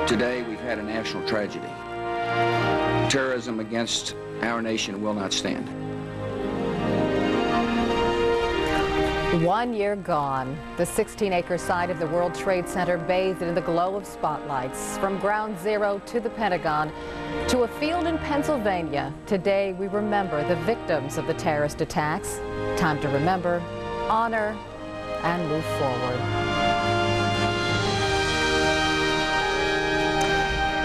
Today, we've had a national tragedy. Terrorism against our nation will not stand. 1 year gone, the 16-acre site of the World Trade Center bathed in the glow of spotlights. From Ground Zero to the Pentagon to a field in Pennsylvania, today we remember the victims of the terrorist attacks. Time to remember, honor, and move forward.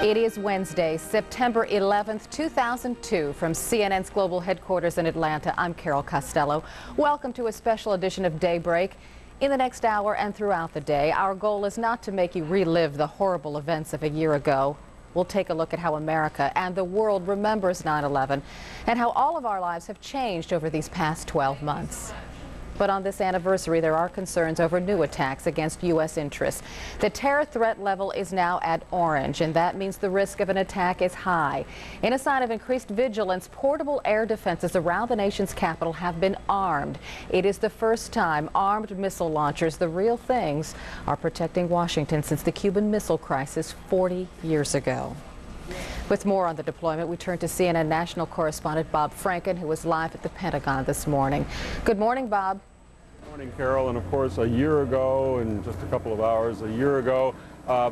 It is Wednesday, September 11th, 2002. From CNN's global headquarters in Atlanta, I'm Carol Costello. Welcome to a special edition of Daybreak. In the next hour and throughout the day, our goal is not to make you relive the horrible events of a year ago. We'll take a look at how America and the world remembers 9/11 and how all of our lives have changed over these past 12 months. But on this anniversary, there are concerns over new attacks against U.S. interests. The terror threat level is now at orange, and that means the risk of an attack is high. In a sign of increased vigilance, portable air defenses around the nation's capital have been armed. It is the first time armed missile launchers, the real things, are protecting Washington since the Cuban Missile Crisis 40 years ago. With more on the deployment, we turn to CNN national correspondent Bob Franken, who is live at the Pentagon this morning. Good morning, Bob. Good morning, Carol. And of course, a year ago, in just a couple of hours, a year ago,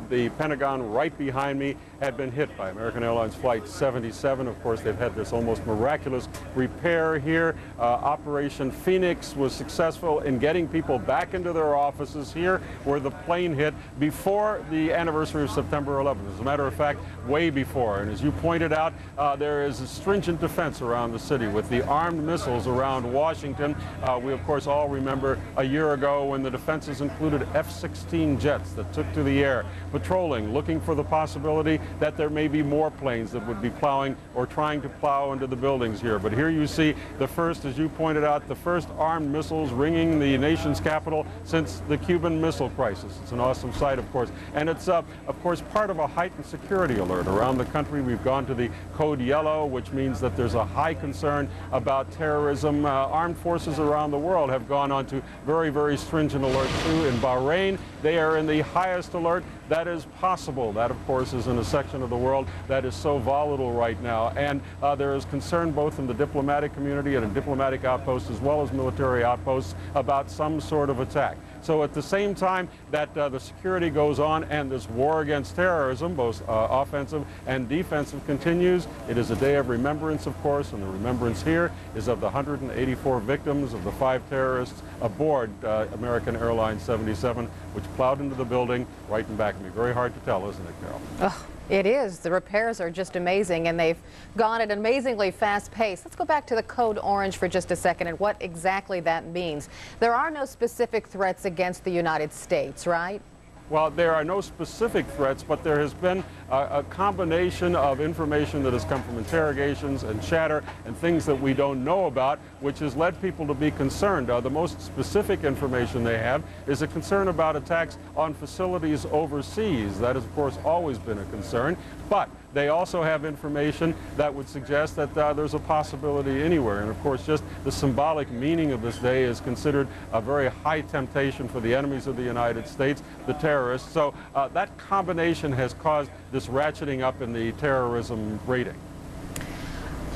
the Pentagon right behind me had been hit by American Airlines Flight 77. Of course, they've had this almost miraculous repair here. Operation Phoenix was successful in getting people back into their offices here where the plane hit before the anniversary of September 11th. As a matter of fact, way before. And as you pointed out, there is a stringent defense around the city with the armed missiles around Washington. We, of course, all remember a year ago when the defenses included F-16 jets that took to the air, patrolling, looking for the possibility that there may be more planes that would be plowing or trying to plow into the buildings here. But here you see the first, as you pointed out, the first armed missiles ringing the nation's capital since the Cuban Missile Crisis. It's an awesome sight, of course. And it's, of course, part of a heightened security alert. Around the country, we've gone to the code yellow, which means that there's a high concern about terrorism. Armed forces around the world have gone on to very, very stringent alert too. In Bahrain, they are in the highest alert that is possible. That, of course, is in a section of the world that is so volatile right now. And there is concern both in the diplomatic community and in diplomatic outposts as well as military outposts about some sort of attack. So at the same time that the security goes on and this war against terrorism, both offensive and defensive, continues, it is a day of remembrance, of course, and the remembrance here is of the 184 victims of the 5 terrorists aboard American Airlines 77, which plowed into the building right in back of me. Very hard to tell, isn't it, Carol? Oh, it is. The repairs are just amazing, and they've gone at an amazingly fast pace. Let's go back to the code orange for just a second and what exactly that means. There are no specific threats against the United States, right? Well, there are no specific threats, but there has been a combination of information that has come from interrogations and chatter and things that we don't know about, which has led people to be concerned. The most specific information they have is a concern about attacks on facilities overseas. That has, of course, always been a concern. But they also have information that would suggest that there's a possibility anywhere. And of course, just the symbolic meaning of this day is considered a very high temptation for the enemies of the United States, the terrorists. So that combination has caused this ratcheting up in the terrorism rating.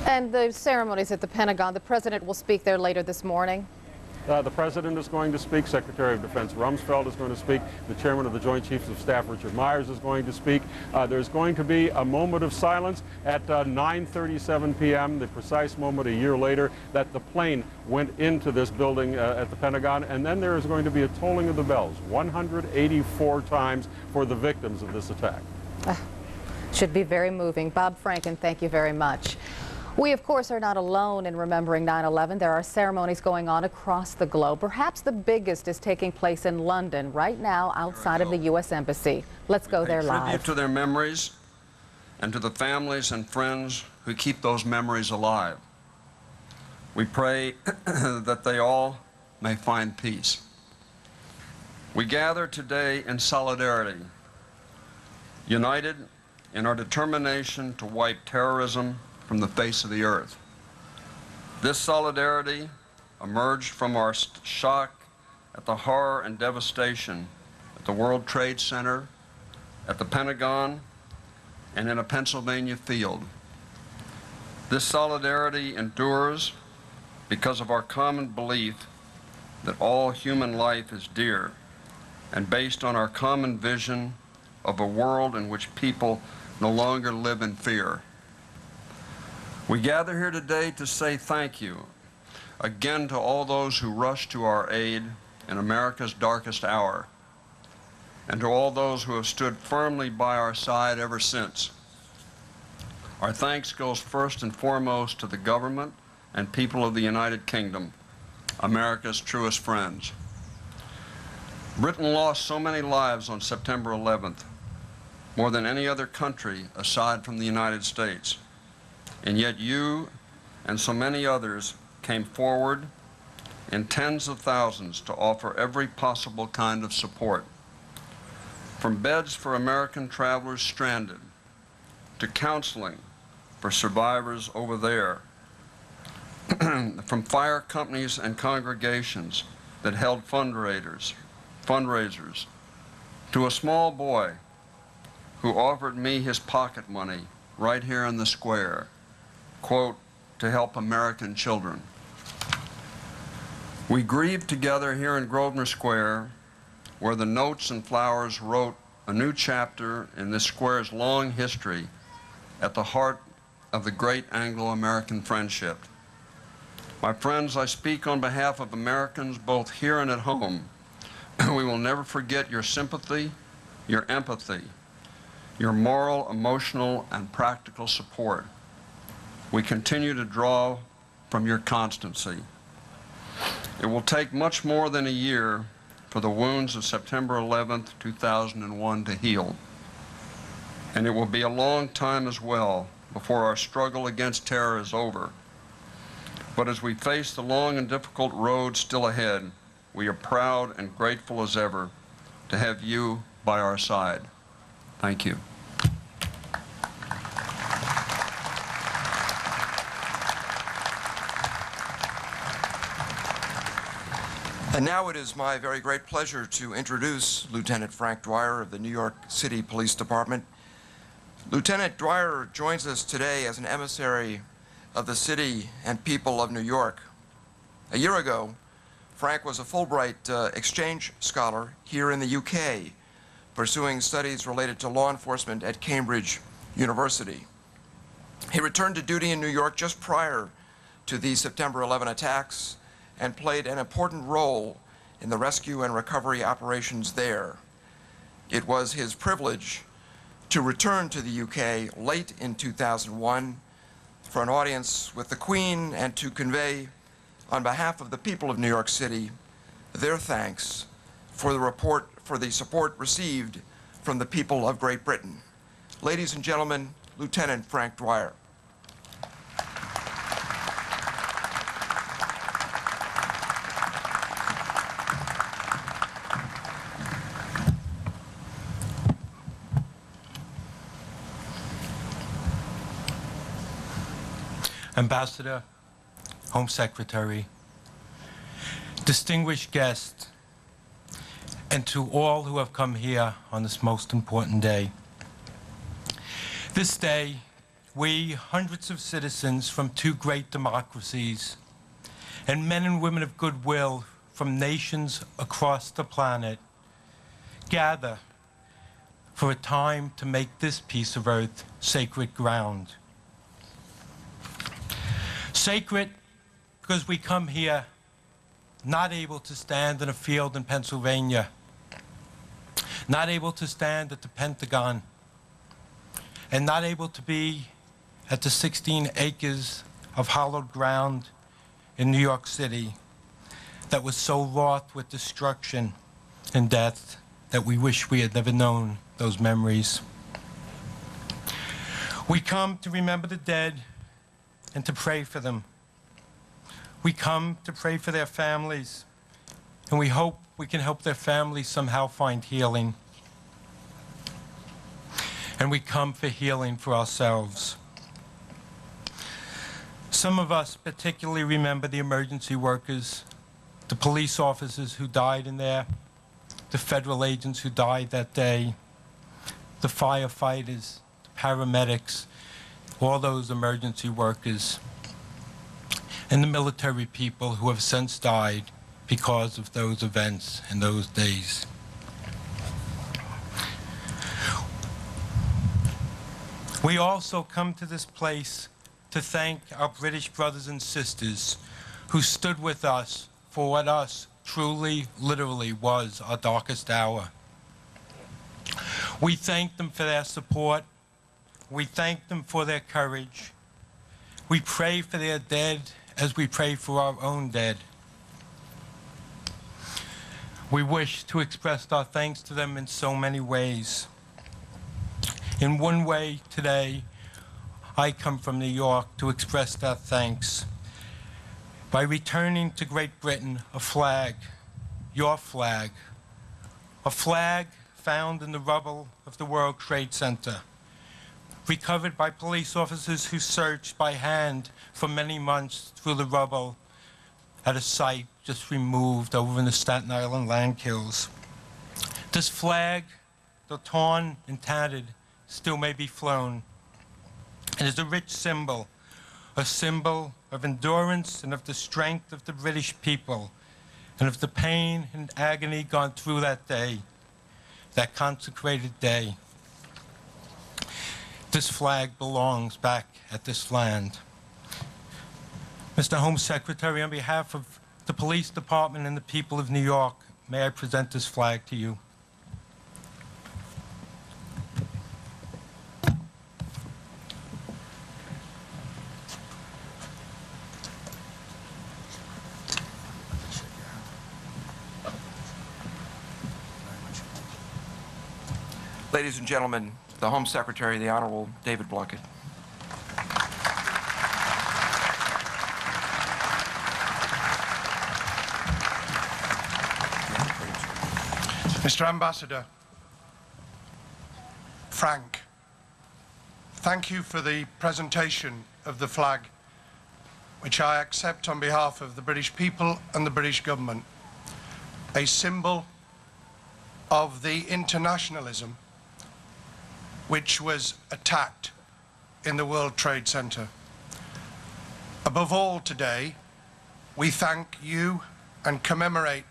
And the ceremonies at the Pentagon, the president will speak there later this morning. The President is going to speak. Secretary of Defense Rumsfeld is going to speak. The Chairman of the Joint Chiefs of Staff, Richard Myers, is going to speak. There's going to be a moment of silence at 9:37 p.m., the precise moment a year later that the plane went into this building at the Pentagon. And then there is going to be a tolling of the bells, 184 times for the victims of this attack. Should be very moving. Bob Franken, thank you very much. We, of course, are not alone in remembering 9/11. There are ceremonies going on across the globe. Perhaps the biggest is taking place in London right now outside of the U.S. Embassy. Let's go there live. Tribute to their memories and to the families and friends who keep those memories alive. We pray that they all may find peace. We gather today in solidarity, united in our determination to wipe terrorism from the face of the earth. This solidarity emerged from our shock at the horror and devastation at the World Trade Center, at the Pentagon, and in a Pennsylvania field. This solidarity endures because of our common belief that all human life is dear, and based on our common vision of a world in which people no longer live in fear. We gather here today to say thank you again to all those who rushed to our aid in America's darkest hour, and to all those who have stood firmly by our side ever since. Our thanks goes first and foremost to the government and people of the United Kingdom, America's truest friends. Britain lost so many lives on September 11th, more than any other country aside from the United States. And yet you and so many others came forward in tens of thousands to offer every possible kind of support. From beds for American travelers stranded, to counseling for survivors over there, from fire companies and congregations that held fundraisers, to a small boy who offered me his pocket money right here in the square, quote, to help American children. We grieved together here in Grosvenor Square, where the notes and flowers wrote a new chapter in this square's long history at the heart of the great Anglo-American friendship. My friends, I speak on behalf of Americans both here and at home. We will never forget your sympathy, your empathy, your moral, emotional, and practical support. We continue to draw from your constancy. It will take much more than a year for the wounds of September 11th, 2001 to heal. And it will be a long time as well before our struggle against terror is over. But as we face the long and difficult road still ahead, we are proud and grateful as ever to have you by our side. Thank you. And now it is my very great pleasure to introduce Lieutenant Frank Dwyer of the New York City Police Department. Lieutenant Dwyer joins us today as an emissary of the city and people of New York. A year ago, Frank was a Fulbright exchange scholar here in the UK, pursuing studies related to law enforcement at Cambridge University. He returned to duty in New York just prior to the September 11 attacks and played an important role in the rescue and recovery operations there. It was his privilege to return to the UK late in 2001 for an audience with the Queen and to convey, on behalf of the people of New York City, their thanks for the support received from the people of Great Britain. Ladies and gentlemen, Lieutenant Frank Dwyer. Ambassador, Home Secretary, distinguished guests, and to all who have come here on this most important day. This day, we, hundreds of citizens from two great democracies, and men and women of goodwill from nations across the planet, gather for a time to make this piece of earth sacred ground. Sacred because we come here not able to stand in a field in Pennsylvania, not able to stand at the Pentagon, and not able to be at the 16 acres of hallowed ground in New York City that was so wrought with destruction and death that we wish we had never known those memories. We come to remember the dead and to pray for them. We come to pray for their families, and we hope we can help their families somehow find healing. And we come for healing for ourselves. Some of us particularly remember the emergency workers, the police officers who died in there, the federal agents who died that day, the firefighters, paramedics, all those emergency workers, and the military people who have since died because of those events in those days. We also come to this place to thank our British brothers and sisters who stood with us for what us truly, literally was our darkest hour. We thank them for their support. We thank them for their courage. We pray for their dead as we pray for our own dead. We wish to express our thanks to them in so many ways. In one way today, I come from New York to express that thanks by returning to Great Britain a flag, your flag, a flag found in the rubble of the World Trade Center, recovered by police officers who searched by hand for many months through the rubble at a site just removed over in the Staten Island landfills. This flag, though torn and tattered, still may be flown. It is a rich symbol, a symbol of endurance and of the strength of the British people, and of the pain and agony gone through that day, that consecrated day. This flag belongs back at this land. Mr. Home Secretary, on behalf of the Police Department and the people of New York, may I present this flag to you. Ladies and gentlemen, the Home Secretary, the Honorable David Blunkett. Mr. Ambassador, Frank, thank you for the presentation of the flag, which I accept on behalf of the British people and the British government, a symbol of the internationalism which was attacked in the World Trade Center. Above all today, we thank you and commemorate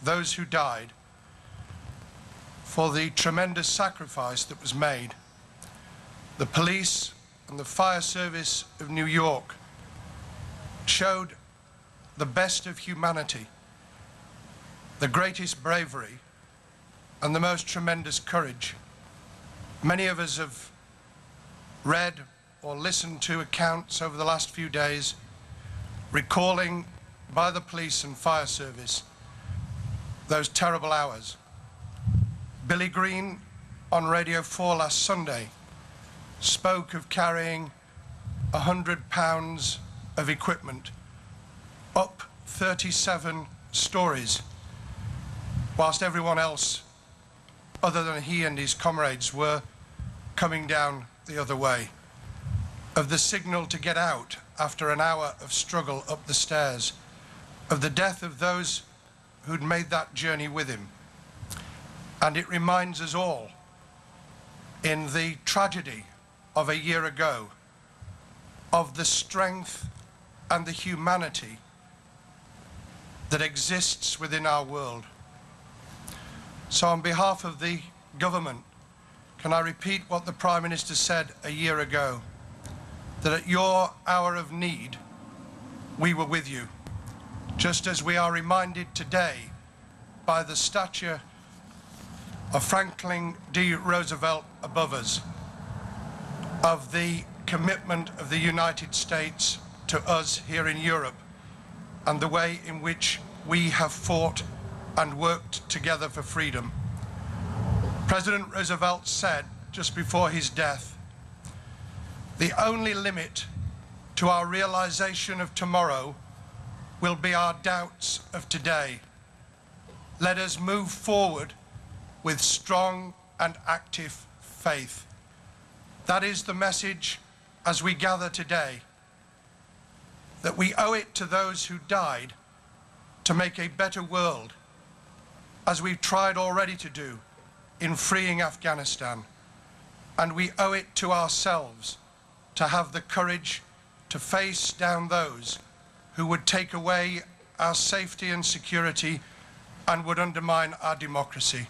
those who died for the tremendous sacrifice that was made. The police and the fire service of New York showed the best of humanity, the greatest bravery, and the most tremendous courage. Many of us have read or listened to accounts over the last few days recalling by the police and fire service those terrible hours. Billy Green on Radio 4 last Sunday spoke of carrying 100 pounds of equipment up 37 stories, whilst everyone else other than he and his comrades were coming down the other way, of the signal to get out after an hour of struggle up the stairs, of the death of those who'd made that journey with him. And it reminds us all, in the tragedy of a year ago, of the strength and the humanity that exists within our world. So on behalf of the government, can I repeat what the Prime Minister said a year ago, that at your hour of need, we were with you, just as we are reminded today by the statue of Franklin D. Roosevelt above us, of the commitment of the United States to us here in Europe, and the way in which we have fought and worked together for freedom. President Roosevelt said just before his death, "The only limit to our realization of tomorrow will be our doubts of today. Let us move forward with strong and active faith." That is the message as we gather today, that we owe it to those who died to make a better world, as we've tried already to do in freeing Afghanistan. and we owe it to ourselves to have the courage to face down those who would take away our safety and security and would undermine our democracy.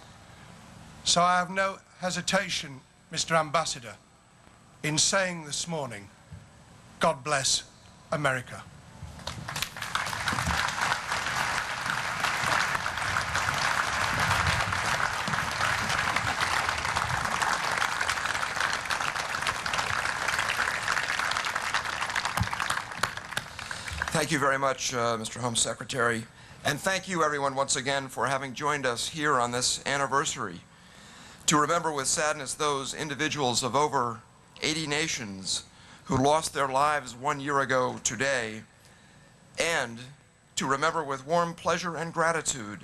So I have no hesitation, Mr. Ambassador, in saying this morning, God bless America. Thank you very much, Mr. Home Secretary. And thank you, everyone, once again for having joined us here on this anniversary to remember with sadness those individuals of over 80 nations who lost their lives 1 year ago today, and to remember with warm pleasure and gratitude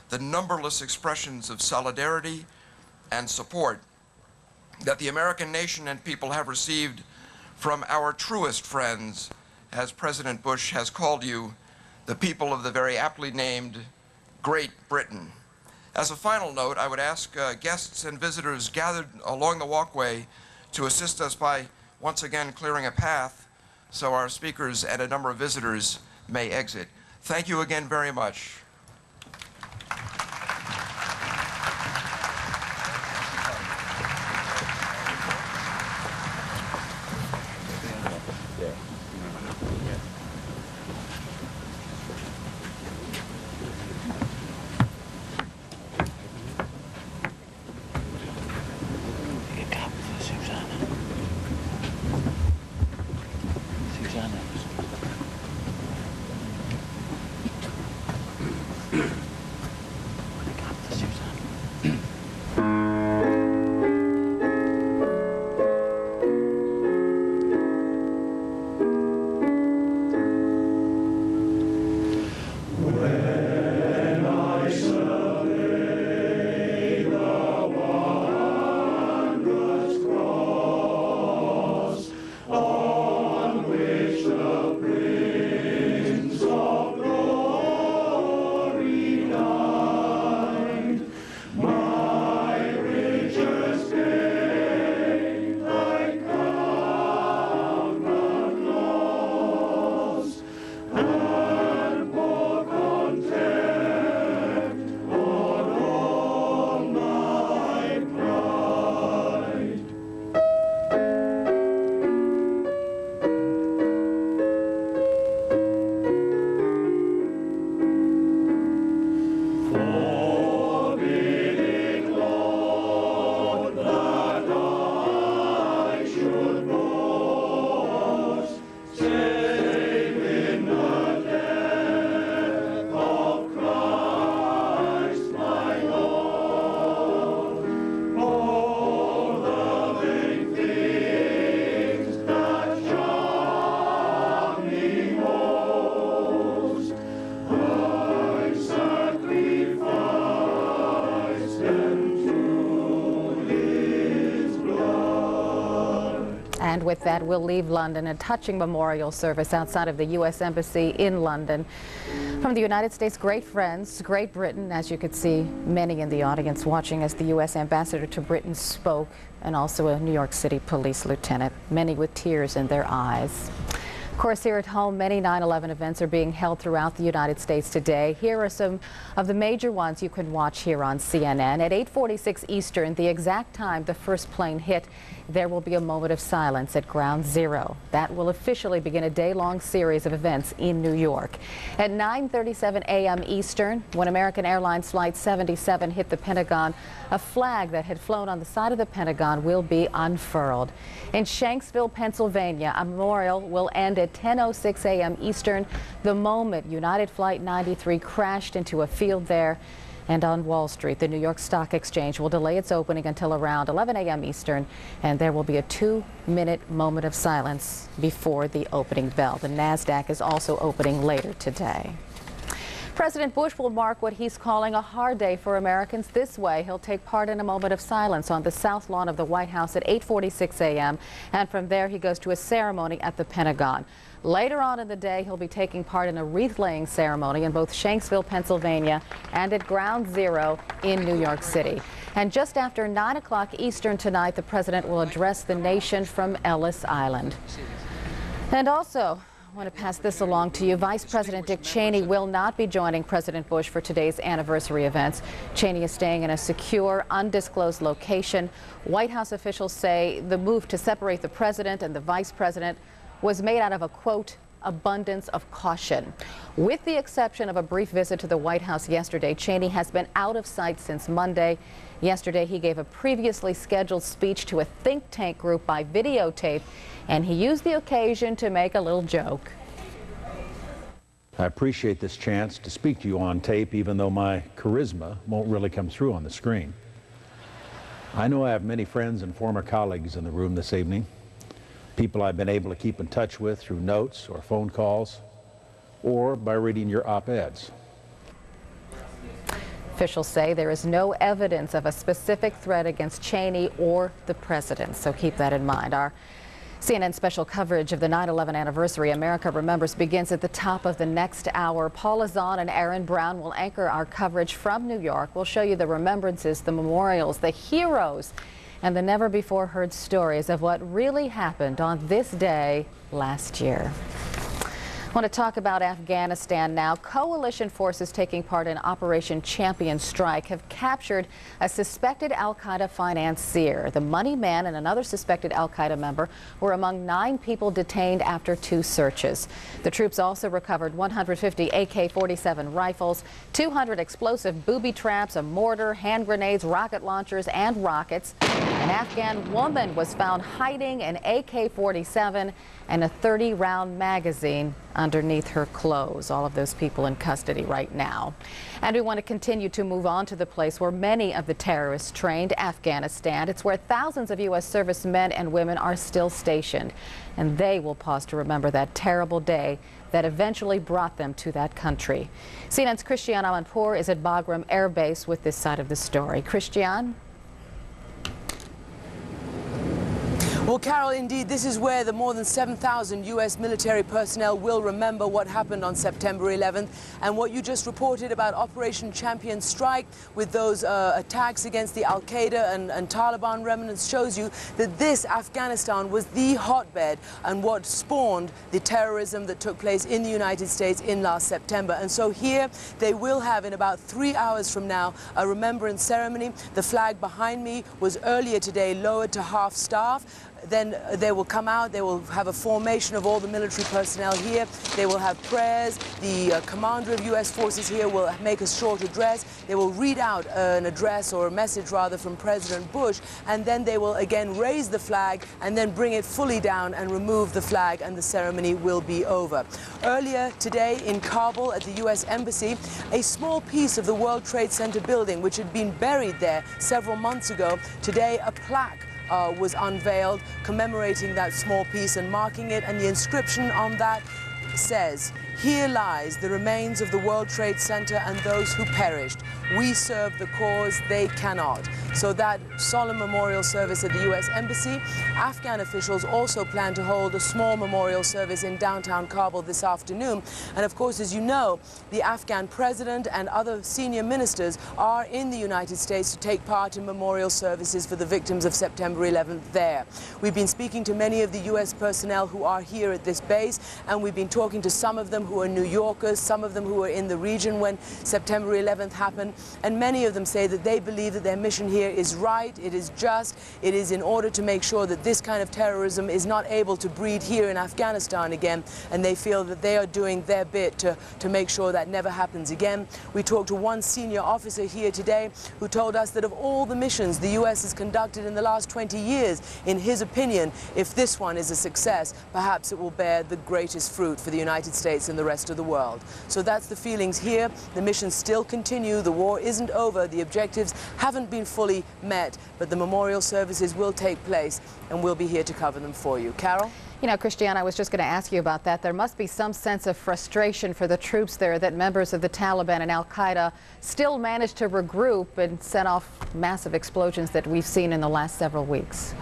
the numberless expressions of solidarity and support that the American nation and people have received from our truest friends, as President Bush has called you, the people of the very aptly named Great Britain. As a final note, I would ask guests and visitors gathered along the walkway to assist us by once again clearing a path so our speakers and a number of visitors may exit. Thank you again very much. And with that, we'll leave London, a touching memorial service outside of the U.S. Embassy in London. From the United States' great friends, Great Britain, as you could see, many in the audience watching as the U.S. Ambassador to Britain spoke, and also a New York City police lieutenant, many with tears in their eyes. Of course, here at home, many 9/11 events are being held throughout the United States today. Here are some of the major ones you can watch here on CNN. At 8:46 Eastern, the exact time the first plane hit, there will be a moment of silence at Ground Zero. That will officially begin a day-long series of events in New York. At 9:37 a.m. Eastern, when American Airlines Flight 77 hit the Pentagon, a flag that had flown on the side of the Pentagon will be unfurled. In Shanksville, Pennsylvania, a memorial will end at 10:06 a.m. Eastern, the moment United Flight 93 crashed into a field there. And on Wall Street, the New York Stock Exchange will delay its opening until around 11 a.m. Eastern, and there will be a 2-minute moment of silence before the opening bell. The NASDAQ is also opening later today. President Bush will mark what he's calling a hard day for Americans this way. He'll take part in a moment of silence on the south lawn of the White House at 8:46 a.m. and from there he goes to a ceremony at the Pentagon. Later on in the day, he'll be taking part in a wreath-laying ceremony in both Shanksville, Pennsylvania, and at Ground Zero in New York City. And just after 9 o'clock Eastern tonight, the president will address the nation from Ellis Island. And also, I want to pass this along to you. Vice President Dick Cheney will not be joining President Bush for today's anniversary events. Cheney is staying in a secure, undisclosed location. White House officials say the move to separate the president and the vice president was made out of a, quote, abundance of caution. With the exception of a brief visit to the White House yesterday, Cheney has been out of sight since Monday. Yesterday, he gave a previously scheduled speech to a think tank group by videotape, and he used the occasion to make a little joke. I appreciate this chance to speak to you on tape, even though my charisma won't really come through on the screen. I know I have many friends and former colleagues in the room this evening, people I've been able to keep in touch with through notes or phone calls or by reading your op-eds. Officials say there is no evidence of a specific threat against Cheney or the president, so keep that in mind. Our CNN special coverage of the 9/11 anniversary America Remembers begins at the top of the next hour. Paula Zahn and Aaron Brown will anchor our coverage from New York. We'll show you the remembrances, the memorials, the heroes, and the never-before-heard stories of what really happened on this day last year. I want to talk about Afghanistan now. Coalition forces taking part in Operation Champion Strike have captured a suspected al-Qaeda financier. The money man and another suspected al-Qaeda member were among 9 people detained after 2 searches. The troops also recovered 150 AK-47 rifles, 200 explosive booby traps, a mortar, hand grenades, rocket launchers, and rockets. An Afghan woman was found hiding an AK-47 and a 30-round magazine underneath her clothes. All of those people in custody right now. And we want to continue to move on to the place where many of the terrorists trained, Afghanistan. It's where thousands of U.S. servicemen and women are still stationed. And they will pause to remember that terrible day that eventually brought them to that country. CNN's Christiane Amanpour is at Bagram Air Base with this side of the story. Christiane? Well, Carol, indeed, this is where the more than 7,000 U.S. military personnel will remember what happened on September 11th. And what you just reported about Operation Champion Strike with those attacks against the al-Qaeda and Taliban remnants shows you that this Afghanistan was the hotbed and what spawned the terrorism that took place in the United States in last September. And so here they will have, in about 3 hours from now, a remembrance ceremony. The flag behind me was earlier today lowered to half-staff. Then they will come out, they will have a formation of all the military personnel here. They will have prayers. The commander of U.S. forces here will make a short address. They will read out an address, or a message rather, from President Bush, and then they will again raise the flag and then bring it fully down and remove the flag, and the ceremony will be over. Earlier today in Kabul at the U.S. Embassy, a small piece of the World Trade Center building, which had been buried there several months ago, today a plaque was unveiled commemorating that small piece and marking it, and the inscription on that says, "Here lies the remains of the World Trade Center and those who perished. We serve the cause, they cannot." So that solemn memorial service at the U.S. Embassy. Afghan officials also plan to hold a small memorial service in downtown Kabul this afternoon. And of course, as you know, the Afghan president and other senior ministers are in the United States to take part in memorial services for the victims of September 11th there. We've been speaking to many of the U.S. personnel who are here at this base, and we've been talking to some of them who are New Yorkers, some of them who were in the region when September 11th happened, and many of them say that they believe that their mission here is right, it is just, it is in order to make sure that this kind of terrorism is not able to breed here in Afghanistan again, and they feel that they are doing their bit to make sure that never happens again. We talked to one senior officer here today who told us that of all the missions the U.S. has conducted in the last 20 years, in his opinion, if this one is a success, perhaps it will bear the greatest fruit for the United States and the rest of the world. So that's the feelings here. The missions still continue. The war isn't over. The objectives haven't been fully met, but the memorial services will take place, and we'll be here to cover them for you. Carol? You know, Christiane, I was just going to ask you about that. There must be some sense of frustration for the troops there that members of the Taliban and al-Qaeda still managed to regroup and set off massive explosions that we've seen in the last several weeks.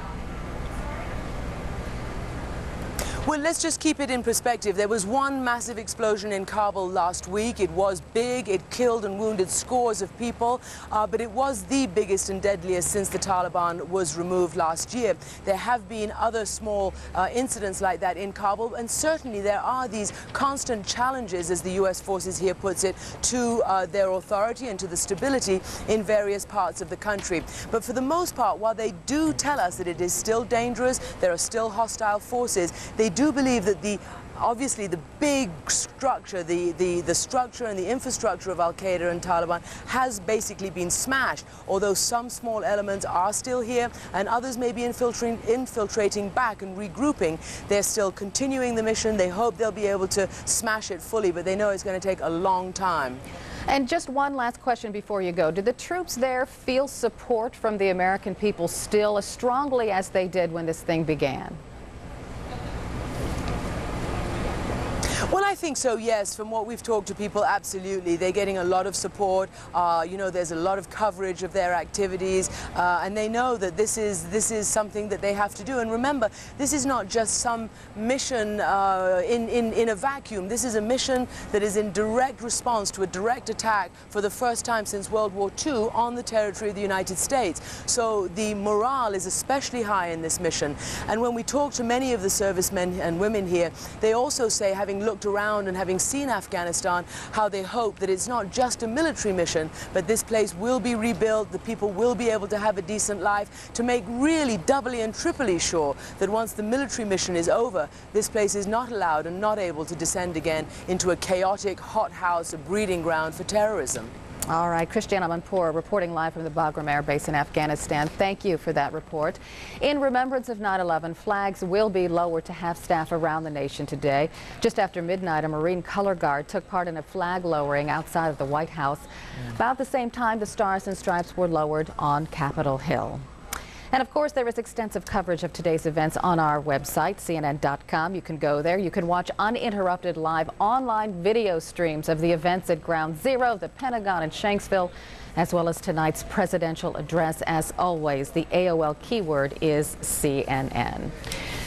Well, let's just keep it in perspective. There was one massive explosion in Kabul last week. It was big. It killed and wounded scores of people, but it was the biggest and deadliest since the Taliban was removed last year. There have been other small incidents like that in Kabul, and certainly there are these constant challenges, as the U.S. forces here puts it, to their authority and to the stability in various parts of the country. But for the most part, while they do tell us that it is still dangerous, there are still hostile forces, they do believe that obviously the big structure, the structure and the infrastructure of al-Qaeda and Taliban has basically been smashed, although some small elements are still here and others may be infiltrating back and regrouping. They're still continuing the mission. They hope they'll be able to smash it fully, but they know it's going to take a long time. And just one last question before you go. Did the troops there feel support from the American people still as strongly as they did when this thing began? Well, I think so, yes. From what we've talked to people, absolutely. They're getting a lot of support. You know, there's a lot of coverage of their activities, and they know that this is something that they have to do. And remember, this is not just some mission in a vacuum. This is a mission that is in direct response to a direct attack for the first time since World War II on the territory of the United States. So the morale is especially high in this mission. And when we talk to many of the servicemen and women here, they also say, having looked around and having seen Afghanistan, how they hope that it's not just a military mission, but this place will be rebuilt, the people will be able to have a decent life, to make really doubly and triply sure that once the military mission is over, this place is not allowed and not able to descend again into a chaotic hothouse, a breeding ground for terrorism. All right, Christiane Amanpour reporting live from the Bagram Air Base in Afghanistan. Thank you for that report. In remembrance of 9/11, flags will be lowered to half-staff around the nation today. Just after midnight, a Marine color guard took part in a flag lowering outside of the White House. About the same time, the Stars and Stripes were lowered on Capitol Hill. And of course, there is extensive coverage of today's events on our website, CNN.com. You can go there. You can watch uninterrupted live online video streams of the events at Ground Zero, the Pentagon, and Shanksville, as well as tonight's presidential address. As always, the AOL keyword is CNN.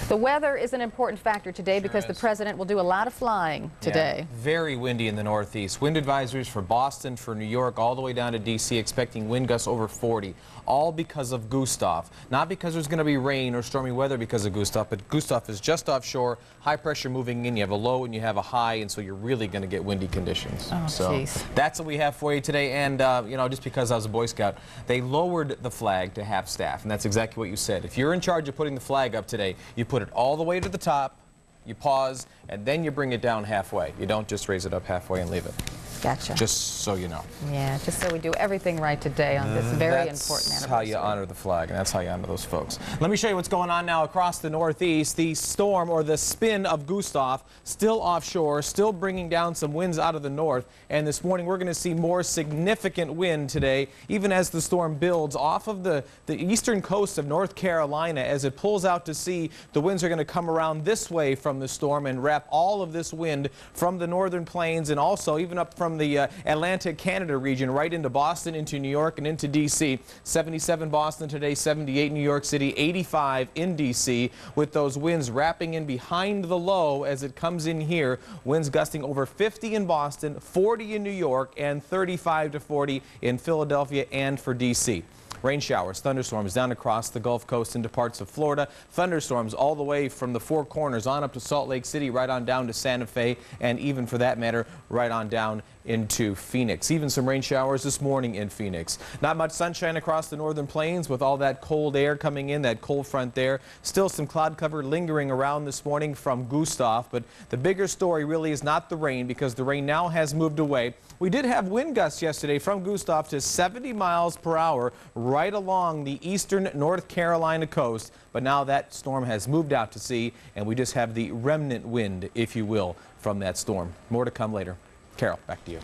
The weather is an important factor today because the president will do a lot of flying today. Yeah, very windy in the Northeast. Wind advisories for Boston, for New York, all the way down to D.C., expecting wind gusts over 40. All because of Gustav. Not because there's going to be rain or stormy weather because of Gustav, but Gustav is just offshore, high pressure moving in. You have a low and you have a high, and so you're really going to get windy conditions. Oh, so that's what we have for you today. And, you know, just because I was a Boy Scout, they lowered the flag to half staff, and that's exactly what you said. If you're in charge of putting the flag up today, you put it all the way to the top, you pause, and then you bring it down halfway. You don't just raise it up halfway and leave it. Gotcha. Just so you know. Yeah, just so we do everything right today on this very important anniversary. That's how you honor the flag, and that's how you honor those folks. Let me show you what's going on now across the Northeast. The storm, or the spin of Gustav, still offshore, still bringing down some winds out of the north. And this morning, we're going to see more significant wind today, even as the storm builds off of the eastern coast of North Carolina. As it pulls out to sea, the winds are going to come around this way from the storm and wrap all of this wind from the northern plains and also even up from the Atlantic Canada region right into Boston, into New York, and into D.C. 77 Boston today, 78 New York City, 85 in D.C. with those winds wrapping in behind the low as it comes in here. Winds gusting over 50 in Boston, 40 in New York, and 35 to 40 in Philadelphia and for D.C. Rain showers, thunderstorms down across the Gulf Coast into parts of Florida. Thunderstorms all the way from the Four Corners on up to Salt Lake City, right on down to Santa Fe, and even for that matter, right on down into Phoenix. Even some rain showers this morning in Phoenix. Not much sunshine across the northern plains with all that cold air coming in, that cold front there. Still some cloud cover lingering around this morning from Gustav, but the bigger story really is not the rain, because the rain now has moved away. We did have wind gusts yesterday from Gustav to 70 miles per hour right along the eastern North Carolina coast, but now that storm has moved out to sea, and we just have the remnant wind, if you will, from that storm. More to come later. Carol, back to you.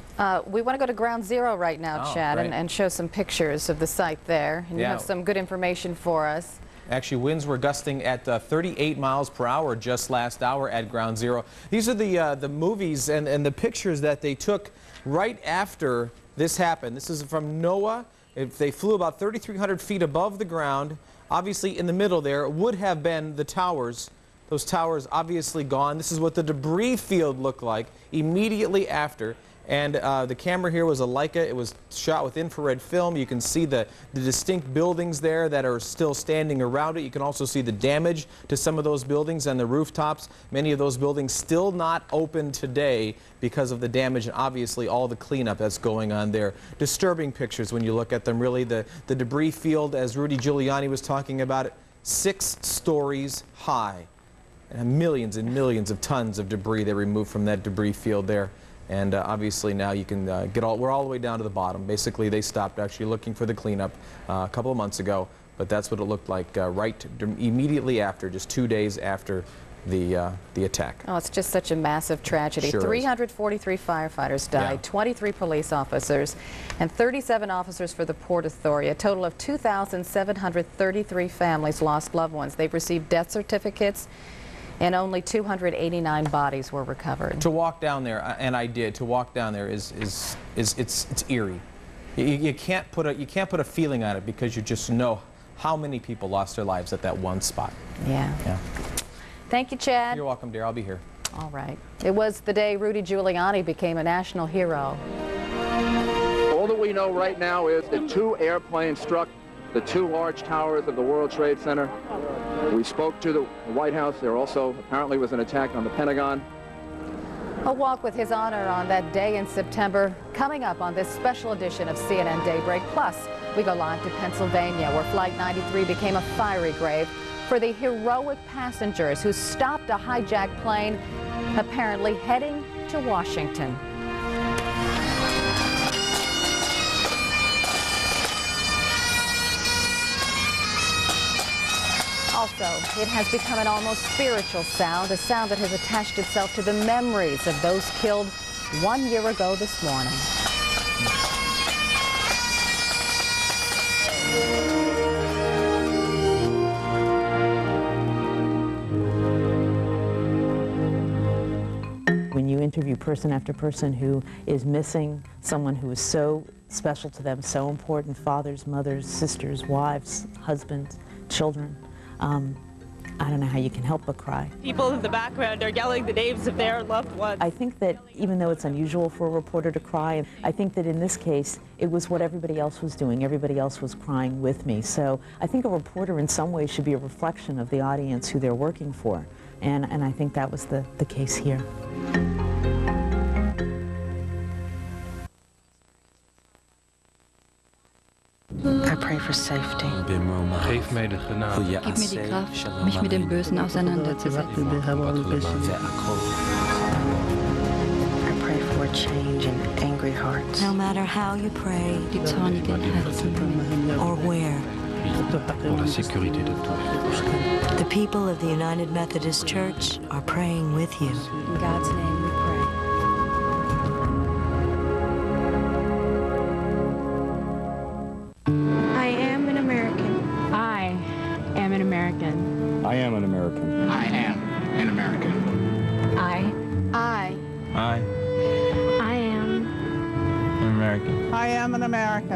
We want to go to Ground Zero right now, Chad, great. and show some pictures of the site there. And you have some good information for us. Actually, winds were gusting at 38 miles per hour just last hour at ground zero. These are the movies and the pictures that they took right after this happened. This is from NOAA. If they flew about 3,300 feet above the ground. Obviously, in the middle there would have been the towers. Those towers obviously gone. This is what the debris field looked like immediately after. And the camera here was a Leica. It was shot with infrared film. You can see the distinct buildings there that are still standing around it. You can also see the damage to some of those buildings and the rooftops. Many of those buildings still not open today because of the damage and obviously all the cleanup that's going on there. Disturbing pictures when you look at them, really. The debris field, as Rudy Giuliani was talking about it, 6 stories high. And millions of tons of debris they removed from that debris field there. And obviously now you can we're all the way down to the bottom. Basically, they stopped actually looking for the cleanup a couple of months ago, but that's what it looked like immediately after, just 2 days after the attack. Oh, it's just such a massive tragedy. Sure 343 firefighters died, 23 police officers, and 37 officers for the Port Authority. A total of 2,733 families lost loved ones. They've received death certificates, and only 289 bodies were recovered. To walk down there, and I did, to walk down there it's eerie. You can't put a feeling on it because you just know how many people lost their lives at that one spot. Yeah. Thank you, Chad. You're welcome, dear. I'll be here. All right. It was the day Rudy Giuliani became a national hero. All that we know right now is that 2 airplanes struck the 2 large towers of the World Trade Center. We spoke to the White House. There also apparently was an attack on the Pentagon. A walk with his honor on that day in September, coming up on this special edition of CNN Daybreak. Plus, we go live to Pennsylvania, where Flight 93 became a fiery grave for the heroic passengers who stopped a hijacked plane, apparently heading to Washington. Also, it has become an almost spiritual sound, a sound that has attached itself to the memories of those killed 1 year ago this morning. When you interview person after person who is missing someone who is so special to them, so important, fathers, mothers, sisters, wives, husbands, children, I don't know how you can help but cry. People in the background are yelling the names of their loved ones. I think that even though it's unusual for a reporter to cry, I think that in this case, it was what everybody else was doing. Everybody else was crying with me. So I think a reporter in some ways should be a reflection of the audience who they're working for. And I think that was the case here. I pray for safety. Geef mij de genade. Gib mir die Kraft, mich mit dem Bösen auseinanderzusetzen. I pray for a change in angry hearts. No matter how you pray, Die zornigen Herzen. or where, Pour la sécurité de tous. the people of the United Methodist Church are praying with you. In God's name we pray. I am an American. I am an American. I am an American. I am an American. I am an American. I am an American.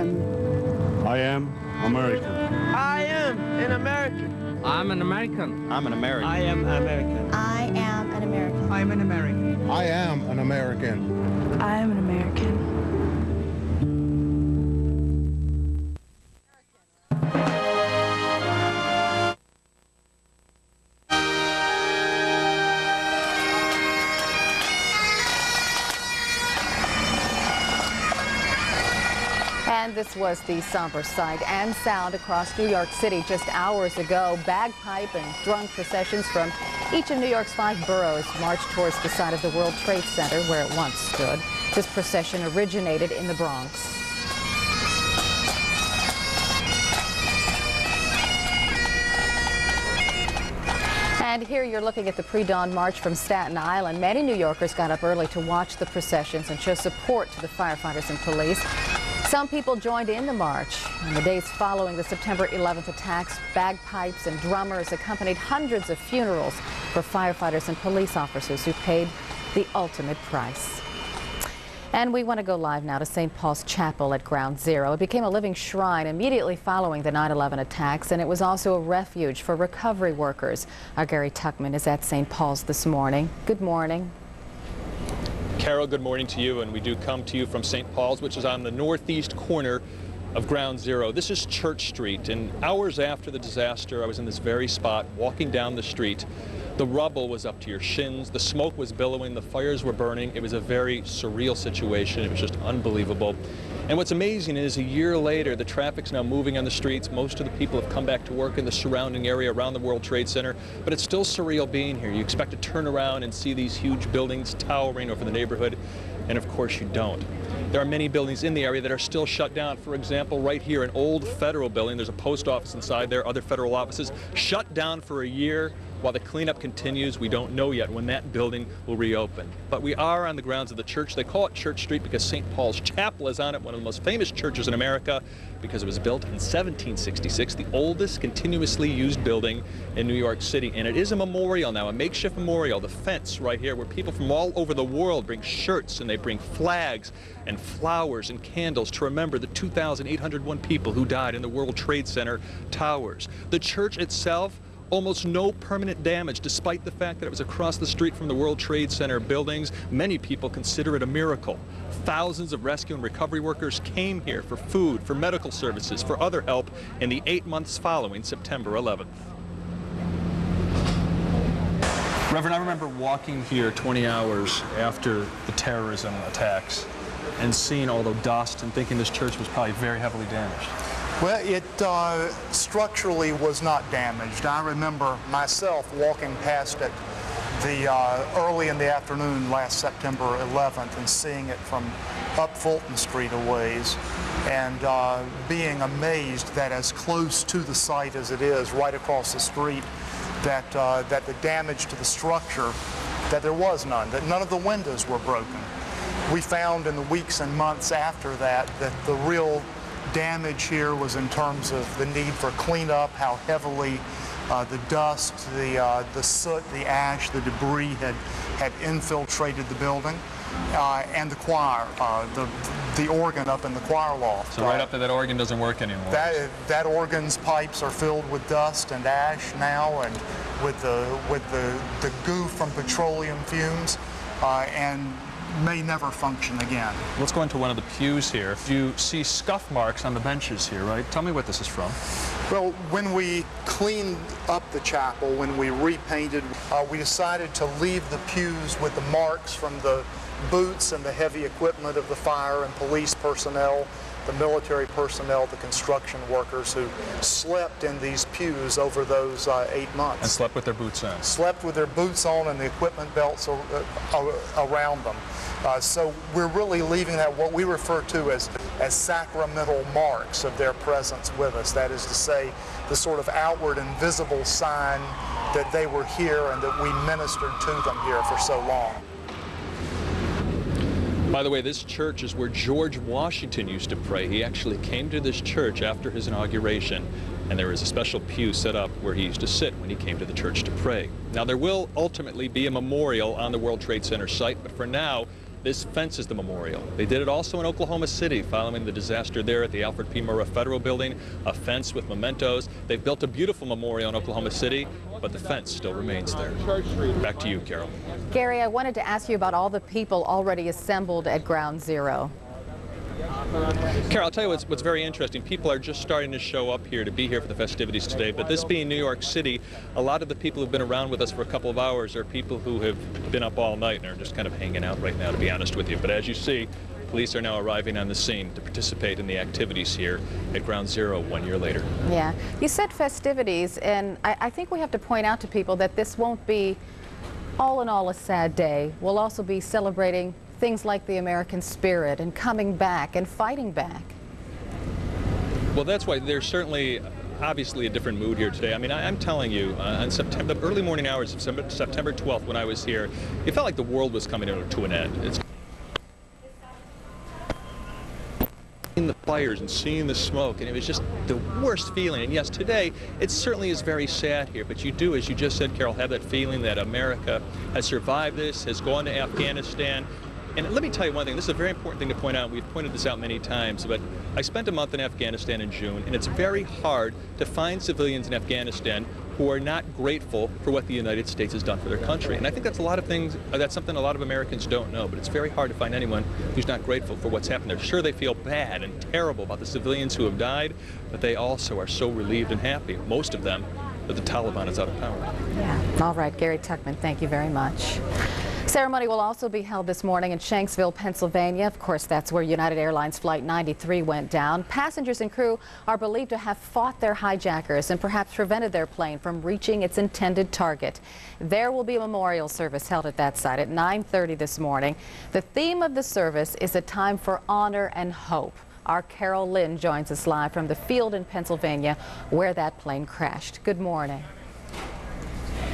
I am American. I am an American. I'm an American. I'm an American. I am American. I am an American. I'm an American. I am an American. I am an American. And this was the somber sight and sound across New York City just hours ago. Bagpipe and drum processions from each of New York's 5 boroughs marched towards the site of the World Trade Center where it once stood. This procession originated in the Bronx. And here you're looking at the pre-dawn march from Staten Island. Many New Yorkers got up early to watch the processions and show support to the firefighters and police. Some people joined in the march. In the days following the September 11th attacks, bagpipes and drummers accompanied hundreds of funerals for firefighters and police officers who paid the ultimate price. And we want to go live now to St. Paul's Chapel at Ground Zero. It became a living shrine immediately following the 9/11 attacks, and it was also a refuge for recovery workers. Our Gary Tuckman is at St. Paul's this morning. Good morning. Carol, good morning to you, and we do come to you from St. Paul's, which is on the northeast corner of Ground Zero. This is Church Street, and hours after the disaster, I was in this very spot, walking down the street. The rubble was up to your shins, the smoke was billowing, the fires were burning. It was a very surreal situation. It was just unbelievable. And what's amazing is a year later, the traffic's now moving on the streets. Most of the people have come back to work in the surrounding area around the World Trade Center, but it's still surreal being here. You expect to turn around and see these huge buildings towering over the neighborhood, and of course you don't. There are many buildings in the area that are still shut down. For example, right here, an old federal building, there's a post office inside there, other federal offices, shut down for a year. While the cleanup continues, we don't know yet when that building will reopen. But we are on the grounds of the church. They call it Church Street because St. Paul's Chapel is on it, one of the most famous churches in America, because it was built in 1766, the oldest continuously used building in New York City. And it is a memorial now, a makeshift memorial. The fence right here, where people from all over the world bring shirts and they bring flags and flowers and candles to remember the 2,801 people who died in the World Trade Center towers. The church itself, almost no permanent damage, despite the fact that it was across the street from the World Trade Center buildings. Many people consider it a miracle. Thousands of rescue and recovery workers came here for food, for medical services, for other help in the 8 months following September 11th. Reverend, I remember walking here 20 hours after the terrorism attacks and seeing all the dust and thinking this church was probably very heavily damaged. Well, it structurally was not damaged. I remember myself walking past it early in the afternoon last September 11th and seeing it from up Fulton Street a ways, and being amazed that as close to the site as it is, right across the street, that the damage to the structure, that there was none, that none of the windows were broken. We found in the weeks and months after that the real damage here was in terms of the need for cleanup, how heavily the dust, the soot, the ash, the debris had infiltrated the building, and the choir, the organ up in the choir loft. So right up there, that organ doesn't work anymore. That organ's pipes are filled with dust and ash now, and with the goo from petroleum fumes, and may never function again. Let's go into one of the pews here. You see scuff marks on the benches here, right? Tell me what this is from. Well, when we cleaned up the chapel, when we repainted, we decided to leave the pews with the marks from the boots and the heavy equipment of the fire and police personnel, the military personnel, the construction workers who slept in these pews over those 8 months. And slept with their boots on. Slept with their boots on and the equipment belts around them. So we're really leaving that, what we refer to as sacramental marks of their presence with us. That is to say, the sort of outward and visible sign that they were here and that we ministered to them here for so long. By the way, this church is where George Washington used to pray. He actually came to this church after his inauguration, and there was a special pew set up where he used to sit when he came to the church to pray. Now, there will ultimately be a memorial on the World Trade Center site, but for now, this fence is the memorial. They did it also in Oklahoma City following the disaster there at the Alfred P. Murrah Federal Building, a fence with mementos. They've built a beautiful memorial in Oklahoma City, but the fence still remains there. Back to you, Carol. Gary, I wanted to ask you about all the people already assembled at Ground Zero. Carol, I'll tell you what's very interesting. People are just starting to show up here to be here for the festivities today, but this being New York City, a lot of the people who've been around with us for a couple of hours are people who have been up all night and are just kind of hanging out right now, to be honest with you. But as you see, police are now arriving on the scene to participate in the activities here at Ground Zero 1 year later. Yeah, you said festivities, and I think we have to point out to people that this won't be all in all a sad day. We'll also be celebrating things like the American spirit and coming back and fighting back. Well, that's why there's certainly obviously a different mood here today. I mean, I'm telling you, on the early morning hours of September 12th when I was here, it felt like the world was coming to an end. seeing the fires and seeing the smoke, and it was just the worst feeling. And yes, today it certainly is very sad here, but you do, as you just said, Carol, have that feeling that America has survived this, has gone to Afghanistan. And let me tell you one thing, this is a very important thing to point out. We've pointed this out many times, but I spent a month in Afghanistan in June, and it's very hard to find civilians in Afghanistan who are not grateful for what the United States has done for their country. And I think that's that's something a lot of Americans don't know, but it's very hard to find anyone who's not grateful for what's happened there. Sure, they feel bad and terrible about the civilians who have died, but they also are so relieved and happy, most of them, that the Taliban is out of power. Yeah. All right, Gary Tuckman, thank you very much. Ceremony will also be held this morning in Shanksville, Pennsylvania. Of course, that's where United Airlines Flight 93 went down. Passengers and crew are believed to have fought their hijackers and perhaps prevented their plane from reaching its intended target. There will be a memorial service held at that site at 9:30 this morning. The theme of the service is a time for honor and hope. Our Carol Lynn joins us live from the field in Pennsylvania where that plane crashed. Good morning.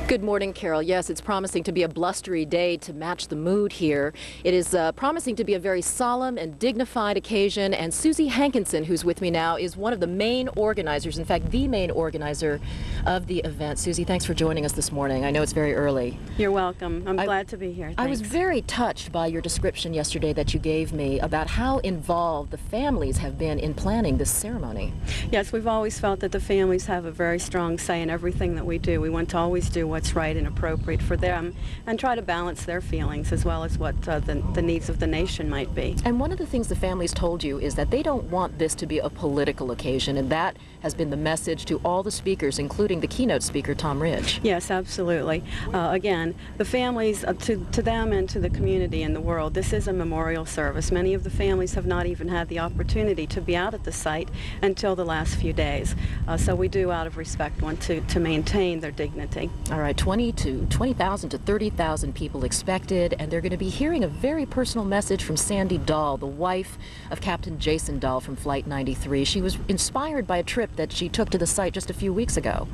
Good morning, Carol. Yes, it's promising to be a blustery day to match the mood here. It is promising to be a very solemn and dignified occasion, and Susie Hankinson, who's with me now, is one of the main organizers, in fact, the main organizer of the event. Susie, thanks for joining us this morning. I know it's very early. You're welcome. I'm glad to be here. Thanks. I was very touched by your description yesterday that you gave me about how involved the families have been in planning this ceremony. Yes, we've always felt that the families have a very strong say in everything that we do. We want to always do what's right and appropriate for them and try to balance their feelings as well as what the needs of the nation might be. And one of the things the families told you is that they don't want this to be a political occasion, and that has been the message to all the speakers, including the keynote speaker, Tom Ridge. Yes, absolutely. Again, the families, to them and to the community and the world, this is a memorial service. Many of the families have not even had the opportunity to be out at the site until the last few days. So we do, out of respect, want to maintain their dignity. All right, 20,000 to 30,000 people expected, and they're going to be hearing a very personal message from Sandy Dahl, the wife of Captain Jason Dahl from Flight 93. She was inspired by a trip that she took to the site just a few weeks ago.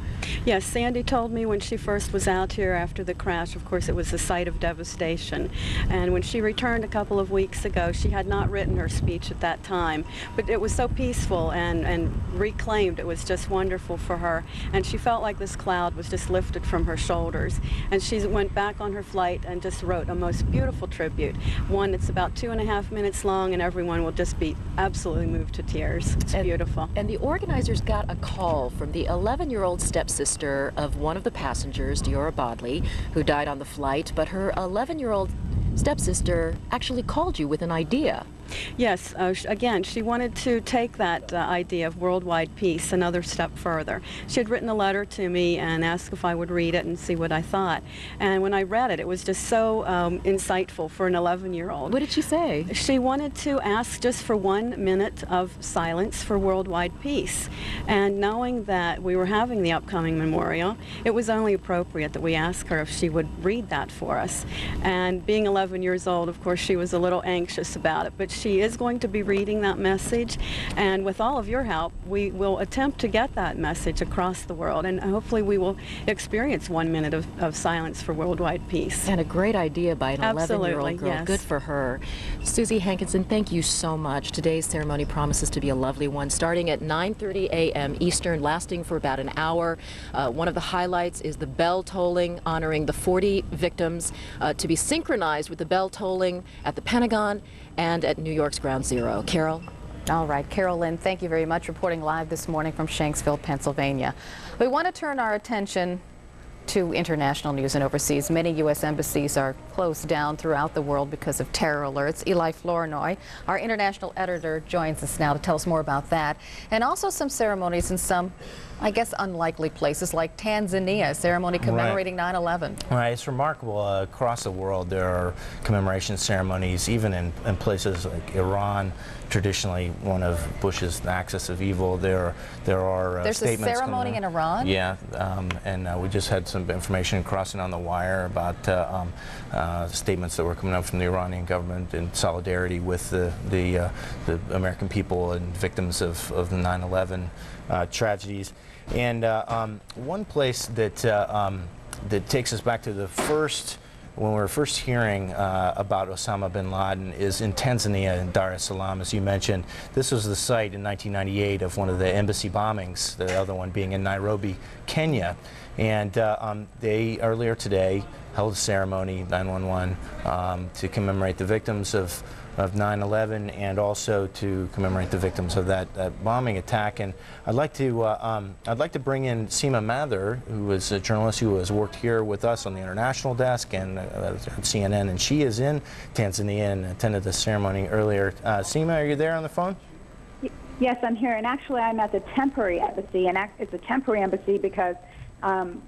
Yes, Sandy told me when she first was out here after the crash, of course, it was a site of devastation. And when she returned a couple of weeks ago, she had not written her speech at that time, but it was so peaceful and reclaimed. It was just wonderful for her. And she felt like this cloud was just lifted from her shoulders. And she went back on her flight and just wrote a most beautiful tribute. One that's about 2.5 minutes long, and everyone will just be absolutely moved to tears. It's beautiful. And the organizers got a call from the 11-year-old stepsister of one of the passengers, Diora Bodley, who died on the flight, but her 11-year-old stepsister actually called you with an idea. Yes, again, she wanted to take that idea of worldwide peace another step further. She had written a letter to me and asked if I would read it and see what I thought. And when I read it, it was just so insightful for an 11-year-old. What did she say? She wanted to ask just for 1 minute of silence for worldwide peace. And knowing that we were having the upcoming memorial, it was only appropriate that we ask her if she would read that for us. And being 11 years old, of course, she was a little anxious about it, but she is going to be reading that message, and with all of your help, we will attempt to get that message across the world, and hopefully we will experience 1 minute of silence for worldwide peace. And a great idea by an 11-year-old girl. Yes. Good for her. Susie Hankinson, thank you so much. Today's ceremony promises to be a lovely one, starting at 9:30 a.m. Eastern, lasting for about an hour. One of the highlights is the bell tolling, honoring the 40 victims, to be synchronized with the bell tolling at the Pentagon and at New York's Ground Zero. Carol? All right, Carol Lynn, thank you very much, reporting live this morning from Shanksville, Pennsylvania. We want to turn our attention to international news and overseas. Many U.S. embassies are closed down throughout the world because of terror alerts. Eli Flournoy, our international editor, joins us now to tell us more about that. And also some ceremonies in some, I guess, unlikely places like Tanzania, a ceremony commemorating 9/11. Right, it's remarkable. Across the world, there are commemoration ceremonies, even in places like Iran, traditionally one of Bush's axis of evil. There are There's statements. There's a ceremony in Iran? Yeah, and we just had some information crossing on the wire about statements that were coming up from the Iranian government in solidarity with the American people and victims of the 9/11 tragedies. And one place that that takes us back to the first when we were first hearing about Osama bin Laden is in Tanzania, in Dar es Salaam, as you mentioned. This was the site in 1998 of one of the embassy bombings, the other one being in Nairobi, Kenya. And they, earlier today, held a ceremony, 911, to commemorate the victims of 9/11 and also to commemorate the victims of that bombing attack. And I'd like to bring in Seema Mather, who is a journalist who has worked here with us on the international desk and at CNN, and she is in Tanzania and attended the ceremony earlier. Seema, are you there on the phone? Yes, I'm here, and actually I'm at the temporary embassy, and it's a temporary embassy because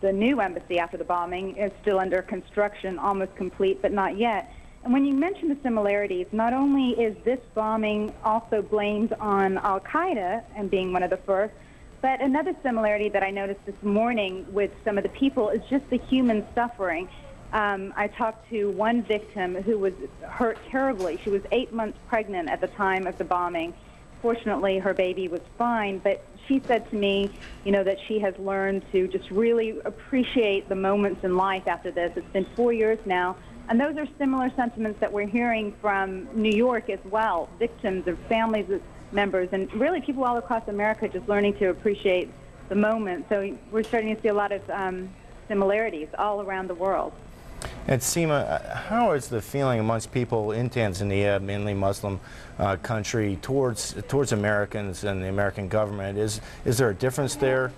the new embassy after the bombing is still under construction, almost complete, but not yet. And when you mention the similarities, not only is this bombing also blamed on Al-Qaeda and being one of the first, but another similarity that I noticed this morning with some of the people is just the human suffering. I talked to one victim who was hurt terribly. She was 8 months pregnant at the time of the bombing. Fortunately, her baby was fine, but she said to me, you know, that she has learned to just really appreciate the moments in life after this. It's been 4 years now. And those are similar sentiments that we're hearing from New York as well, victims and families members, and really people all across America just learning to appreciate the moment. So we're starting to see a lot of similarities all around the world. And Seema, how is the feeling amongst people in Tanzania, mainly Muslim country, towards Americans and the American government? Is there a difference there?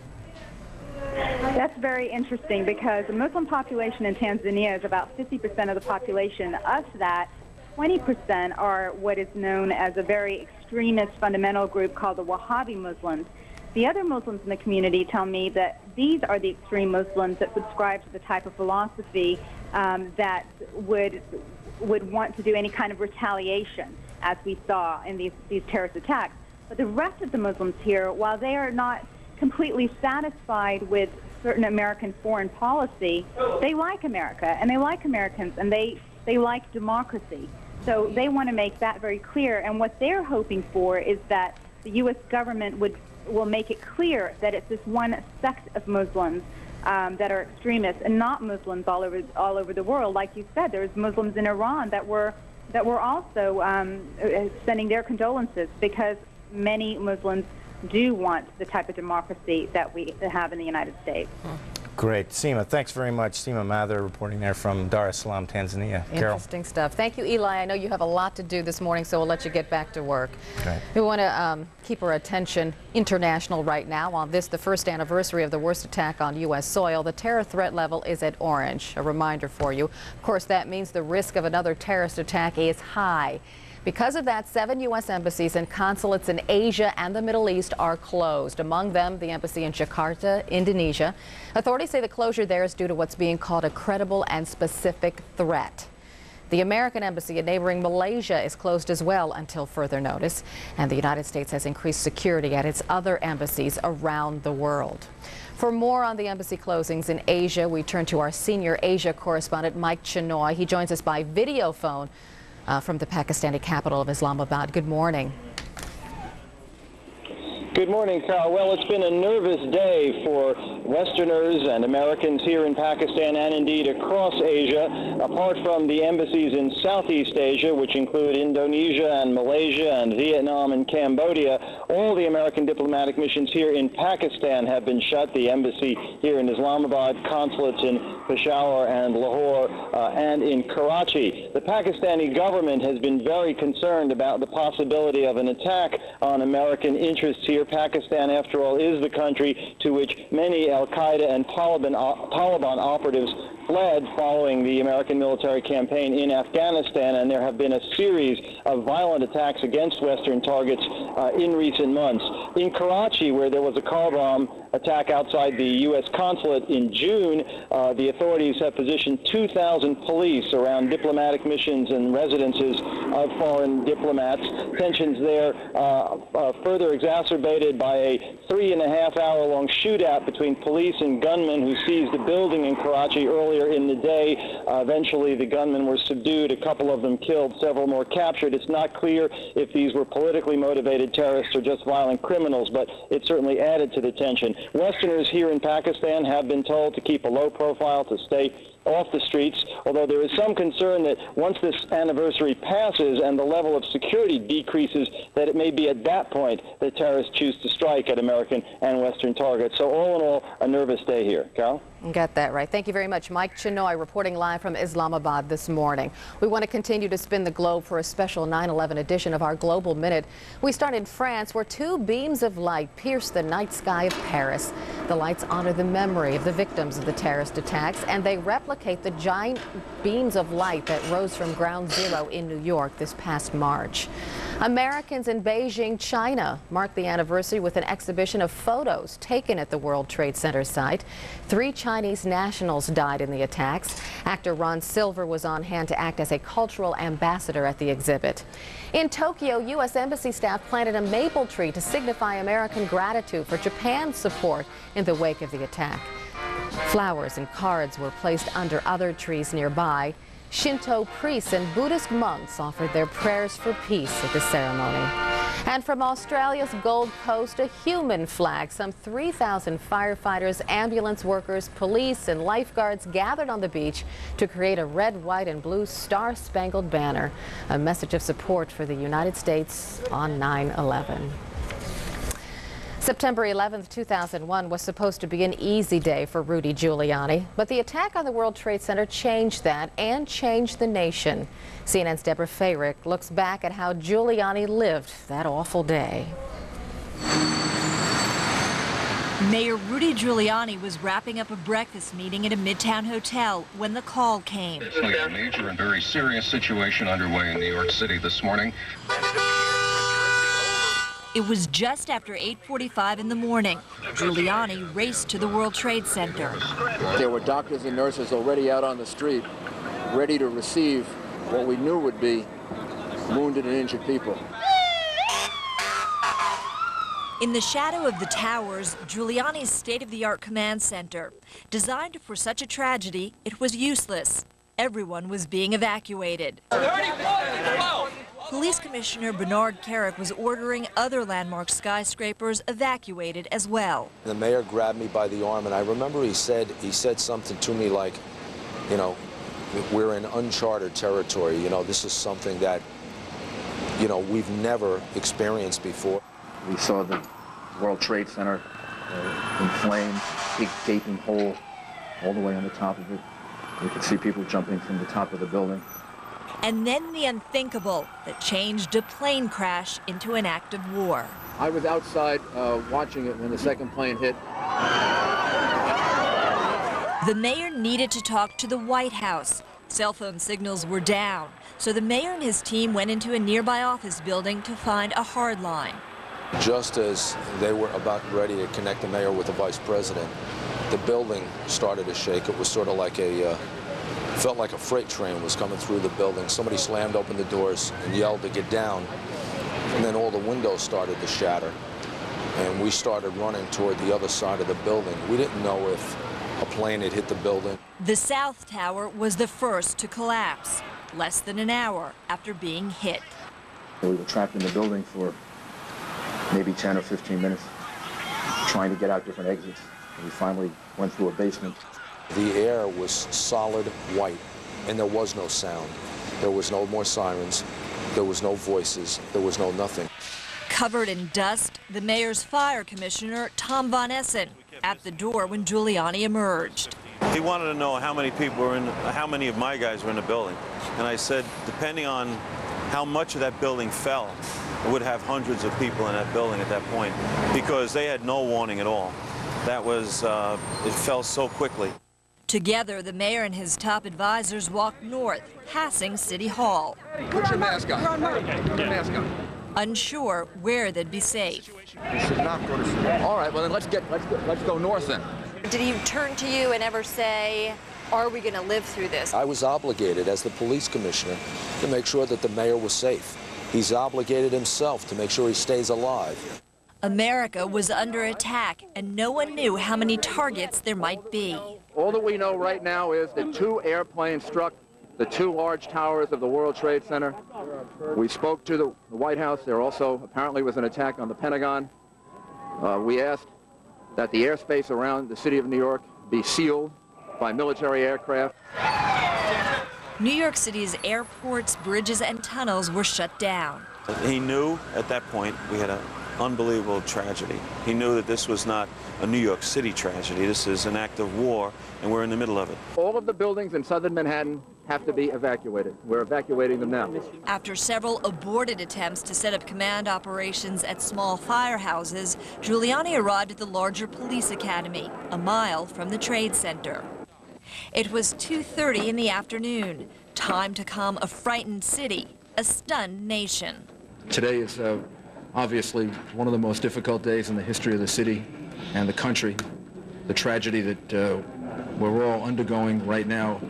That's very interesting because the Muslim population in Tanzania is about 50% of the population. Of that, 20% are what is known as a very extremist fundamental group called the Wahhabi Muslims. The other Muslims in the community tell me that these are the extreme Muslims that subscribe to the type of philosophy that would want to do any kind of retaliation, as we saw in these terrorist attacks. But the rest of the Muslims here, while they are not completely satisfied with certain American foreign policy, they like America and they like Americans and they like democracy. So they want to make that very clear. And what they're hoping for is that the U.S. government will make it clear that it's this one sect of Muslims that are extremists and not Muslims all over the world. Like you said, there's Muslims in Iran that were also sending their condolences because many Muslims do want the type of democracy that we have in the United States. Great. Seema, thanks very much. Seema Mather reporting there from Dar es Salaam, Tanzania. Interesting stuff. Thank you, Eli. I know you have a lot to do this morning, so we'll let you get back to work. Okay. We want to keep our attention international right now. On this, the first anniversary of the worst attack on U.S. soil, the terror threat level is at orange. A reminder for you. Of course, that means the risk of another terrorist attack is high. Because of that, 7 U.S. embassies and consulates in Asia and the Middle East are closed. Among them, the embassy in Jakarta, Indonesia. Authorities say the closure there is due to what's being called a credible and specific threat. The American embassy in neighboring Malaysia is closed as well until further notice. And the United States has increased security at its other embassies around the world. For more on the embassy closings in Asia, we turn to our senior Asia correspondent, Mike Chenoy. He joins us by video phone from the Pakistani capital of Islamabad. Good morning. Good morning, Carl. Well, it's been a nervous day for Westerners and Americans here in Pakistan and indeed across Asia. Apart from the embassies in Southeast Asia, which include Indonesia and Malaysia and Vietnam and Cambodia, all the American diplomatic missions here in Pakistan have been shut. The embassy here in Islamabad, consulates in Peshawar and Lahore and in Karachi. The Pakistani government has been very concerned about the possibility of an attack on American interests here. Pakistan, after all, is the country to which many al-Qaeda and Taliban operatives fled following the American military campaign in Afghanistan, and there have been a series of violent attacks against Western targets in recent months. In Karachi, where there was a car bomb attack outside the U.S. consulate in June, the authorities have positioned 2,000 police around diplomatic missions and residences of foreign diplomats. Tensions there further exacerbated by a 3.5-hour-long shootout between police and gunmen who seized a building in Karachi earlier in the day. Eventually, the gunmen were subdued, a couple of them killed, several more captured. It's not clear if these were politically motivated terrorists or just violent criminals, but it certainly added to the tension. Westerners here in Pakistan have been told to keep a low profile, to stay off the streets, although there is some concern that once this anniversary passes and the level of security decreases, that it may be at that point that terrorists choose to strike at American and Western targets. So all in all, a nervous day here. Carol? Got that right. Thank you very much. Mike Chinoy reporting live from Islamabad this morning. We want to continue to spin the globe for a special 9/11 edition of our Global Minute. We start in France, where two beams of light pierced the night sky of Paris. The lights honor the memory of the victims of the terrorist attacks, and they replicate the giant beams of light that rose from Ground Zero in New York this past March. Americans in Beijing, China, marked the anniversary with an exhibition of photos taken at the World Trade Center site. 3 Chinese nationals died in the attacks. Actor Ron Silver was on hand to act as a cultural ambassador at the exhibit. In Tokyo, U.S. Embassy staff planted a maple tree to signify American gratitude for Japan's support in the wake of the attack. Flowers and cards were placed under other trees nearby. Shinto priests and Buddhist monks offered their prayers for peace at the ceremony. And from Australia's Gold Coast, a human flag. Some 3,000 firefighters, ambulance workers, police, and lifeguards gathered on the beach to create a red, white, and blue star-spangled banner, a message of support for the United States on 9/11. September 11th, 2001 was supposed to be an easy day for Rudy Giuliani, but the attack on the World Trade Center changed that and changed the nation. CNN's Deborah Fayrick looks back at how Giuliani lived that awful day. Mayor Rudy Giuliani was wrapping up a breakfast meeting at a Midtown hotel when the call came. It's a major and very serious situation underway in New York City this morning. It was just after 8:45 in the morning. Giuliani raced to the World Trade Center. There were doctors and nurses already out on the street, ready to receive what we knew would be wounded and injured people. In the shadow of the towers, Giuliani's state-of-the-art command center. Designed for such a tragedy, it was useless. Everyone was being evacuated. 34-12. Police Commissioner Bernard Carrick was ordering other landmark skyscrapers evacuated as well. The mayor grabbed me by the arm, and I remember he said something to me like, you know, we're in uncharted territory. You know, this is something that, you know, we've never experienced before. We saw the World Trade Center in flames, big gaping hole all the way on the top of it. You could see people jumping from the top of the building. And then the unthinkable that changed a plane crash into an act of war. I was outside watching it when the second plane hit. The mayor needed to talk to the White House. Cell phone signals were down, so the mayor and his team went into a nearby office building to find a hard line. Just as they were about ready to connect the mayor with the vice president, the building started to shake. It was sort of like felt like a freight train was coming through the building. Somebody slammed open the doors and yelled to get down, and then all the windows started to shatter, and we started running toward the other side of the building. We didn't know if a plane had hit the building. The South Tower was the first to collapse, less than an hour after being hit. We were trapped in the building for maybe 10 or 15 minutes, trying to get out different exits. And we finally went through a basement. The air was solid white, and there was no sound. There was no more sirens. There was no voices. There was no nothing. Covered in dust, the mayor's fire commissioner, Tom Von Essen, at the door when Giuliani emerged. He wanted to know how many people were how many of my guys were in the building. And I said, depending on how much of that building fell, it would have hundreds of people in that building at that point, because they had no warning at all. That was, it fell so quickly. Together, the mayor and his top advisors walked north, passing City Hall. Put your mask on. Put your mask on. Unsure where they'd be safe. You should not go to sleep. All right, well then let's go north then. Did he turn to you and ever say, are we going to live through this? I was obligated as the police commissioner to make sure that the mayor was safe. He's obligated himself to make sure he stays alive. America was under attack, and no one knew how many targets there might be. All that we know right now is that 2 airplanes struck the 2 large towers of the World Trade Center. We spoke to the White House. There also apparently was an attack on the Pentagon. We asked that the airspace around the city of New York be sealed by military aircraft. New York City's airports, bridges, and tunnels were shut down. He knew at that point we had an unbelievable tragedy. He knew that this was not a New York City tragedy. This is an act of war, and we're in the middle of it. All of the buildings in southern Manhattan have to be evacuated. We're evacuating them now. After several aborted attempts to set up command operations at small firehouses, Giuliani arrived at the larger police academy, a mile from the Trade Center. It was 2:30 in the afternoon, time to calm a frightened city, a stunned nation. Today is obviously one of the most difficult days in the history of the city and the country. The tragedy that we're all undergoing right now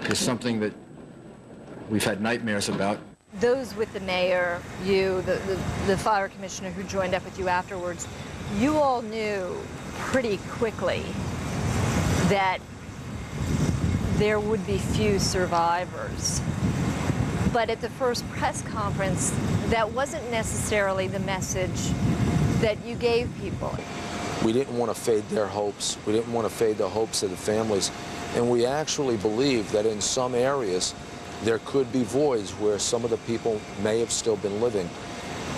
is something that we've had nightmares about. Those with the mayor, you, the fire commissioner who joined up with you afterwards, you all knew pretty quickly that there would be few survivors. But at the first press conference, that wasn't necessarily the message that you gave people. We didn't want to fade their hopes. We didn't want to fade the hopes of the families. And we actually believe that in some areas, there could be voids where some of the people may have still been living.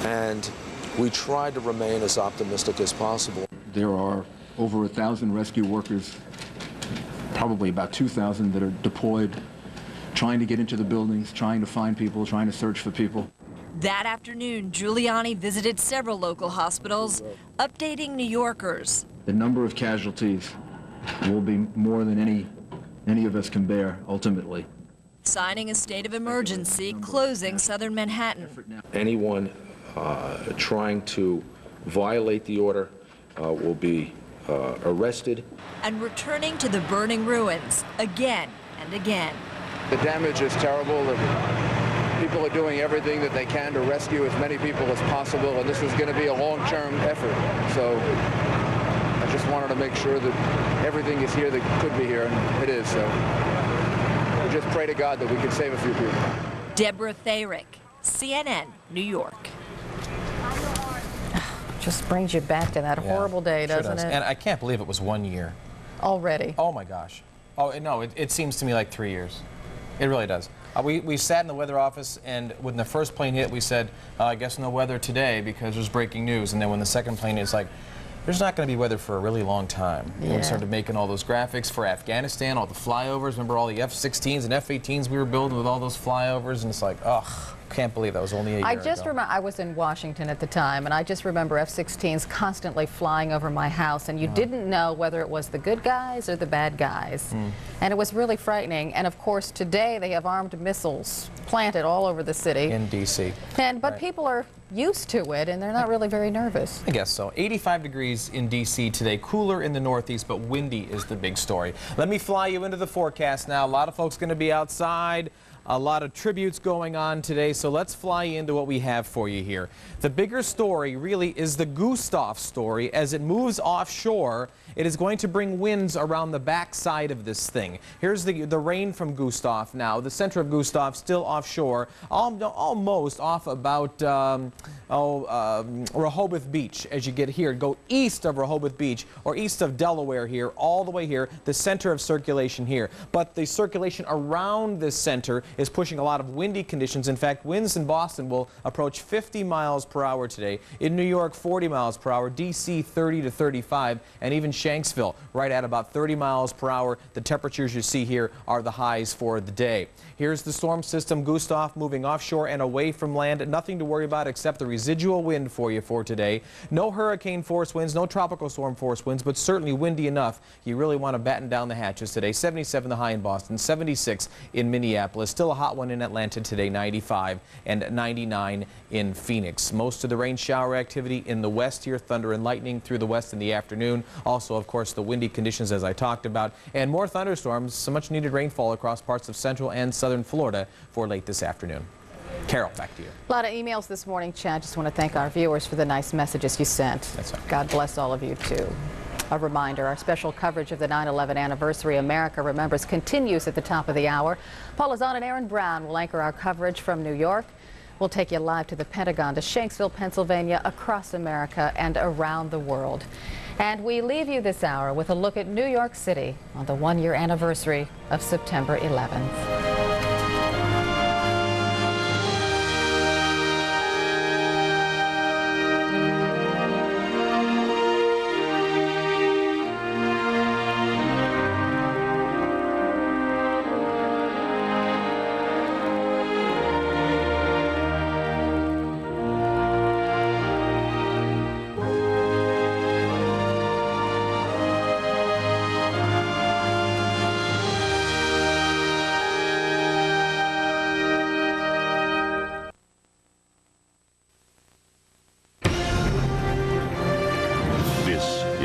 And we tried to remain as optimistic as possible. There are over 1,000 rescue workers, probably about 2,000 that are deployed, trying to get into the buildings, trying to find people, trying to search for people. That afternoon, Giuliani visited several local hospitals, updating New Yorkers. The number of casualties will be more than any of us can bear, ultimately. Signing a state of emergency, closing southern Manhattan. Anyone trying to violate the order will be arrested. And returning to the burning ruins again and again. The damage is terrible. People are doing everything that they can to rescue as many people as possible, and this is going to be a long-term effort. So I just wanted to make sure that everything is here that could be here, and it is. So we just pray to God that we can save a few people. Deborah Thayrick, CNN, New York. Just brings you back to that horrible day, doesn't it? And I can't believe it was 1 year. Already. Oh, my gosh. Oh, no, it seems to me like 3 years. It really does. We sat in the weather office, and when the first plane hit, we said, I guess no weather today because there's breaking news. And then when the second plane hit, it's like, there's not going to be weather for a really long time. Yeah. And we started making all those graphics for Afghanistan, all the flyovers. Remember all the F-16s and F-18s we were building with all those flyovers? And it's like, ugh. Can't believe that was only a year ago. Remember, I was in Washington at the time, and I just remember F-16s constantly flying over my house, and you didn't know whether it was the good guys or the bad guys. And it was really frightening. And of course, today they have armed missiles planted all over the city. In D.C. But people are used to it, and they're not really very nervous. I guess so. 85 degrees in D.C. today. Cooler in the Northeast, but windy is the big story. Let me fly you into the forecast now. A lot of folks going to be outside. A lot of tributes going on today, so let's fly into what we have for you here. The bigger story really is the Gustav story. As it moves offshore, it is going to bring winds around the backside of this thing. Here's the rain from Gustav now. The center of Gustav still offshore, almost off about Rehoboth Beach. As you get here, go east of Rehoboth Beach or east of Delaware here, all the way here, the center of circulation here. But the circulation around this center is pushing a lot of windy conditions. In fact, winds in Boston will approach 50 miles per hour today. In New York, 40 miles per hour. D.C., 30 to 35. And even Shanksville, right at about 30 miles per hour. The temperatures you see here are the highs for the day. Here's the storm system, Gustav, moving offshore and away from land. Nothing to worry about except the residual wind for you for today. No hurricane force winds, no tropical storm force winds, but certainly windy enough. You really want to batten down the hatches today. 77 the high in Boston, 76 in Minneapolis. Still a hot one in Atlanta today, 95, and 99 in Phoenix. Most of the rain shower activity in the west here, thunder and lightning through the west in the afternoon. Also, of course, the windy conditions as I talked about, and more thunderstorms, some much needed rainfall across parts of central and southern Florida for late this afternoon. Carol, back to you. A lot of emails this morning, Chad. Just want to thank our viewers for the nice messages you sent. That's right. God bless all of you, too. A reminder, our special coverage of the 9/11 anniversary America Remembers continues at the top of the hour. Paula Zahn and Aaron Brown will anchor our coverage from New York. We'll take you live to the Pentagon, to Shanksville, Pennsylvania, across America and around the world. And we leave you this hour with a look at New York City on the one-year anniversary of September 11th.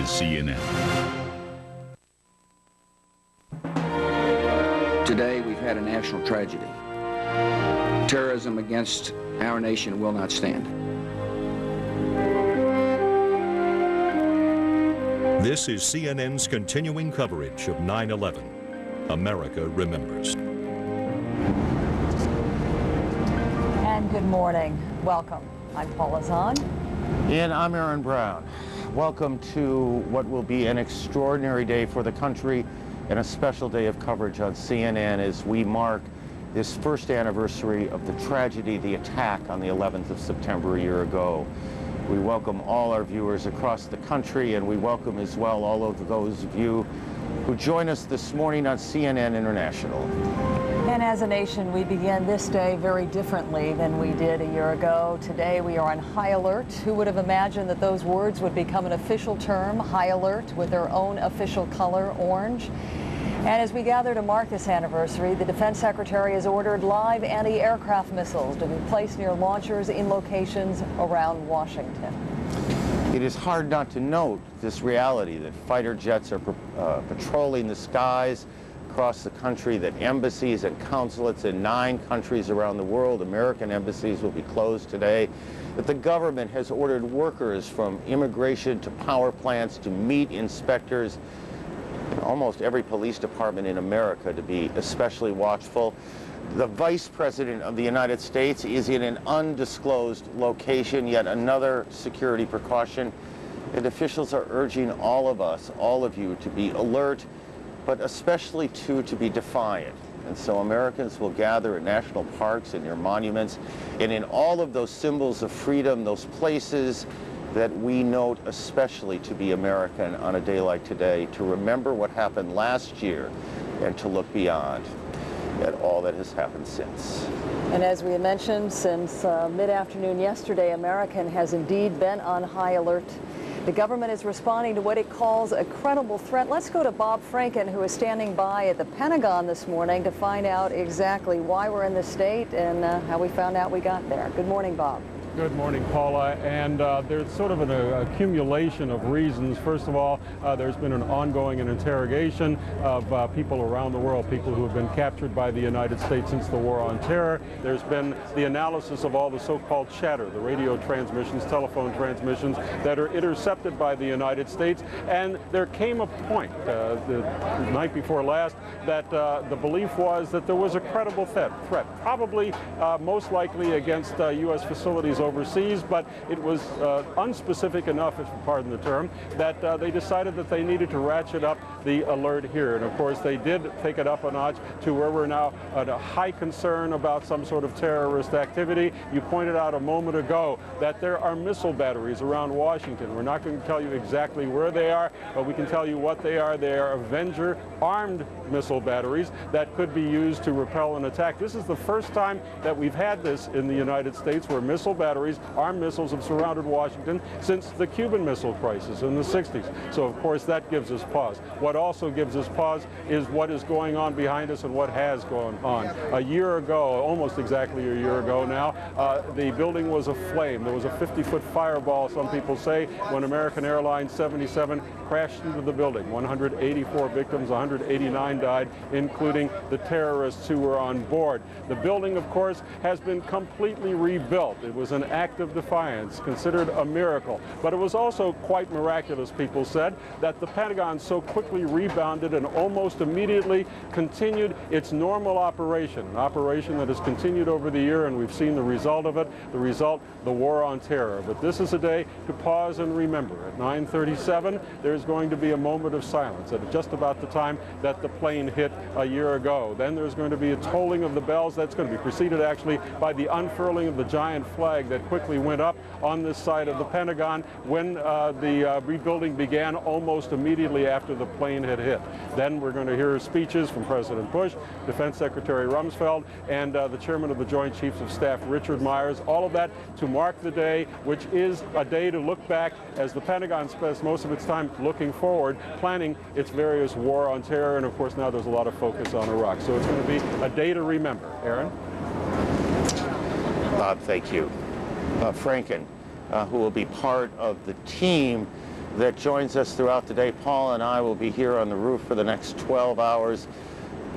CNN. Today, we've had a national tragedy. Terrorism against our nation will not stand. This is CNN's continuing coverage of 9/11. America remembers. And good morning. Welcome. I'm Paula Zahn. And I'm Aaron Brown. Welcome to what will be an extraordinary day for the country and a special day of coverage on CNN as we mark this first anniversary of the tragedy, the attack on the 11th of September a year ago. We welcome all our viewers across the country, and we welcome as well all of those of you who join us this morning on CNN International. And as a nation, we begin this day very differently than we did a year ago. Today, we are on high alert. Who would have imagined that those words would become an official term, high alert, with their own official color, orange? And as we gather to mark this anniversary, the Defense Secretary has ordered live anti-aircraft missiles to be placed near launchers in locations around Washington. It is hard not to note this reality that fighter jets are patrolling the skies across the country, that embassies and consulates in 9 countries around the world, American embassies, will be closed today, that the government has ordered workers from immigration to power plants to meat inspectors, almost every police department in America to be especially watchful. The Vice President of the United States is in an undisclosed location, yet another security precaution, and officials are urging all of us, all of you, to be alert, but especially to be defiant. And so Americans will gather at national parks and near monuments and in all of those symbols of freedom, those places that we note especially to be American on a day like today, to remember what happened last year and to look beyond at all that has happened since. And as we had mentioned, since mid-afternoon yesterday, America has indeed been on high alert. The government is responding to what it calls a credible threat. Let's go to Bob Franken, who is standing by at the Pentagon this morning to find out exactly why we're in this state and how we found out we got there. Good morning, Bob. Good morning, Paula. And there's sort of an accumulation of reasons. First of all, there's been an ongoing interrogation of people around the world, people who have been captured by the United States since the War on Terror. There's been the analysis of all the so-called chatter, the radio transmissions, telephone transmissions that are intercepted by the United States. And there came a point the night before last that the belief was that there was a credible threat, probably most likely against U.S. facilities overseas, but it was unspecific enough, if you pardon the term, that they decided that they needed to ratchet up the alert here. And of course, they did take it up a notch to where we're now at a high concern about some sort of terrorist activity. You pointed out a moment ago that there are missile batteries around Washington. We're not going to tell you exactly where they are, but we can tell you what they are. They are Avenger armed missile batteries that could be used to repel an attack. This is the first time that we've had this in the United States, where missile batteries, armed missiles, have surrounded Washington since the Cuban Missile Crisis in the 60s. So, of course, that gives us pause. What also gives us pause is what is going on behind us and what has gone on. A year ago, almost exactly a year ago now, the building was aflame. There was a 50-foot fireball, some people say, when American Airlines 77 crashed into the building. 184 victims, 189 died, including the terrorists who were on board. The building, of course, has been completely rebuilt. It was an an act of defiance, considered a miracle. But it was also quite miraculous, people said, that the Pentagon so quickly rebounded and almost immediately continued its normal operation, an operation that has continued over the year, and we've seen the result of it, the war on terror. But this is a day to pause and remember. At 9:37, there's going to be a moment of silence at just about the time that the plane hit a year ago. Then there's going to be a tolling of the bells. That's going to be preceded actually by the unfurling of the giant flag that quickly went up on this side of the Pentagon when the rebuilding began almost immediately after the plane had hit. Then we're going to hear speeches from President Bush, Defense Secretary Rumsfeld, and the Chairman of the Joint Chiefs of Staff, Richard Myers. All of that to mark the day, which is a day to look back as the Pentagon spends most of its time looking forward, planning its various war on terror, and of course now there's a lot of focus on Iraq. So it's going to be a day to remember. Aaron? Bob, thank you. Franken, who will be part of the team that joins us throughout the day. Paul and I will be here on the roof for the next 12 hours.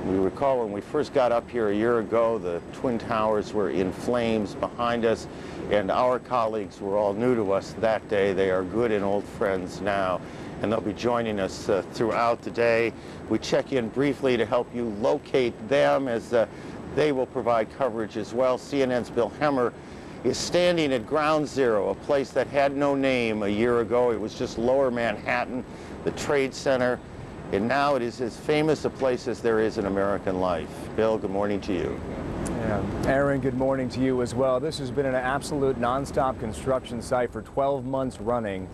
We recall when we first got up here a year ago, the Twin Towers were in flames behind us, and our colleagues were all new to us that day. They are good and old friends now, and they'll be joining us throughout the day. We check in briefly to help you locate them as they will provide coverage as well. CNN's Bill Hemmer is standing at Ground Zero, a place that had no name a year ago. It was just Lower Manhattan, the Trade Center, and now it is as famous a place as there is in American life. Bill, good morning to you. Yeah. Aaron, good morning to you as well. This has been an absolute nonstop construction site for 12 months running.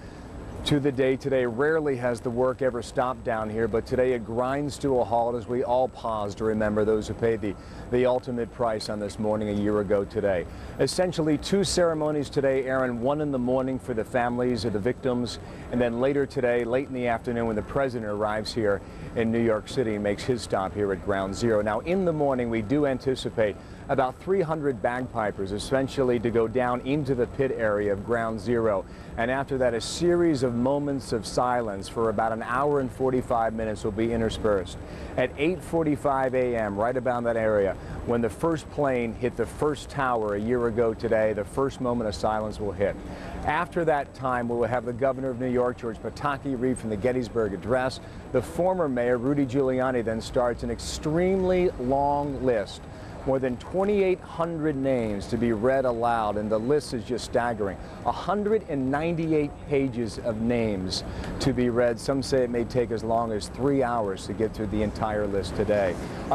To the day today, rarely has the work ever stopped down here, but today it grinds to a halt as we all pause to remember those who paid the ultimate price on this morning a year ago today. Essentially 2 ceremonies today, Aaron, one in the morning for the families of the victims, and then later today, late in the afternoon, when the president arrives here in New York City and makes his stop here at Ground Zero. Now, in the morning, we do anticipate about 300 bagpipers essentially to go down into the pit area of Ground Zero. And after that, a series of moments of silence for about an hour and 45 minutes will be interspersed. At 8:45 a.m., right about that area, when the first plane hit the first tower a year ago today, the first moment of silence will hit. After that time, we will have the governor of New York, George Pataki, read from the Gettysburg Address. The former mayor, Rudy Giuliani, then starts an extremely long list. More than 2,800 names to be read aloud, and the list is just staggering. 198 pages of names to be read. Some say it may take as long as 3 hours to get through the entire list today.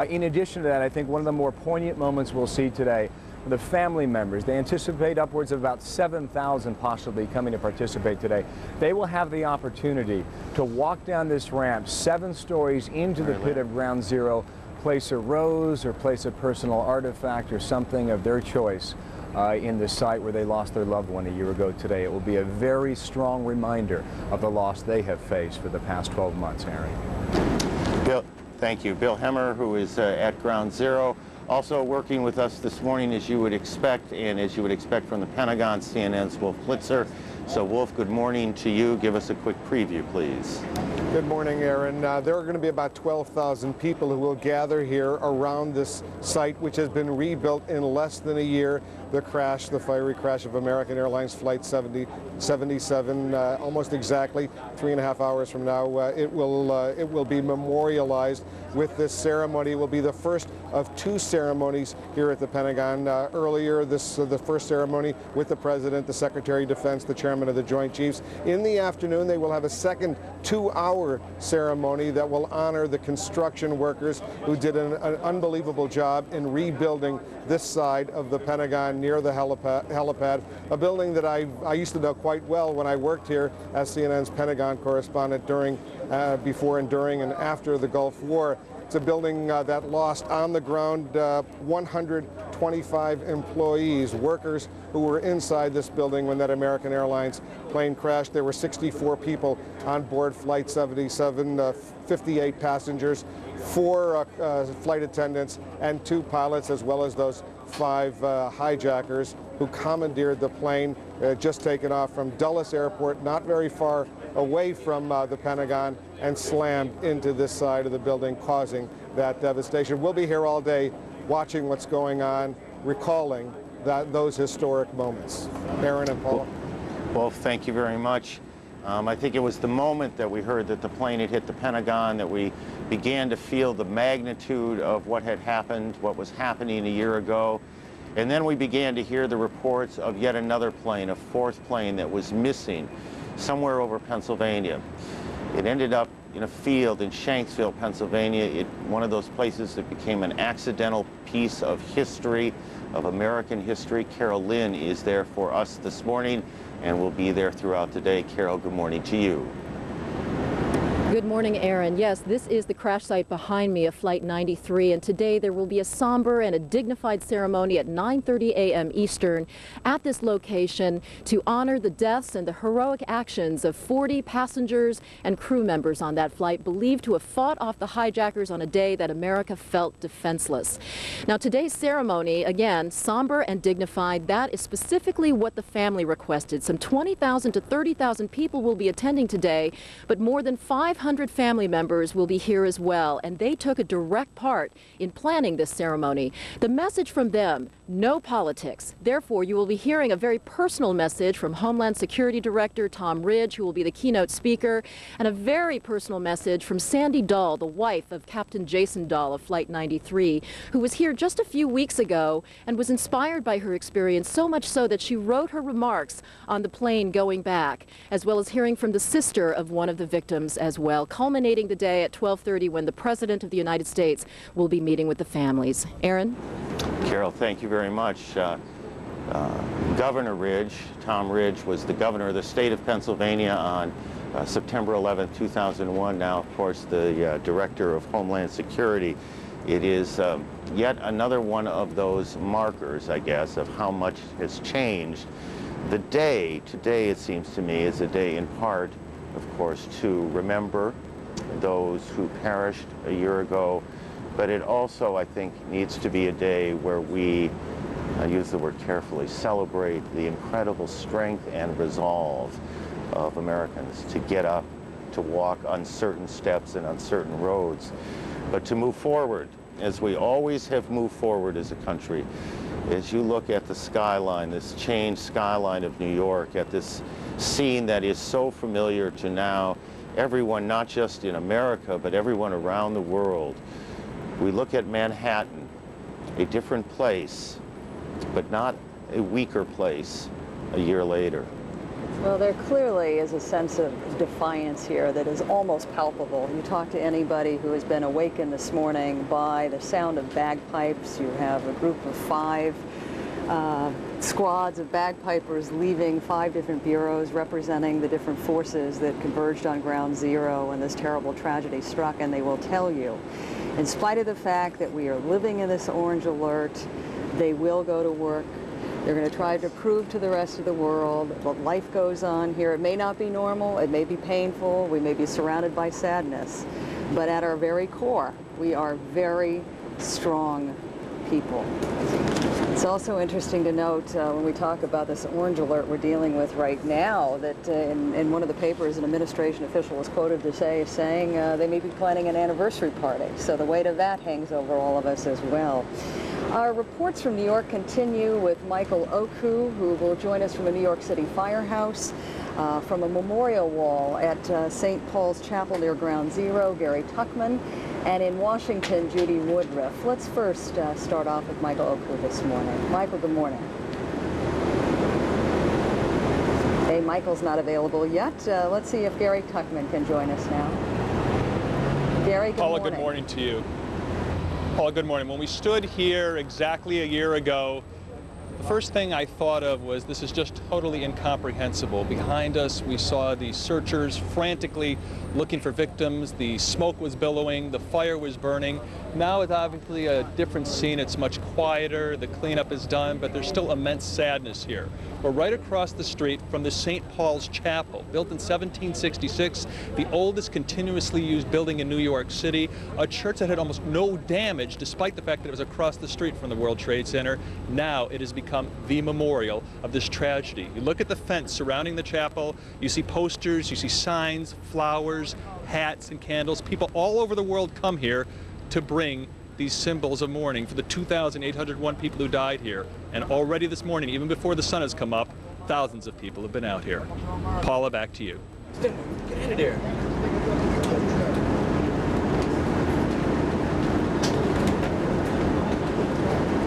In addition to that, I think one of the more poignant moments we'll see today, the family members. They anticipate upwards of about 7,000 possibly coming to participate today. They will have the opportunity to walk down this ramp 7 stories into the pit of Ground Zero, place a rose or place a personal artifact or something of their choice in the site where they lost their loved one a year ago today. It will be a very strong reminder of the loss they have faced for the past 12 months, Aaron. Bill, thank you. Bill Hemmer, who is at Ground Zero, also working with us this morning, as you would expect, and as you would expect from the Pentagon, CNN's Wolf Blitzer. So, Wolf, good morning to you. Give us a quick preview, please. Good morning, Aaron. There are going to be about 12,000 people who will gather here around this site, which has been rebuilt in less than a year. The crash, the fiery crash of American Airlines Flight 77, almost exactly 3.5 hours from now, it will be memorialized with this ceremony. It will be the first of 2 ceremonies here at the Pentagon. Earlier, the first ceremony with the President, the Secretary of Defense, the Chairman of the Joint Chiefs. In the afternoon, they will have a second 2-hour ceremony that will honor the construction workers who did an unbelievable job in rebuilding this side of the Pentagon near the helipad, a building that I used to know quite well when I worked here as CNN's Pentagon correspondent before and during and after the Gulf War. It's a building that lost on the ground 125 employees, workers who were inside this building when that American Airlines plane crashed. There were 64 people on board Flight 77, 58 passengers, 4 flight attendants, and 2 pilots, as well as those 5 hijackers who commandeered the plane just taken off from Dulles Airport, not very far away from the Pentagon, and slammed into this side of the building, causing that devastation. We'll be here all day watching what's going on, recalling those historic moments. Aaron and Paula. Well, thank you very much. I think it was the moment that we heard that the plane had hit the Pentagon that we began to feel the magnitude of what had happened, what was happening a year ago. And then we began to hear the reports of yet another plane, a fourth plane that was missing somewhere over Pennsylvania. It ended up in a field in Shanksville, Pennsylvania, one of those places that became an accidental piece of history, of American history. Carol Lynn is there for us this morning and will be there throughout the day. Carol, good morning to you. Good morning, Aaron. Yes, this is the crash site behind me of Flight 93, and today there will be a somber and a dignified ceremony at 9:30 a.m. Eastern at this location to honor the deaths and the heroic actions of 40 passengers and crew members on that flight, believed to have fought off the hijackers on a day that America felt defenseless. Now, today's ceremony, again, somber and dignified. That is specifically what the family requested. Some 20,000 to 30,000 people will be attending today, but more than 500 family members will be here as well, and they took a direct part in planning this ceremony. The message from them: no politics. Therefore, you will be hearing a very personal message from Homeland Security Director Tom Ridge, who will be the keynote speaker, and a very personal message from Sandy Dahl, the wife of Captain Jason Dahl of Flight 93, who was here just a few weeks ago and was inspired by her experience, so much so that she wrote her remarks on the plane going back, as well as hearing from the sister of one of the victims as well, culminating the day at 12:30 when the President of the United States will be meeting with the families. Aaron? Carol, thank you very much. Governor Ridge, Tom Ridge, was the governor of the state of Pennsylvania on September 11, 2001, now, of course, the Director of Homeland Security. It is yet another one of those markers, I guess, of how much has changed. The day, today, it seems to me, is a day in part, of course, to remember those who perished a year ago, but it also, I think, needs to be a day where we, I use the word carefully, celebrate the incredible strength and resolve of Americans to get up, to walk uncertain steps and uncertain roads, but to move forward, as we always have moved forward as a country. As you look at the skyline, this changed skyline of New York, at this scene that is so familiar to now everyone, not just in America, but everyone around the world. We look at Manhattan, a different place, but not a weaker place a year later. Well, there clearly is a sense of defiance here that is almost palpable. You talk to anybody who has been awakened this morning by the sound of bagpipes. You have a group of 5 squads of bagpipers leaving 5 different bureaus representing the different forces that converged on Ground Zero when this terrible tragedy struck, and they will tell you, in spite of the fact that we are living in this orange alert, they will go to work. They're going to try to prove to the rest of the world that life goes on here. It may not be normal, it may be painful, we may be surrounded by sadness, but at our very core, we are very strong people. It's also interesting to note when we talk about this orange alert we're dealing with right now that in one of the papers an administration official was quoted to saying they may be planning an anniversary party. So the weight of that hangs over all of us as well. Our reports from New York continue with Michael Oku, who will join us from the New York City firehouse. From a memorial wall at St. Paul's Chapel near Ground Zero, Gary Tuckman, and in Washington, Judy Woodruff. Let's first start off with Michael Oku this morning. Michael, good morning. Hey, Michael's not available yet. Let's see if Gary Tuckman can join us now. Gary, good morning. Paula, good morning to you. Paula, good morning. When we stood here exactly a year ago, the first thing I thought of was this is just totally incomprehensible. Behind us, we saw the searchers frantically looking for victims. The smoke was billowing, the fire was burning. Now it's obviously a different scene. It's much quieter, the cleanup is done, but there's still immense sadness here. We're right across the street from the St. Paul's Chapel, built in 1766, the oldest continuously used building in New York City, a church that had almost no damage despite the fact that it was across the street from the World Trade Center. Now it has become the memorial of this tragedy. You look at the fence surrounding the chapel, you see posters, you see signs, flowers, hats and candles. People all over the world come here to bring these symbols of mourning for the 2,801 people who died here. And already this morning, even before the sun has come up, thousands of people have been out here. Paula, back to you. Get in there.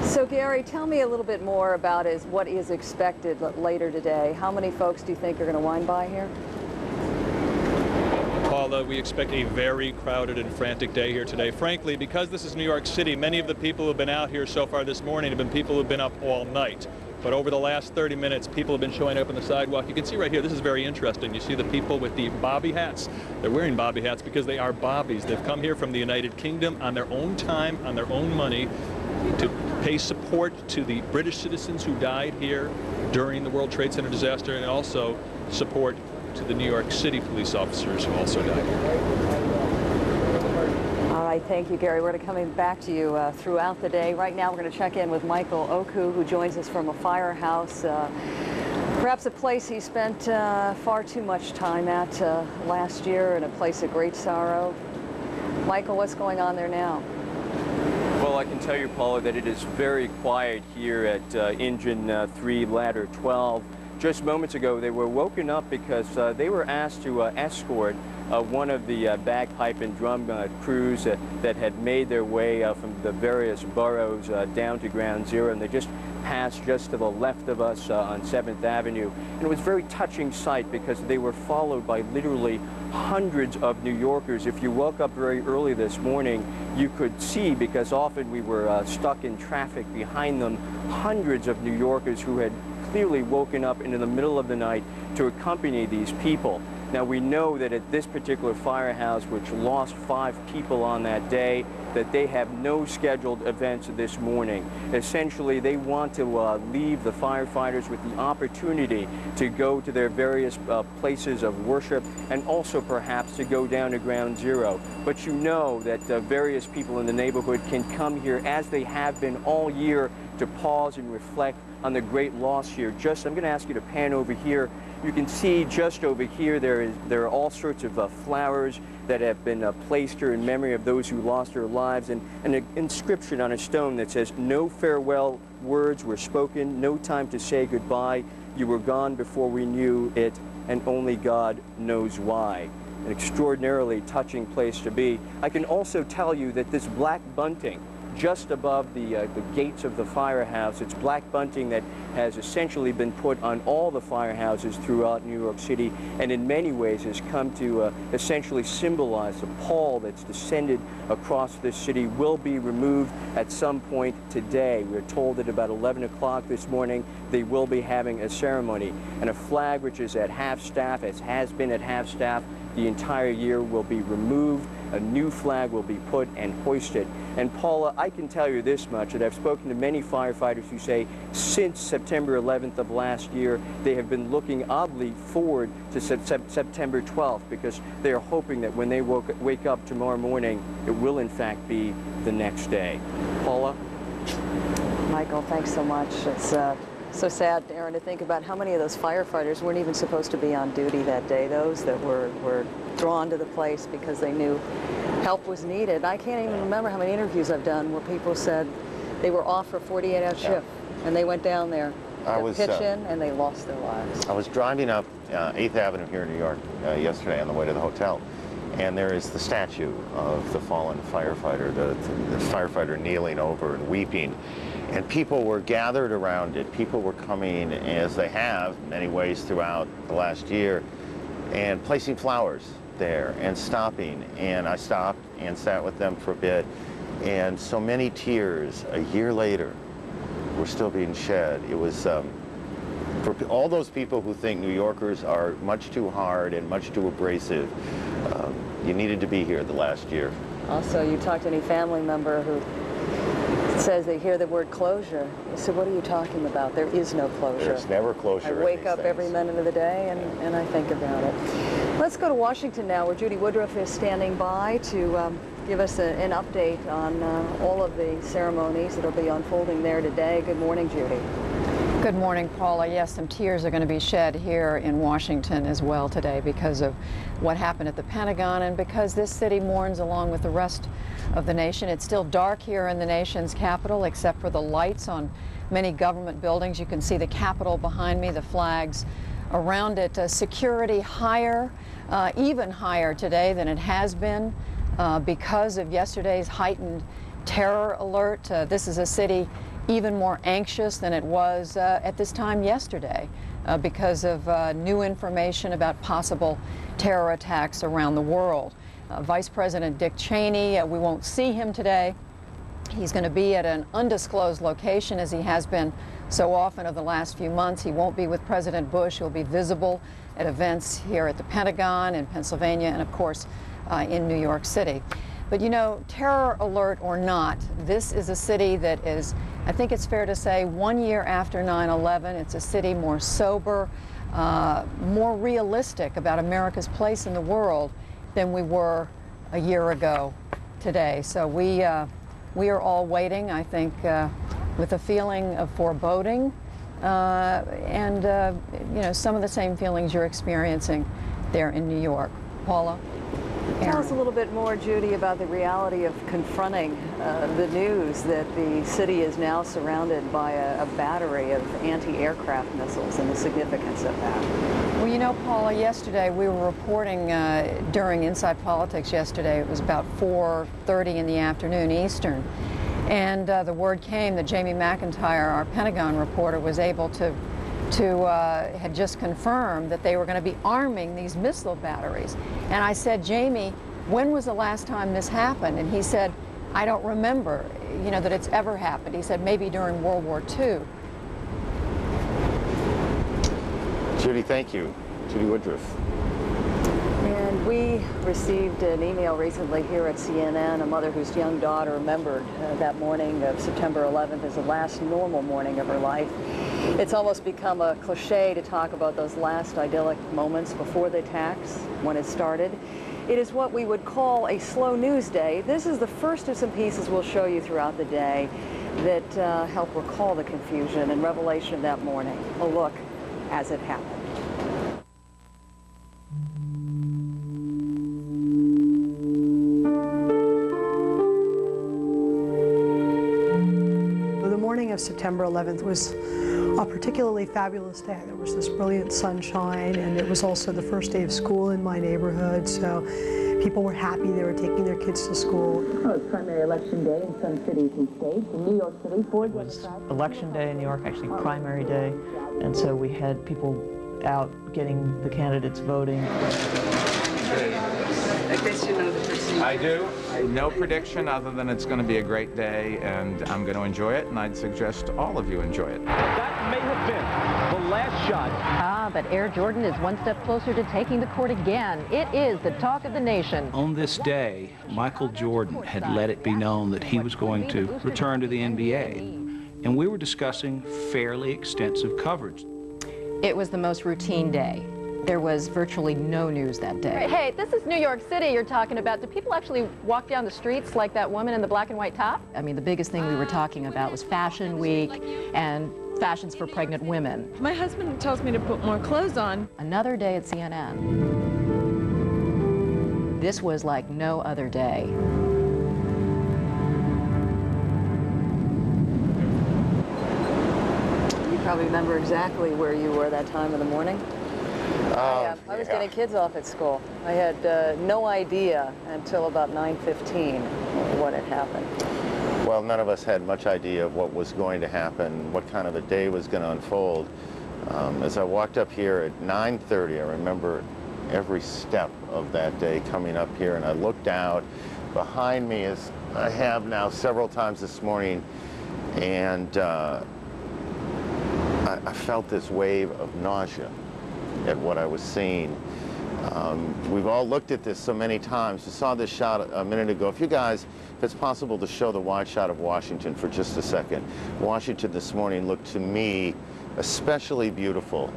So Gary, tell me a little bit more about what is expected later today. How many folks do you think are going to wind by here? Paula, we expect a very crowded and frantic day here today. Frankly, because this is New York City, many of the people who have been out here so far this morning have been people who have been up all night. But over the last 30 minutes, people have been showing up on the sidewalk. You can see right here, this is very interesting. You see the people with the bobby hats. They're wearing bobby hats because they are bobbies. They've come here from the United Kingdom on their own time, on their own money, to pay support to the British citizens who died here during the World Trade Center disaster, and also support to the New York City police officers who also died here. All right, thank you, Gary. We're going to be coming back to you throughout the day. Right now, we're going to check in with Michael Oku, who joins us from a firehouse, perhaps a place he spent far too much time at last year, and a place of great sorrow. Michael, what's going on there now? Well, I can tell you, Paula, that it is very quiet here at Engine 3, Ladder 12. Just moments ago, they were woken up because they were asked to escort one of the bagpipe and drum crews that had made their way from the various boroughs down to Ground Zero, and they just passed just to the left of us on 7th Avenue. And it was a very touching sight because they were followed by literally hundreds of New Yorkers. If you woke up very early this morning, you could see, because often we were stuck in traffic behind them, hundreds of New Yorkers who had clearly woken up into the middle of the night to accompany these people. Now, we know that at this particular firehouse, which lost 5 people on that day, that they have no scheduled events this morning. Essentially, they want to leave the firefighters with the opportunity to go to their various places of worship, and also perhaps to go down to Ground Zero. But you know that various people in the neighborhood can come here, as they have been all year, to pause and reflect on the great loss here. I'm going to ask you to pan over here. You can see just over here there are all sorts of flowers that have been placed here in memory of those who lost their lives, and an inscription on a stone that says, "No farewell words were spoken, no time to say goodbye. You were gone before we knew it, and only God knows why." An extraordinarily touching place to be. I can also tell you that this black bunting just above the gates of the firehouse, it's black bunting that has essentially been put on all the firehouses throughout New York City, and in many ways has come to essentially symbolize the pall that's descended across this city, will be removed at some point today. We're told that about 11 o'clock this morning they will be having a ceremony, and a flag which is at half-staff, as has been at half-staff the entire year, will be removed. A new flag will be put and hoisted. And Paula, I can tell you this much, that I've spoken to many firefighters who say since September 11th of last year, they have been looking oddly forward to September 12th, because they are hoping that when they wake up tomorrow morning, it will in fact be the next day. Paula? Michael, thanks so much. It's so sad, Aaron, to think about how many of those firefighters weren't even supposed to be on duty that day, those that were drawn to the place because they knew help was needed. I can't even remember how many interviews I've done where people said they were off for a 48-hour shift, and they went down there to pitch in, and they lost their lives. I was driving up 8th Avenue here in New York yesterday on the way to the hotel, and there is the statue of the fallen firefighter, the firefighter kneeling over and weeping. And people were gathered around it. People were coming, as they have in many ways throughout the last year, and placing flowers there and stopping. And I stopped and sat with them for a bit. And so many tears a year later were still being shed. It was, for all those people who think New Yorkers are much too hard and much too abrasive, you needed to be here the last year. Also, you talked to any family member who says they hear the word closure. They said, what are you talking about? There is no closure. There's never closure. I wake up every minute of the day and I think about it. Let's go to Washington now, where Judy Woodruff is standing by to give us an update on all of the ceremonies that will be unfolding there today. Good morning, Judy. Good morning, Paula. Yes, some tears are going to be shed here in Washington as well today because of what happened at the Pentagon and because this city mourns along with the rest of the nation. It's still dark here in the nation's capital except for the lights on many government buildings. You can see the Capitol behind me, the flags around it. Security higher, even higher today than it has been because of yesterday's heightened terror alert. This is a city even more anxious than it was at this time yesterday because of new information about possible terror attacks around the world. Vice President Dick Cheney, we won't see him today. He's going to be at an undisclosed location as he has been so often over the last few months. He won't be with President Bush. He'll be visible at events here at the Pentagon, in Pennsylvania, and of course in New York City. But you know, terror alert or not, this is a city that is, I think it's fair to say, 1 year after 9/11, it's a city more sober, more realistic about America's place in the world than we were a year ago today. So we are all waiting, I think, with a feeling of foreboding and you know, some of the same feelings you're experiencing there in New York. Paula? Aaron. Tell us a little bit more, Judy, about the reality of confronting the news that the city is now surrounded by a battery of anti-aircraft missiles and the significance of that. Well, you know, Paula, yesterday we were reporting during Inside Politics yesterday. It was about 4:30 in the afternoon Eastern. And the word came that Jamie McIntyre, our Pentagon reporter, was able to had just confirmed that they were going to be arming these missile batteries. And I said, Jamie, when was the last time this happened? And he said, I don't remember, you know, that it's ever happened. He said maybe during World War II. Judy, thank you. Judy Woodruff. And we received an email recently here at CNN, a mother whose young daughter remembered that morning of September 11th as the last normal morning of her life. It's almost become a cliche to talk about those last idyllic moments before the attacks, when it started. It is what we would call a slow news day. This is the first of some pieces we'll show you throughout the day that help recall the confusion and revelation of that morning. A look as it happened. The morning of September 11th was a particularly fabulous day. There was this brilliant sunshine, and it was also the first day of school in my neighborhood, so people were happy. They were taking their kids to school. Well, it's primary election day in some cities and states. In New York City, it was election day in New York, actually primary day, and so we had people out getting the candidates voting. I guess you know the procedure. I do. No prediction other than it's going to be a great day, and I'm going to enjoy it, and I'd suggest all of you enjoy it. That may have been the last shot. But Air Jordan is one step closer to taking the court again. It is the talk of the nation. On this day, Michael Jordan had let it be known that he was going to return to the NBA, and we were discussing fairly extensive coverage. It was the most routine day. There was virtually no news that day. Hey, this is New York City you're talking about. Do people actually walk down the streets like that woman in the black and white top? I mean, the biggest thing we were talking about was Fashion Week and fashions for pregnant women. My husband tells me to put more clothes on. Another day at CNN. This was like no other day. You probably remember exactly where you were that time of the morning. I was getting kids off at school. I had no idea until about 9:15 what had happened. Well, none of us had much idea of what was going to happen, what kind of a day was going to unfold. As I walked up here at 9:30, I remember every step of that day coming up here, and I looked out behind me, as I have now several times this morning, and I felt this wave of nausea at what I was seeing. We've all looked at this so many times. We saw this shot a minute ago. If you guys, if it's possible to show the wide shot of Washington for just a second. Washington this morning looked to me especially beautiful.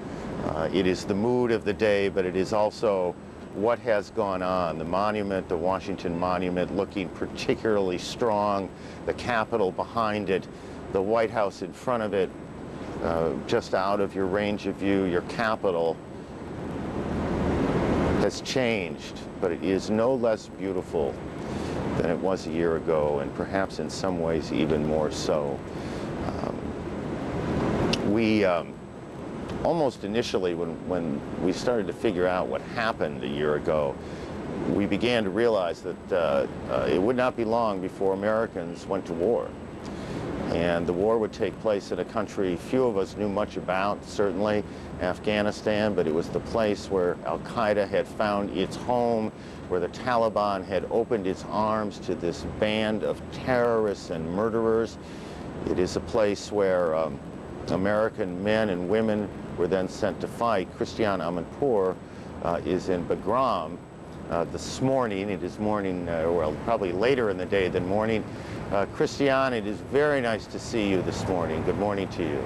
It is the mood of the day, but it is also what has gone on. The monument, the Washington Monument, looking particularly strong. The Capitol behind it, the White House in front of it. just out of your range of view, your capital, has changed, but it is no less beautiful than it was a year ago, and perhaps in some ways even more so. We almost initially, when we started to figure out what happened a year ago, we began to realize that it would not be long before Americans went to war. And the war would take place in a country few of us knew much about, certainly Afghanistan, but it was the place where Al-Qaeda had found its home, where the Taliban had opened its arms to this band of terrorists and murderers. It is a place where American men and women were then sent to fight. Christiane Amanpour is in Bagram this morning. It is morning, well, probably later in the day than morning. Christiane, it is very nice to see you this morning. Good morning to you.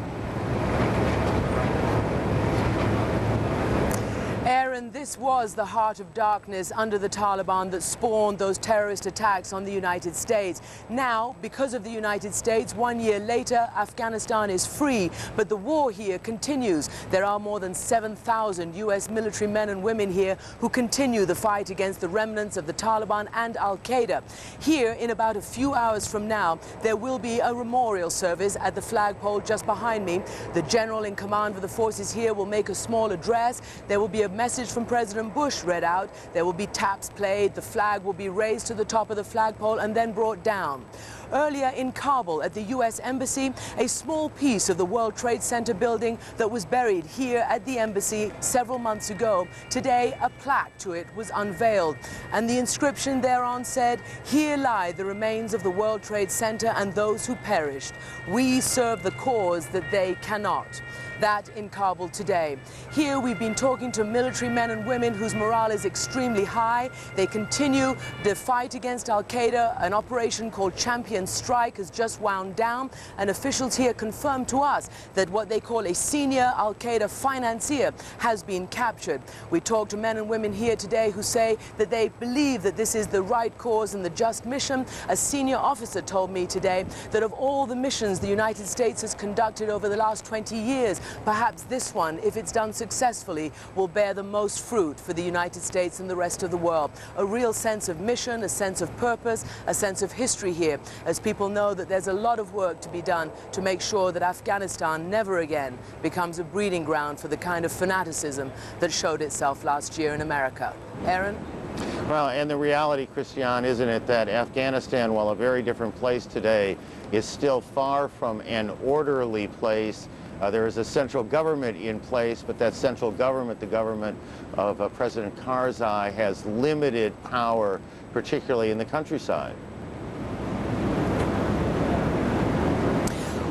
Aaron, this was the heart of darkness under the Taliban that spawned those terrorist attacks on the United States. Now, because of the United States, 1 year later, Afghanistan is free, but the war here continues. There are more than 7,000 U.S. military men and women here who continue the fight against the remnants of the Taliban and Al-Qaeda. Here, in about a few hours from now, there will be a memorial service at the flagpole just behind me. The general in command of the forces here will make a small address. There will be a message from President Bush read out. There will be taps played. The flag will be raised to the top of the flagpole and then brought down. Earlier in Kabul at the U.S. Embassy, a small piece of the World Trade Center building that was buried here at the embassy several months ago. Today, a plaque to it was unveiled, and the inscription thereon said, "Here lie the remains of the World Trade Center and those who perished. We serve the cause that they cannot." That in Kabul today. Here we've been talking to military men and women whose morale is extremely high. They continue the fight against Al-Qaeda. An operation called Champion Strike has just wound down, and officials here confirmed to us that what they call a senior Al-Qaeda financier has been captured. We talked to men and women here today who say that they believe that this is the right cause and the just mission. A senior officer told me today that of all the missions the United States has conducted over the last 20 years, perhaps this one, if it's done successfully, will bear the most fruit for the United States and the rest of the world. A real sense of mission, a sense of purpose, a sense of history here, as people know that there's a lot of work to be done to make sure that Afghanistan never again becomes a breeding ground for the kind of fanaticism that showed itself last year in America. Aaron? Well, and the reality, Christiane, isn't it, that Afghanistan, while a very different place today, is still far from an orderly place. There is a central government in place, but that central government, the government of President Karzai, has limited power, particularly in the countryside.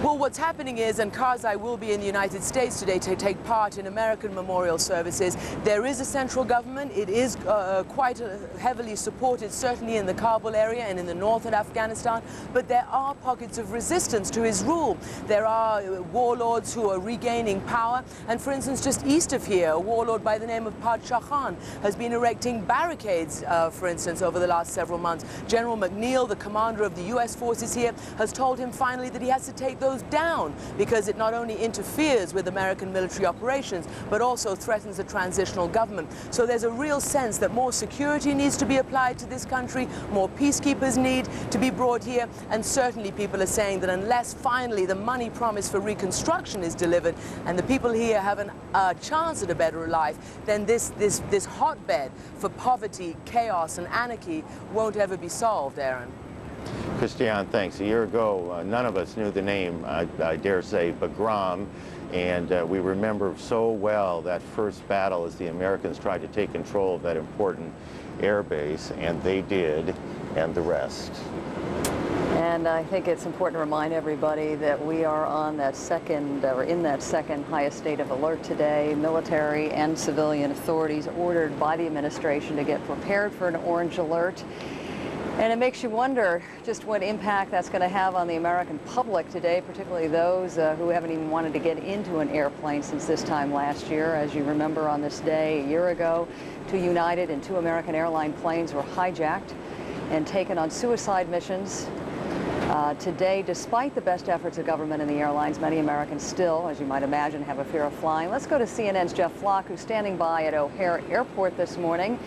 Well, what's happening is, and Karzai will be in the United States today to take part in American memorial services, there is a central government. It is quite heavily supported, certainly in the Kabul area and in the north of Afghanistan, but there are pockets of resistance to his rule. There are warlords who are regaining power, and for instance, just east of here, a warlord by the name of Padshah Khan has been erecting barricades, for instance, over the last several months. General McNeil, the commander of the U.S. forces here, has told him finally that he has to take those down because it not only interferes with American military operations but also threatens a transitional government. So there's a real sense that more security needs to be applied to this country, more peacekeepers need to be brought here, and certainly people are saying that unless finally the money promised for reconstruction is delivered and the people here have a chance at a better life, then this hotbed for poverty, chaos and anarchy won't ever be solved, Aaron. Christiane, thanks. A year ago, none of us knew the name, I dare say, Bagram, and we remember so well that first battle as the Americans tried to take control of that important air base, and they did, and the rest. And I think it's important to remind everybody that we are on that second, or in that second highest state of alert today. Military and civilian authorities ordered by the administration to get prepared for an orange alert. And it makes you wonder just what impact that's going to have on the American public today, particularly those who haven't even wanted to get into an airplane since this time last year. As you remember, on this day a year ago, 2 United and 2 American airline planes were hijacked and taken on suicide missions. Today, despite the best efforts of government and the airlines, many Americans still, as you might imagine, have a fear of flying. Let's go to CNN's Jeff Flock, who's standing by at O'Hare Airport this morning.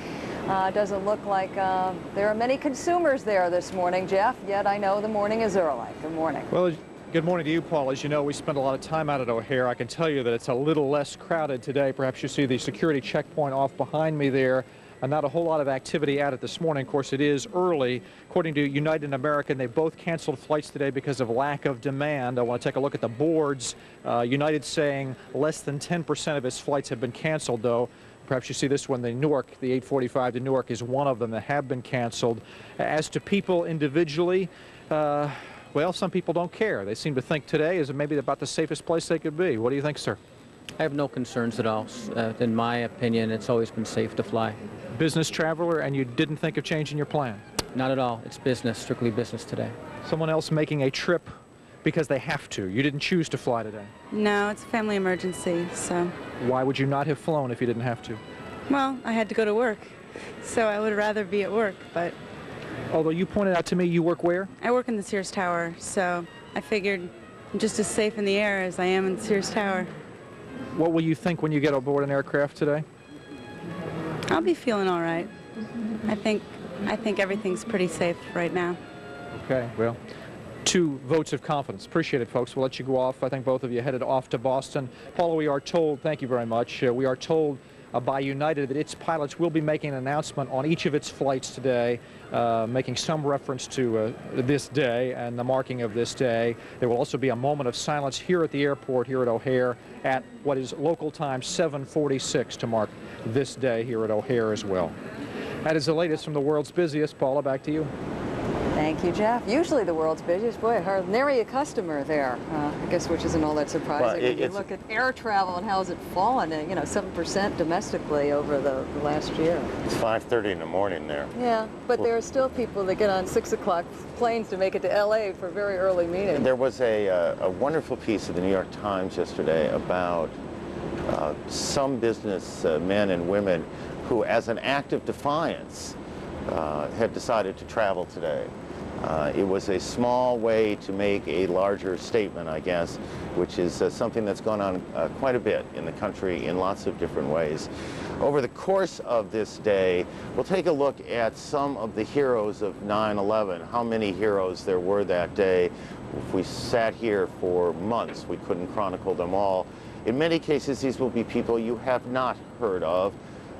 Doesn't look like there are many consumers there this morning, Jeff, yet I know the morning is early. Good morning. Well, good morning to you, Paul. As you know, we spend a lot of time out at O'Hare. I can tell you that it's a little less crowded today. Perhaps you see the security checkpoint off behind me there. Not a whole lot of activity at it this morning. Of course, it is early. According to United and American, they both canceled flights today because of lack of demand. I want to take a look at the boards. United saying less than 10% of its flights have been canceled, though. Perhaps you see this one, the Newark, the 845 to Newark is one of them that have been canceled. As to people individually, well, some people don't care. They seem to think today is maybe about the safest place they could be. What do you think, sir? I have no concerns at all. In my opinion, it's always been safe to fly. Business traveler, and you didn't think of changing your plan? Not at all. It's business, strictly business today. Someone else making a trip because they have to. You didn't choose to fly today. No, it's a family emergency, so. Why would you not have flown if you didn't have to? Well, I had to go to work, so I would rather be at work, but. Although you pointed out to me, you work where? I work in the Sears Tower, so I figured I'm just as safe in the air as I am in the Sears Tower. What will you think when you get aboard an aircraft today? I'll be feeling all right. I think everything's pretty safe right now. Okay, well, 2 votes of confidence. Appreciate it, folks. We'll let you go off. I think both of you headed off to Boston. Paula, we are told, thank you very much, we are told by United that its pilots will be making an announcement on each of its flights today, making some reference to this day and the marking of this day. There will also be a moment of silence here at the airport, here at O'Hare, at what is local time 7:46 to mark this day here at O'Hare as well. That is the latest from the world's busiest. Paula, back to you. Thank you, Jeff. Usually the world's busiest. Boy, nary a customer there, I guess, which isn't all that surprising. Well, when you look at air travel and how's it fallen, 7% domestically over the last year. It's 5:30 in the morning there. Yeah, but there are still people that get on 6 o'clock planes to make it to L.A. for very early meetings. There was a wonderful piece of the New York Times yesterday about some business men and women who, as an act of defiance, had decided to travel today. It was a small way to make a larger statement, I guess, which is something that's gone on quite a bit in the country in lots of different ways. Over the course of this day, we'll take a look at some of the heroes of 9/11, how many heroes there were that day. If we sat here for months, we couldn't chronicle them all. In many cases, these will be people you have not heard of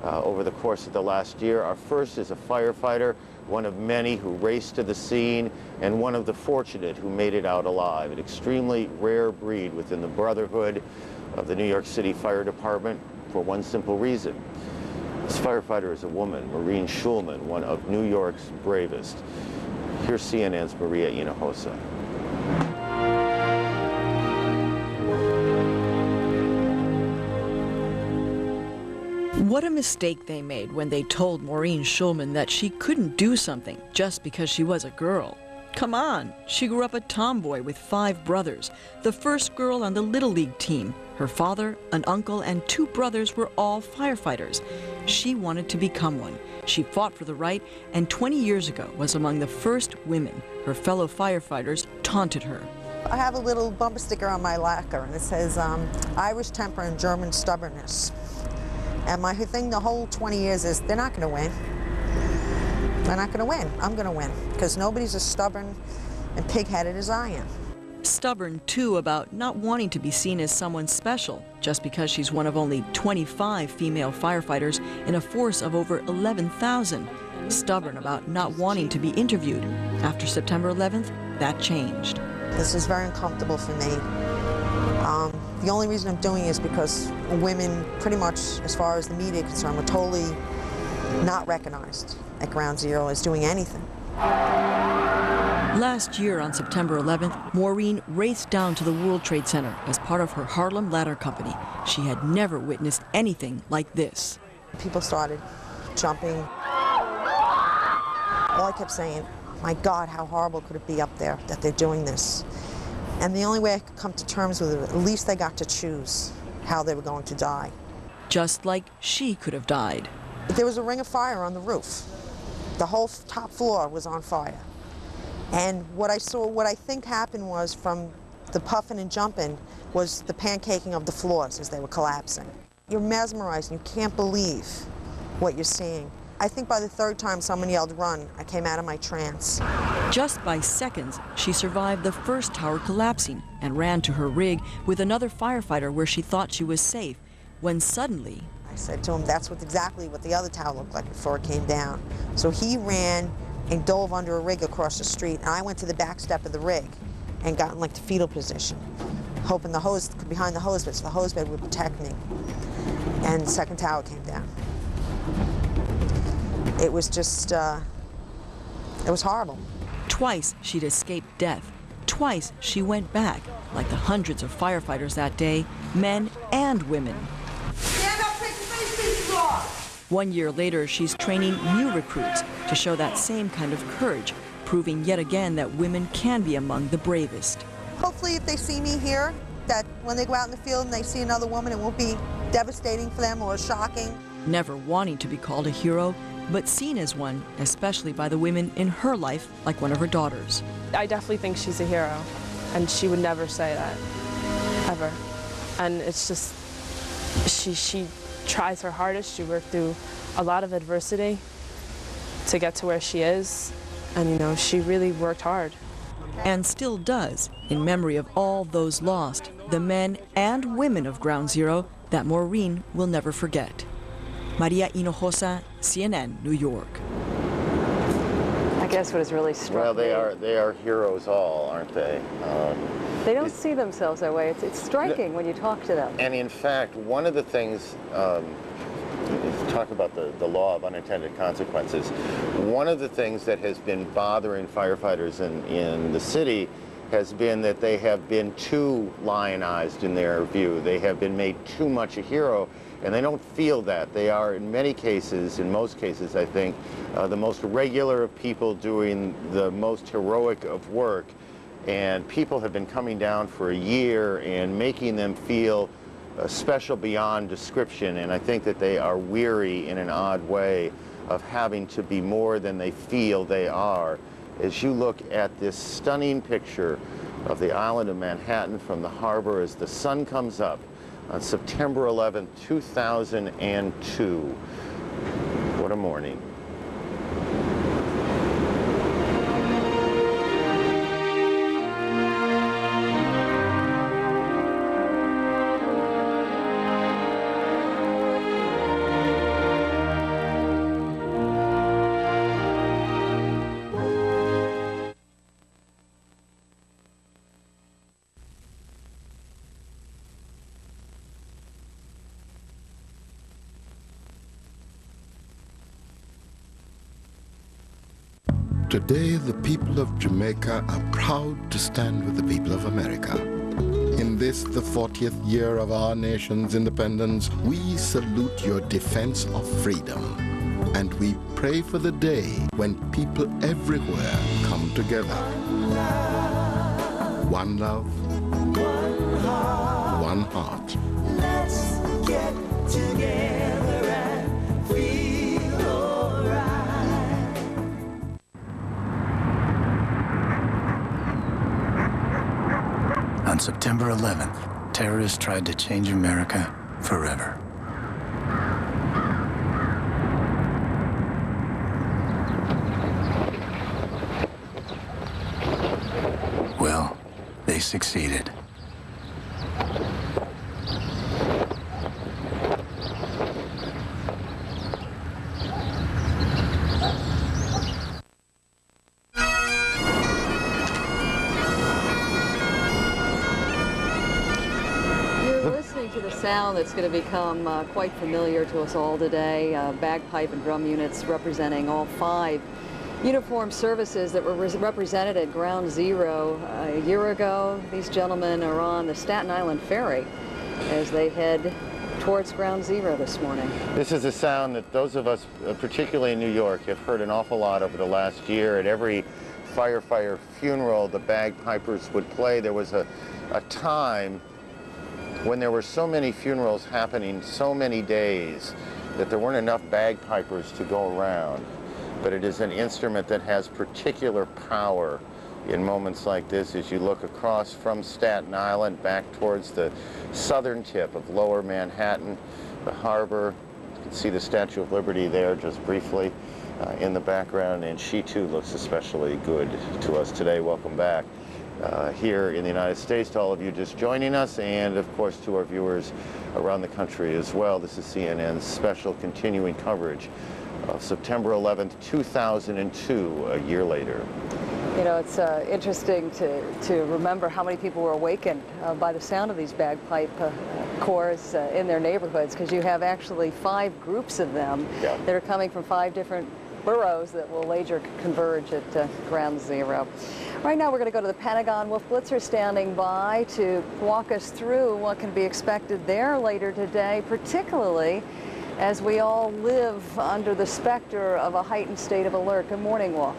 over the course of the last year. Our first is a firefighter, one of many who raced to the scene, and one of the fortunate who made it out alive. An extremely rare breed within the brotherhood of the New York City Fire Department for one simple reason. This firefighter is a woman, Maureen Schulman, one of New York's bravest. Here's CNN's Maria Hinojosa. What a mistake they made when they told Maureen Schulman that she couldn't do something just because she was a girl. Come on, she grew up a tomboy with 5 brothers, the first girl on the Little League team. Her father, an uncle, and 2 brothers were all firefighters. She wanted to become one. She fought for the right, and 20 years ago was among the first women. Her fellow firefighters taunted her. I have a little bumper sticker on my lacquer, and it says Irish temper and German stubbornness. And my thing the whole 20 years is they're not going to win. They're not going to win. I'm going to win, because nobody's as stubborn and pig-headed as I am. Stubborn, too, about not wanting to be seen as someone special, just because she's one of only 25 female firefighters in a force of over 11,000. Stubborn about not wanting to be interviewed. After September 11th, that changed. This is very uncomfortable for me. The only reason I'm doing it is because women, pretty much as far as the media is concerned, were totally not recognized at Ground Zero as doing anything. Last year on September 11th, Maureen raced down to the World Trade Center as part of her Harlem Ladder Company. She had never witnessed anything like this. People started jumping. All I kept saying, my God, how horrible could it be up there that they're doing this? And the only way I could come to terms with it, at least they got to choose how they were going to die. Just like she could have died. There was a ring of fire on the roof. The whole top floor was on fire. And what I think happened was, from the puffing and jumping, was the pancaking of the floors as they were collapsing. You're mesmerized and you can't believe what you're seeing. I think by the third time someone yelled, "Run," I came out of my trance. Just by seconds, she survived the first tower collapsing and ran to her rig with another firefighter where she thought she was safe, when suddenly... I said to him, that's exactly what the other tower looked like before it came down. So he ran and dove under a rig across the street, and I went to the back step of the rig and got in like the fetal position, hoping the hose, behind the hose bed, so the hose bed would protect me. And the second tower came down. It was just, it was horrible. Twice she'd escaped death. Twice she went back, like the hundreds of firefighters that day, men and women. Stand up, take the face pieces off! 1 year later, she's training new recruits to show that same kind of courage, proving yet again that women can be among the bravest. Hopefully if they see me here, that when they go out in the field and they see another woman, it won't be devastating for them or shocking. Never wanting to be called a hero, but seen as one, especially by the women in her life, like one of her daughters. I definitely think she's a hero, and she would never say that, ever. And it's just, she tries her hardest. She worked through a lot of adversity to get to where she is, and you know, she really worked hard. And still does, in memory of all those lost, the men and women of Ground Zero that Maureen will never forget. Maria Hinojosa, CNN, New York. I guess what has really struck me... Well, they are heroes all, aren't they? They don't see themselves that way. It's striking when you talk to them. And in fact, one of the things, talk about the law of unintended consequences, one of the things that has been bothering firefighters in the city has been that they have been too lionized in their view. They have been made too much a hero, and they don't feel that. They are, in many cases, in most cases, I think, the most regular of people doing the most heroic of work. And people have been coming down for a year and making them feel special beyond description. And I think that they are weary in an odd way of having to be more than they feel they are. As you look at this stunning picture of the island of Manhattan from the harbor as the sun comes up on September 11, 2002. What a morning. Today, the people of Jamaica are proud to stand with the people of America. In this, the 40th year of our nation's independence, we salute your defense of freedom. And we pray for the day when people everywhere come together. One love, one heart. Let's get together and feel alright. On September 11th, terrorists tried to change America forever. Well, they succeeded. Sound that's going to become quite familiar to us all today. Bagpipe and drum units representing all 5 uniformed services that were represented at Ground Zero a year ago. These gentlemen are on the Staten Island Ferry as they head towards Ground Zero this morning. This is a sound that those of us, particularly in New York, have heard an awful lot over the last year. At every firefighter funeral, the bagpipers would play. There was a time when there were so many funerals happening so many days that there weren't enough bagpipers to go around. But it is an instrument that has particular power in moments like this as you look across from Staten Island back towards the southern tip of lower Manhattan, the harbor. You can see the Statue of Liberty there just briefly in the background, and she too looks especially good to us today. Welcome back here in the United States to all of you just joining us, and of course to our viewers around the country as well. This is CNN's special continuing coverage of September 11th, 2002, a year later. You know, it's interesting to remember how many people were awakened by the sound of these bagpipe corps in their neighborhoods, because you have actually 5 groups of them that are coming from 5 different boroughs that will later converge at Ground Zero. Right now we're going to go to the Pentagon. Wolf Blitzer standing by to walk us through what can be expected there later today, particularly as we all live under the specter of a heightened state of alert. Good morning, Wolf.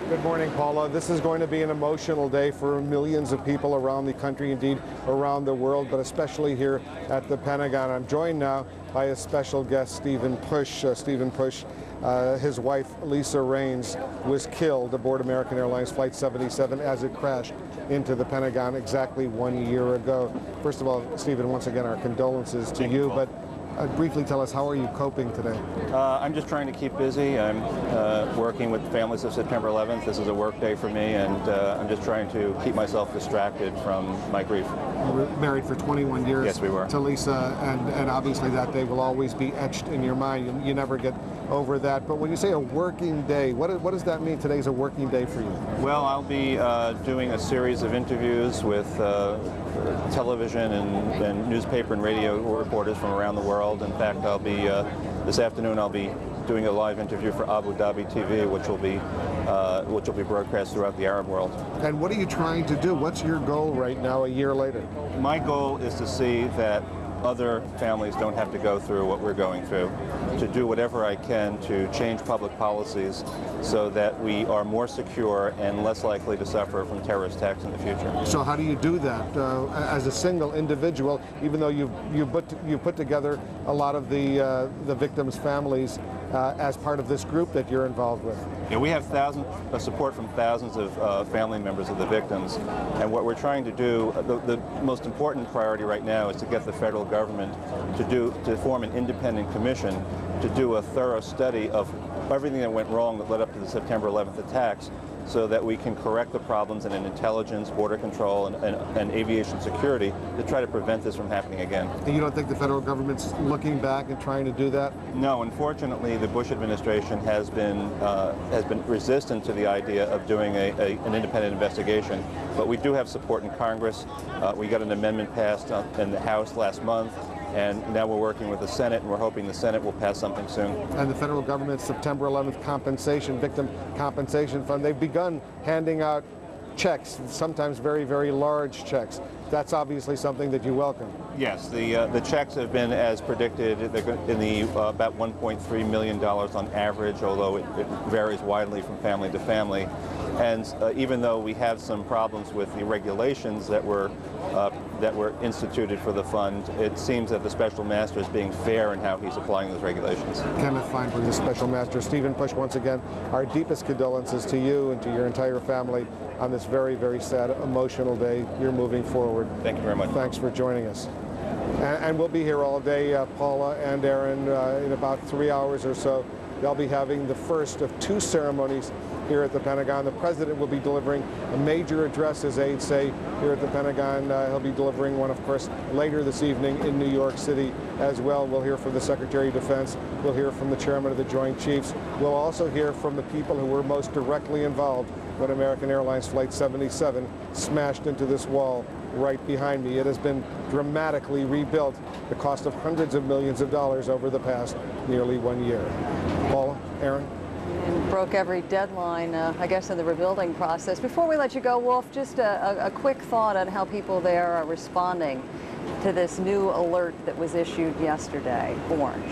Good morning, Paula. This is going to be an emotional day for millions of people around the country, indeed around the world, but especially here at the Pentagon. I'm joined now by a special guest, Stephen Push. Stephen Push, his wife, Lisa Raines, was killed aboard American Airlines Flight 77 as it crashed into the Pentagon exactly 1 year ago. First of all, Stephen, once again, our condolences to you, but briefly tell us, how are you coping today? I'm just trying to keep busy. I'm working with families of September 11th. This is a work day for me, and I'm just trying to keep myself distracted from my grief. You were married for 21 years. Yes, we were. To Lisa, and obviously that day will always be etched in your mind. You never get over that. But when you say a working day, what does that mean? Today's a working day for you? Well, I'll be doing a series of interviews with television and newspaper and radio reporters from around the world. In fact, I'll be this afternoon. I'll be doing a live interview for Abu Dhabi TV, which will be broadcast throughout the Arab world. And what are you trying to do? What's your goal right now, a year later? My goal is to see that other families don't have to go through what we're going through, to do whatever I can to change public policies so that we are more secure and less likely to suffer from terrorist attacks in the future. So how do you do that as a single individual, even though you put together a lot of the victims' families as part of this group that you're involved with? Yeah, we have support from thousands of family members of the victims, and what we're trying to do, the most important priority right now is to get the federal government to form an independent commission to do a thorough study of everything that went wrong that led up to the September 11th attacks, so that we can correct the problems in intelligence, border control, and aviation security to try to prevent this from happening again. And you don't think the federal government's looking back and trying to do that? No, unfortunately, the Bush administration has been resistant to the idea of doing an independent investigation. But we do have support in Congress. We got an amendment passed in the House last month, and now we're working with the Senate, and we're hoping the Senate will pass something soon. And the federal government's September 11th compensation, victim compensation fund, they've begun handing out checks, sometimes very, very large checks. That's obviously something that you welcome. Yes, the checks have been as predicted in the about $1.3 million on average, although it varies widely from family to family. And even though we have some problems with the regulations that were instituted for the fund, it seems that the special master is being fair in how he's applying those regulations. Kenneth Feinberg, the special master. Stephen Push, once again, our deepest condolences to you and to your entire family on this very, very sad, emotional day. You're moving forward. Thank you very much. Thanks for joining us. And we'll be here all day, Paula and Aaron, in about 3 hours or so. They'll be having the first of 2 ceremonies here at the Pentagon. The president will be delivering a major address, his aides say, here at the Pentagon. He'll be delivering one, of course, later this evening in New York City as well. We'll hear from the Secretary of Defense. We'll hear from the Chairman of the Joint Chiefs. We'll also hear from the people who were most directly involved when American Airlines Flight 77 smashed into this wall right behind me. It has been dramatically rebuilt, the cost of hundreds of millions of dollars over the past nearly 1 year. Paula, Aaron? And broke every deadline, I guess, in the rebuilding process. Before we let you go, Wolf, just a quick thought on how people there are responding to this new alert that was issued yesterday, Orange.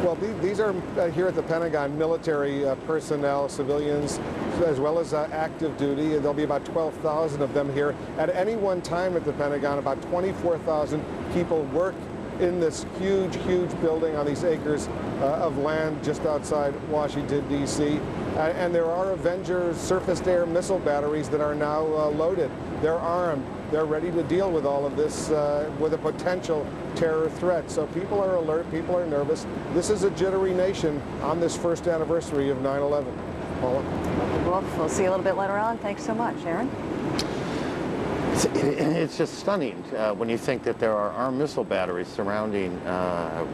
Well, these are here at the Pentagon, military personnel, civilians, as well as active duty. There'll be about 12,000 of them here. At any one time at the Pentagon, about 24,000 people work in this huge, huge building on these acres of land just outside Washington, D.C. And there are Avenger surface-to-air missile batteries that are now loaded. They're armed. They're ready to deal with all of this with a potential terror threat. So people are alert. People are nervous. This is a jittery nation on this first anniversary of 9/11. Paula? Wolf, we'll see you a little bit later on. Thanks so much. Aaron? It's just stunning when you think that there are armed missile batteries surrounding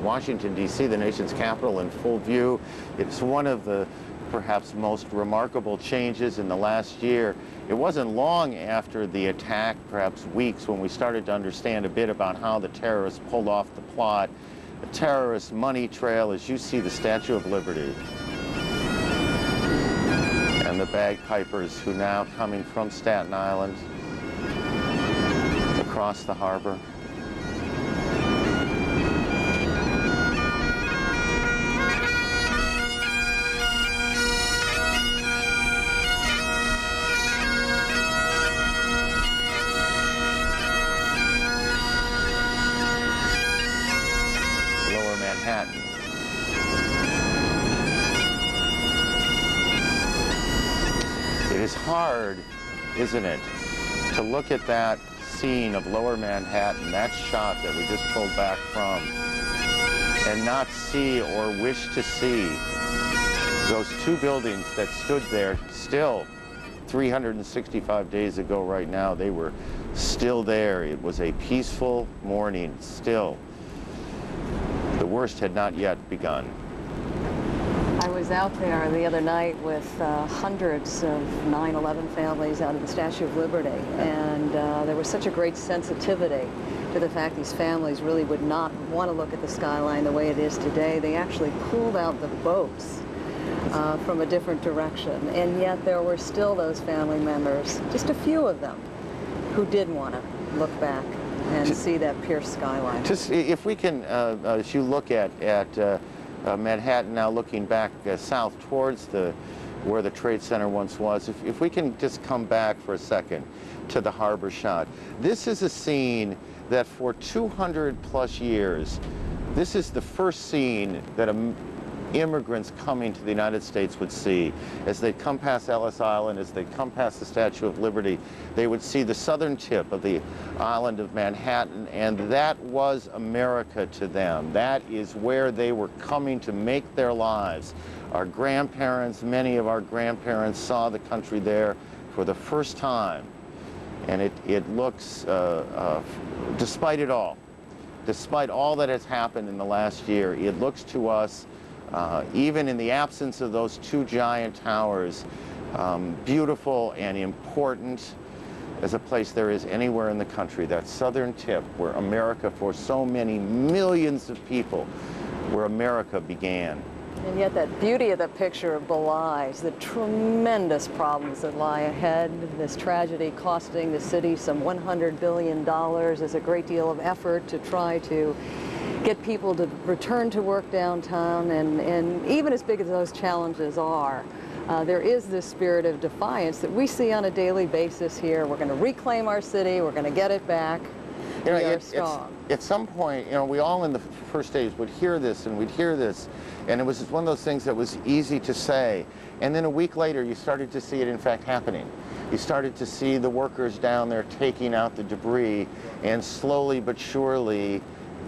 Washington, D.C., the nation's capital, in full view. It's one of the perhaps most remarkable changes in the last year. It wasn't long after the attack, perhaps weeks, when we started to understand a bit about how the terrorists pulled off the plot. The terrorist money trail, as you see the Statue of Liberty, and the bagpipers who now coming from Staten Island across the harbor. Lower Manhattan. It is hard, isn't it, to look at that scene of Lower Manhattan, that shot that we just pulled back from, and not see or wish to see those two buildings that stood there still 365 days ago right now. They were still there. It was a peaceful morning still. The worst had not yet begun. I was out there the other night with hundreds of 9/11 families out of the Statue of Liberty, and there was such a great sensitivity to the fact these families really would not want to look at the skyline the way it is today. They actually pulled out the boats from a different direction, and yet there were still those family members, just a few of them, who did want to look back and see that pierced skyline. Just if we can, as you look at Manhattan now, looking back south towards where the Trade Center once was, if we can just come back for a second to the harbor shot. This is a scene that for 200 plus years, this is the first scene that immigrants coming to the United States would see. As they come past Ellis Island, as they come past the Statue of Liberty, they would see the southern tip of the island of Manhattan, and that was America to them. That is where they were coming to make their lives. Our grandparents, many of our grandparents, saw the country there for the first time, and it looks, despite it all, despite all that has happened in the last year, it looks to us, even in the absence of those two giant towers, beautiful and important as a place there is anywhere in the country. That southern tip where America, for so many millions of people, where America began. And yet that beauty of the picture belies the tremendous problems that lie ahead. This tragedy costing the city some $100 billion. There's a great deal of effort to try to get people to return to work downtown, and even as big as those challenges are, there is this spirit of defiance that we see on a daily basis here. We're going to reclaim our city, we're going to get it back. We are strong. At some point, you know, we all in the first days would hear this and we'd hear this, and it was one of those things that was easy to say, and then a week later you started to see it in fact happening. You started to see the workers down there taking out the debris, and slowly but surely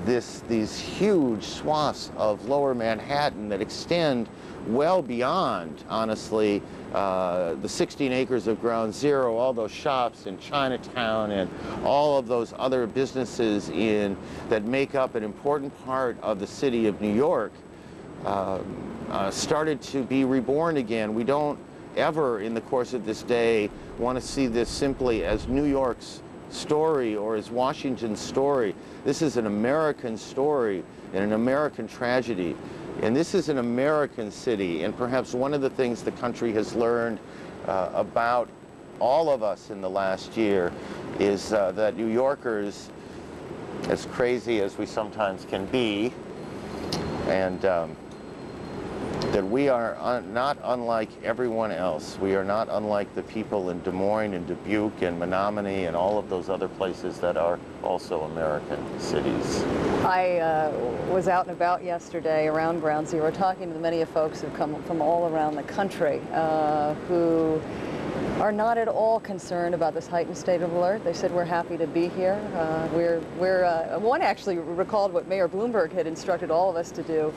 these huge swaths of Lower Manhattan that extend well beyond, honestly, the 16 acres of ground zero, all those shops in Chinatown and all of those other businesses that make up an important part of the city of New York, started to be reborn again. We don't ever, in the course of this day, want to see this simply as New York's story or as Washington's story. This is an American story and an American tragedy. And this is an American city, and perhaps one of the things the country has learned about all of us in the last year is that New Yorkers, as crazy as we sometimes can be, and that we are not unlike everyone else. We are not unlike the people in Des Moines and Dubuque and Menominee and all of those other places that are also American cities. I was out and about yesterday around Ground Zero talking to many folks who've come from all around the country who are not at all concerned about this heightened state of alert. They said we're happy to be here. One actually recalled what Mayor Bloomberg had instructed all of us to do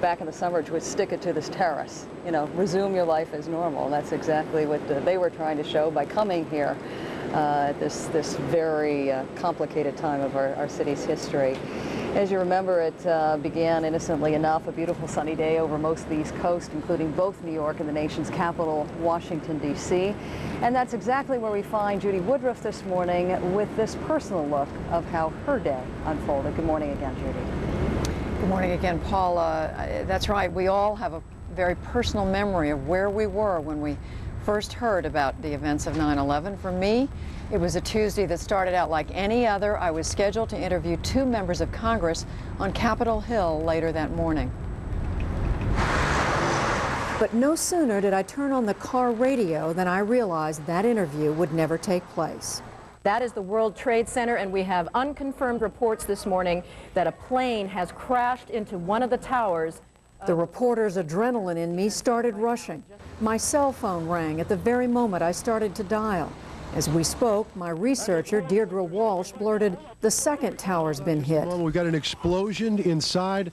back in the summer, which was stick it to this terrace. You know, resume your life as normal. And that's exactly what they were trying to show by coming here at this very complicated time of our city's history. As you remember, it began innocently enough, a beautiful sunny day over most of the East Coast, including both New York and the nation's capital, Washington, D.C. And that's exactly where we find Judy Woodruff this morning with this personal look of how her day unfolded. Good morning again, Judy. Good morning again, Paula. That's right. We all have a very personal memory of where we were when we first heard about the events of 9/11. For me, it was a Tuesday that started out like any other. I was scheduled to interview 2 members of Congress on Capitol Hill later that morning. But no sooner did I turn on the car radio than I realized that interview would never take place. That is the World Trade Center, and we have unconfirmed reports this morning that a plane has crashed into one of the towers. The reporter's adrenaline in me started rushing. My cell phone rang at the very moment I started to dial. As we spoke, my researcher, Deirdre Walsh, blurted, "The second tower's been hit." Well, we've got an explosion inside.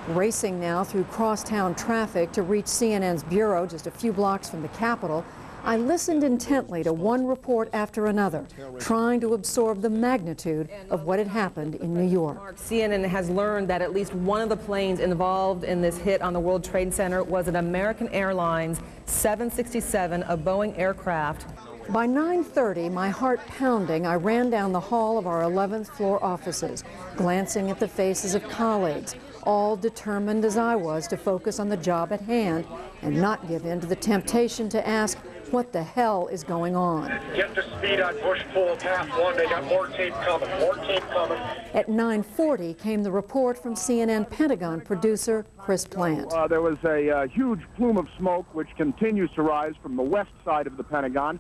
Racing now through crosstown traffic to reach CNN's bureau just a few blocks from the Capitol, I listened intently to one report after another, trying to absorb the magnitude of what had happened in New York. CNN has learned that at least one of the planes involved in this hit on the World Trade Center was an American Airlines 767, a Boeing aircraft. By 9:30, my heart pounding, I ran down the hall of our 11th floor offices, glancing at the faces of colleagues, all determined as I was to focus on the job at hand and not give in to the temptation to ask, what the hell is going on? Get to speed on Bush Pool Path 1. They got more tape coming, more tape coming. At 9:40 came the report from CNN Pentagon producer Chris Plant. There was a huge plume of smoke which continues to rise from the west side of the Pentagon.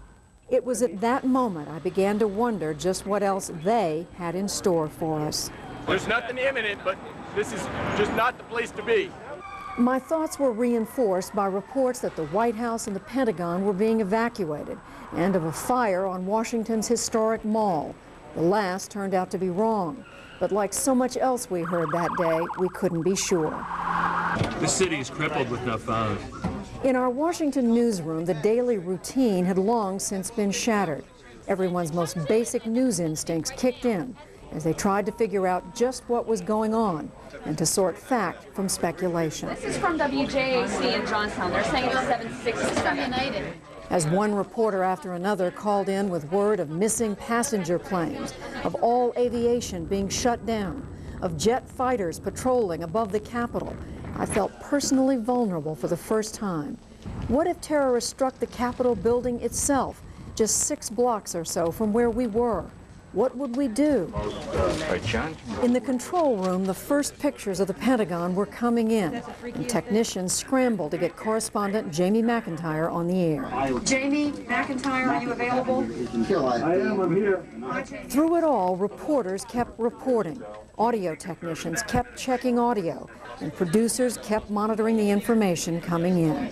It was at that moment I began to wonder just what else they had in store for us. There's nothing imminent, but this is just not the place to be. My thoughts were reinforced by reports that the White House and the Pentagon were being evacuated and of a fire on Washington's historic mall. The last turned out to be wrong, but like so much else we heard that day, we couldn't be sure. The city is crippled with no phones. In our Washington newsroom, the daily routine had long since been shattered. Everyone's most basic news instincts kicked in as they tried to figure out just what was going on and to sort fact from speculation. This is from WJAC in Johnstown. They're saying it's 767. As one reporter after another called in with word of missing passenger planes, of all aviation being shut down, of jet fighters patrolling above the Capitol, I felt personally vulnerable for the first time. What if terrorists struck the Capitol building itself, just 6 blocks or so from where we were? What would we do? In the control room, the first pictures of the Pentagon were coming in, and technicians scrambled to get correspondent Jamie McIntyre on the air. Jamie McIntyre, are you available? I am, I'm here. Through it all, reporters kept reporting, audio technicians kept checking audio, and producers kept monitoring the information coming in.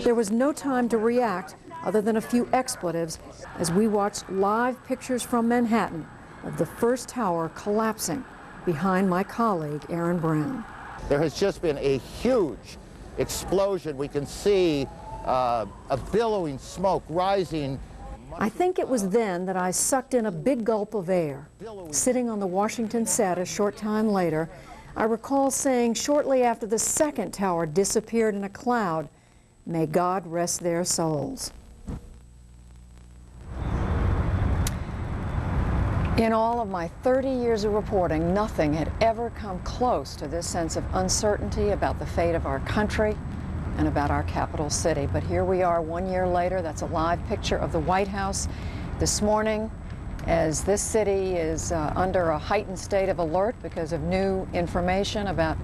There was no time to react other than a few expletives as we watched live pictures from Manhattan of the first tower collapsing behind my colleague, Aaron Brown. There has just been a huge explosion. We can see a billowing smoke rising. I think it was then that I sucked in a big gulp of air. Sitting on the Washington set a short time later, I recall saying shortly after the second tower disappeared in a cloud, "May God rest their souls." In all of my 30 years of reporting, nothing had ever come close to this sense of uncertainty about the fate of our country and about our capital city. But here we are 1 year later. That's a live picture of the White House this morning as this city is under a heightened state of alert because of new information about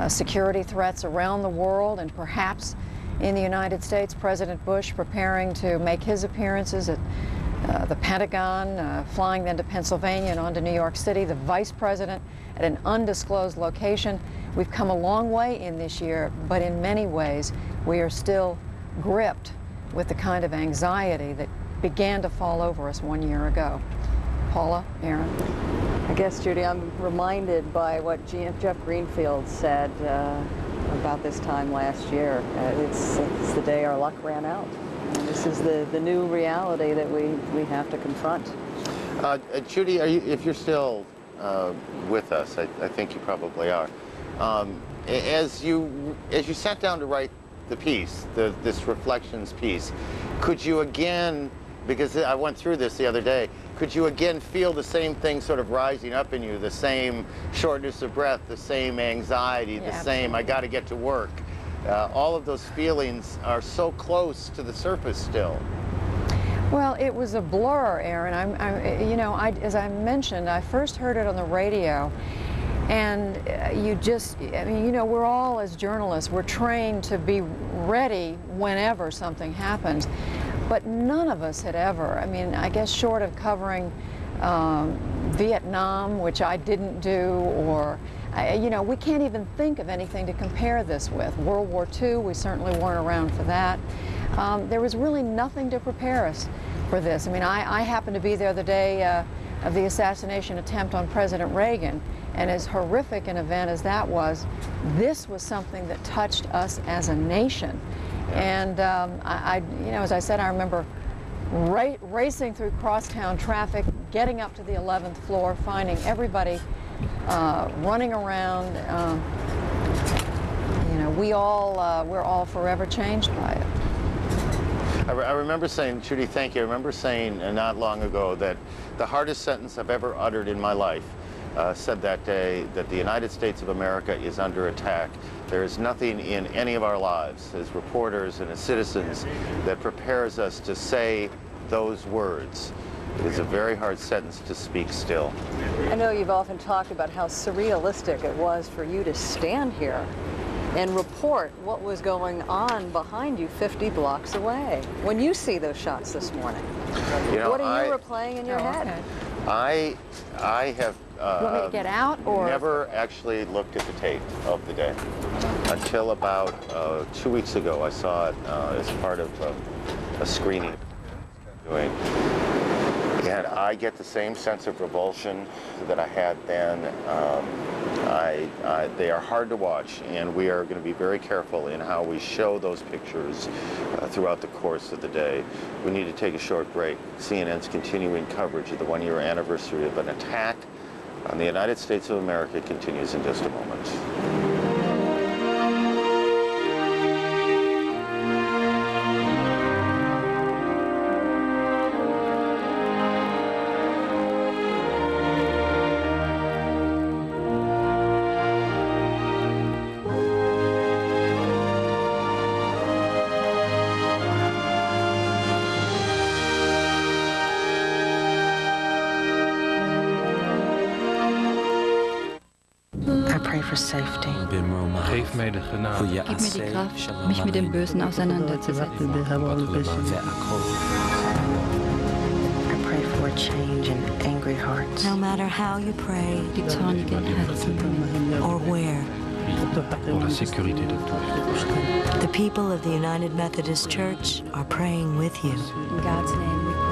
security threats around the world and perhaps in the United States. President Bush preparing to make his appearances at the Pentagon, flying then to Pennsylvania and on to New York City, the Vice President at an undisclosed location. We've come a long way in this year, but in many ways we are still gripped with the kind of anxiety that began to fall over us 1 year ago. Paula, Aaron? I guess, Judy, I'm reminded by what Jeff Greenfield said about this time last year. It's the day our luck ran out. And this is the new reality that we have to confront. Judy, if you're still with us, I think you probably are. As you sat down to write the piece, this reflections piece, could you again, because I went through this the other day, could you again feel the same thing sort of rising up in you, the same shortness of breath, the same anxiety, the same, I got to get to work? All of those feelings are so close to the surface still. Well, it was a blur, Aaron. As I mentioned, I first heard it on the radio, and we're all, as journalists, we're trained to be ready whenever something happens, but none of us had ever, I guess short of covering Vietnam, which I didn't do, or we can't even think of anything to compare this with. World War II, we certainly weren't around for that. There was really nothing to prepare us for this. I happened to be there the day of the assassination attempt on President Reagan, and as horrific an event as that was, this was something that touched us as a nation. And as I said, I remember racing through crosstown traffic, getting up to the 11th floor, finding everybody running around. We're all forever changed by it. I remember saying, Judy, thank you. I remember saying not long ago that the hardest sentence I've ever uttered in my life said that day that the United States of America is under attack. There is nothing in any of our lives as reporters and as citizens that prepares us to say those words. It is a very hard sentence to speak still. I know you've often talked about how surrealistic it was for you to stand here and report what was going on behind you 50 blocks away. When you see those shots this morning, what are you replaying in your head? Okay. I have you want me to get out, or never actually looked at the tape of the day until about 2 weeks ago. I saw it as part of a screening doing. And I get the same sense of revulsion that I had then. They are hard to watch, and we are going to be very careful in how we show those pictures throughout the course of the day. We need to take a short break. CNN's continuing coverage of the one-year anniversary of an attack on the United States of America continues in just a moment. For safety. Geef mij de genade. Gib mir die Kraft, mich mit dem Bösen auseinanderzusetzen. I pray for a change in angry hearts. No matter how you pray, Die zornigen Herzen. or where, Pour la sécurité de tous. the people of the United Methodist Church are praying with you. In God's name we pray.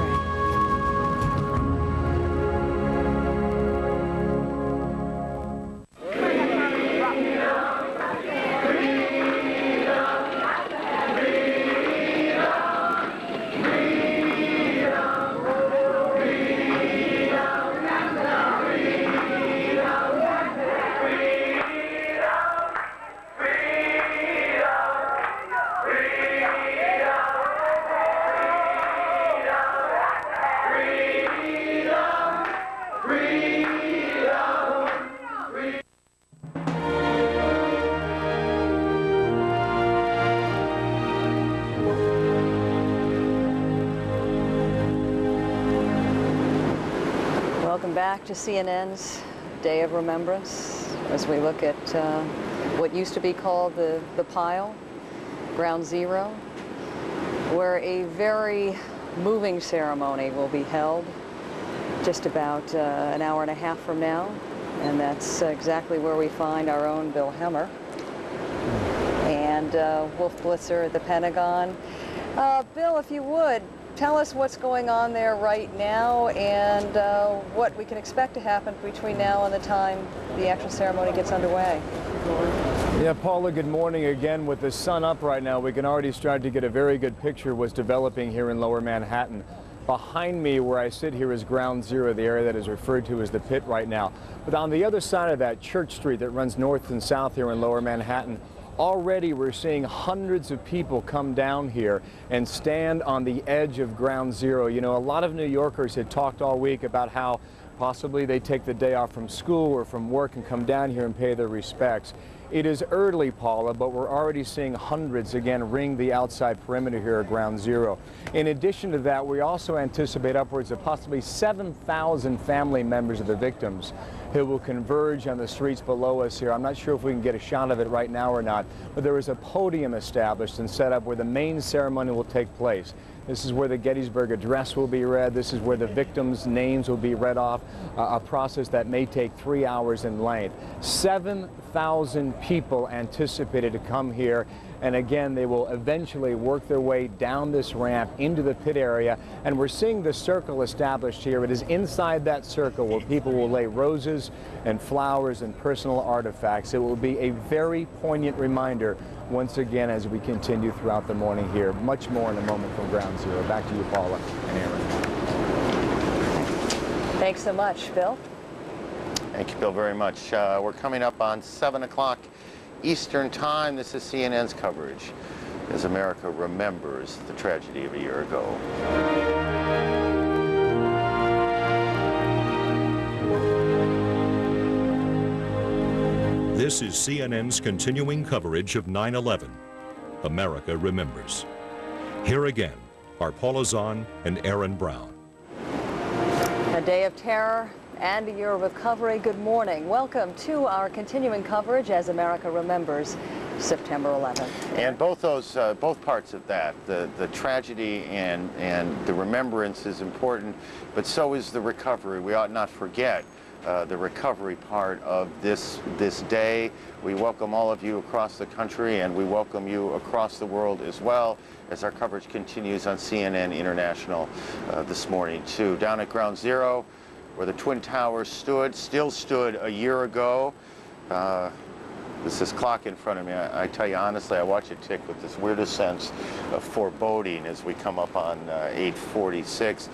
Welcome back to CNN's Day of Remembrance as we look at what used to be called the Pile, Ground Zero, where a very moving ceremony will be held just about an hour and a half from now. And that's exactly where we find our own Bill Hemmer and Wolf Blitzer at the Pentagon. Bill, if you would, tell us what's going on there right now and what we can expect to happen between now and the time the actual ceremony gets underway. Yeah, Paula, good morning again. With the sun up right now, we can already start to get a very good picture of what's developing here in Lower Manhattan. Behind me, where I sit here, is Ground Zero, the area that is referred to as the pit right now. But on the other side of that, Church Street that runs north and south here in Lower Manhattan, already we're seeing hundreds of people come down here and stand on the edge of Ground Zero. You know, a lot of New Yorkers had talked all week about how possibly they take the day off from school or from work and come down here and pay their respects. It is early, Paula, but we're already seeing hundreds again ring the outside perimeter here at Ground Zero. In addition to that, we also anticipate upwards of possibly 7,000 family members of the victims who will converge on the streets below us here. I'm not sure if we can get a shot of it right now or not, but there is a podium established and set up where the main ceremony will take place. This is where the Gettysburg Address will be read. This is where the victims' names will be read off, a process that may take 3 hours in length. 7,000 people anticipated to come here, and again, they will eventually work their way down this ramp into the pit area, and we're seeing the circle established here. It is inside that circle where people will lay roses and flowers and personal artifacts. It will be a very poignant reminder once again as we continue throughout the morning here. Much more in a moment from Ground Zero. Back to you, Paula and Aaron. Thanks so much, Bill. Thank you, Bill, very much. We're coming up on 7 o'clock Eastern Time. This is CNN's coverage as America remembers the tragedy of a year ago. This is CNN's continuing coverage of 9/11. America remembers. Here again are Paula Zahn and Aaron Brown. A day of terror and a year of recovery. Good morning. Welcome to our continuing coverage as America remembers September 11th. And both parts of that, the tragedy and the remembrance is important, but so is the recovery. We ought not forget the recovery part of this day. We welcome all of you across the country, and we welcome you across the world as well as our coverage continues on CNN International this morning too. Down at Ground Zero, where the Twin Towers still stood a year ago. This clock in front of me, I tell you honestly, I watch it tick with this weirdest sense of foreboding as we come up on 8:46.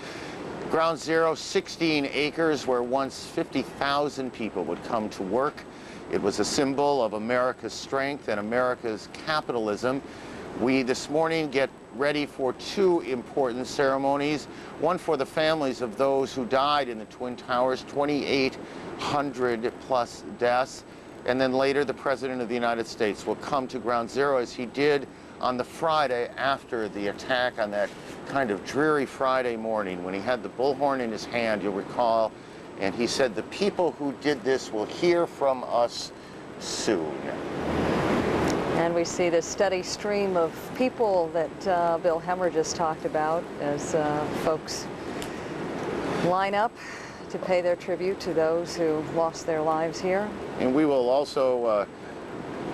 Ground Zero, 16 acres where once 50,000 people would come to work. It was a symbol of America's strength and America's capitalism. We this morning get ready for two important ceremonies, one for the families of those who died in the Twin Towers, 2,800 plus deaths, and then later the President of the United States will come to Ground Zero as he did on the Friday after the attack, on that kind of dreary Friday morning when he had the bullhorn in his hand, you'll recall, and he said, "The people who did this will hear from us soon." And we see this steady stream of people that Bill Hemmer just talked about as folks line up to pay their tribute to those who lost their lives here. And we will also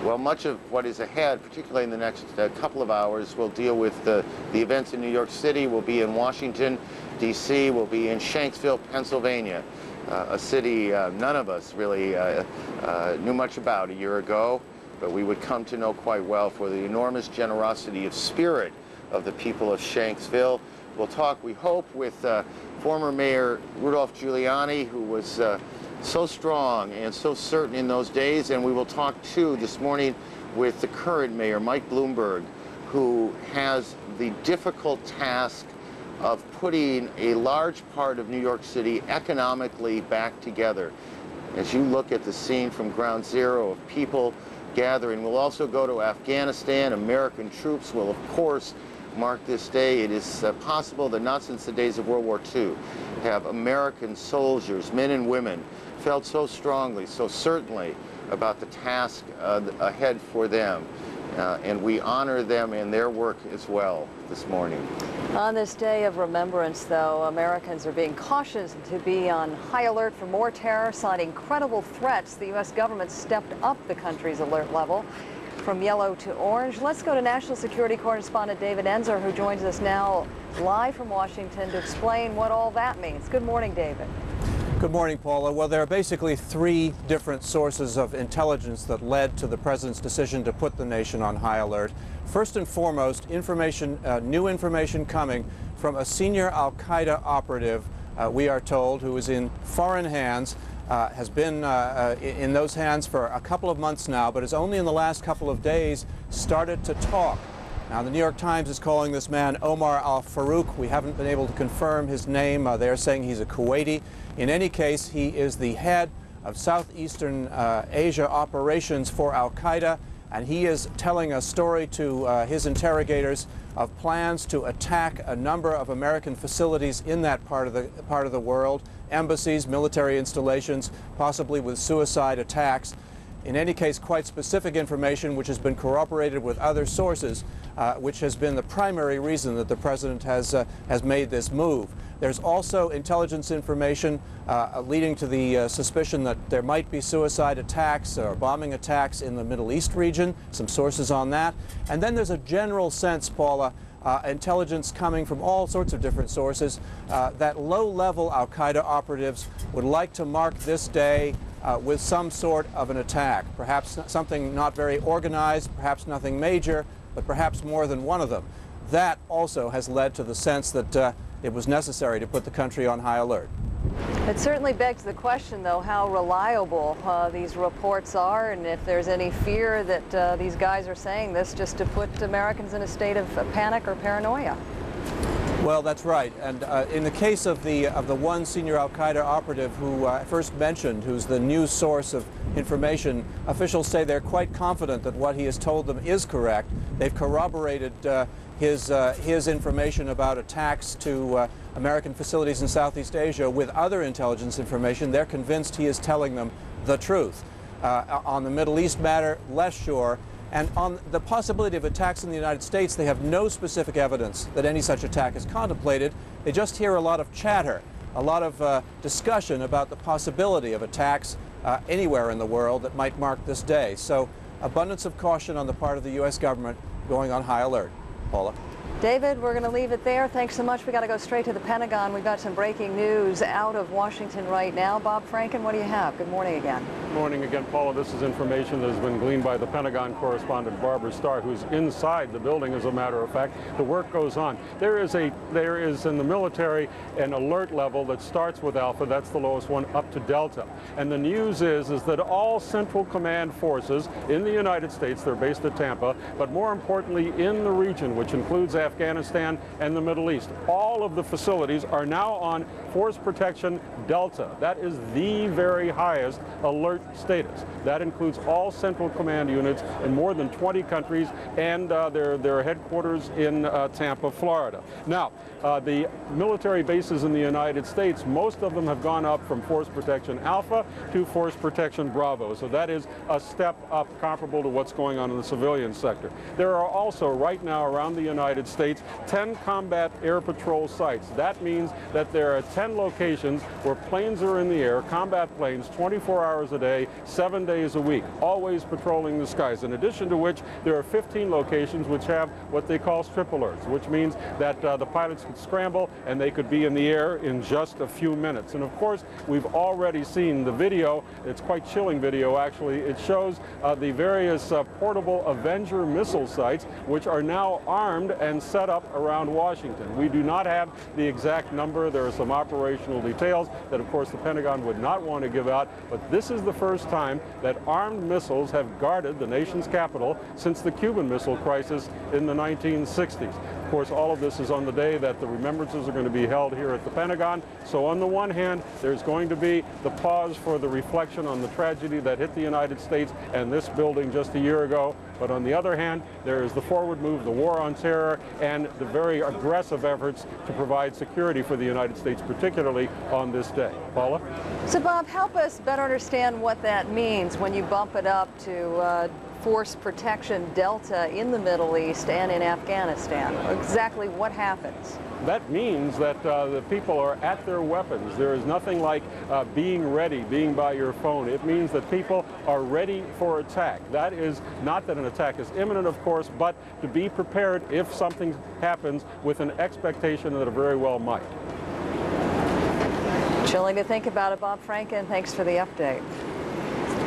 well, much of what is ahead, particularly in the next couple of hours, will deal with the events in New York City. We'll be in Washington, D.C. We'll be in Shanksville, Pennsylvania, a city none of us really knew much about a year ago, but we would come to know quite well for the enormous generosity of spirit of the people of Shanksville. We'll talk, we hope, with former Mayor Rudolph Giuliani, who was so strong and so certain in those days, and we will talk too this morning with the current mayor, Mike Bloomberg, who has the difficult task of putting a large part of New York City economically back together. As you look at the scene from Ground Zero of people gathering, we'll also go to Afghanistan. American troops will, of course, mark this day. It is possible that not since the days of World War II have American soldiers, men and women, felt so strongly, so certainly about the task ahead for them. And we honor them and their work as well this morning. On this day of remembrance, though, Americans are being cautious to be on high alert for more terror, citing credible threats. The U.S. government stepped up the country's alert level from yellow to orange. Let's go to National Security Correspondent David Enzer, who joins us now live from Washington to explain what all that means. Good morning, David. Good morning, Paula. Well, there are basically three different sources of intelligence that led to the president's decision to put the nation on high alert. First and foremost, new information coming from a senior al-Qaeda operative, we are told, who is in foreign hands, has been in those hands for a couple of months now, but has only in the last couple of days started to talk. Now, the New York Times is calling this man Omar al-Farouk. We haven't been able to confirm his name. They're saying he's a Kuwaiti. In any case, he is the head of Southeastern Asia operations for al-Qaeda, and he is telling a story to his interrogators of plans to attack a number of American facilities in that part of the world, embassies, military installations, possibly with suicide attacks. In any case, quite specific information which has been corroborated with other sources, which has been the primary reason that the president has made this move. There's also intelligence information leading to the suspicion that there might be suicide attacks or bombing attacks in the Middle East region, some sources on that. And then there's a general sense, Paula, intelligence coming from all sorts of different sources, that low-level al-Qaeda operatives would like to mark this day with some sort of an attack, perhaps something not very organized, perhaps nothing major, but perhaps more than one of them. That also has led to the sense that it was necessary to put the country on high alert. It certainly begs the question, though, how reliable these reports are, and if there's any fear that these guys are saying this just to put Americans in a state of panic or paranoia. Well, that's right. And in the case of the one senior al-Qaeda operative who I first mentioned, who's the news source of information, officials say they're quite confident that what he has told them is correct. They've corroborated his information about attacks to American facilities in Southeast Asia with other intelligence information. They're convinced he is telling them the truth. On the Middle East matter, less sure. And on the possibility of attacks in the United States, they have no specific evidence that any such attack is contemplated. They just hear a lot of chatter, a lot of discussion about the possibility of attacks anywhere in the world that might mark this day. So abundance of caution on the part of the U.S. government going on high alert. Paula. David, we're going to leave it there. Thanks so much. We got to go straight to the Pentagon. We've got some breaking news out of Washington right now. Bob Franken, what do you have? Good morning again. Good morning again, Paula. This is information that has been gleaned by the Pentagon correspondent Barbara Starr, who's inside the building, as a matter of fact. The work goes on. There is in the military an alert level that starts with Alpha, that's the lowest one, up to Delta. And the news is that all Central Command forces in the United States, they're based at Tampa, but more importantly in the region, which includes Afghanistan and the Middle East. All of the facilities are now on Force Protection Delta. That is the very highest alert status. That includes all Central Command units in more than 20 countries and their headquarters in Tampa, Florida. Now, the military bases in the United States, most of them have gone up from Force Protection Alpha to Force Protection Bravo. So that is a step up comparable to what's going on in the civilian sector. There are also right now around the United States 10 combat air patrol sites. That means that there are 10 locations where planes are in the air, combat planes, 24 hours a day, 7 days a week, always patrolling the skies. In addition to which, there are 15 locations which have what they call strip alerts, which means that the pilots could scramble and they could be in the air in just a few minutes. And of course, we've already seen the video. It's quite chilling video, actually. It shows the various portable Avenger missile sites, which are now armed and set up around Washington. We do not have the exact number. There are some operational details that, of course, the Pentagon would not want to give out, but this is the first time that armed missiles have guarded the nation's capital since the Cuban Missile Crisis in the 1960s. Of course, all of this is on the day that the remembrances are going to be held here at the Pentagon. So on the one hand, there's going to be the pause for the reflection on the tragedy that hit the United States and this building just a year ago. But on the other hand, there is the forward move, the war on terror, and the very aggressive efforts to provide security for the United States, particularly on this day. Paula? So Bob, help us better understand what that means when you bump it up to Force Protection Delta in the Middle East and in Afghanistan. Exactly what happens? That means that the people are at their weapons. There is nothing like being ready, being by your phone. It means that people are ready for attack. That is not that an attack is imminent, of course, but to be prepared if something happens with an expectation that it very well might. Chilling to think about it, Bob Franken. Thanks for the update.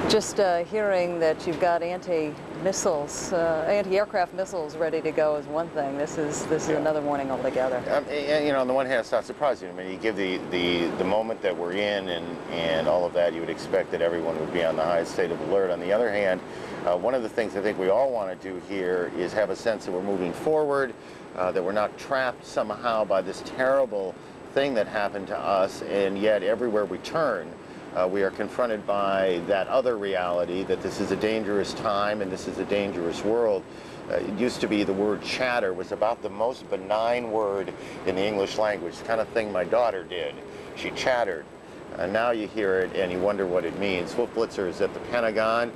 Just hearing that you've got anti-missiles, anti-aircraft missiles ready to go is one thing. This is another warning altogether. You know, on the one hand, it's not surprising. I mean, you give the moment that we're in and all of that, you would expect that everyone would be on the highest state of alert. On the other hand, one of the things I think we all want to do here is have a sense that we're moving forward, that we're not trapped somehow by this terrible thing that happened to us, and yet everywhere we turn, we are confronted by that other reality that this is a dangerous time and this is a dangerous world. It used to be the word chatter was about the most benign word in the English language, the kind of thing my daughter did. She chattered. Now you hear it and you wonder what it means. Wolf Blitzer is at the Pentagon,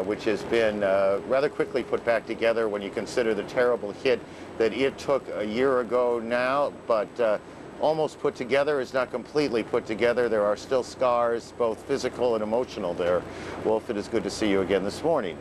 which has been rather quickly put back together when you consider the terrible hit that it took a year ago now, but almost put together, is not completely put together. There are still scars, both physical and emotional there. Wolf, it is good to see you again this morning.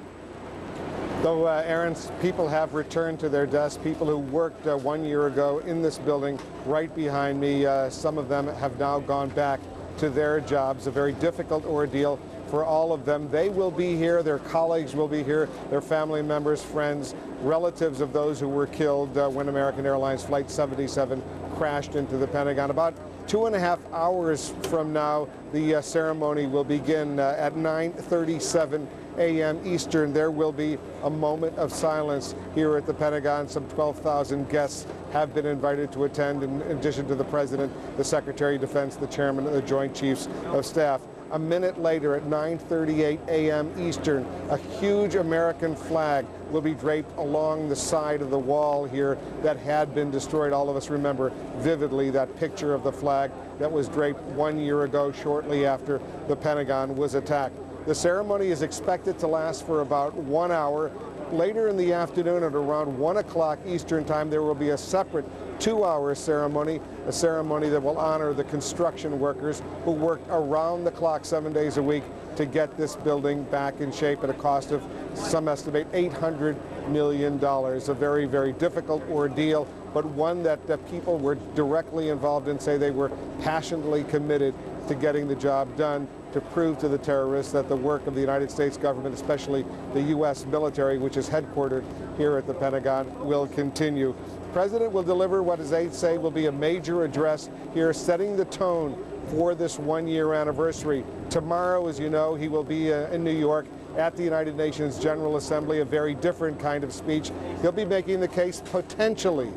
Though, Aaron's people have returned to their desks, people who worked 1 year ago in this building right behind me, some of them have now gone back to their jobs. A very difficult ordeal for all of them. They will be here, their colleagues will be here, their family members, friends, relatives of those who were killed when American Airlines Flight 77 crashed into the Pentagon. About 2.5 hours from now, the ceremony will begin at 9:37 a.m. Eastern. There will be a moment of silence here at the Pentagon. Some 12,000 guests have been invited to attend, in addition to the President, the Secretary of Defense, the Chairman of the Joint Chiefs of Staff. A minute later, at 9:38 a.m. Eastern, a huge American flag will be draped along the side of the wall here that had been destroyed. All of us remember vividly that picture of the flag that was draped 1 year ago, shortly after the Pentagon was attacked. The ceremony is expected to last for about 1 hour. Later in the afternoon at around 1 o'clock Eastern Time, there will be a separate 2-hour ceremony, a ceremony that will honor the construction workers who worked around the clock 7 days a week to get this building back in shape at a cost of, some estimate, $800 million. A very, very difficult ordeal, but one that people were directly involved in say they were passionately committed to getting the job done, to prove to the terrorists that the work of the United States government, especially the U.S. military, which is headquartered here at the Pentagon, will continue. The President will deliver what his aides say will be a major address here, setting the tone for this 1-year anniversary. Tomorrow, as you know, he will be in New York at the United Nations General Assembly, a very different kind of speech. He'll be making the case potentially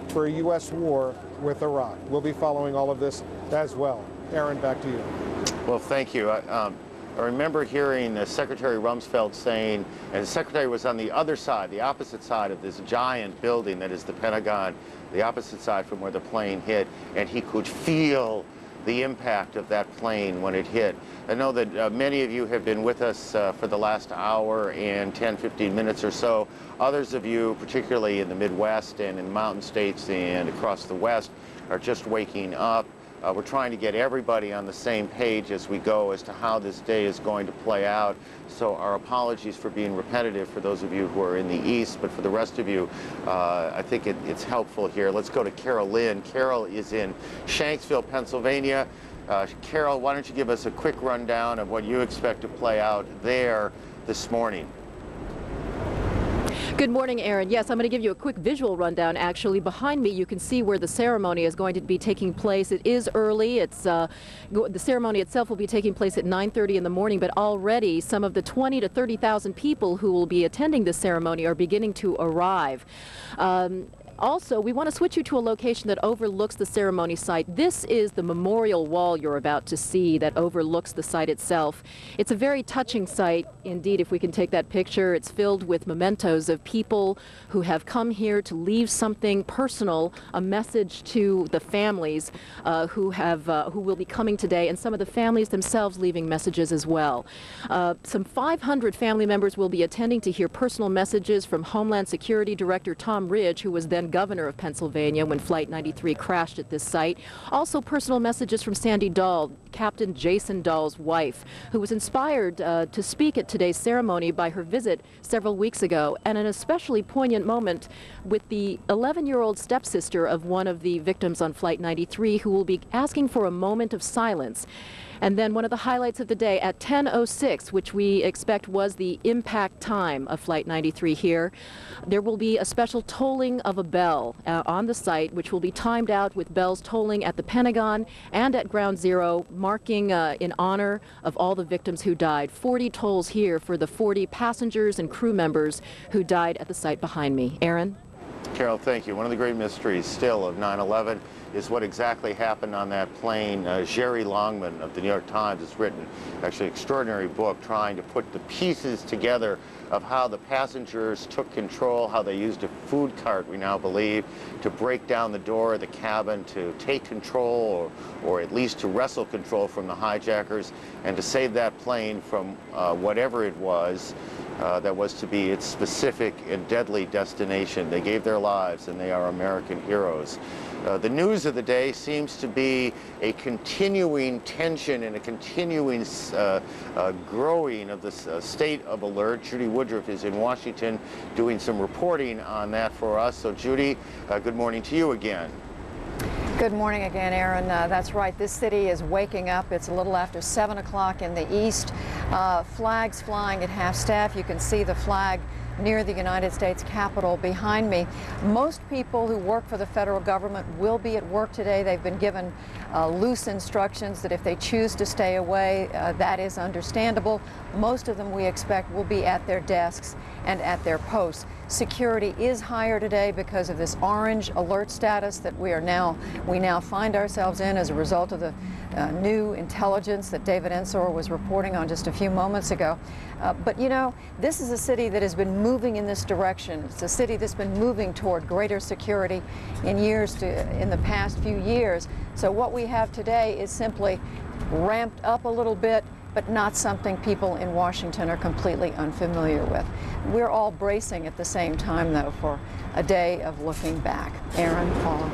for a U.S. war with Iraq. We'll be following all of this as well. Aaron, back to you. Well, thank you. I remember hearing Secretary Rumsfeld saying, and the Secretary was on the other side, the opposite side of this giant building that is the Pentagon, the opposite side from where the plane hit, and he could feel the impact of that plane when it hit. I know that many of you have been with us for the last hour and 10-15 minutes or so. Others of you, particularly in the Midwest and in mountain states and across the West, are just waking up. We're trying to get everybody on the same page as we go as to how this day is going to play out. So our apologies for being repetitive for those of you who are in the East, but for the rest of you, I think it's helpful here. Let's go to Carol Lynn. Carol is in Shanksville, Pennsylvania. Carol, why don't you give us a quick rundown of what you expect to play out there this morning? Good morning, Aaron. Yes, I'm going to give you a quick visual rundown. Actually, behind me, you can see where the ceremony is going to be taking place. It is early. The ceremony itself will be taking place at 9:30 in the morning, but already some of the 20 to 30,000 people who will be attending this ceremony are beginning to arrive. Also, we want to switch you to a location that overlooks the ceremony site. This is the memorial wall you're about to see that overlooks the site itself. It's a very touching site indeed, if we can take that picture. It's filled with mementos of people who have come here to leave something personal, a message to the families who will be coming today, and some of the families themselves leaving messages as well. Some 500 family members will be attending to hear personal messages from Homeland Security Director Tom Ridge, who was then governor of Pennsylvania when Flight 93 crashed at this site. Also personal messages from Sandy Dahl, Captain Jason Dahl's wife, who was inspired to speak at today's ceremony by her visit several weeks ago, and an especially poignant moment with the 11-year-old stepsister of one of the victims on Flight 93, who will be asking for a moment of silence. And then one of the highlights of the day at 10:06, which we expect was the impact time of Flight 93 here, there will be a special tolling of a bell on the site, which will be timed out with bells tolling at the Pentagon and at Ground Zero, marking in honor of all the victims who died. 40 tolls here for the 40 passengers and crew members who died at the site behind me. Aaron? Carol, thank you. One of the great mysteries still of 9/11 is what exactly happened on that plane. Jerry Longman of the New York Times has written actually an extraordinary book trying to put the pieces together of how the passengers took control, how they used a food cart, we now believe, to break down the door of the cabin, to take control or at least to wrestle control from the hijackers and to save that plane from whatever it was that was to be its specific and deadly destination. They gave their lives, and they are American heroes. The news of the day seems to be a continuing tension and a continuing growing of this state of alert. Judy Woodruff is in Washington doing some reporting on that for us. So Judy, good morning to you again. Good morning again, Aaron. That's right. This city is waking up. It's a little after 7 o'clock in the east. Flags flying at half-staff. You can see the flag near the United States Capitol behind me. Most people who work for the federal government will be at work today. They've been given loose instructions that if they choose to stay away, that is understandable. Most of them, we expect, will be at their desks and at their posts. Security is higher today because of this orange alert status that we now find ourselves in as a result of the new intelligence that David Ensor was reporting on just a few moments ago. But you know, this is a city that has been moving in this direction. It's a city that's been moving toward greater security in the past few years. So what we have today is simply ramped up a little bit, but not something people in Washington are completely unfamiliar with. We're all bracing at the same time, though, for a day of looking back. Aaron, Paula.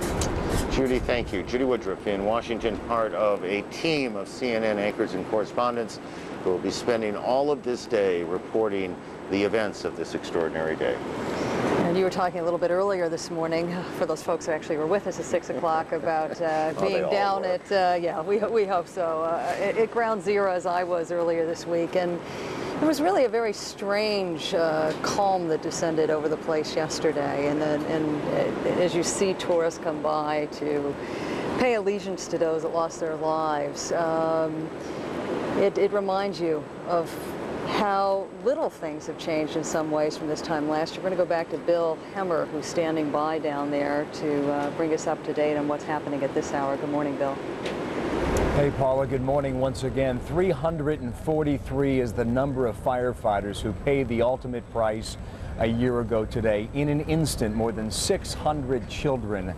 Judy, thank you. Judy Woodruff in Washington, part of a team of CNN anchors and correspondents who will be spending all of this day reporting the events of this extraordinary day. And you were talking a little bit earlier this morning, for those folks who actually were with us at 6 o'clock, about being down at, yeah, we hope so, at Ground Zero, as I was earlier this week. And it was really a very strange calm that descended over the place yesterday. And as you see tourists come by to pay allegiance to those that lost their lives, it reminds you of how little things have changed in some ways from this time last year. We're going to go back to Bill Hemmer, who's standing by down there to bring us up to date on what's happening at this hour. Good morning, Bill. Hey, Paula, good morning once again. 343 is the number of firefighters who paid the ultimate price a year ago today. In an instant, more than 600 children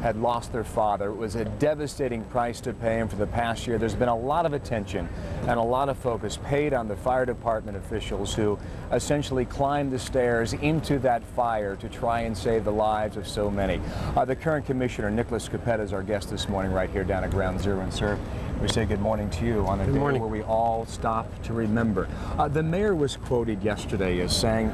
had lost their father. It was a devastating price to pay, and for the past year there's been a lot of attention and a lot of focus paid on the fire department officials who essentially climbed the stairs into that fire to try and save the lives of so many. The current commissioner, Nicholas Capetta, is our guest this morning right here down at Ground Zero. And sir, we say good morning to you on a day where we all stop to remember. The mayor was quoted yesterday as saying,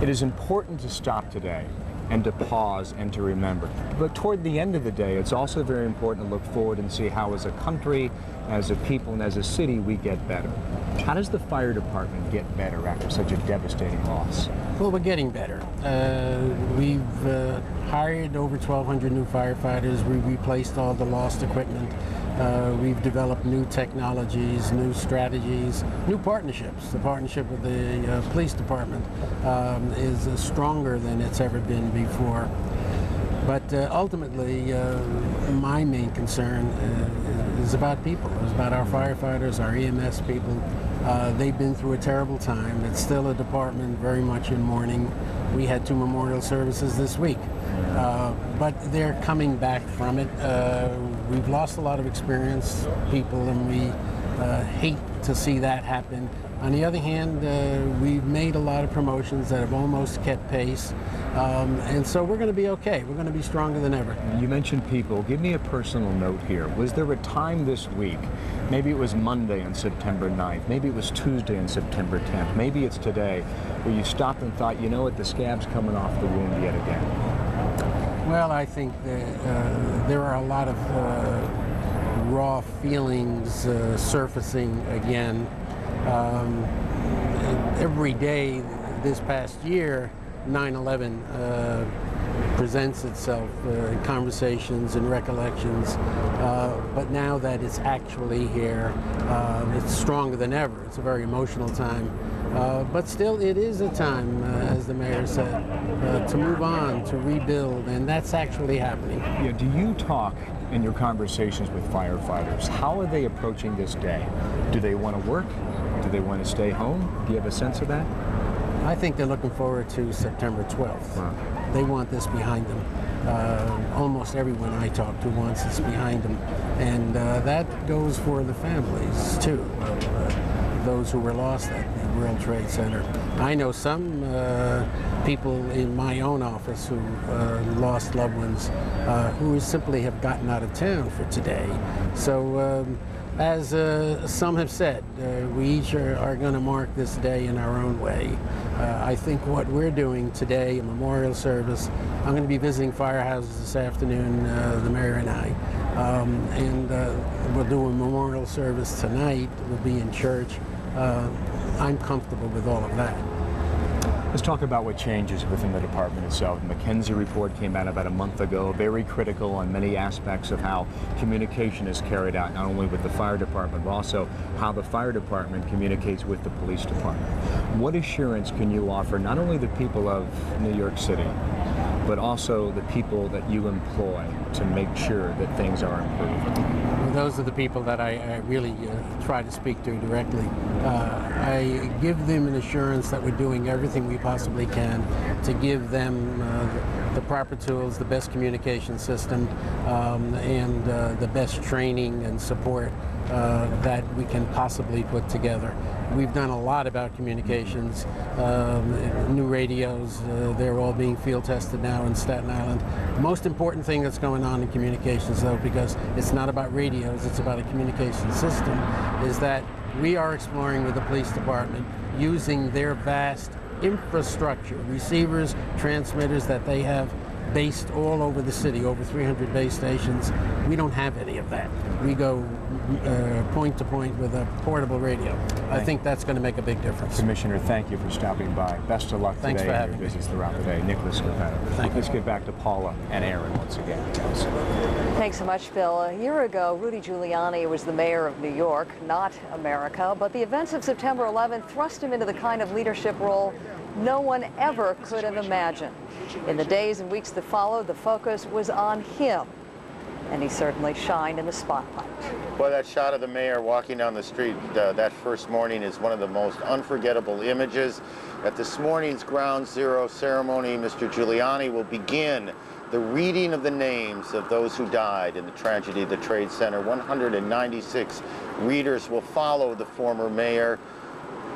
"It is important to stop today and to pause and to remember. But toward the end of the day, it's also very important to look forward and see how as a country, as a people, and as a city, we get better. How does the fire department get better after such a devastating loss? Well, we're getting better. We've hired over 1,200 new firefighters. We replaced all the lost equipment. We've developed new technologies, new strategies, new partnerships. The partnership with the police department is stronger than it's ever been before. But ultimately, my main concern is about people. It's about our firefighters, our EMS people. They've been through a terrible time. It's still a department very much in mourning. We had 2 memorial services this week. But they're coming back from it. We've lost a lot of experienced people, and we hate to see that happen. On the other hand, we've made a lot of promotions that have almost kept pace, and so we're going to be okay. We're going to be stronger than ever. You mentioned people. Give me a personal note here. Was there a time this week, maybe it was Monday on September 9th, maybe it was Tuesday on September 10th, maybe it's today, where you stopped and thought, you know what, the scab's coming off the wound yet again? Well, I think that, there are a lot of raw feelings surfacing again. Every day this past year, 9/11 presents itself in conversations and recollections, but now that it's actually here, it's stronger than ever. It's a very emotional time, but still it is a time, as the mayor said, to move on, to rebuild, and that's actually happening. Yeah, do you talk in your conversations with firefighters? How are they approaching this day? Do they want to work? Do they want to stay home? Do you have a sense of that? I think they're looking forward to September 12th. Wow. They want this behind them. Almost everyone I talk to wants this behind them. And that goes for the families, too, of those who were lost at the World Trade Center. I know some people in my own office who lost loved ones who simply have gotten out of town for today. So, as some have said, we each are going to mark this day in our own way. I think what we're doing today, a memorial service, I'm going to be visiting firehouses this afternoon, the mayor and I, and we'll do a memorial service tonight. We'll be in church. I'm comfortable with all of that. Let's talk about what changes within the department itself. The McKinsey report came out about a month ago, very critical on many aspects of how communication is carried out, not only with the fire department, but also how the fire department communicates with the police department. What assurance can you offer not only the people of New York City, but also the people that you employ to make sure that things are improved? Well, those are the people that I really try to speak to directly. I give them an assurance that we're doing everything we possibly can to give them the proper tools, the best communication system, and the best training and support that we can possibly put together. We've done a lot about communications, new radios, they're all being field tested now in Staten Island. Most important thing that's going on in communications, though, because it's not about radios, it's about a communication system, is that we are exploring with the police department using their vast infrastructure, receivers, transmitters that they have based all over the city, over 300 base stations. We don't have any of that. We go point to point with a portable radio. I think that's going to make a big difference. Commissioner, thank you for stopping by. Best of luck Thanks today for in having your business throughout the day. Nicholas Scarpetta. Let's get back to Paula and Aaron once again. Thanks so much, Phil. A year ago, Rudy Giuliani was the mayor of New York, not America, but the events of September 11th thrust him into the kind of leadership role no one ever could have imagined. In the days and weeks that followed, the focus was on him, and he certainly shined in the spotlight. Well, that shot of the mayor walking down the street that first morning is one of the most unforgettable images. At this morning's Ground Zero ceremony, Mr. Giuliani will begin the reading of the names of those who died in the tragedy of the Trade Center. 196 readers will follow the former mayor,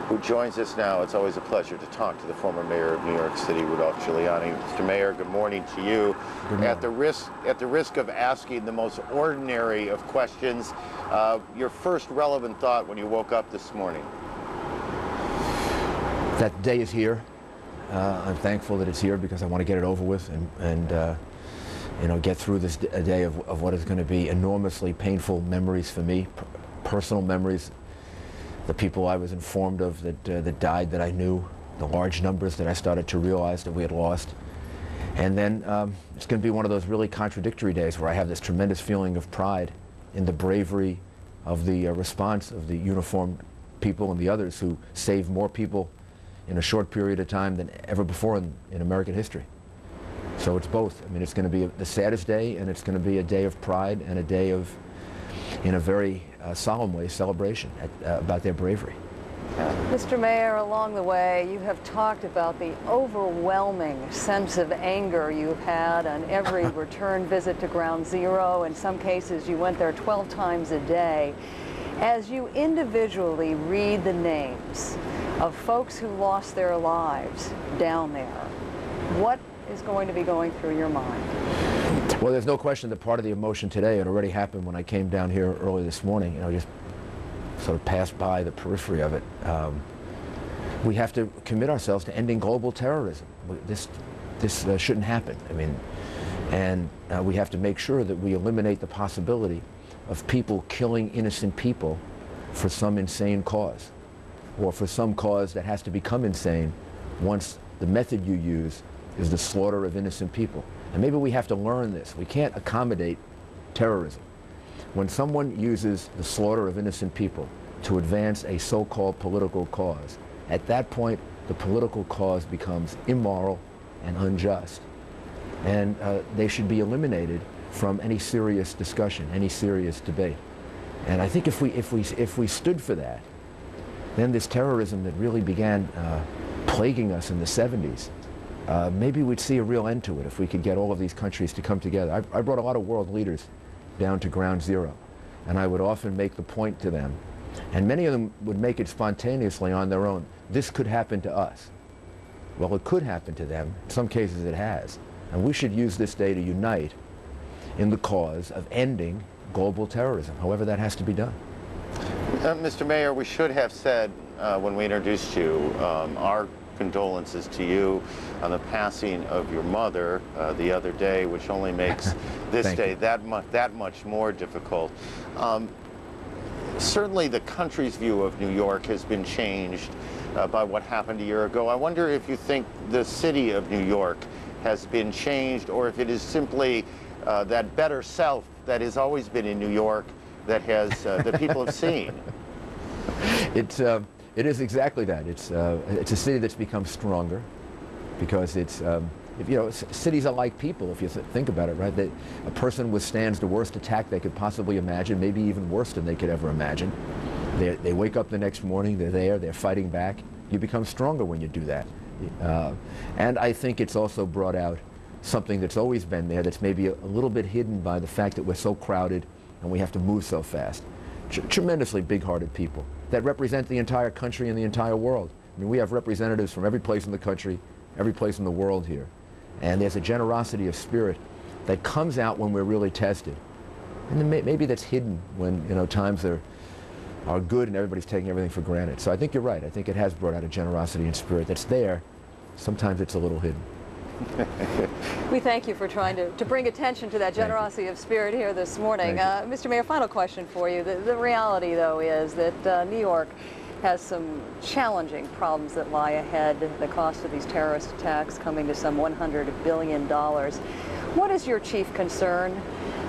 who joins us now. It's always a pleasure to talk to the former mayor of New York City, Rudolph Giuliani. Mr. Mayor, good morning to you. At the risk of asking the most ordinary of questions, your first relevant thought when you woke up this morning? That day is here. I'm thankful that it's here because I want to get it over with and you know, get through this a day of what is going to be enormously painful memories for me, personal memories, the people I was informed of that died that I knew, the large numbers that I started to realize that we had lost. And then it's going to be one of those really contradictory days where I have this tremendous feeling of pride in the bravery of the response of the uniformed people and the others who saved more people in a short period of time than ever before in American history. So it's both. I mean, it's going to be the saddest day, and it's going to be a day of pride and a day of, in a very solemn way, celebration about their bravery. Mr. Mayor, along the way, you have talked about the overwhelming sense of anger you've had on every return visit to Ground Zero. In some cases, you went there 12 times a day. As you individually read the names of folks who lost their lives down there, what is going to be going through your mind? Well, there's no question that part of the emotion today, it already happened when I came down here early this morning, you know, just sort of passed by the periphery of it. We have to commit ourselves to ending global terrorism. This shouldn't happen. I mean, and we have to make sure that we eliminate the possibility of people killing innocent people for some insane cause, or for some cause that has to become insane once the method you use is the slaughter of innocent people. And maybe we have to learn this. We can't accommodate terrorism. When someone uses the slaughter of innocent people to advance a so-called political cause, at that point, the political cause becomes immoral and unjust. And they should be eliminated from any serious discussion, any serious debate. And I think if we stood for that, then this terrorism that really began plaguing us in the 70s, maybe we'd see a real end to it if we could get all of these countries to come together. I brought a lot of world leaders down to Ground Zero, and I would often make the point to them, and many of them would make it spontaneously on their own. This could happen to us. Well, it could happen to them. In some cases it has. And we should use this day to unite in the cause of ending global terrorism, however that has to be done. Mr. Mayor, we should have said when we introduced you, our condolences to you on the passing of your mother the other day, which only makes this day that much more difficult. Certainly the country's view of New York has been changed by what happened a year ago. I wonder if you think the city of New York has been changed, or if it is simply that better self that has always been in New York that has that people have seen. It is exactly that. It's a city that's become stronger because it's, you know, cities are like people, if you think about it, right? A person withstands the worst attack they could possibly imagine, maybe even worse than they could ever imagine. They wake up the next morning, they're fighting back. You become stronger when you do that. And I think it's also brought out something that's always been there that's maybe a little bit hidden by the fact that we're so crowded and we have to move so fast. Tremendously big-hearted people that represent the entire country and the entire world. I mean, we have representatives from every place in the country, every place in the world here. And there's a generosity of spirit that comes out when we're really tested. And then maybe that's hidden when, you know, times are good and everybody's taking everything for granted. So I think you're right. I think it has brought out a generosity and spirit that's there. Sometimes it's a little hidden. We thank you for trying to bring attention to that generosity of spirit here this morning. Mr. Mayor, final question for you. The reality, though, is that New York has some challenging problems that lie ahead. The cost of these terrorist attacks coming to some $100 billion. What is your chief concern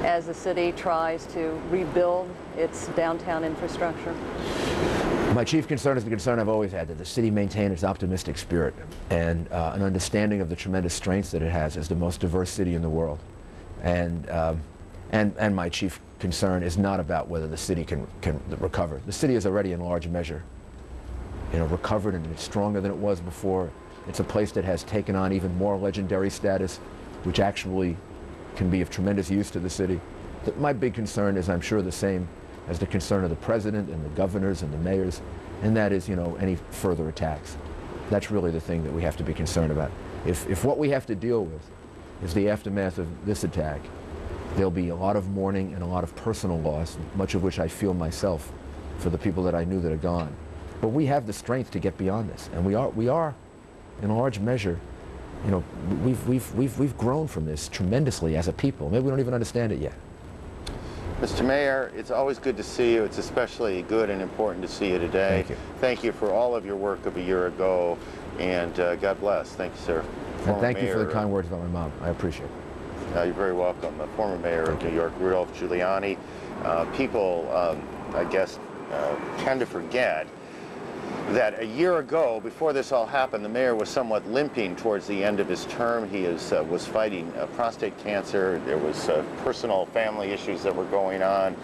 as the city tries to rebuild its downtown infrastructure? My chief concern is the concern I've always had, that the city maintain its optimistic spirit and an understanding of the tremendous strengths that it has as the most diverse city in the world. And my chief concern is not about whether the city can recover. The city is already in large measure, you know, recovered, and it's stronger than it was before. It's a place that has taken on even more legendary status, which actually can be of tremendous use to the city. My big concern is, I'm sure, the same as the concern of the president and the governors and the mayors, and that is, you know, any further attacks. That's really the thing that we have to be concerned about. If what we have to deal with is the aftermath of this attack, there'll be a lot of mourning and a lot of personal loss, much of which I feel myself for the people that I knew that are gone. But we have the strength to get beyond this, and we are in large measure, you know, we've grown from this tremendously as a people. Maybe we don't even understand it yet. Mr. Mayor, it's always good to see you. It's especially good and important to see you today. Thank you. Thank you for all of your work of a year ago, and God bless. Thank you, sir. And thank you for the kind words about my mom. I appreciate it. You're very welcome. The former mayor of New York, Rudolph Giuliani. People, I guess, tend to forget that a year ago, before this all happened, the mayor was somewhat limping towards the end of his term. He was fighting prostate cancer. There was personal family issues that were going on.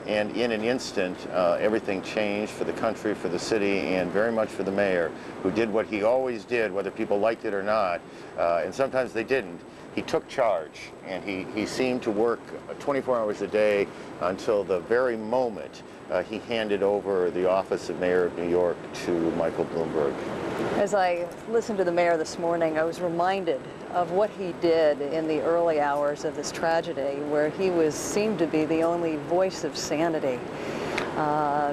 And in an instant, everything changed for the country, for the city, and very much for the mayor, who did what he always did, whether people liked it or not, and sometimes they didn't. He took charge, and he seemed to work 24 hours a day until the very moment he handed over the office of Mayor of New York to Michael Bloomberg. As I listened to the mayor this morning, I was reminded of what he did in the early hours of this tragedy, where he seemed to be the only voice of sanity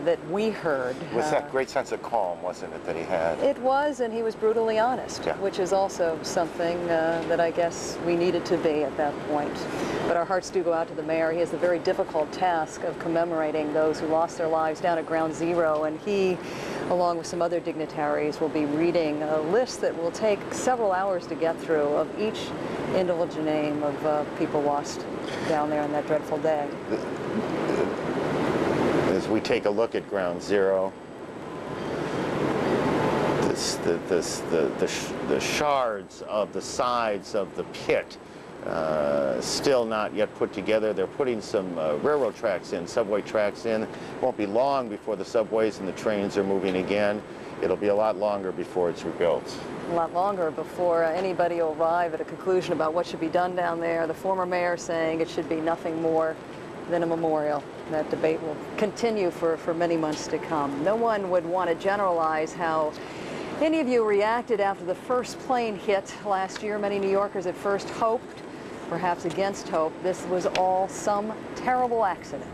that we heard. It was that great sense of calm, wasn't it, that he had? It was, and he was brutally honest, which is also something that I guess we needed to be at that point. But our hearts do go out to the mayor. He has the very difficult task of commemorating those who lost their lives down at Ground Zero, and he, along with some other dignitaries, will be reading a list that will take several hours to get through of each individual name of people lost down there on that dreadful day. As we take a look at Ground Zero, the shards of the sides of the pit still not yet put together. They're putting some railroad tracks in, subway tracks in. It won't be long before the subways and the trains are moving again. It'll be a lot longer before it's rebuilt. A lot longer before anybody will arrive at a conclusion about what should be done down there. The former mayor saying it should be nothing more than a memorial. That debate will continue for many months to come. No one would want to generalize how any of you reacted after the first plane hit last year. Many New Yorkers at first hoped, perhaps against hope, this was all some terrible accident.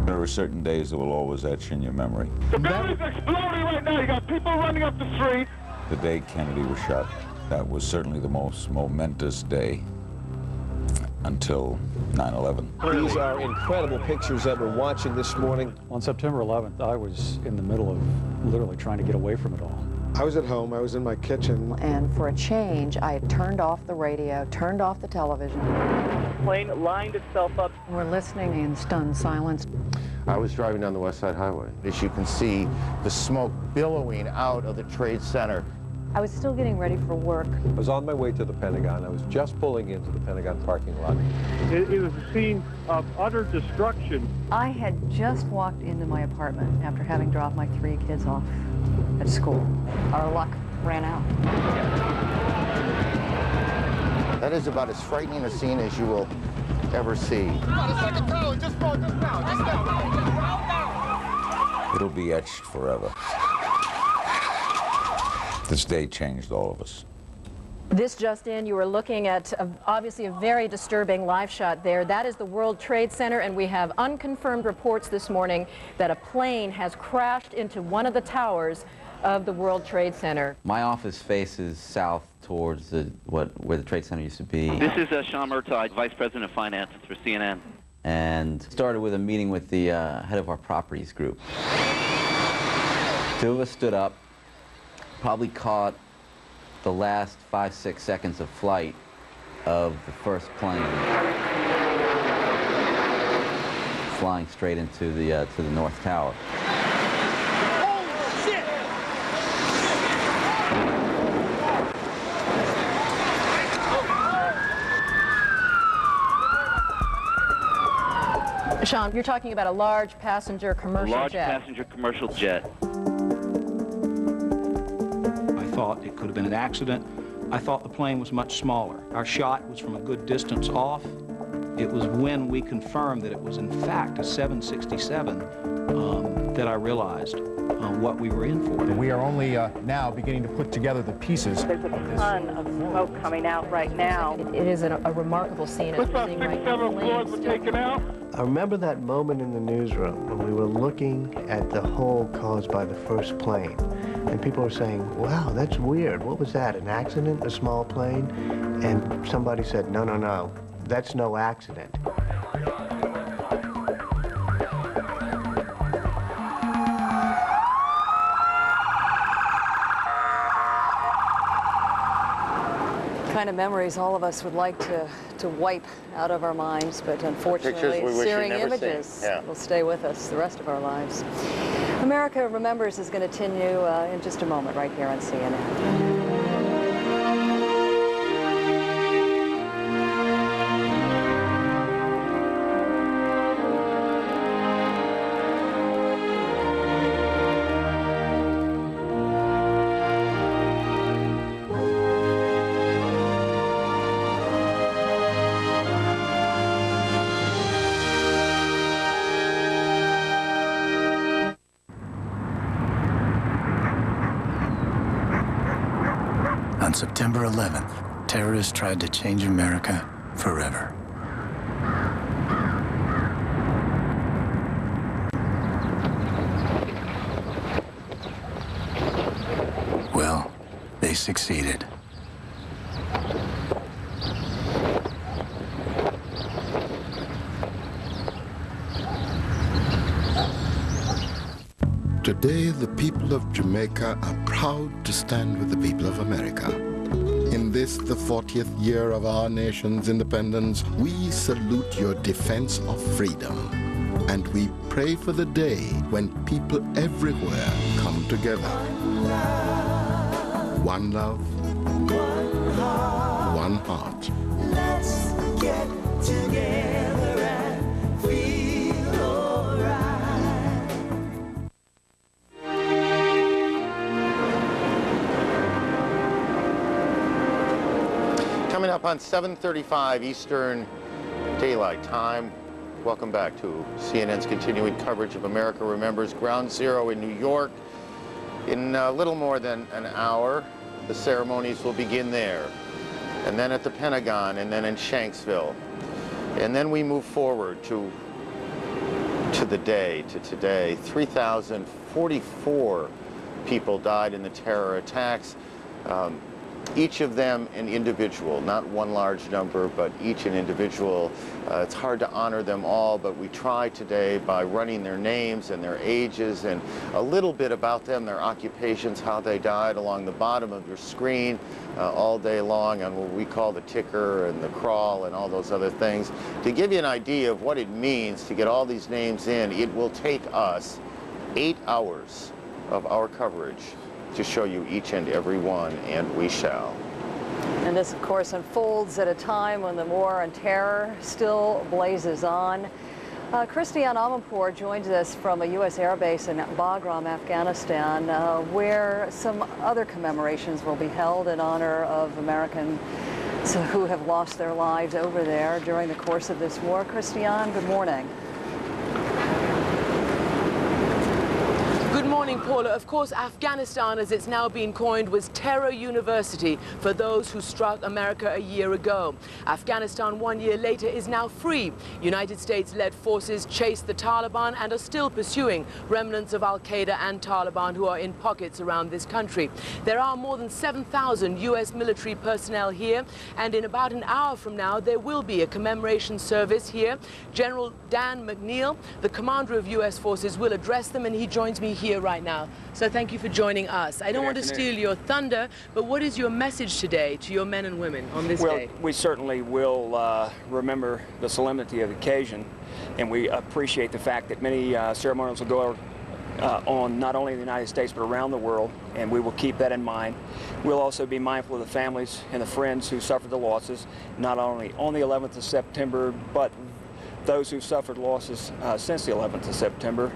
There are certain days that will always etch in your memory. The building's exploding right now. You got people running up the street. The day Kennedy was shot, that was certainly the most momentous day until 9/11. These are incredible pictures that we're watching this morning. On September 11th, I was in the middle of literally trying to get away from it all. I was at home. I was in my kitchen. And for a change, I had turned off the radio, turned off the television. Plane lined itself up. We're listening in stunned silence. I was driving down the West Side Highway. As you can see, the smoke billowing out of the Trade Center. I was still getting ready for work. I was on my way to the Pentagon. I was just pulling into the Pentagon parking lot. It was a scene of utter destruction. I had just walked into my apartment after having dropped my 3 kids off at school. Our luck ran out. That is about as frightening a scene as you will ever see. It'll be etched forever. This day changed all of us. This just in, you were looking at obviously a very disturbing live shot there. That is the World Trade Center, and we have unconfirmed reports this morning that a plane has crashed into one of the towers of the World Trade Center. My office faces south towards where the Trade Center used to be. This is Sean Murtaugh, Vice President of Finance for CNN. And started with a meeting with the head of our properties group. 2 of us stood up, probably caught the last 5-6 seconds of flight of the first plane flying straight into the to the North Tower. Sean, you're talking about a large passenger commercial jet. A large passenger commercial jet. I thought it could have been an accident. I thought the plane was much smaller. Our shot was from a good distance off. It was when we confirmed that it was in fact a 767 that I realized what we were in for. We are only now beginning to put together the pieces. There's a ton of smoke coming out right now. It is a remarkable scene. Looks like 6, 7 floors were taken out. I remember that moment in the newsroom when we were looking at the hole caused by the first plane. And people were saying, wow, that's weird. What was that, an accident, a small plane? And somebody said, no, no, no, that's no accident. Kind of memories all of us would like to wipe out of our minds, but unfortunately, searing images will stay with us the rest of our lives. America Remembers is going to continue in just a moment right here on CNN. On September 11th, terrorists tried to change America forever. Well, they succeeded. Today, the people of Jamaica are proud to stand with the people of America. In this, the 40th year of our nation's independence, we salute your defense of freedom. And we pray for the day when people everywhere come together. One love, one heart. Let's get together and feel alright. Coming up on 7:35 Eastern Daylight Time. Welcome back to CNN's continuing coverage of America Remembers Ground Zero in New York. In a little more than an hour, the ceremonies will begin there, and then at the Pentagon, and then in Shanksville. And then we move forward to today. 3,044 people died in the terror attacks. Each of them an individual, not one large number, but each an individual. It's hard to honor them all, but we try today by running their names and their ages and a little bit about them, their occupations, how they died along the bottom of your screen all day long on what we call the ticker and the crawl and all those other things. To give you an idea of what it means to get all these names in, it will take us 8 hours of our coverage to show you each and every one, and we shall. And this, of course, unfolds at a time when the war on terror still blazes on. Christiane Amanpour joins us from a U.S. air base in Bagram, Afghanistan, where some other commemorations will be held in honor of Americans who have lost their lives over there during the course of this war. Christiane, good morning. Good morning, Paula. Of course, Afghanistan, as it's now been coined, was Terror University for those who struck America a year ago. Afghanistan 1 year later is now free. United States-led forces chased the Taliban and are still pursuing remnants of Al-Qaeda and Taliban who are in pockets around this country. There are more than 7,000 U.S. military personnel here, and in about an hour from now there will be a commemoration service here. General Dan McNeil, the commander of U.S. forces, will address them, and he joins me here right now. So thank you for joining us. I don't want to steal your thunder, but what is your message today to your men and women on this day? We certainly will remember the solemnity of the occasion, and we appreciate the fact that many ceremonials will go on not only in the United States but around the world, and we will keep that in mind. We'll also be mindful of the families and the friends who suffered the losses, not only on the 11th of September, but those who suffered losses since the 11th of September.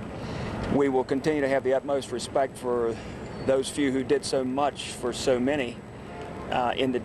We will continue to have the utmost respect for those few who did so much for so many in the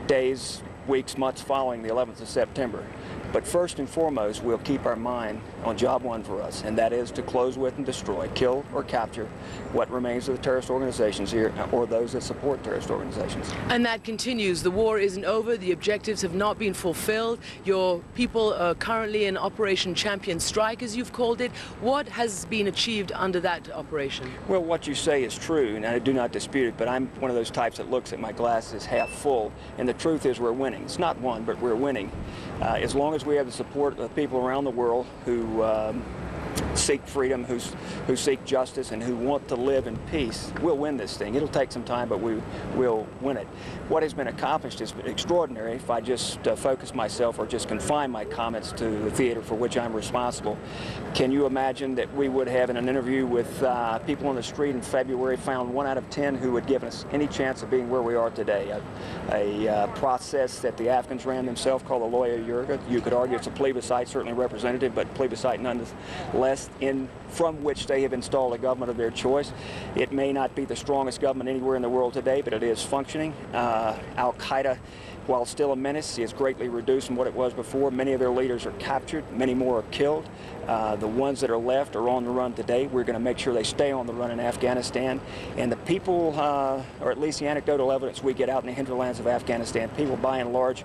days, weeks, months following the 11th of September. But first and foremost, we'll keep our mind on job one for us, and that is to close with and destroy, kill or capture what remains of the terrorist organizations here, or those that support terrorist organizations. And that continues. The war isn't over. The objectives have not been fulfilled. Your people are currently in Operation Champion Strike, as you've called it. What has been achieved under that operation? Well, what you say is true, and I do not dispute it, but I'm one of those types that looks at my glass as half full, and the truth is we're winning. It's not one, but we're winning. As long as we have the support of people around the world who seek freedom, who seek justice, and who want to live in peace, we'll win this thing. It'll take some time, but we will win it. What has been accomplished is extraordinary. If I just focus myself or just confine my comments to the theater for which I'm responsible, can you imagine that we would have, in an interview with people on the street in February, found 1 out of 10 who would give us any chance of being where we are today? A process that the Afghans ran themselves called the Loya Jirga. You could argue it's a plebiscite, certainly representative, but plebiscite nonetheless, from which they have installed a government of their choice. It may not be the strongest government anywhere in the world today, but it is functioning. Al-Qaeda, while still a menace, is greatly reduced from what it was before. Many of their leaders are captured, many more are killed. The ones that are left are on the run today. We're going to make sure they stay on the run in Afghanistan. And the people, or at least the anecdotal evidence we get out in the hinterlands of Afghanistan, people by and large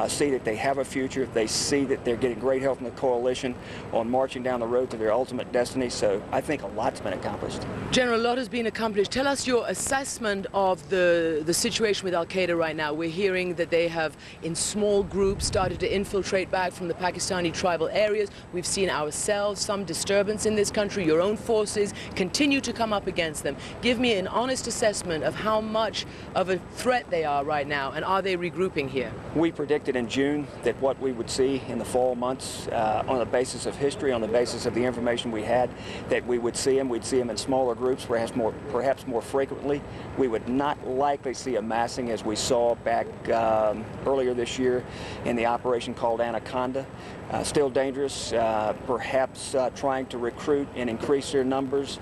see that they have a future. They see that they're getting great help from the coalition on marching down the road to their ultimate destiny. So I think a lot's been accomplished. General, a lot has been accomplished. Tell us your assessment of the situation with Al-Qaeda right now. We're hearing that they have, in small groups, started to infiltrate back from the Pakistani tribal areas. We've seen ourselves some disturbance in this country. Your own forces continue to come up against them. Give me an honest assessment of how much of a threat they are right now, and are they regrouping here? We predicted in June that what we would see in the fall months, on the basis of history, on the basis of the information we had, that we would see them. We'd see them in smaller groups, perhaps more frequently. We would not likely see a massing as we saw back earlier this year in the operation called Anaconda. Still dangerous, perhaps trying to recruit and increase their numbers.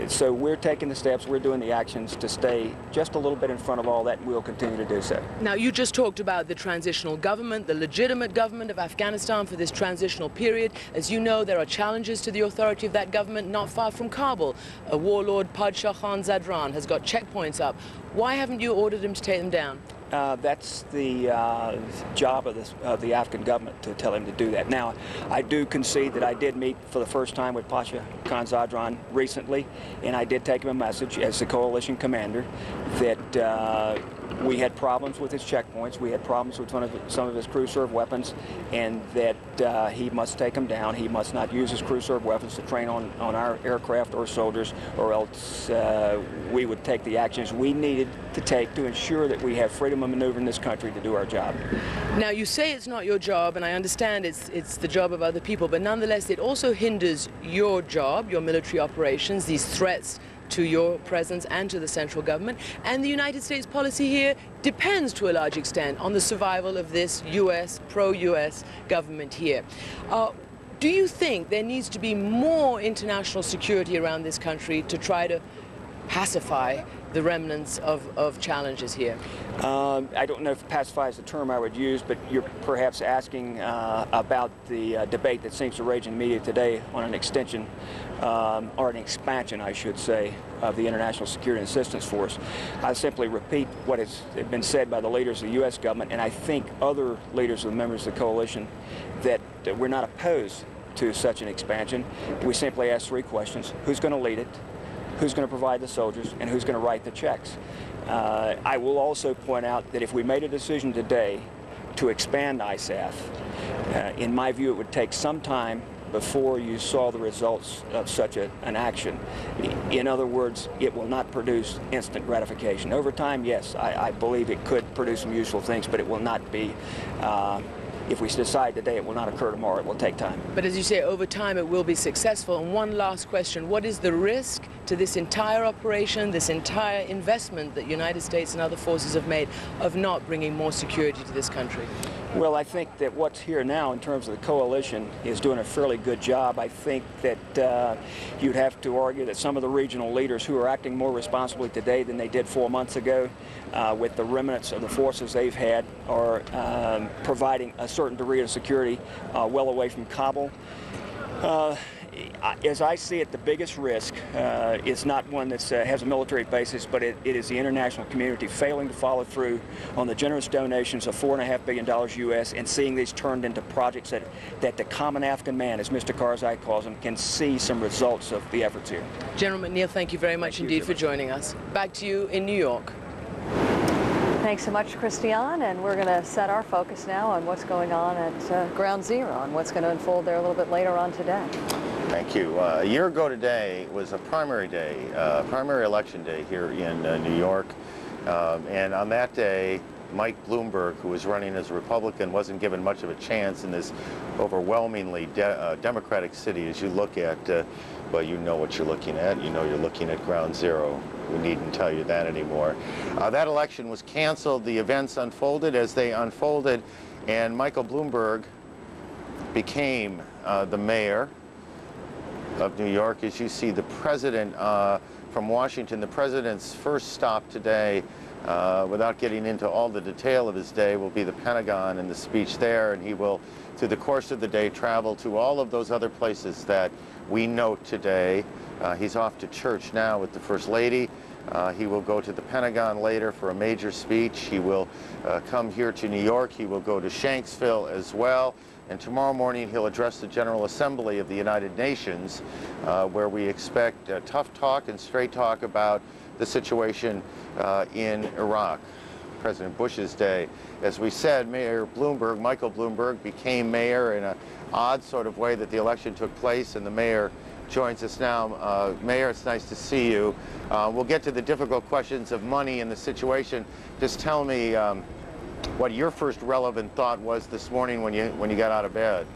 So we're taking the steps, we're doing the actions to stay just a little bit in front of all that, and we'll continue to do so. Now, you just talked about the transitional government, the legitimate government of Afghanistan for this transitional period. As you know, there are challenges to the authority of that government not far from Kabul. A warlord, Padshah Khan Zadran, has got checkpoints up. Why haven't you ordered him to take them down? That's the job of the Afghan government to tell him to do that. Now, I do concede that I did meet for the first time with Padshah Khan Zadran recently, and I did take him a message as the coalition commander that we had problems with his checkpoints, we had problems with some of his crew-served weapons, and that he must take them down. He must not use his crew-served weapons to train on our aircraft or soldiers, or else we would take the actions we needed to take to ensure that we have freedom of maneuver in this country to do our job. Now, you say it's not your job, and I understand it's the job of other people, but nonetheless it also hinders your job, your military operations, these threats to your presence and to the central government. And the United States policy here depends to a large extent on the survival of this pro-US government here. Do you think there needs to be more international security around this country to try to pacify the remnants of challenges here? I don't know if pacify is the term I would use, but you're perhaps asking about the debate that seems to rage in the media today on an extension, or an expansion, I should say, of the International Security and Assistance Force. I simply repeat what has been said by the leaders of the U.S. government, and I think other leaders of the members of the coalition, that we're not opposed to such an expansion. We simply ask 3 questions. Who's going to lead it? Who's going to provide the soldiers, and who's going to write the checks? I will also point out that if we made a decision today to expand ISAF, in my view, it would take some time before you saw the results of such an action. In other words, it will not produce instant gratification. Over time, yes, I believe it could produce some useful things, but it will not be, if we decide today, it will not occur tomorrow. It will take time. But as you say, over time it will be successful. And one last question, what is the risk to this entire operation, this entire investment that United States and other forces have made, of not bringing more security to this country? Well, I think that what's here now in terms of the coalition is doing a fairly good job. I think that you'd have to argue that some of the regional leaders who are acting more responsibly today than they did 4 months ago, with the remnants of the forces they've had, are providing a certain degree of security well away from Kabul. As I see it, the biggest risk is not one that has a military basis, but it is the international community failing to follow through on the generous donations of $4.5 billion U.S. and seeing these turned into projects that the common Afghan man, as Mr. Karzai calls them, can see some results of the efforts here. General McNeil, thank you very much indeed for joining us. Back to you in New York. Thanks so much, Christiane, and we're going to set our focus now on what's going on at Ground Zero and what's going to unfold there a little bit later on today. Thank you. A year ago today was a primary day, primary election day here in New York, and on that day, Mike Bloomberg, who was running as a Republican, wasn't given much of a chance in this overwhelmingly Democratic city. As you look at, well, you know what you're looking at. You know you're looking at Ground Zero. We needn't tell you that anymore. That election was canceled. The events unfolded as they unfolded, and Michael Bloomberg became the mayor of New York. As you see, the president from Washington, the president's first stop today, without getting into all the detail of his day, will be the Pentagon and the speech there, and he will, through the course of the day, travel to all of those other places that we note today. He's off to church now with the First Lady. He will go to the Pentagon later for a major speech. He will come here to New York. He will go to Shanksville as well. And tomorrow morning he'll address the General Assembly of the United Nations, where we expect tough talk and straight talk about the situation in Iraq. President Bush's day. As we said, Mayor Bloomberg, Michael Bloomberg, became mayor in an odd sort of way that the election took place, and the mayor joins us now. Mayor, it's nice to see you. We'll get to the difficult questions of money and the situation. Just tell me what your first relevant thought was this morning when you got out of bed.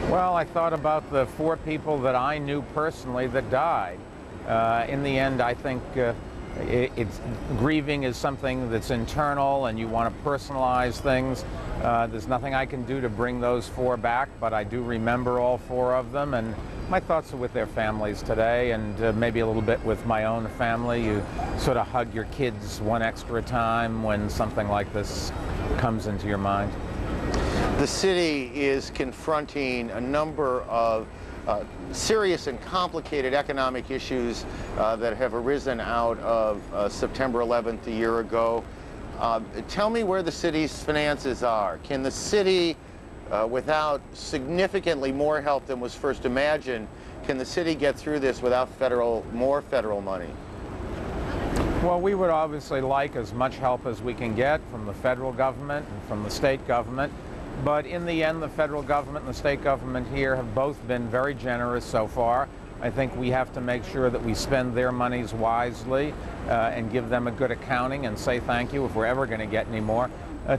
Well, I thought about the 4 people that I knew personally that died. In the end, I think grieving is something that's internal, and you want to personalize things. There's nothing I can do to bring those 4 back, but I do remember all 4 of them, and my thoughts are with their families today, and maybe a little bit with my own family. You sort of hug your kids one extra time when something like this comes into your mind. The city is confronting a number of serious and complicated economic issues that have arisen out of September 11th a year ago. Tell me where the city's finances are. Can the city, without significantly more help than was first imagined, can the city get through this without more federal money? Well, we would obviously like as much help as we can get from the federal government and from the state government. But in the end, the federal government and the state government here have both been very generous so far. I think we have to make sure that we spend their monies wisely and give them a good accounting and say thank you if we're ever going to get any more.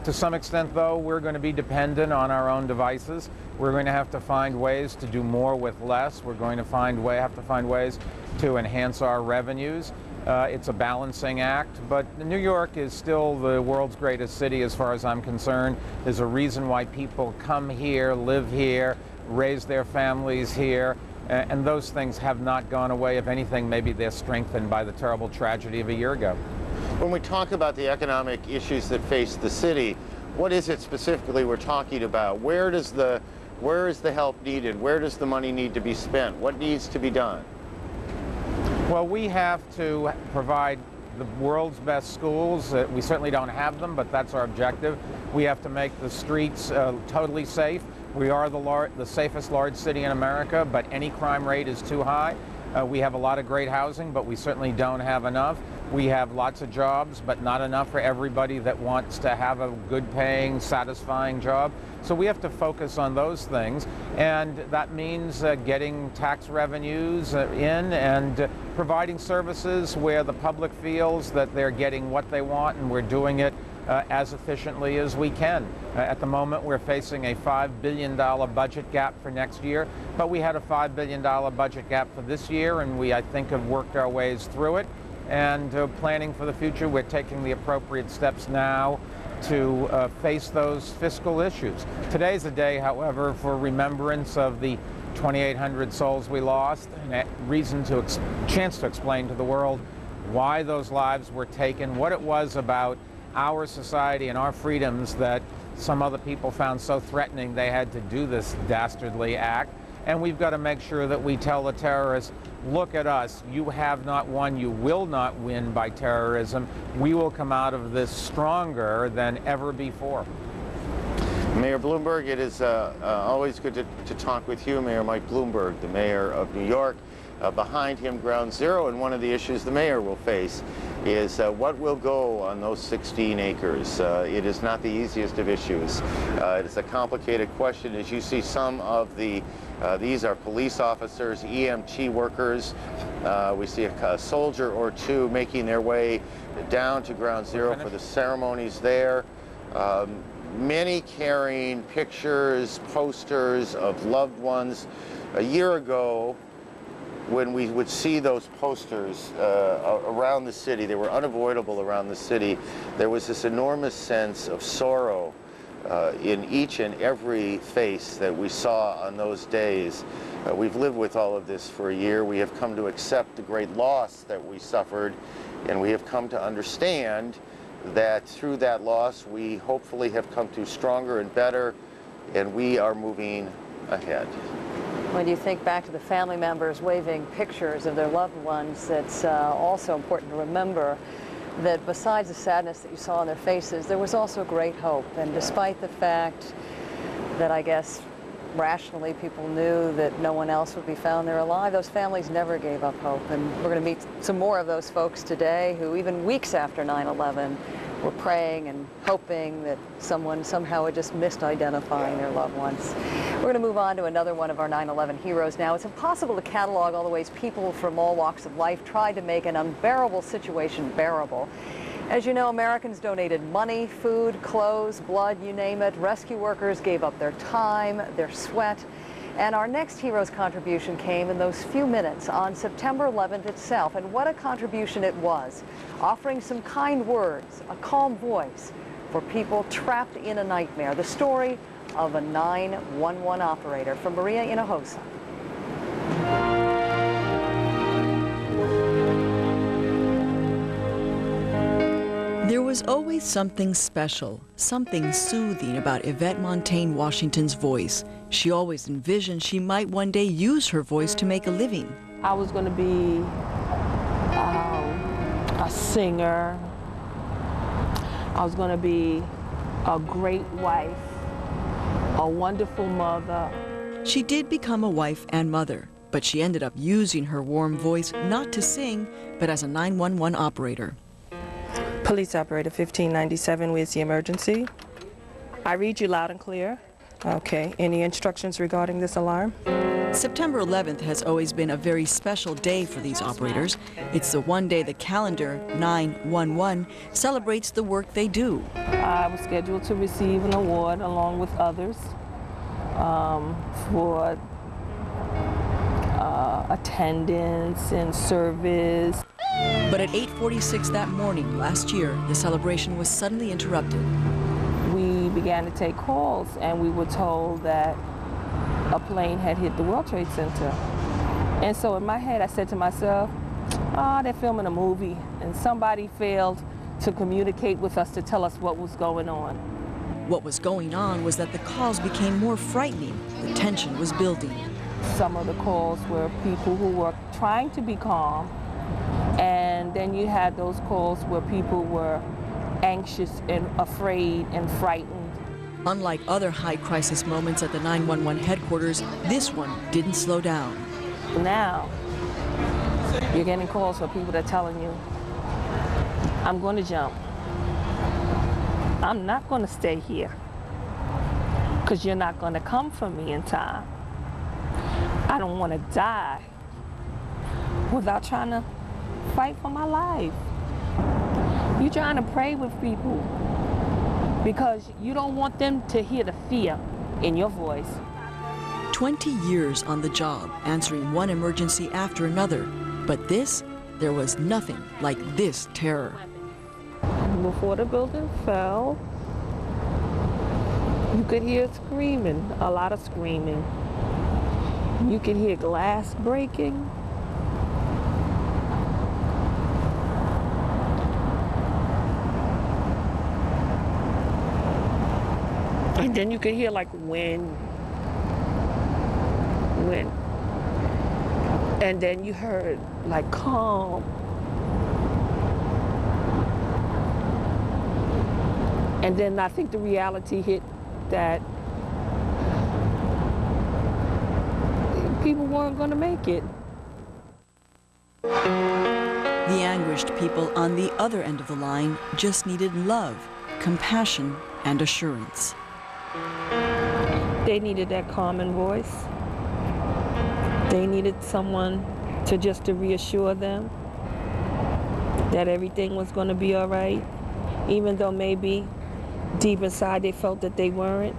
To some extent, though, we're going to be dependent on our own devices. We're going to have to find ways to do more with less. We're going to have to find ways to enhance our revenues. It's a balancing act, but New York is still the world's greatest city as far as I'm concerned. There's a reason why people come here, live here, raise their families here, and those things have not gone away. If anything, maybe they're strengthened by the terrible tragedy of a year ago. When we talk about the economic issues that face the city, what is it specifically we're talking about? Where is the help needed? Where does the money need to be spent? What needs to be done? Well, we have to provide the world's best schools. We certainly don't have them, but that's our objective. We have to make the streets totally safe. We are the safest large city in America, but any crime rate is too high. We have a lot of great housing, but we certainly don't have enough. We have lots of jobs, but not enough for everybody that wants to have a good-paying, satisfying job. So we have to focus on those things, and that means getting tax revenues in and providing services where the public feels that they're getting what they want, and we're doing it as efficiently as we can. At the moment, we're facing a $5 billion budget gap for next year, but we had a $5 billion budget gap for this year, and we, I think, have worked our ways through it. and planning for the future. We're taking the appropriate steps now to face those fiscal issues. Today's a day, however, for remembrance of the 2,800 souls we lost, and a chance to explain to the world why those lives were taken, what it was about our society and our freedoms that some other people found so threatening they had to do this dastardly act. And we've got to make sure that we tell the terrorists, look at us, you have not won, you will not win by terrorism. We will come out of this stronger than ever before. Mayor Bloomberg, it is always good to talk with you, Mayor Mike Bloomberg, the mayor of New York. Behind him, Ground Zero, and one of the issues the mayor will face is what will go on those 16 acres. It is not the easiest of issues. It is a complicated question. As you see, some of the, these are police officers, EMT workers. We see a soldier or two making their way down to Ground Zero for the ceremonies there. Many carrying pictures, posters of loved ones. A year ago, when we would see those posters around the city, they were unavoidable around the city, there was this enormous sense of sorrow in each and every face that we saw on those days. We've lived with all of this for a year. We have come to accept the great loss that we suffered, and we have come to understand that through that loss, we hopefully have come to stronger and better, and we are moving ahead. When you think back to the family members waving pictures of their loved ones, it's also important to remember that besides the sadness that you saw on their faces, there was also great hope. And despite the fact that I guess rationally people knew that no one else would be found there alive, those families never gave up hope. And we're going to meet some more of those folks today who even weeks after 9/11 were praying and hoping that someone somehow had just missed identifying their loved ones. We're going to move on to another one of our 9/11 heroes now. It's impossible to catalog all the ways people from all walks of life tried to make an unbearable situation bearable. As you know, Americans donated money, food, clothes, blood, you name it. Rescue workers gave up their time, their sweat. And our next hero's contribution came in those few minutes on September 11th itself. And what a contribution it was, offering some kind words, a calm voice for people trapped in a nightmare. The story of a 911 operator from Maria Hinojosa. There was always something special, something soothing about Yvette Montaigne Washington's voice. She always envisioned she might one day use her voice to make a living. I was going to be a singer. I was going to be a great wife, a wonderful mother. She did become a wife and mother, but she ended up using her warm voice not to sing, but as a 911 operator. Police operator 1597, where's the emergency? I read you loud and clear. Okay, any instructions regarding this alarm? September 11th has always been a very special day for these operators. It's the one day the calendar, 911, celebrates the work they do. I was scheduled to receive an award along with others for attendance and service. But at 8:46 that morning last year, the celebration was suddenly interrupted. We began to take calls, and we were told that a plane had hit the World Trade Center. And so in my head, I said to myself, they're filming a movie, and somebody failed to communicate with us to tell us what was going on. What was going on was that the calls became more frightening. The tension was building. Some of the calls were people who were trying to be calm, and then you had those calls where people were anxious and afraid and frightened. Unlike other high crisis moments at the 911 headquarters, this one didn't slow down. Now, you're getting calls for people that are telling you, I'm going to jump. I'm not going to stay here because you're not going to come for me in time. I don't want to die without trying to fight for my life. You're trying to pray with people because you don't want them to hear the fear in your voice. 20 years on the job, answering one emergency after another. But this there was nothing like this terror. Before the building fell, you could hear screaming, a lot of screaming. You could hear glass breaking. And then you could hear like wind. And then you heard like calm. And then I think the reality hit that people weren't going to make it. The anguished people on the other end of the line just needed love, compassion, and assurance. They needed that common voice. They needed someone to reassure them that everything was going to be all right, even though maybe deep inside they felt that they weren't.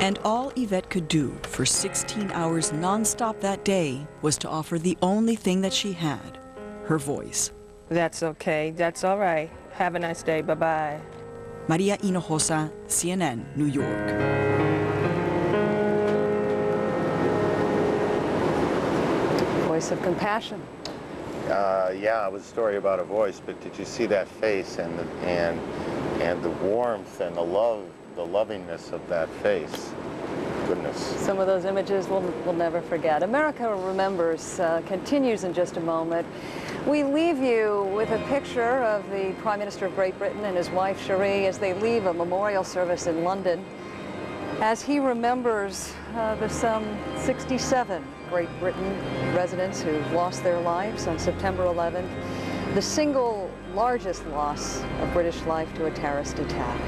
And all Yvette could do for 16 hours nonstop that day was to offer the only thing that she had, her voice. That's okay. That's all right. Have a nice day. Bye-bye. Maria Hinojosa, CNN, New York. Voice of compassion. Yeah, it was a story about a voice, but did you see that face and the warmth and the lovingness of that face? Goodness. Some of those images we'll never forget. America Remembers continues in just a moment. We leave you with a picture of the Prime Minister of Great Britain and his wife Cherie as they leave a memorial service in London, as he remembers the some 67 Great Britain residents who lost their lives on September 11th, the single largest loss of British life to a terrorist attack.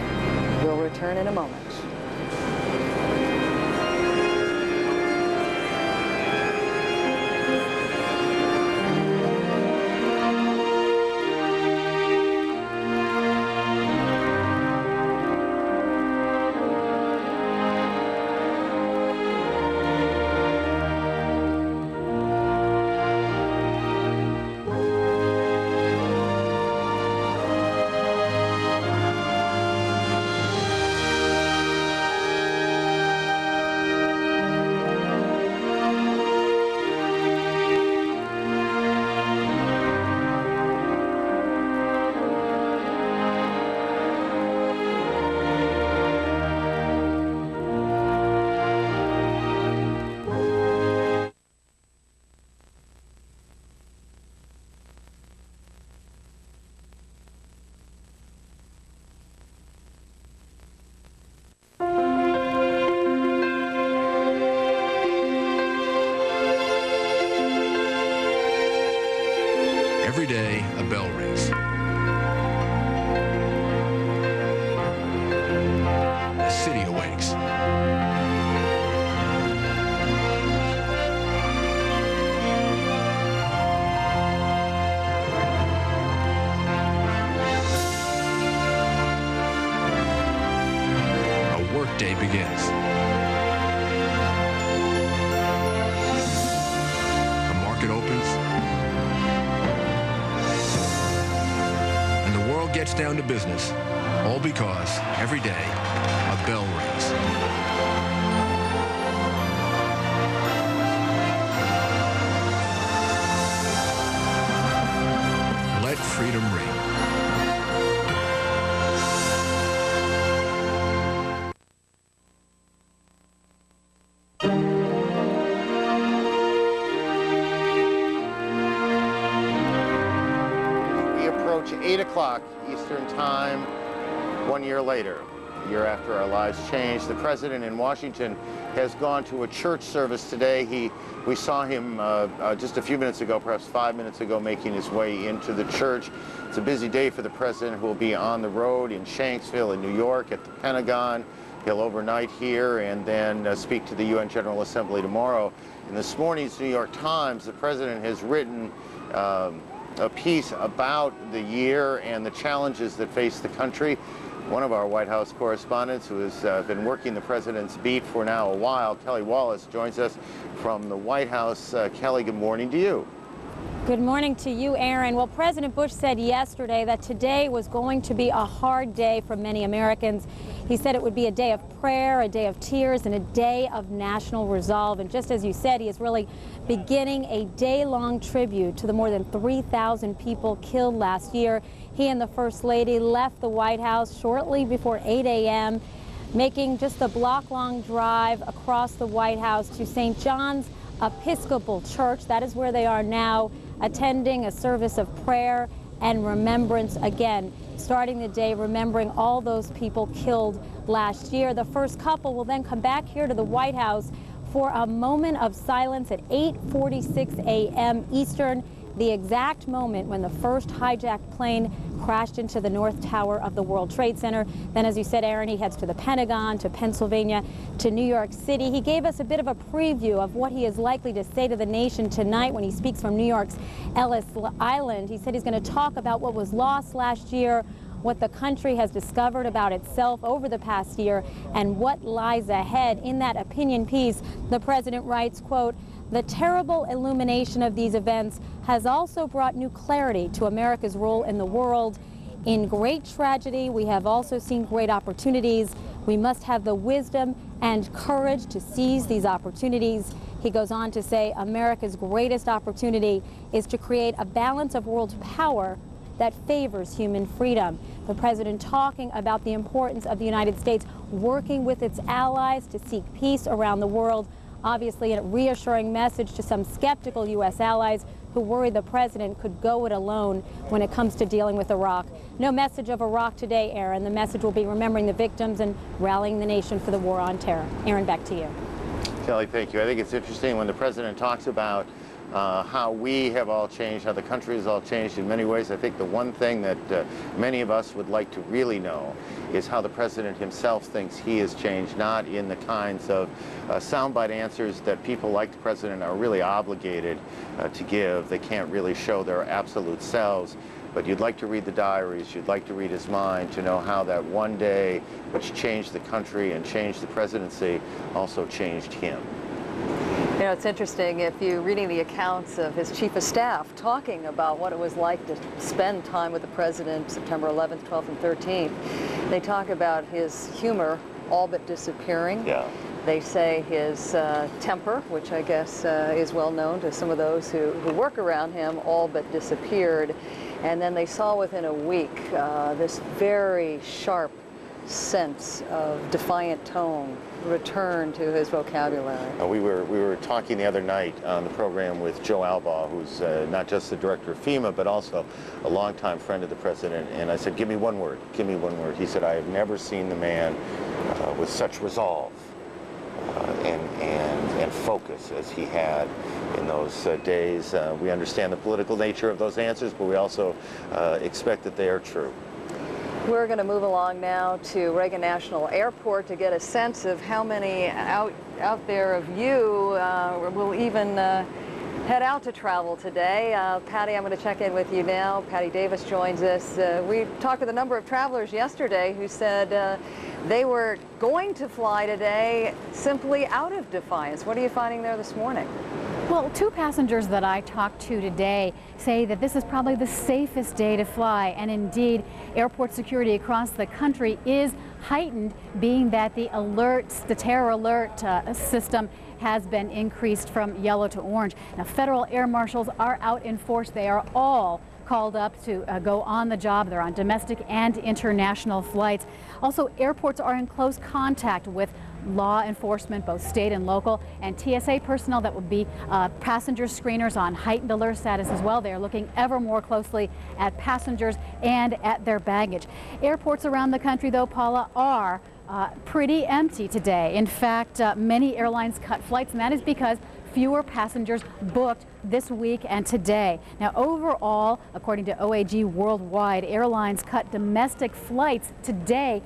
We'll return in a moment. Every day, a bell rings. The city awakes. A workday begins. The market opens. Gets down to business, all because every day a bell rings. Let freedom ring. We approach 8 o'clock Eastern Time, 1 year later, a year after our lives changed. The president in Washington has gone to a church service today. We saw him just a few minutes ago, perhaps 5 minutes ago, making his way into the church. It's a busy day for the president, who will be on the road in Shanksville in New York, at the Pentagon. He'll overnight here and then speak to the UN General Assembly tomorrow. In this morning's New York Times, the president has written a piece about the year and the challenges that face the country. One of our White House correspondents, who has been working the president's beat for now a while, Kelly Wallace, joins us from the White House. Kelly, good morning to you. Good morning to you, Aaron. Well, President Bush said yesterday that today was going to be a hard day for many Americans. He said it would be a day of prayer, a day of tears, and a day of national resolve. And just as you said, he is really beginning a day-long tribute to the more than 3,000 people killed last year. He and the First Lady left the White House shortly before 8 a.m., making just a block-long drive across the White House to St. John's Episcopal Church. That is where they are now, attending a service of prayer and remembrance, again, starting the day remembering all those people killed last year. The first couple will then come back here to the White House for a moment of silence at 8:46 a.m. Eastern, the exact moment when the first hijacked plane crashed into the North Tower of the World Trade Center. Then, as you said, Aaron, he heads to the Pentagon, to Pennsylvania, to New York City. He gave us a bit of a preview of what he is likely to say to the nation tonight when he speaks from New York's Ellis Island. He said he's going to talk about what was lost last year, what the country has discovered about itself over the past year, and what lies ahead. In that opinion piece, the president writes, quote, "The terrible illumination of these events has also brought new clarity to America's role in the world. In great tragedy, we have also seen great opportunities. We must have the wisdom and courage to seize these opportunities." He goes on to say America's greatest opportunity is to create a balance of world power that favors human freedom. The president talking about the importance of the United States working with its allies to seek peace around the world. Obviously, a reassuring message to some skeptical U.S. allies who worry the president could go it alone when it comes to dealing with Iraq. No message of Iraq today, Aaron. The message will be remembering the victims and rallying the nation for the war on terror. Aaron, back to you. Kelly, thank you. I think it's interesting when the president talks about how we have all changed, how the country has all changed in many ways. I think the one thing that many of us would like to really know is how the president himself thinks he has changed, not in the kinds of soundbite answers that people like the president are really obligated to give. They can't really show their absolute selves. But you'd like to read the diaries, you'd like to read his mind to know how that one day which changed the country and changed the presidency also changed him. You know, it's interesting, if you're reading the accounts of his chief of staff talking about what it was like to spend time with the president September 11th, 12th, and 13th, they talk about his humor all but disappearing. Yeah. They say his temper, which I guess is well known to some of those who work around him, all but disappeared. And then they saw within a week this very sharp sense of defiant tone return to his vocabulary. We were talking the other night on the program with Joe Albaugh, who's not just the director of FEMA, but also a longtime friend of the president. And I said, give me one word, give me one word. He said, I have never seen the man with such resolve and focus as he had in those days. We understand the political nature of those answers, but we also expect that they are true. We're going to move along now to Reagan National Airport to get a sense of how many out there of you will even head out to travel today. Patty, I'm going to check in with you now. Patty Davis joins us. We talked with a number of travelers yesterday who said they were going to fly today simply out of defiance. What are you finding there this morning? Well, two passengers that I talked to today say that this is probably the safest day to fly, and indeed airport security across the country is heightened, being that the alerts, the terror alert system has been increased from yellow to orange. Now, federal air marshals are out in force. They are all called up to go on the job. They're on domestic and international flights. Also, airports are in close contact with law enforcement, both state and local, and TSA personnel that would be passenger screeners on heightened alert status as well. They are looking ever more closely at passengers and at their baggage. Airports around the country, though, Paula, are pretty empty today. In fact, many airlines cut flights, and that is because fewer passengers booked this week and today. Now, overall, according to OAG Worldwide, airlines cut domestic flights today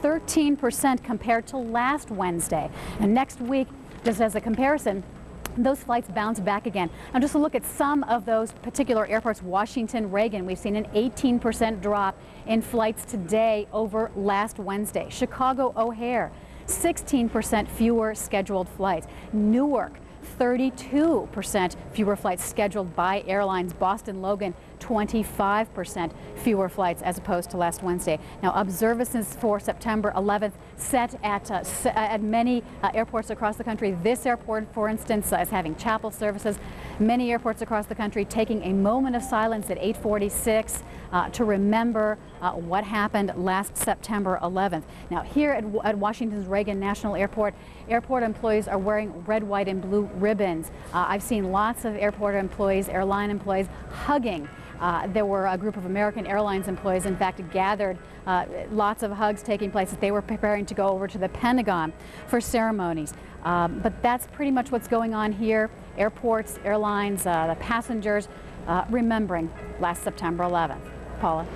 13% compared to last Wednesday. And next week, just as a comparison, those flights bounce back again. Now, just to look at some of those particular airports, Washington, Reagan, we've seen an 18% drop in flights today over last Wednesday. Chicago O'Hare, 16% fewer scheduled flights. Newark, 32% fewer flights scheduled by airlines. Boston Logan, 25% fewer flights as opposed to last Wednesday. Now, observances for September 11th set at many airports across the country. This airport, for instance, is having chapel services. Many airports across the country taking a moment of silence at 8:46 to remember what happened last September 11th. Now, here at Washington's Reagan National Airport, airport employees are wearing red, white, and blue ribbons. I've seen lots of airport employees, airline employees hugging. There were a group of American Airlines employees, in fact, gathered, lots of hugs taking place as they were preparing to go over to the Pentagon for ceremonies. But that's pretty much what's going on here. Airports, airlines, the passengers remembering last September 11th. Paula.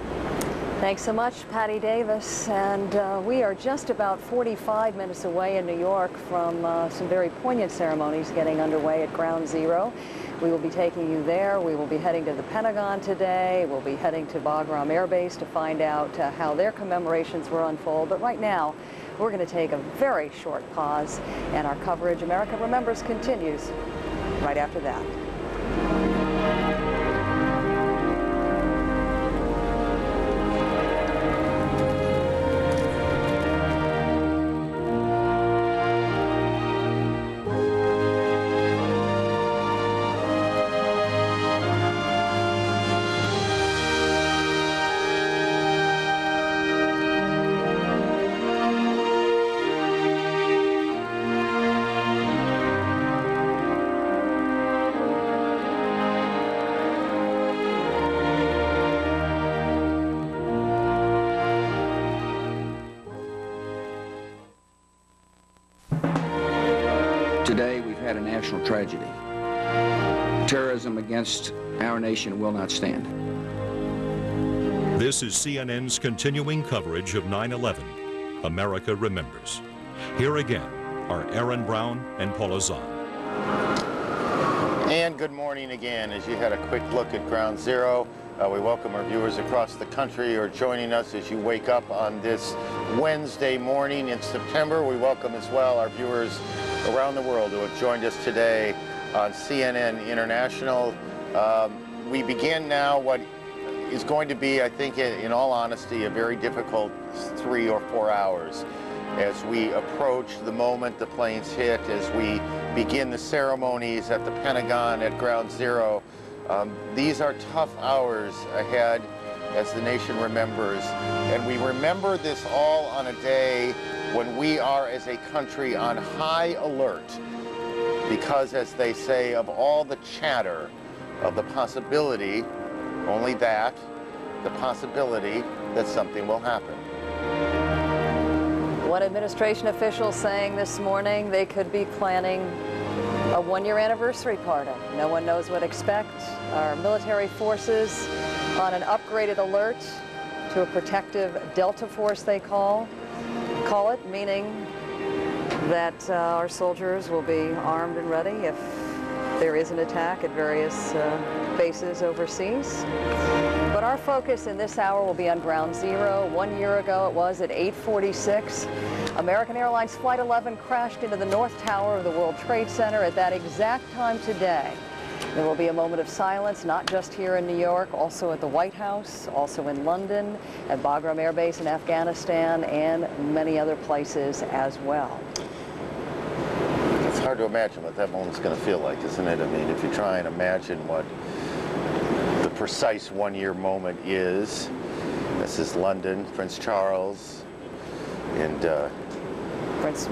Thanks so much, Patty Davis. And we are just about 45 minutes away in New York from some very poignant ceremonies getting underway at Ground Zero. We will be taking you there. We will be heading to the Pentagon today. We'll be heading to Bagram Air Base to find out how their commemorations will unfold. But right now, we're going to take a very short pause, and our coverage, America Remembers, continues right after that. Today, we've had a national tragedy. Terrorism against our nation will not stand. This is CNN's continuing coverage of 9/11. America Remembers. Here again are Aaron Brown and Paula Zahn. And good morning again. As you had a quick look at Ground Zero, we welcome our viewers across the country who are joining us as you wake up on this Wednesday morning in September. We welcome as well our viewers around the world who have joined us today on CNN International. We begin now what is going to be, I think, in all honesty, a very difficult 3 or 4 hours as we approach the moment the planes hit, as we begin the ceremonies at the Pentagon at Ground Zero. These are tough hours ahead as the nation remembers. And we remember this all on a day when we are, as a country, on high alert because, as they say, of all the chatter of the possibility, only that, the possibility that something will happen. One administration official saying this morning they could be planning a one-year anniversary party. No one knows what to expect. Our military forces on an upgraded alert to a protective Delta force, they call it, meaning that our soldiers will be armed and ready if there is an attack at various bases overseas. But our focus in this hour will be on Ground Zero. 1 year ago it was at 8:46. American Airlines Flight 11 crashed into the North Tower of the World Trade Center at that exact time today. There will be a moment of silence, not just here in New York, also at the White House, also in London, at Bagram Air Base in Afghanistan, and many other places as well. It's hard to imagine what that moment's going to feel like, isn't it? I mean, if you try and imagine what the precise one-year moment is, this is London, Prince Charles, and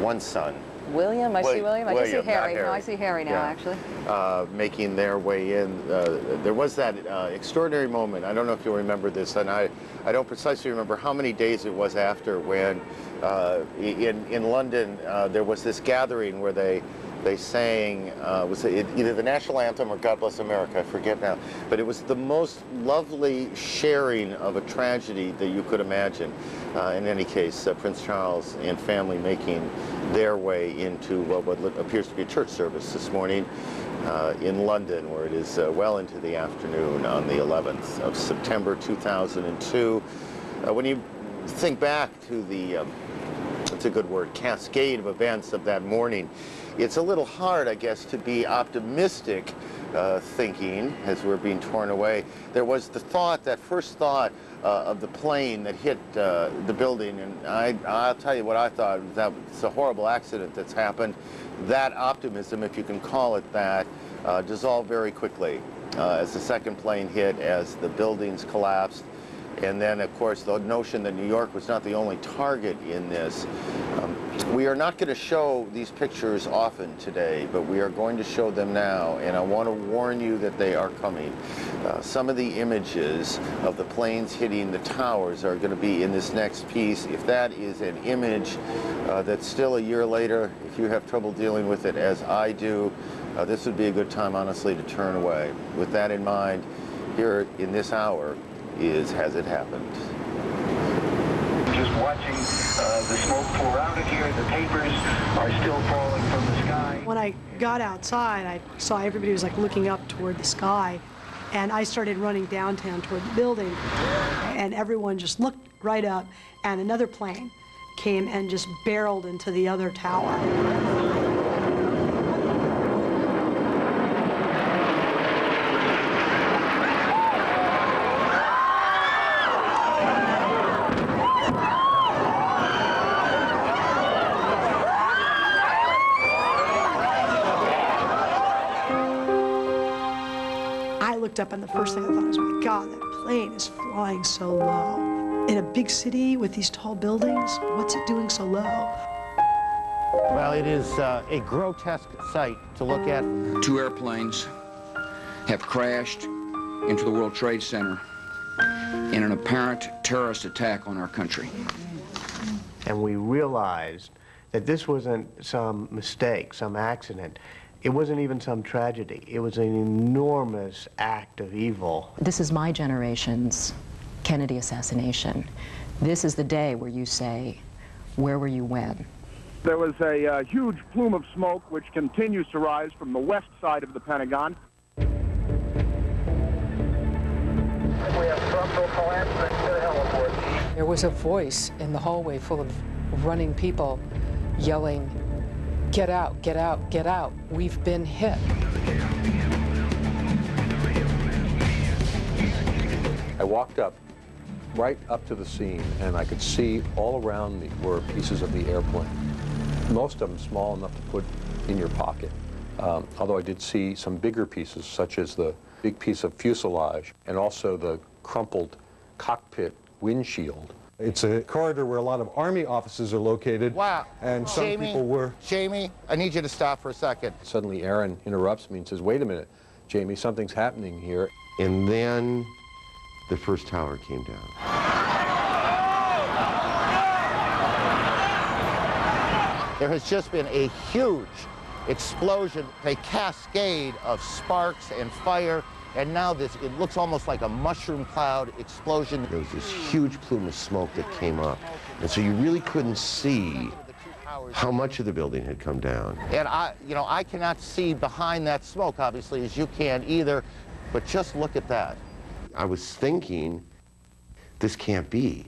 one son. William? I see William. I just see Harry. Harry. No, I see Harry now, yeah. actually. Making their way in. There was that extraordinary moment. I don't know if you'll remember this, and I don't precisely remember how many days it was after when in London there was this gathering where they sang, was it either the national anthem or God Bless America, I forget now, but it was the most lovely sharing of a tragedy that you could imagine. In any case, Prince Charles and family making their way into what appears to be a church service this morning in London, where it is well into the afternoon on the 11th of September 2002. When you think back to the it's a good word, cascade of events of that morning. It's a little hard, I guess, to be optimistic thinking as we're being torn away. There was the thought, that first thought of the plane that hit the building, and I'll tell you what I thought. That it's a horrible accident that's happened. That optimism, if you can call it that, dissolved very quickly as the second plane hit, as the buildings collapsed. And then, of course, the notion that New York was not the only target in this. We are not going to show these pictures often today, but we are going to show them now, and I want to warn you that they are coming. Some of the images of the planes hitting the towers are going to be in this next piece. If that is an image that's still a year later, if you have trouble dealing with it as I do, this would be a good time, honestly, to turn away. With that in mind, here in this hour is Has It Happened? Just watching the smoke pour out of here. The papers are still falling from the sky. When I got outside, I saw everybody was like looking up toward the sky, and I started running downtown toward the building, and everyone just looked right up, and another plane came and just barreled into the other tower. Up, and the first thing I thought was, my God, that plane is flying so low. In a big city with these tall buildings, what's it doing so low? Well, it is a grotesque sight to look at. 2 airplanes have crashed into the World Trade Center in an apparent terrorist attack on our country. And we realized that this wasn't some mistake, some accident. It wasn't even some tragedy. It was an enormous act of evil. This is my generation's Kennedy assassination. This is the day where you say, where were you when? There was a huge plume of smoke which continues to rise from the west side of the Pentagon. We have structural collapse next to the heliport. There was a voice in the hallway full of running people yelling, "Get out, get out, get out. We've been hit." I walked right up to the scene, and I could see all around me were pieces of the airplane. Most of them small enough to put in your pocket. Although I did see some bigger pieces, such as the big piece of fuselage and also the crumpled cockpit windshield. It's a corridor where a lot of Army offices are located. Wow. And some people were... Jamie, I need you to stop for a second. Suddenly Aaron interrupts me and says, "Wait a minute, Jamie, something's happening here." And then the first tower came down. There has just been a huge explosion, a cascade of sparks and fire. And now it looks almost like a mushroom cloud explosion. There was this huge plume of smoke that came up. And so you really couldn't see how much of the building had come down. And I cannot see behind that smoke, obviously, as you can either, but just look at that. I was thinking, this can't be.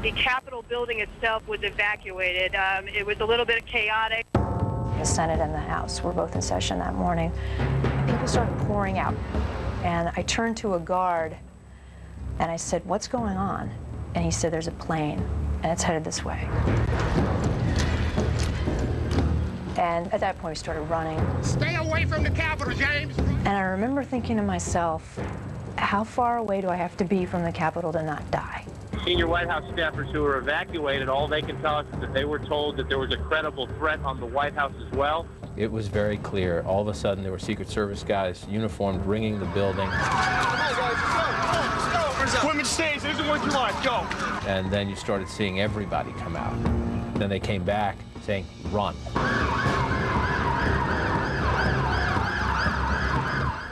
The Capitol building itself was evacuated. It was a little bit chaotic. The Senate and the House were both in session that morning. And people started pouring out. And I turned to a guard, and I said, "What's going on?" And he said, "There's a plane, and it's headed this way." And at that point, we started running. Stay away from the Capitol, James! And I remember thinking to myself, how far away do I have to be from the Capitol to not die? Senior White House staffers who were evacuated, all they can tell us is that they were told that there was a credible threat on the White House as well. It was very clear. All of a sudden, there were Secret Service guys, uniformed, ringing the building. Women's stage, this is what you like, go! And then you started seeing everybody come out. Then they came back saying, "Run."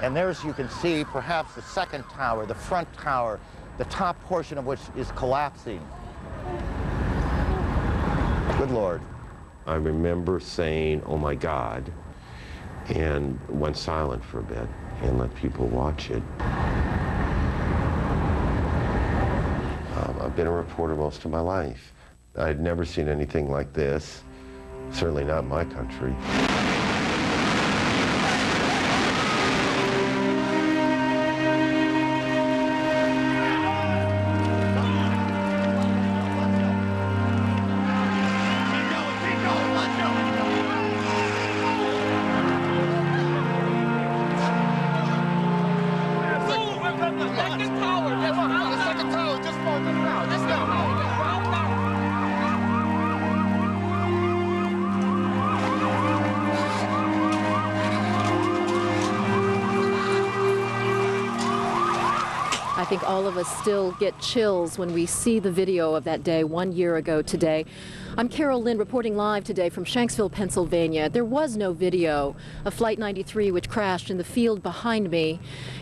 And there's, you can see, perhaps the second tower, the front tower, the top portion of which is collapsing. Good Lord. I remember saying, "Oh my God," and went silent for a bit and let people watch it. I've been a reporter most of my life. I'd never seen anything like this, certainly not in my country. I think all of us still get chills when we see the video of that day 1 year ago today. I'm Carol Lynn reporting live today from Shanksville, Pennsylvania. There was no video of Flight 93 which crashed in the field behind me.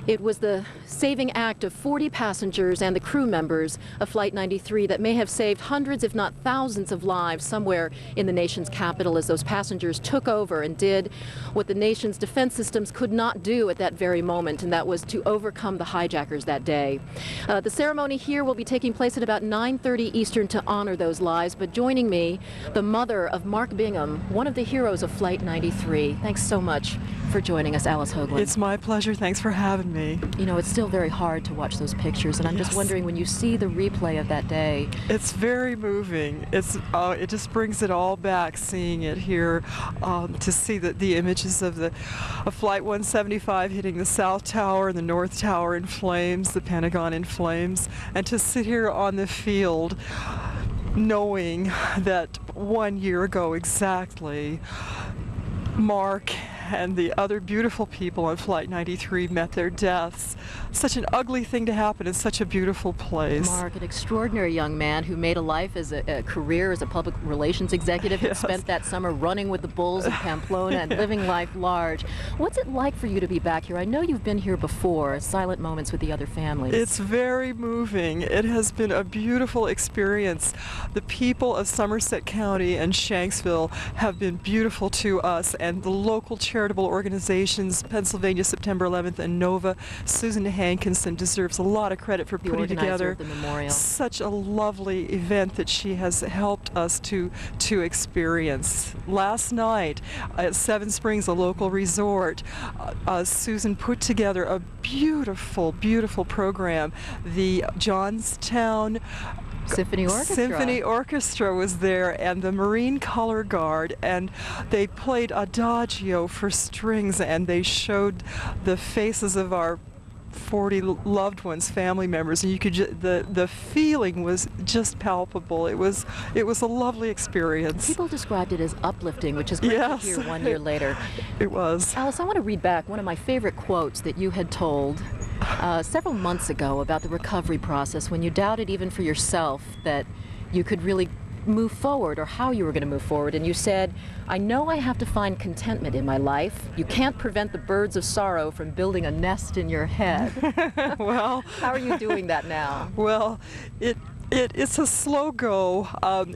It was the saving act of 40 passengers and the crew members of Flight 93 that may have saved hundreds if not thousands of lives somewhere in the nation's capital as those passengers took over and did what the nation's defense systems could not do at that very moment, and that was to overcome the hijackers that day. The ceremony here will be taking place at about 9:30 Eastern to honor those lives, but joining me, the mother of Mark Bingham, one of the heroes of Flight 93. Thanks so much for joining us, Alice Hoagland. It's my pleasure. Thanks for having me. You know, it's still very hard to watch those pictures, and I'm just wondering, when you see the replay of that day. It's very moving. It just brings it all back, seeing it here, to see the images of Flight 175 hitting the South Tower and the North Tower in flames, the Pentagon in flames, and to sit here on the field knowing that 1 year ago exactly, Mark and the other beautiful people on Flight 93 met their deaths. Such an ugly thing to happen in such a beautiful place. Mark, an extraordinary young man who made a life as a career as a public relations executive, and spent that summer running with the bulls in Pamplona and living life large. What's it like for you to be back here? I know you've been here before, silent moments with the other families. It's very moving. It has been a beautiful experience. The people of Somerset County and Shanksville have been beautiful to us, and the local charitable organizations, Pennsylvania September 11th and Nova. Susan Hankinson deserves a lot of credit for putting together such a lovely event that she has helped us to experience. Last night at Seven Springs, a local resort, Susan put together a beautiful, beautiful program. The Johnstown Symphony Orchestra was there, and the Marine Color Guard, and they played Adagio for strings, and they showed the faces of our 40 loved ones, family members, and you could the feeling was just palpable. It was a lovely experience. People described it as uplifting, which is great to hear 1 year later. It was. Alice, I want to read back one of my favorite quotes that you had told several months ago about the recovery process, when you doubted even for yourself that you could really move forward or how you were going to move forward. And you said, "I know I have to find contentment in my life. You can't prevent the birds of sorrow from building a nest in your head." Well, how are you doing that now? Well, it's a slow go.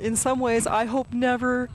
In some ways, I hope never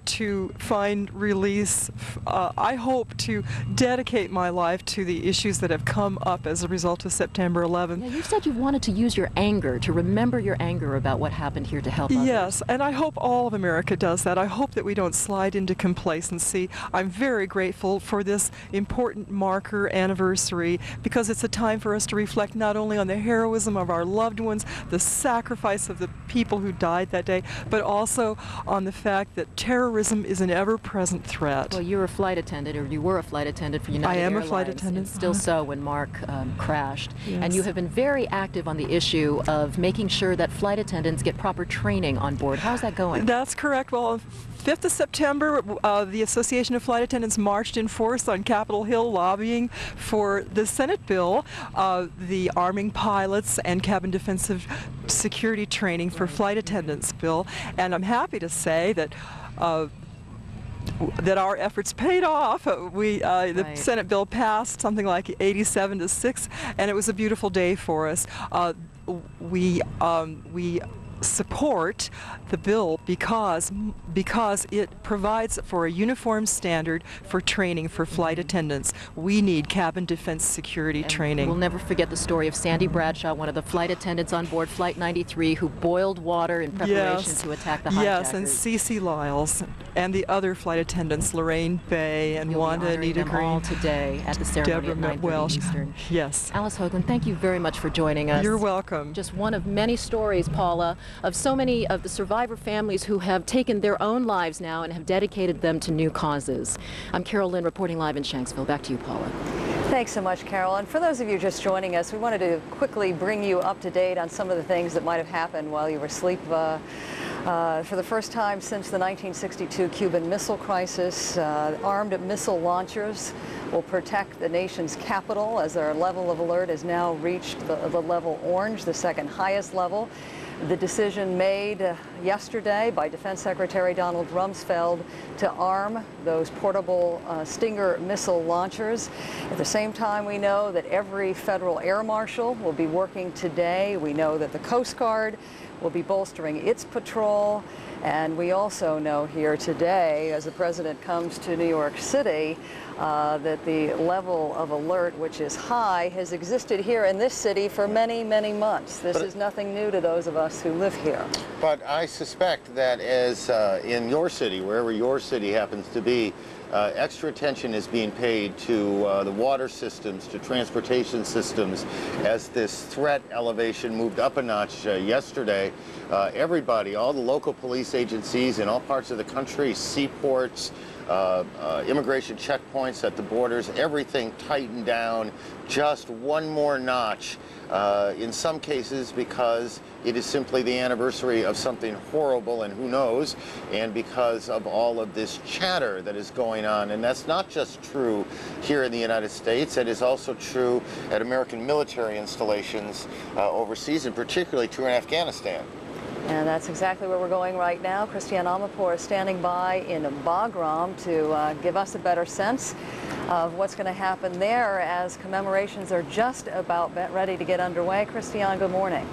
to find release. I hope to dedicate my life to the issues that have come up as a result of September 11th. Yeah, you said you wanted to use your anger, to remember your anger about what happened here, to help others. Yes, and I hope all of America does that. I hope that we don't slide into complacency. I'm very grateful for this important marker anniversary, because it's a time for us to reflect not only on the heroism of our loved ones, the sacrifice of the people who died that day, but also on the fact that terrorism is an ever-present threat. Well, you're a flight attendant, or you were a flight attendant for United Airlines. I am a flight attendant. And still so when Mark crashed. Yes. And you have been very active on the issue of making sure that flight attendants get proper training on board. How's that going? That's correct. Well, 5th of September, the Association of Flight Attendants marched in force on Capitol Hill lobbying for the Senate bill, the Arming Pilots and Cabin Defensive Security Training for Flight Attendants bill. And I'm happy to say that our efforts paid off. The Senate bill passed something like 87-6, and it was a beautiful day for us. We support the bill because it provides for a uniform standard for training for flight attendants. We need cabin defense security training. We'll never forget the story of Sandy Bradshaw, one of the flight attendants on board Flight 93, who boiled water in preparation to attack the hijackers. Yes, and Cece Lyles and the other flight attendants, Lorraine Bay and Wanda Anita Green. All today at the ceremony Deborah at 9:30 Eastern. Yes. Alice Hoagland, thank you very much for joining us. You're welcome. Just one of many stories, Paula, of so many of the survivor families who have taken their own lives now and have dedicated them to new causes. I'm Carol Lynn reporting live in Shanksville. Back to you, Paula. Thanks so much, Carol. And for those of you just joining us, we wanted to quickly bring you up to date on some of the things that might have happened while you were asleep. For the first time since the 1962 Cuban Missile Crisis, armed missile launchers will protect the nation's capital as their level of alert has now reached the level orange, the second highest level. The decision made yesterday by Defense Secretary Donald Rumsfeld to arm those portable Stinger missile launchers. At the same time, we know that every federal air marshal will be working today. We know that the Coast Guard will be bolstering its patrol. And we also know here today, as the president comes to New York City, that the level of alert, which is high, has existed here in this city for many, many months. This is nothing new to those of us who live here. But I suspect that as in your city, wherever your city happens to be, extra attention is being paid to the water systems, to transportation systems, as this threat elevation moved up a notch yesterday. Everybody, all the local police agencies in all parts of the country, seaports, immigration checkpoints at the borders, everything tightened down just one more notch. In some cases because it is simply the anniversary of something horrible and who knows, and because of all of this chatter that is going on. And that's not just true here in the United States, it is also true at American military installations overseas, and particularly true in Afghanistan. And that's exactly where we're going right now. Christiane Amanpour is standing by in Bagram to give us a better sense of what's going to happen there as commemorations are just about ready to get underway. Christiane, good morning.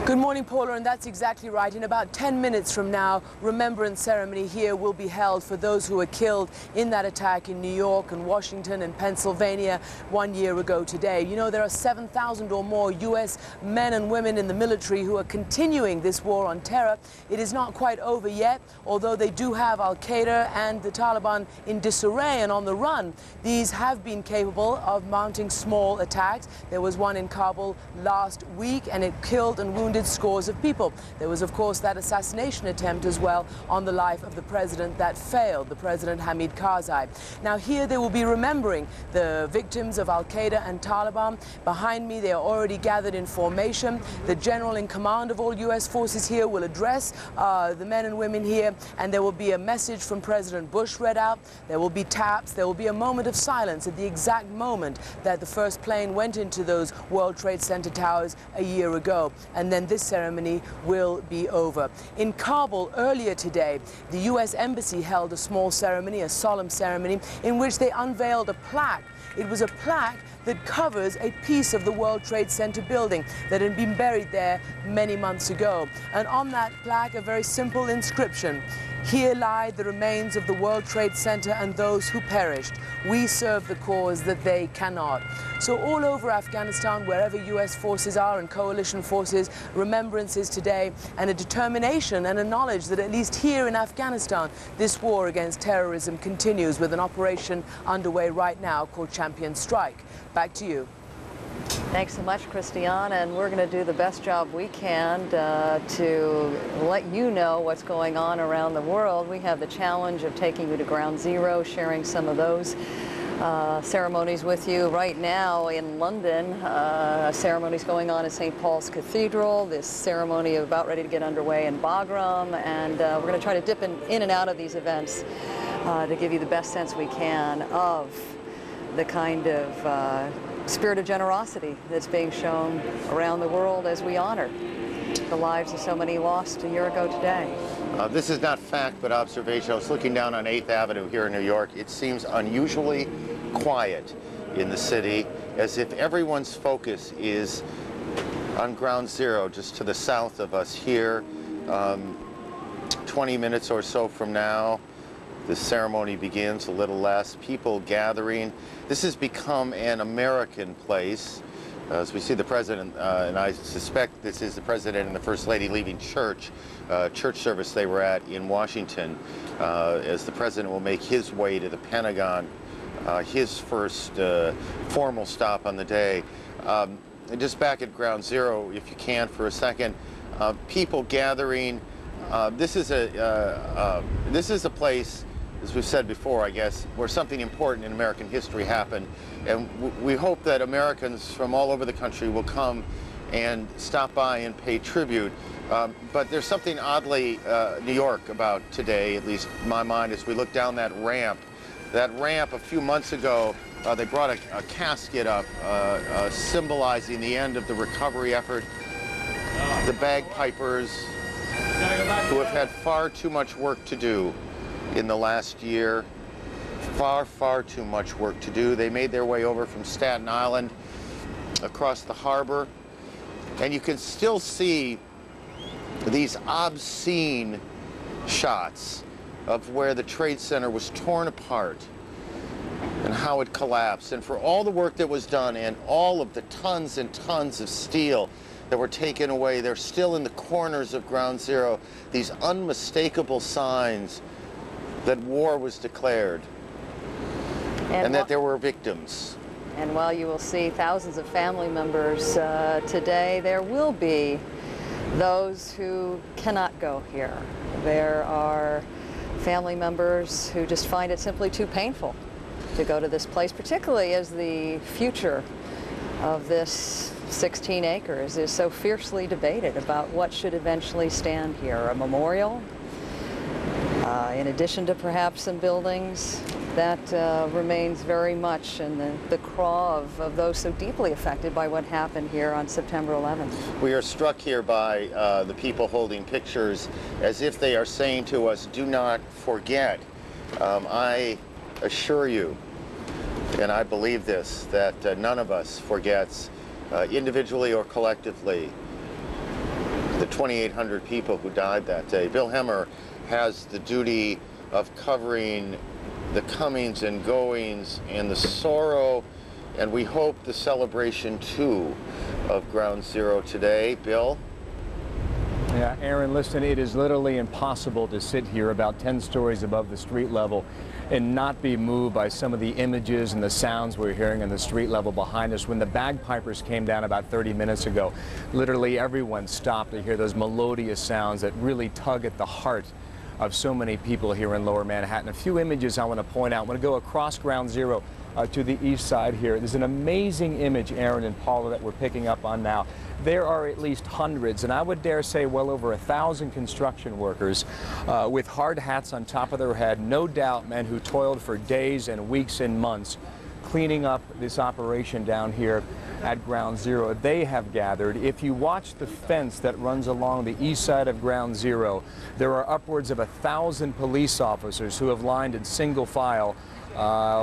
Good morning, Paula, and that's exactly right. In about 10 minutes from now, remembrance ceremony here will be held for those who were killed in that attack in New York and Washington and Pennsylvania 1 year ago today. You know, there are 7,000 or more U.S. men and women in the military who are continuing this war on terror. It is not quite over yet, although they do have Al-Qaeda and the Taliban in disarray and on the run. These have been capable of mounting small attacks. There was one in Kabul last week, and it killed and wounded scores of people. There was, of course, that assassination attempt as well on the life of the president that failed, the President Hamid Karzai. Now here they will be remembering the victims of Al-Qaeda and Taliban. Behind me they are already gathered in formation. The general in command of all U.S. forces here will address the men and women here, and there will be a message from President Bush read out. There will be taps. There will be a moment of silence at the exact moment that the first plane went into those World Trade Center towers a year ago. And then this ceremony will be over. In Kabul earlier today, the U.S. Embassy held a small ceremony, a solemn ceremony, in which they unveiled a plaque. It was a plaque that covers a piece of the World Trade Center building that had been buried there many months ago. And on that plaque, a very simple inscription: "Here lie the remains of the World Trade Center and those who perished. We serve the cause that they cannot." So all over Afghanistan, wherever U.S. forces are and coalition forces, remembrances today, and a determination and a knowledge that at least here in Afghanistan, this war against terrorism continues, with an operation underway right now called Champion Strike. Back to you. Thanks so much, Christiane, and we're going to do the best job we can to let you know what's going on around the world. We have the challenge of taking you to ground zero, sharing some of those ceremonies with you. Right now in London, a ceremony's going on in St. Paul's Cathedral. This ceremony is about ready to get underway in Bagram, and we're going to try to dip in and out of these events to give you the best sense we can of the kind of spirit of generosity that's being shown around the world as we honor the lives of so many lost a year ago today. This is not fact, but observation. I was looking down on 8th Avenue here in New York. It seems unusually quiet in the city, as if everyone's focus is on Ground Zero, just to the south of us here. 20 minutes or so from now, the ceremony begins, a little less, people gathering. This has become an American place. As we see the President, and I suspect this is the President and the First Lady leaving church service they were at in Washington, as the President will make his way to the Pentagon, his first formal stop on the day. Just back at Ground Zero, if you can, for a second, people gathering. This is a place, as we've said before, I guess, where something important in American history happened. And we hope that Americans from all over the country will come and stop by and pay tribute. But there's something oddly New York about today, at least in my mind, as we look down that ramp. That ramp, a few months ago, they brought a casket up symbolizing the end of the recovery effort. The bagpipers, who have had far too much work to do in the last year, far too much work to do. They made their way over from Staten Island across the harbor, and you can still see these obscene shots of where the Trade Center was torn apart and how it collapsed. And for all the work that was done and all of the tons and tons of steel that were taken away, they're still in the corners of Ground Zero, these unmistakable signs that war was declared and that there were victims. And while you will see thousands of family members today, there will be those who cannot go here. There are family members who just find it simply too painful to go to this place, particularly as the future of this 16 acres is so fiercely debated about what should eventually stand here. A memorial, in addition to perhaps some buildings, that remains very much in the craw of those so deeply affected by what happened here on September 11th. We are struck here by the people holding pictures as if they are saying to us, do not forget. I assure you, and I believe this, that none of us forgets, individually or collectively, the 2,800 people who died that day. Bill Hemmer has the duty of covering the comings and goings and the sorrow, and we hope the celebration too of Ground Zero today. Bill? Yeah, Aaron, listen, it is literally impossible to sit here about 10 stories above the street level and not be moved by some of the images and the sounds we're hearing on the street level behind us. When the bagpipers came down about 30 minutes ago, literally everyone stopped to hear those melodious sounds that really tug at the heart of so many people here in Lower Manhattan. A few images I want to point out. I want to go across Ground Zero to the east side here. There's an amazing image, Aaron and Paula, that we're picking up on now. There are at least hundreds, and I would dare say well over 1,000 construction workers with hard hats on top of their head, no doubt men who toiled for days and weeks and months cleaning up this operation down here at Ground Zero. They have gathered. If you watch the fence that runs along the east side of Ground Zero, there are upwards of 1,000 police officers who have lined in single file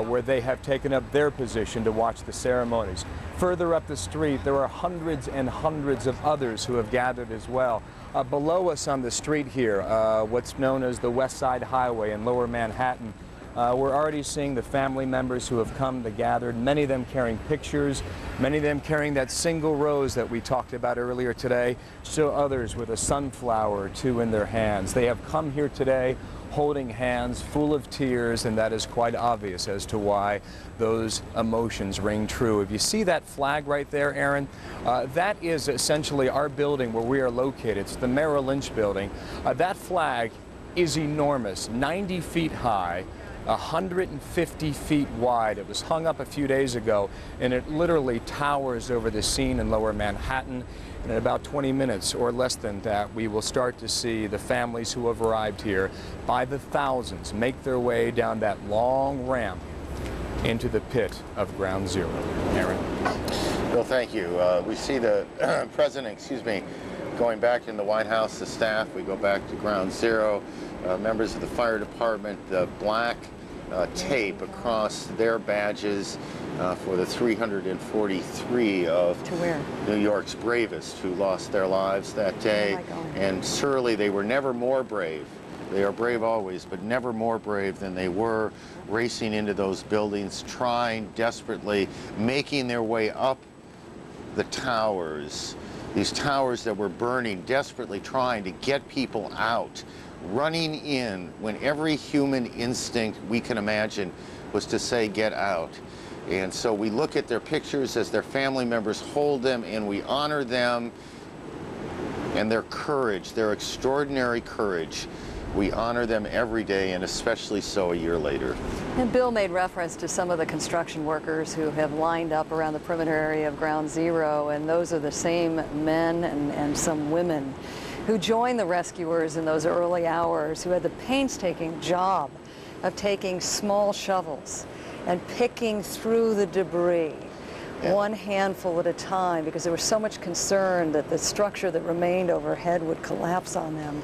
where they have taken up their position to watch the ceremonies. Further up the street, there are hundreds and hundreds of others who have gathered as well. Below us on the street here, what's known as the West Side Highway in Lower Manhattan, we're already seeing the family members who have come to gather, many of them carrying pictures, many of them carrying that single rose that we talked about earlier today, still others with a sunflower or two in their hands. They have come here today holding hands full of tears, and that is quite obvious as to why those emotions ring true. If you see that flag right there, Aaron, that is essentially our building where we are located. It's the Merrill Lynch building. That flag is enormous, 90 feet high, 150 feet wide. It was hung up a few days ago, and it literally towers over the scene in Lower Manhattan. And in about 20 minutes or less than that, we will start to see the families who have arrived here by the thousands make their way down that long ramp into the pit of Ground Zero. Aaron? Bill, thank you. We see the President, going back in the White House, the staff. We go back to Ground Zero, members of the fire department, the black tape across their badges for the 343 of New York's bravest who lost their lives that day. And surely they were never more brave. They are brave always, but never more brave than they were racing into those buildings, trying desperately, making their way up the towers, these towers that were burning, desperately trying to get people out, running in when every human instinct we can imagine was to say, get out. And so we look at their pictures as their family members hold them, and we honor them and their courage, their extraordinary courage. We honor them every day, and especially so a year later. And Bill made reference to some of the construction workers who have lined up around the perimeter area of Ground Zero, and those are the same men and some women who joined the rescuers in those early hours, who had the painstaking job of taking small shovels and picking through the debris, one handful at a time, because there was so much concern that the structure that remained overhead would collapse on them.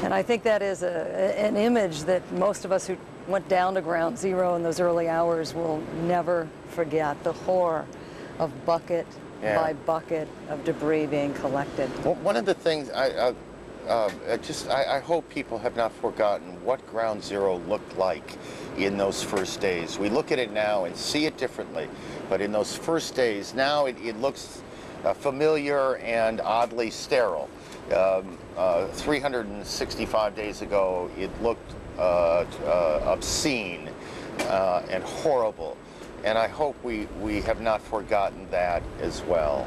And I think that is an image that most of us who went down to Ground Zero in those early hours will never forget, the horror of bucket by bucket of debris being collected. Well, one of the things I hope people have not forgotten what Ground Zero looked like in those first days. We look at it now and see it differently, but in those first days, now it looks familiar and oddly sterile. 365 days ago, it looked obscene and horrible, and I hope we have not forgotten that as well.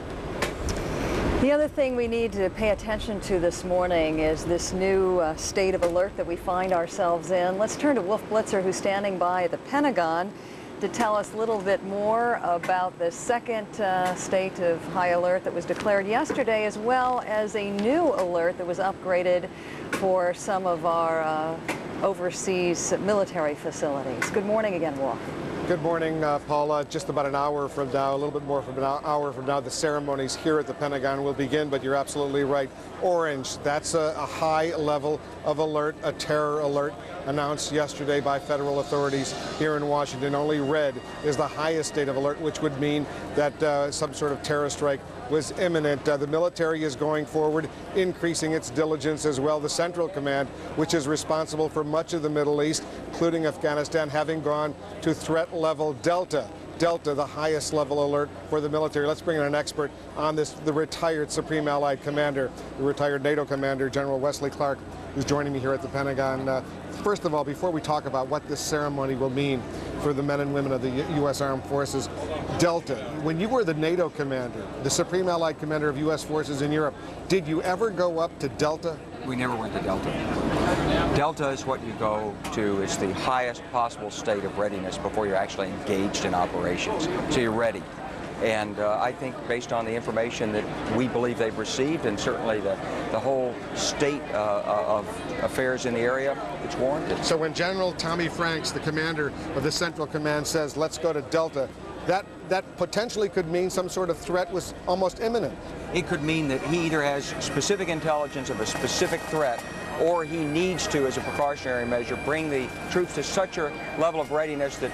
The other thing we need to pay attention to this morning is this new state of alert that we find ourselves in. Let's turn to Wolf Blitzer, who's standing by at the Pentagon, to tell us a little bit more about the second state of high alert that was declared yesterday, as well as a new alert that was upgraded for some of our overseas military facilities. Good morning again, Wolf. Good morning, Paula. Just about an hour from now, a little bit more from an hour from now, the ceremonies here at the Pentagon will begin, but you're absolutely right. Orange, that's a high level of alert, a terror alert announced yesterday by federal authorities here in Washington. Only red is the highest state of alert, which would mean that some sort of terror strike was imminent. The military is going forward, increasing its diligence as well. The Central Command, which is responsible for much of the Middle East, including Afghanistan, having gone to threat level Delta. Delta, the highest level alert for the military. Let's bring in an expert on this, the retired Supreme Allied Commander, the retired NATO Commander, General Wesley Clark, who's joining me here at the Pentagon. First of all, before we talk about what this ceremony will mean for the men and women of the U.S. Armed Forces, Delta, when you were the NATO Commander, the Supreme Allied Commander of U.S. forces in Europe, did you ever go up to Delta? We never went to Delta. Delta is what you go to. It's the highest possible state of readiness before you're actually engaged in operations. So you're ready. And I think based on the information that we believe they've received, and certainly the whole state of affairs in the area, it's warranted. So when General Tommy Franks, the commander of the Central Command, says, let's go to Delta, that potentially could mean some sort of threat was almost imminent. It could mean that he either has specific intelligence of a specific threat, or he needs to, as a precautionary measure, bring the troops to such a level of readiness that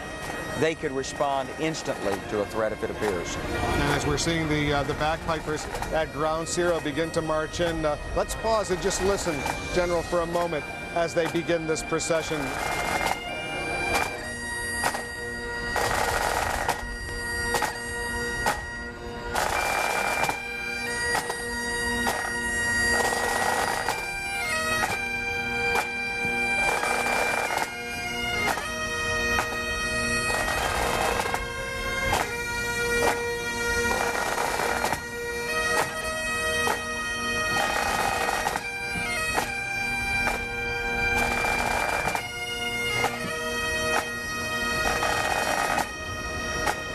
they could respond instantly to a threat if it appears. And as we're seeing the bagpipers at Ground Zero begin to march in, let's pause and just listen, General, for a moment as they begin this procession.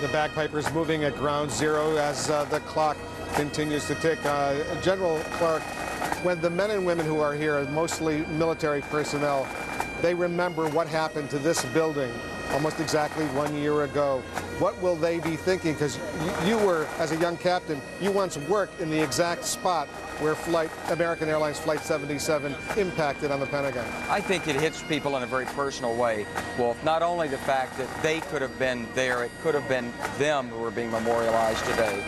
The bagpipers moving at Ground Zero as the clock continues to tick. General Clark, when the men and women who are here, mostly military personnel, they remember what happened to this building almost exactly 1 year ago. What will they be thinking? Because you were, as a young captain, you once worked in the exact spot where American Airlines Flight 77 impacted on the Pentagon. I think it hits people in a very personal way, Wolf. Not only the fact that they could have been there, it could have been them who are being memorialized today,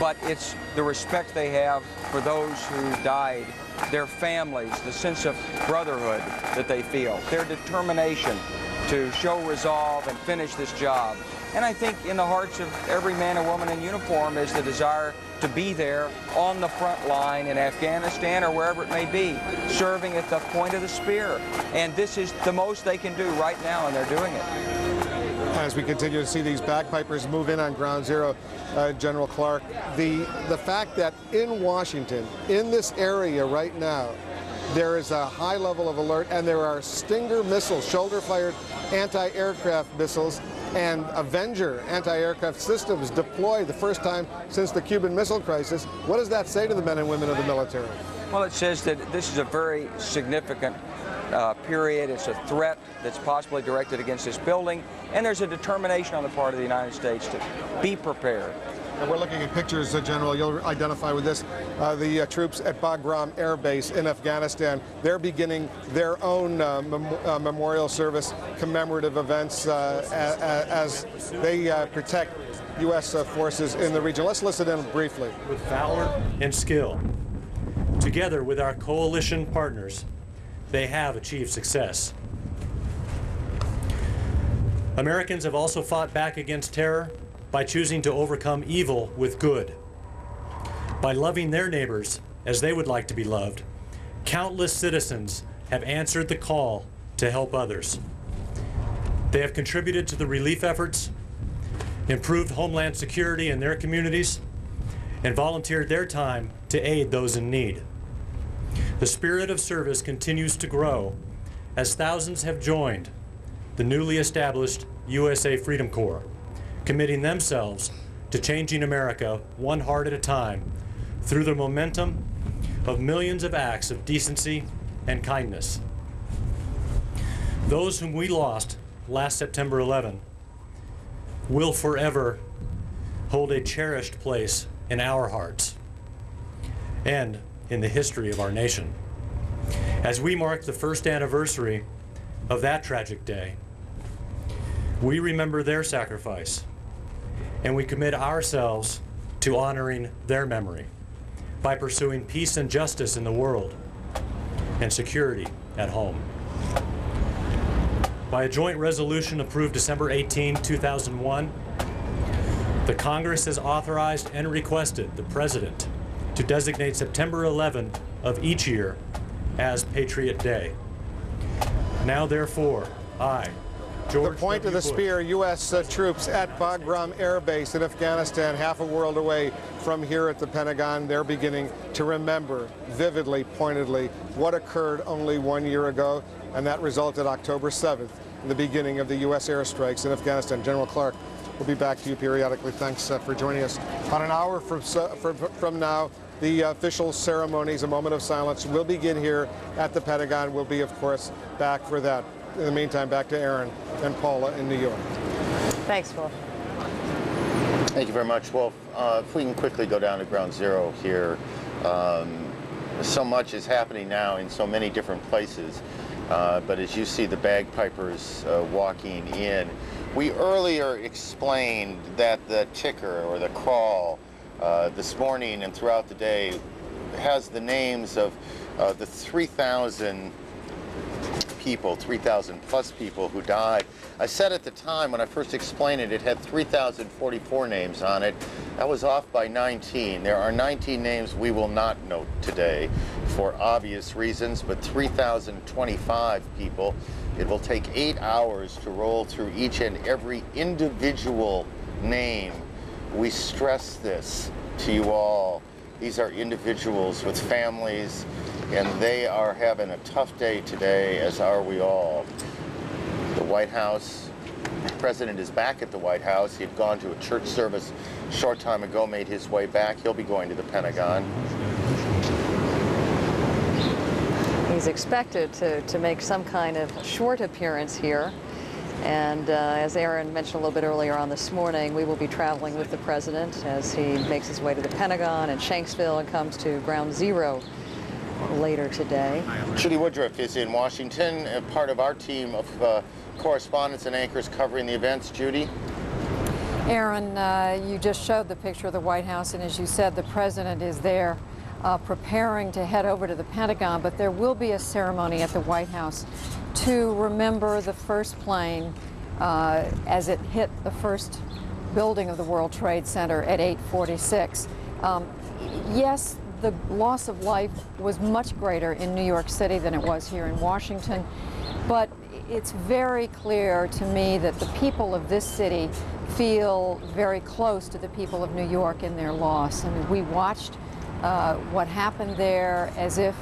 but it's the respect they have for those who died, their families, the sense of brotherhood that they feel, their determination to show resolve and finish this job. And I think in the hearts of every man and woman in uniform is the desire to be there on the front line in Afghanistan or wherever it may be, serving at the point of the spear. And this is the most they can do right now, and they're doing it. As we continue to see these bagpipers move in on Ground Zero, General Clark, the fact that in Washington, in this area right now, there is a high level of alert, and there are Stinger missiles, shoulder-fired anti-aircraft missiles, and Avenger anti-aircraft systems deployed the first time since the Cuban Missile Crisis. What does that say to the men and women of the military? Well, it says that this is a very significant period. It's a threat that's possibly directed against this building, and there's a determination on the part of the United States to be prepared. And we're looking at pictures, General, you'll identify with this, the troops at Bagram Air Base in Afghanistan. They're beginning their own memorial service, commemorative events as they protect U.S. forces in the region. Let's listen in briefly. With valor and skill, together with our coalition partners, they have achieved success. Americans have also fought back against terror by choosing to overcome evil with good. By loving their neighbors as they would like to be loved, countless citizens have answered the call to help others. They have contributed to the relief efforts, improved homeland security in their communities, and volunteered their time to aid those in need. The spirit of service continues to grow as thousands have joined the newly established USA Freedom Corps, committing themselves to changing America one heart at a time through the momentum of millions of acts of decency and kindness. Those whom we lost last September 11 will forever hold a cherished place in our hearts and in the history of our nation. As we mark the first anniversary of that tragic day, we remember their sacrifice, and we commit ourselves to honoring their memory by pursuing peace and justice in the world and security at home. By a joint resolution approved December 18, 2001, the Congress has authorized and requested the President to designate September 11 of each year as Patriot Day. Now, therefore, I, George The point of the spear, U.S. troops at Bagram Air Base in Afghanistan, half a world away from here at the Pentagon. They're beginning to remember vividly, pointedly, what occurred only 1 year ago, and that resulted October 7th in the beginning of the U.S. airstrikes in Afghanistan. General Clark, we'll be back to you periodically. Thanks for joining us. About an hour from now, the official ceremonies, a moment of silence, will begin here at the Pentagon. We'll be, of course, back for that. In the meantime, back to Aaron and Paula in New York. Thanks, Wolf. Thank you very much, Wolf. If we can quickly go down to Ground Zero here. So much is happening now in so many different places. But as you see the bagpipers walking in, we earlier explained that the ticker or the crawl this morning and throughout the day has the names of the 3,000 people, 3,000 plus people who died. I said at the time when I first explained it, it had 3,044 names on it. That was off by 19. There are 19 names we will not note today for obvious reasons, but 3,025 people. It will take 8 hours to roll through each and every individual name. We stress this to you all. These are individuals with families, and they are having a tough day today, as are we all. The White House, the President is back at the White House. He had gone to a church service a short time ago, made his way back. He'll be going to the Pentagon. He's expected to make some kind of short appearance here. And as Aaron mentioned a little bit earlier on this morning, we will be traveling with the president as he makes his way to the Pentagon and Shanksville and comes to Ground Zero later today. Judy Woodruff is in Washington, part of our team of correspondents and anchors covering the events. Judy? Aaron, you just showed the picture of the White House, and as you said, the president is there preparing to head over to the Pentagon, but there will be a ceremony at the White House to remember the first plane as it hit the first building of the World Trade Center at 8:46. Yes, the loss of life was much greater in New York City than it was here in Washington, but it's very clear to me that the people of this city feel very close to the people of New York in their loss. I mean, we watched what happened there as if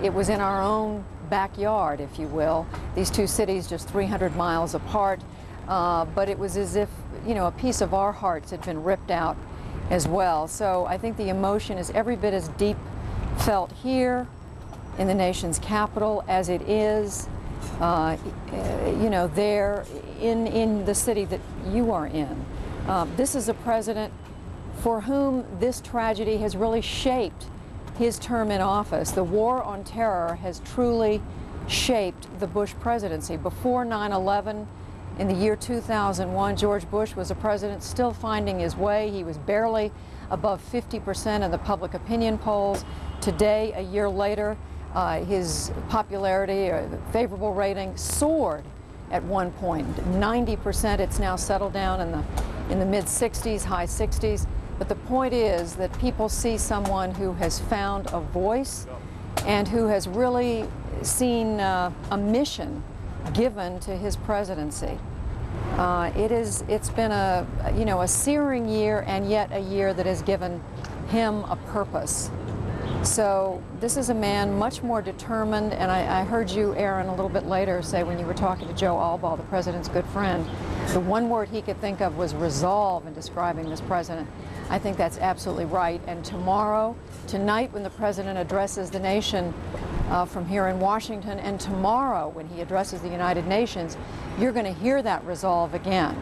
it was in our own backyard, if you will. These two cities just 300 miles apart, but it was as if, you know, a piece of our hearts had been ripped out as well. So I think the emotion is every bit as deep felt here in the nation's capital as it is, you know, there in the city that you are in. This is a president for whom this tragedy has really shaped his term in office. The war on terror has truly shaped the Bush presidency. Before 9/11, in the year 2001, George Bush was a president still finding his way. He was barely above 50% in the public opinion polls. Today, a year later, his popularity, or the favorable rating, soared at one point. 90%, it's now settled down in the mid-60s, high 60s. But the point is that people see someone who has found a voice and who has really seen a mission given to his presidency. It's been a searing year, and yet a year that has given him a purpose. So this is a man much more determined, and I heard you, Aaron, a little bit later say when you were talking to Joe Albaugh, the president's good friend, the one word he could think of was resolve in describing this president. I think that's absolutely right. And tonight when the president addresses the nation from here in Washington, and tomorrow when he addresses the United Nations, you're going to hear that resolve again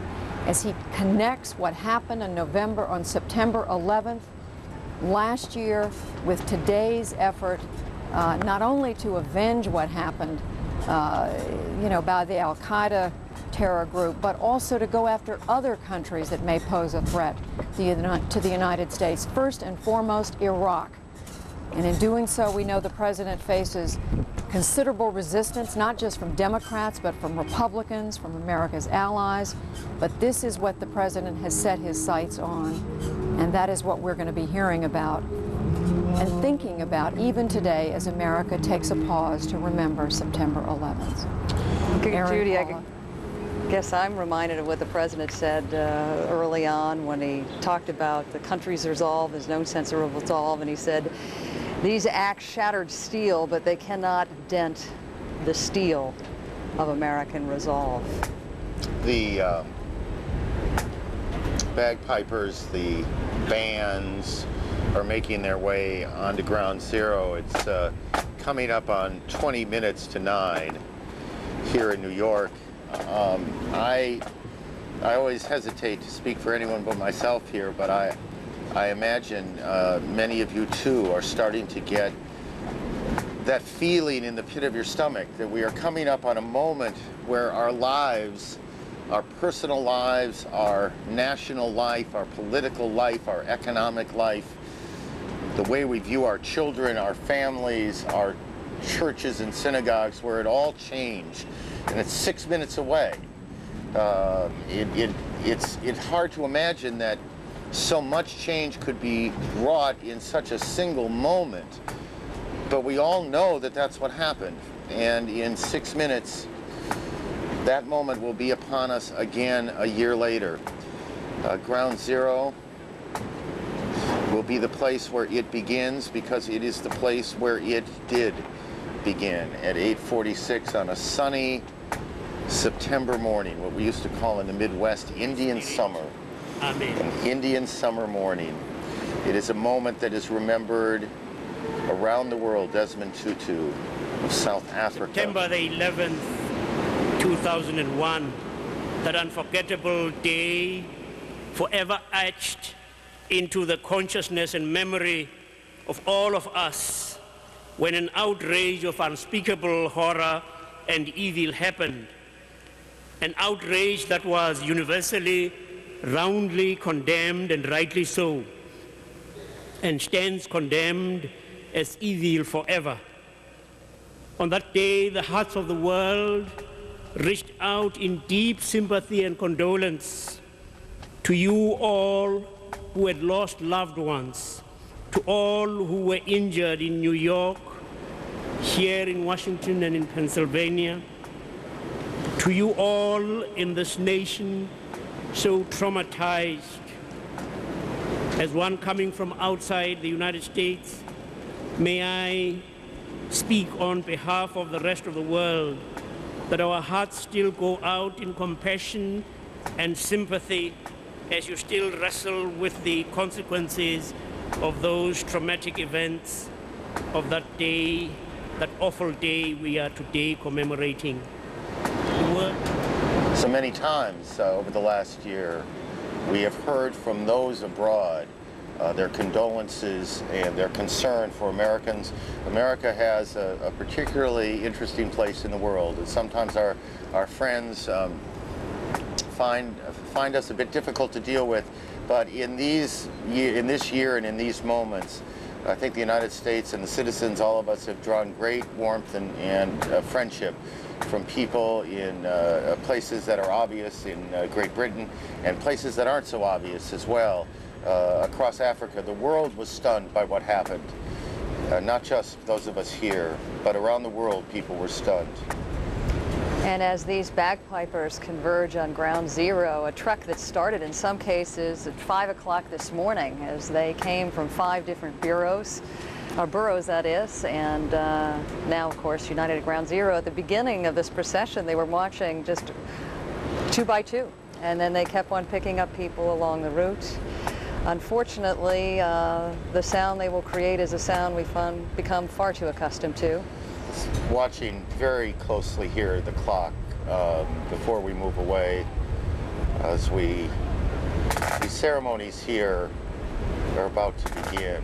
as he connects what happened on September 11th last year with today's effort not only to avenge what happened by the Al-Qaeda terror group, but also to go after other countries that may pose a threat to the United States. First and foremost, Iraq. And in doing so, we know the president faces considerable resistance, not just from Democrats, but from Republicans, from America's allies. But this is what the president has set his sights on, and that is what we're going to be hearing about and thinking about even today as America takes a pause to remember September 11th. Judy, I guess I'm reminded of what the president said early on when he talked about the country's resolve, his known sense of resolve, and he said, "These acts shattered steel, but they cannot dent the steel of American resolve." The bagpipers, the bands are making their way onto Ground Zero. It's coming up on 20 minutes to 9 here in New York. I always hesitate to speak for anyone but myself here, but I imagine many of you too are starting to get that feeling in the pit of your stomach that we are coming up on a moment where our lives, our personal lives, our national life, our political life, our economic life, the way we view our children, our families, our churches and synagogues, where it all changed, and it's 6 minutes away. It's hard to imagine that so much change could be wrought in such a single moment, but we all know that that's what happened, and in 6 minutes that moment will be upon us again a year later. Ground Zero will be the place where it begins, because it is the place where it did begin at 8:46 on a sunny September morning, what we used to call in the Midwest Indian summer. An Indian summer morning. It is a moment that is remembered around the world. Desmond Tutu of South Africa. September the 11th, 2001, that unforgettable day forever etched into the consciousness and memory of all of us, when an outrage of unspeakable horror and evil happened, an outrage that was universally, roundly condemned, and rightly so, and stands condemned as evil forever. On that day, the hearts of the world reached out in deep sympathy and condolence to you all who had lost loved ones, to all who were injured in New York, here in Washington and in Pennsylvania, to you all in this nation so traumatized. As one coming from outside the United States, may I speak on behalf of the rest of the world that our hearts still go out in compassion and sympathy as you still wrestle with the consequences of those traumatic events of that day, that awful day we are today commemorating. So many times over the last year, we have heard from those abroad their condolences and their concern for Americans. America has a particularly interesting place in the world, and sometimes our friends find us a bit difficult to deal with. But in this year and in these moments, I think the United States and the citizens, all of us, have drawn great warmth and friendship from people in places that are obvious in Great Britain and places that aren't so obvious as well. Across Africa, the world was stunned by what happened. Not just those of us here, but around the world, people were stunned. And as these bagpipers converge on ground zero, a trek that started in some cases at 5 o'clock this morning as they came from 5 different boroughs that is, and now, of course, united at ground zero. At the beginning of this procession, they were marching just 2 by 2, and then they kept on picking up people along the route. Unfortunately, the sound they will create is a sound we've become far too accustomed to. Watching very closely here the clock before we move away, as these ceremonies here are about to begin.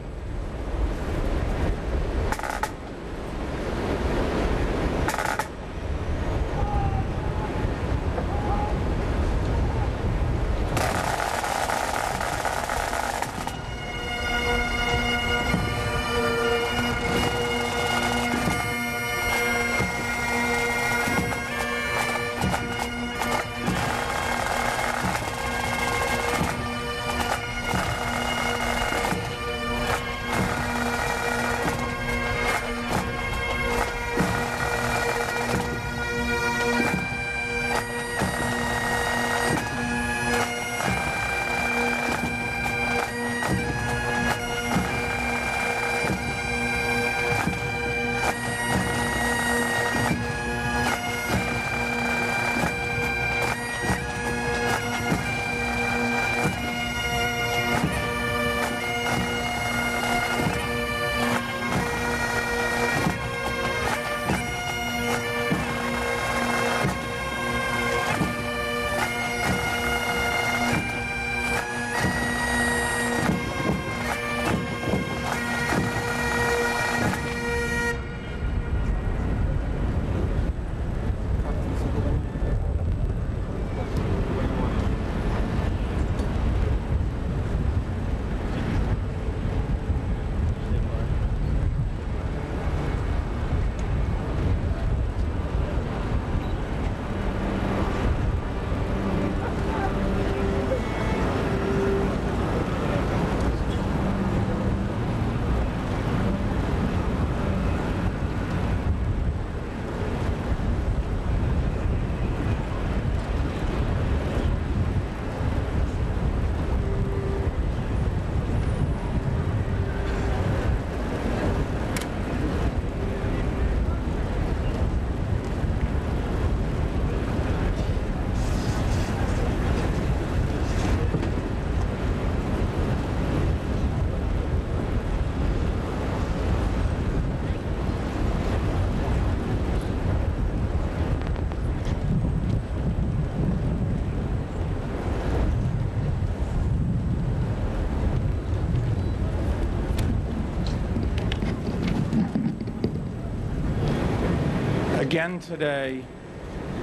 Again today,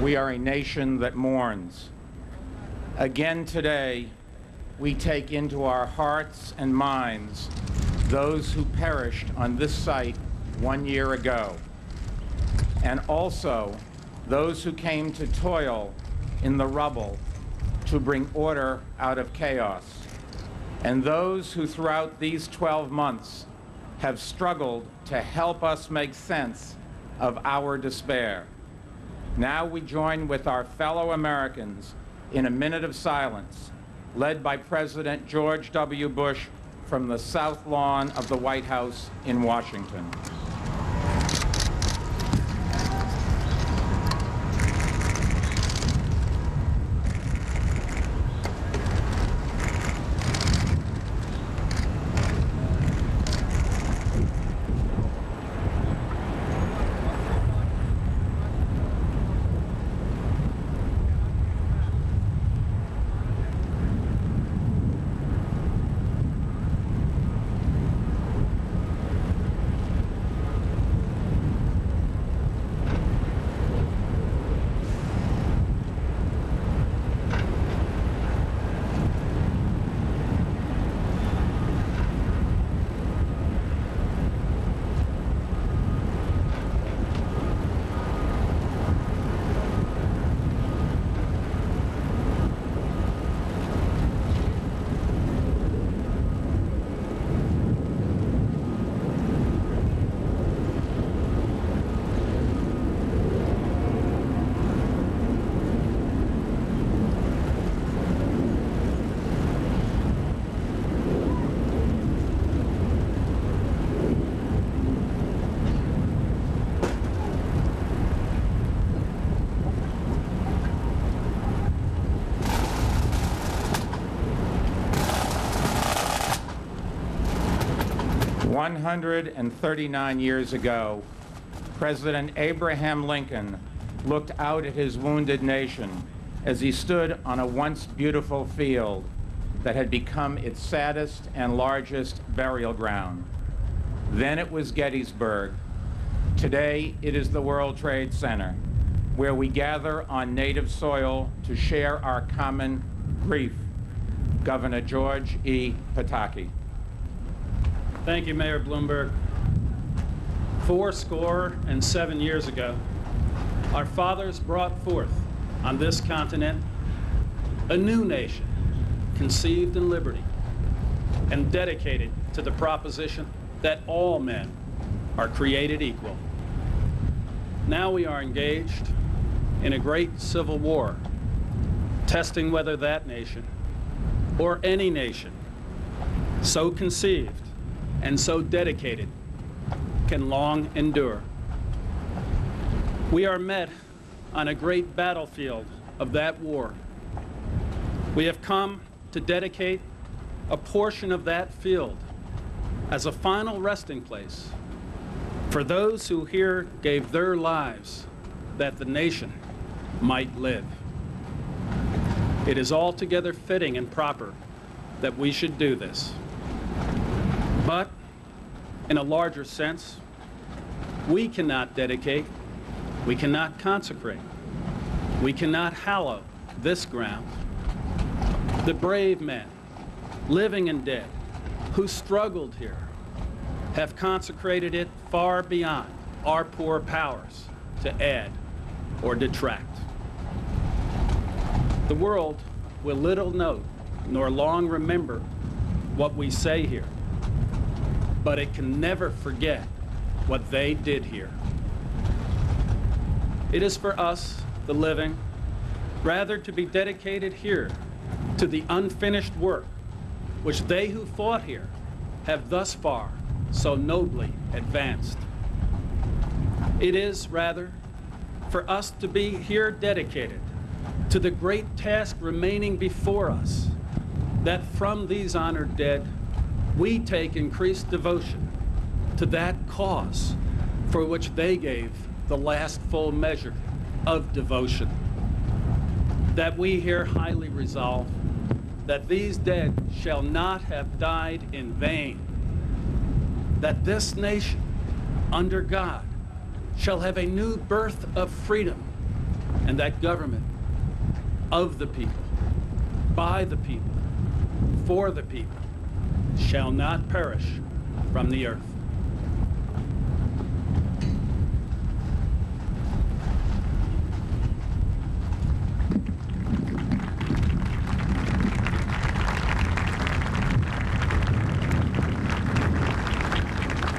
we are a nation that mourns. Again today, we take into our hearts and minds those who perished on this site 1 year ago, and also those who came to toil in the rubble to bring order out of chaos, and those who throughout these 12 months have struggled to help us make sense of our despair. Now we join with our fellow Americans in a minute of silence, led by President George W. Bush from the South Lawn of the White House in Washington. One 139 years ago, President Abraham Lincoln looked out at his wounded nation as he stood on a once beautiful field that had become its saddest and largest burial ground. Then it was Gettysburg. Today it is the World Trade Center, where we gather on native soil to share our common grief. Governor George E. Pataki. Thank you, Mayor Bloomberg. 77 years ago, our fathers brought forth on this continent a new nation conceived in liberty and dedicated to the proposition that all men are created equal. Now we are engaged in a great civil war, testing whether that nation or any nation so conceived and so dedicated can long endure. We are met on a great battlefield of that war. We have come to dedicate a portion of that field as a final resting place for those who here gave their lives that the nation might live. It is altogether fitting and proper that we should do this. But in a larger sense, we cannot dedicate, we cannot consecrate, we cannot hallow this ground. The brave men, living and dead, who struggled here, have consecrated it far beyond our poor powers to add or detract. The world will little note nor long remember what we say here, but it can never forget what they did here. It is for us, the living, rather to be dedicated here to the unfinished work which they who fought here have thus far so nobly advanced. It is, rather, for us to be here dedicated to the great task remaining before us, that from these honored dead, we take increased devotion to that cause for which they gave the last full measure of devotion. That we here highly resolve that these dead shall not have died in vain, that this nation, under God, shall have a new birth of freedom, and that government of the people, by the people, for the people, shall not perish from the earth.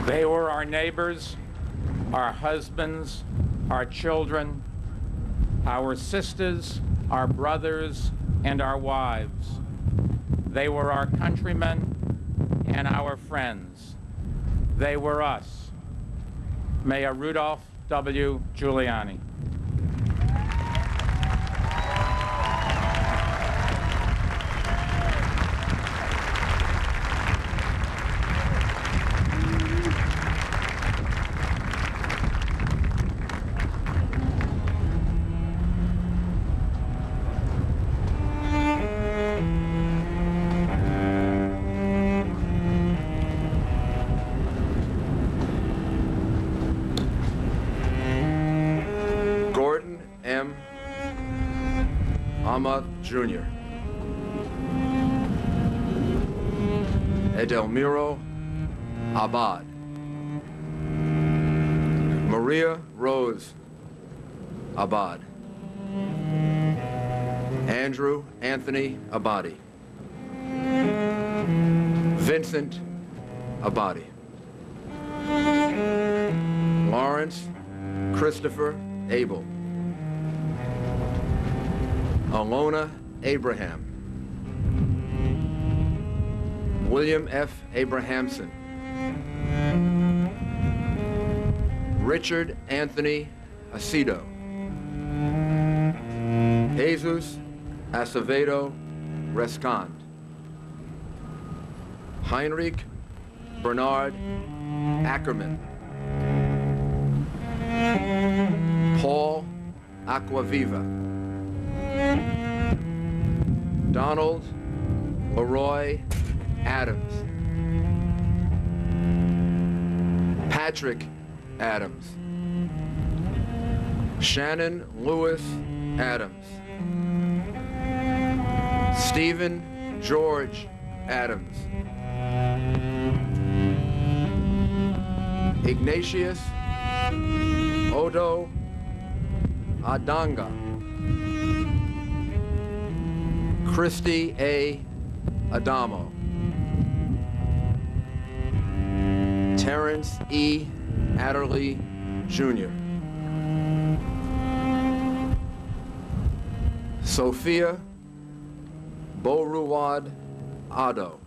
They were our neighbors, our husbands, our children, our sisters, our brothers, and our wives. They were our countrymen and our friends. They were us. Mayor Rudolph W. Giuliani. Jr. Edelmiro Abad. Maria Rose Abad. Andrew Anthony Abadi. Vincent Abadi. Lawrence Christopher Abel. Alona Abraham. William F. Abrahamson. Richard Anthony Acedo. Jesus Acevedo Rescand. Heinrich Bernard Ackerman. Paul Aquaviva. Donald Leroy Adams. Patrick Adams. Shannon Lewis Adams. Stephen George Adams. Ignatius Odo Adanga. Christy A. Adamo. Terrence E. Adderley, Jr. Sophia Boruwad Addo.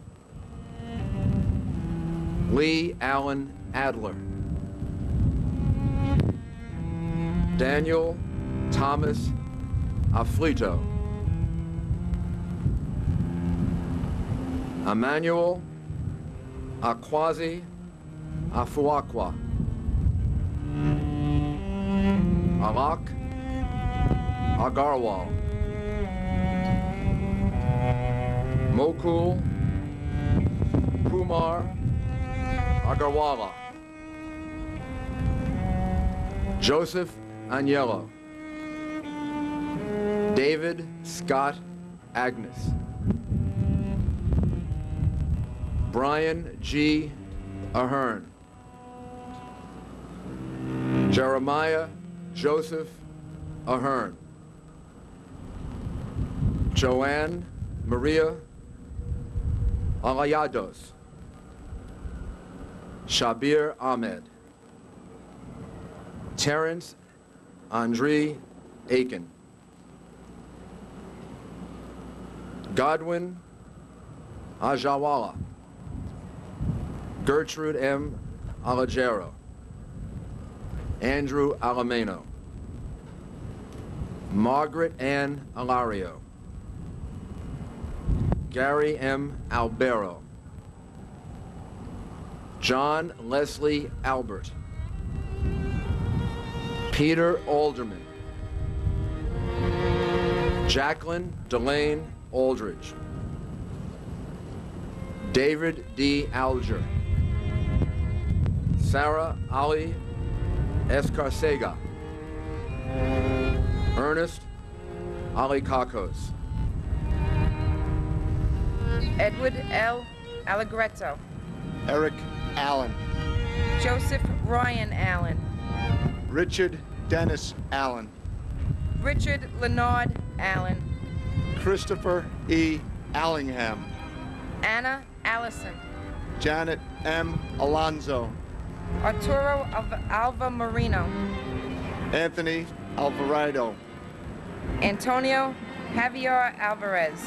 Lee Allen Adler. Daniel Thomas Afflito. Emmanuel Akwazi Afuakwa. Alak Agarwal. Mokul Kumar Agarwala. Joseph Agnello. David Scott Agnes. Brian G. Ahern. Jeremiah Joseph Ahern. Joanne Maria Alayados. Shabir Ahmed. Terrence Andre Aiken. Godwin Ajawala. Gertrude M. Alagero. Andrew Alameno. Margaret Ann Alario. Gary M. Albero. John Leslie Albert. Peter Alderman. Jacqueline Delane Aldridge. David D. Alger. Sarah Ali Escarcega. Ernest Alicacos. Edward L. Allegretto. Eric Allen. Joseph Ryan Allen. Richard Dennis Allen. Richard Leonard Allen. Christopher E. Allingham. Anna Allison. Janet M. Alonzo. Arturo Alva Marino. Anthony Alvarado. Antonio Javier Alvarez.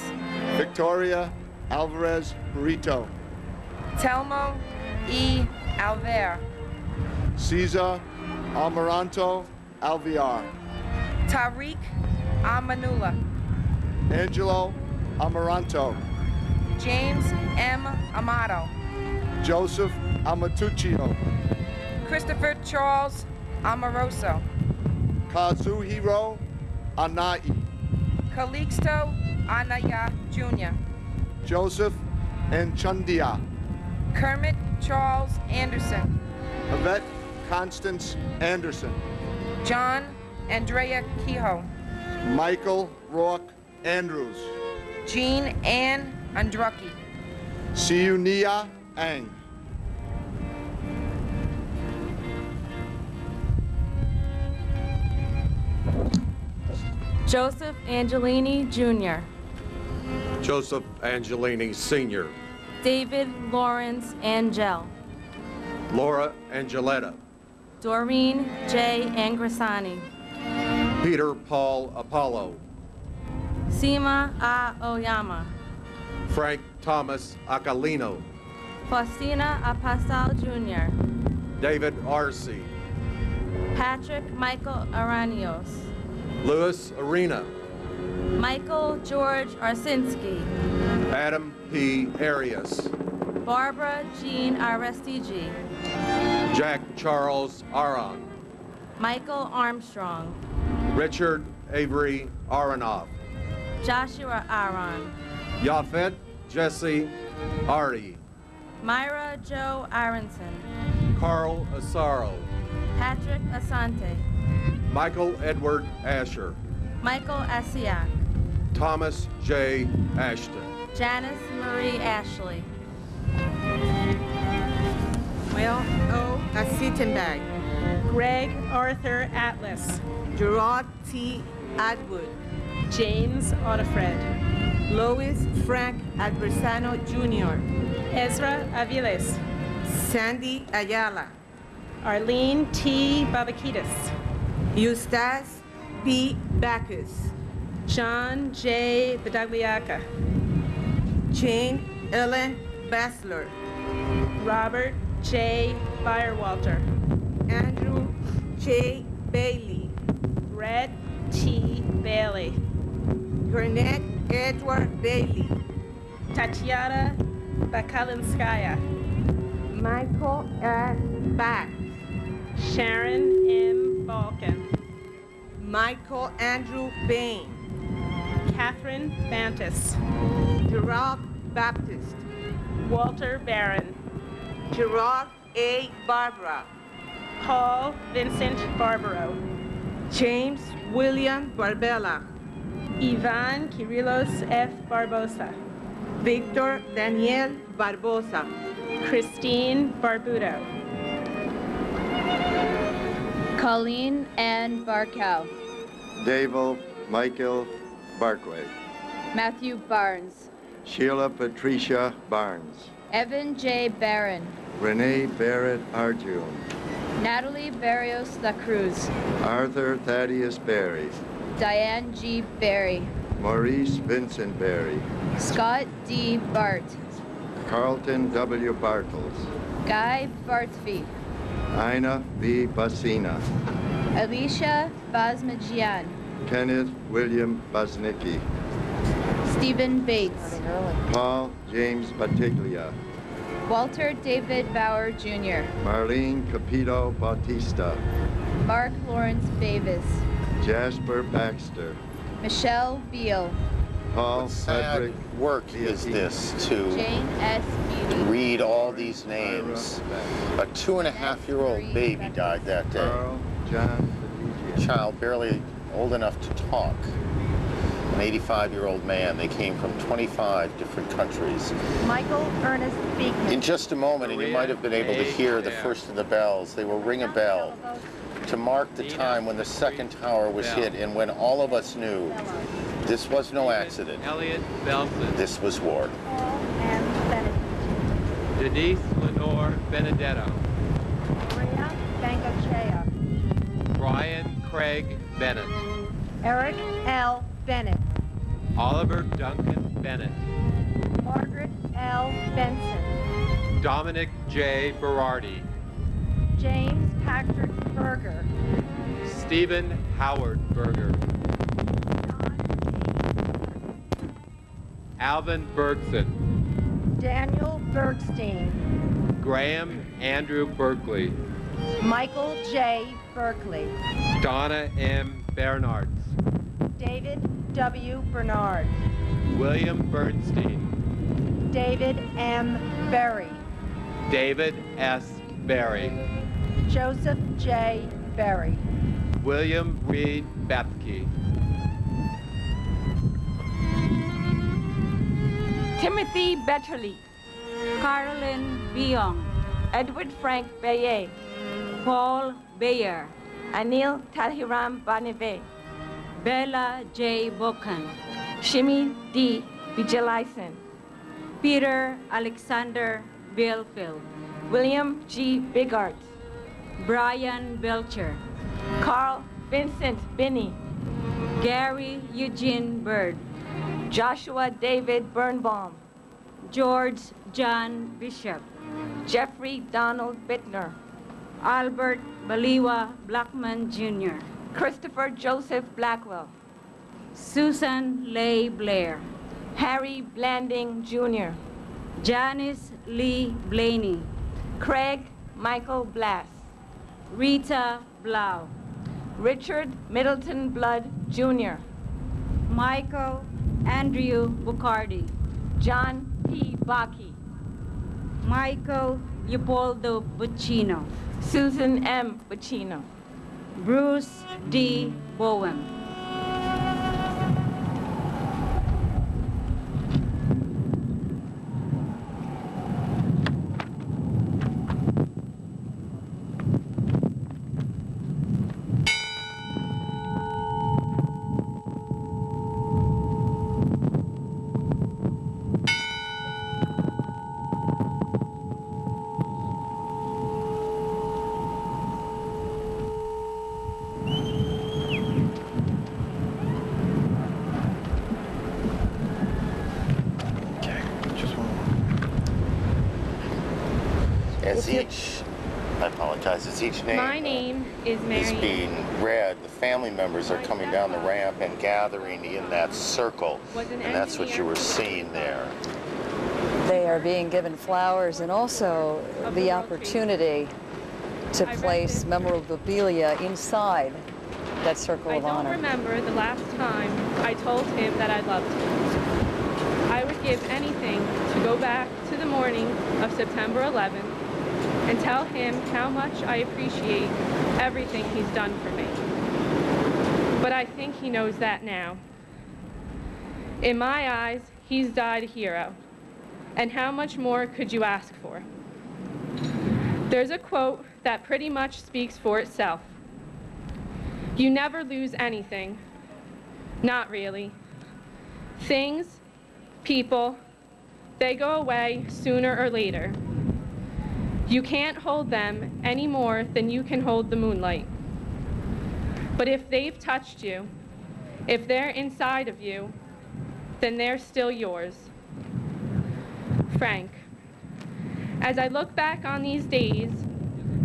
Victoria Alvarez Burrito. Telmo E. Alver. Cesar Almaranto Alviar. Tariq Amanula. Angelo Amaranto. James M. Amato. Joseph Amatuccio. Christopher Charles Amoroso. Kazuhiro Anai. Calixto Anaya Jr. Joseph Anchundia. Kermit Charles Anderson. Yvette Constance Anderson. John Andrea Kehoe. Michael Rourke Andrews. Jean Ann Andrucki. Siunia Ang. Joseph Angelini Jr. Joseph Angelini Sr. David Lawrence Angel. Laura Angeletta. Doreen J. Angrasani. Peter Paul Apollo. Sima A. Oyama. Frank Thomas Acalino. Faustina Apasal Jr. David Arce. Patrick Michael Aranios. Louis Arena. Michael George Arsinski. Adam P. Arias. Barbara Jean Arestigi. Jack Charles Aron. Michael Armstrong. Richard Avery Aronoff. Joshua Aron. Yafet Jesse Artie. Myra Joe Aronson. Carl Asaro. Patrick Asante. Michael Edward Asher. Michael Asiak. Thomas J. Ashton. Janice Marie Ashley. Will O. Asitenbag. Greg Arthur Atlas. Gerard T. Atwood. James Otafred. Lois Frank Adversano Jr. Ezra Aviles. Sandy Ayala. Arlene T. Babakitis. Eustace P. Bacchus. John J. Badagliaca. Jane Ellen Bassler. Robert J. Firewalter. Andrew J. Bailey. Red T. Bailey. Gernette Edward Bailey. Tatiana Bakalinskaya. Michael S. Back. Sharon M. Balkan. Michael Andrew Bain. Catherine Bantis. Gerard Baptist. Walter Barron. Gerard A. Barbara. Paul Vincent Barbaro. James William Barbella. Ivan Kirillos F. Barbosa. Victor Daniel Barbosa. Christine Barbudo. Colleen Ann Barkow. Davo Michael Barkway. Matthew Barnes. Sheila Patricia Barnes. Evan J. Barron. Renee Barrett Arjun. Natalie Barrios La Cruz. Arthur Thaddeus Berry. Diane G. Berry. Maurice Vincent Berry. Scott D. Bart. Carlton W. Bartels. Guy Bartfi. Ina V. Basina. Alicia Basmajian. Kenneth William Basnicki. Stephen Bates. Paul James Batiglia. Walter David Bauer Jr. Marlene Capito Bautista. Mark Lawrence Bavis. Jasper Baxter. Michelle Beal. Paul Sad work is this to Jane S. Beauty. read all these names. A 2.5-year-old baby died that day. Carl John Child barely old enough to talk. An 85-year-old man. They came from 25 different countries. Michael Ernest Beekman. In just a moment, and you might have been able to hear the first of the bells. They will ring a bell to mark the time when the second tower was hit and when all of us knew this was no accident. Elliot Belson. This was war. Paul M. Bennett. Denise Lenore Benedetto. Maria Bengochea. Brian Craig Bennett. Eric L. Bennett. Oliver Duncan Bennett. Margaret L. Benson. Dominic J. Berardi. James Patrick Berger. Stephen Howard Berger. Alvin Bergson. Daniel Bergstein. Graham Andrew Berkeley. Michael J. Berkeley. Donna M. Bernards. David W. Bernard. William Bernstein. David M. Berry. David S. Berry. Joseph J. Berry. William Reed Bethke. Timothy Betterly. Carolyn Biong. Edward Frank Baye. Paul Bayer. Anil Talhiram Baneve. Bella J. Bokan. Shimi D. Vijayalaisen. Peter Alexander Belfield. William G. Bigart. Brian Belcher. Carl Vincent Binney. Gary Eugene Bird. Joshua David Birnbaum. George John Bishop. Jeffrey Donald Bittner. Albert Baliwa Blackman Jr. Christopher Joseph Blackwell. Susan Leigh Blair. Harry Blanding Jr. Janice Lee Blaney. Craig Michael Blass. Rita Blau. Richard Middleton Blood Jr. Michael Andrew Bucardi. John P. Baki. Michael Leopoldo Buccino. Susan M. Buccino. Bruce D. Bowen. As each name My name is Mary. is being read, the family members are coming down the ramp and gathering in that circle, and that's what you were seeing there. They are being given flowers and also the opportunity to place memorabilia inside that circle of honor. I don't remember the last time I told him that I loved him. I would give anything to go back to the morning of September 11th and tell him how much I appreciate everything he's done for me. But I think he knows that now. In my eyes, he's died a hero. And how much more could you ask for? There's a quote that pretty much speaks for itself. You never lose anything. Not really. Things, people, they go away sooner or later. You can't hold them any more than you can hold the moonlight. But if they've touched you, if they're inside of you, then they're still yours. Frank, as I look back on these days,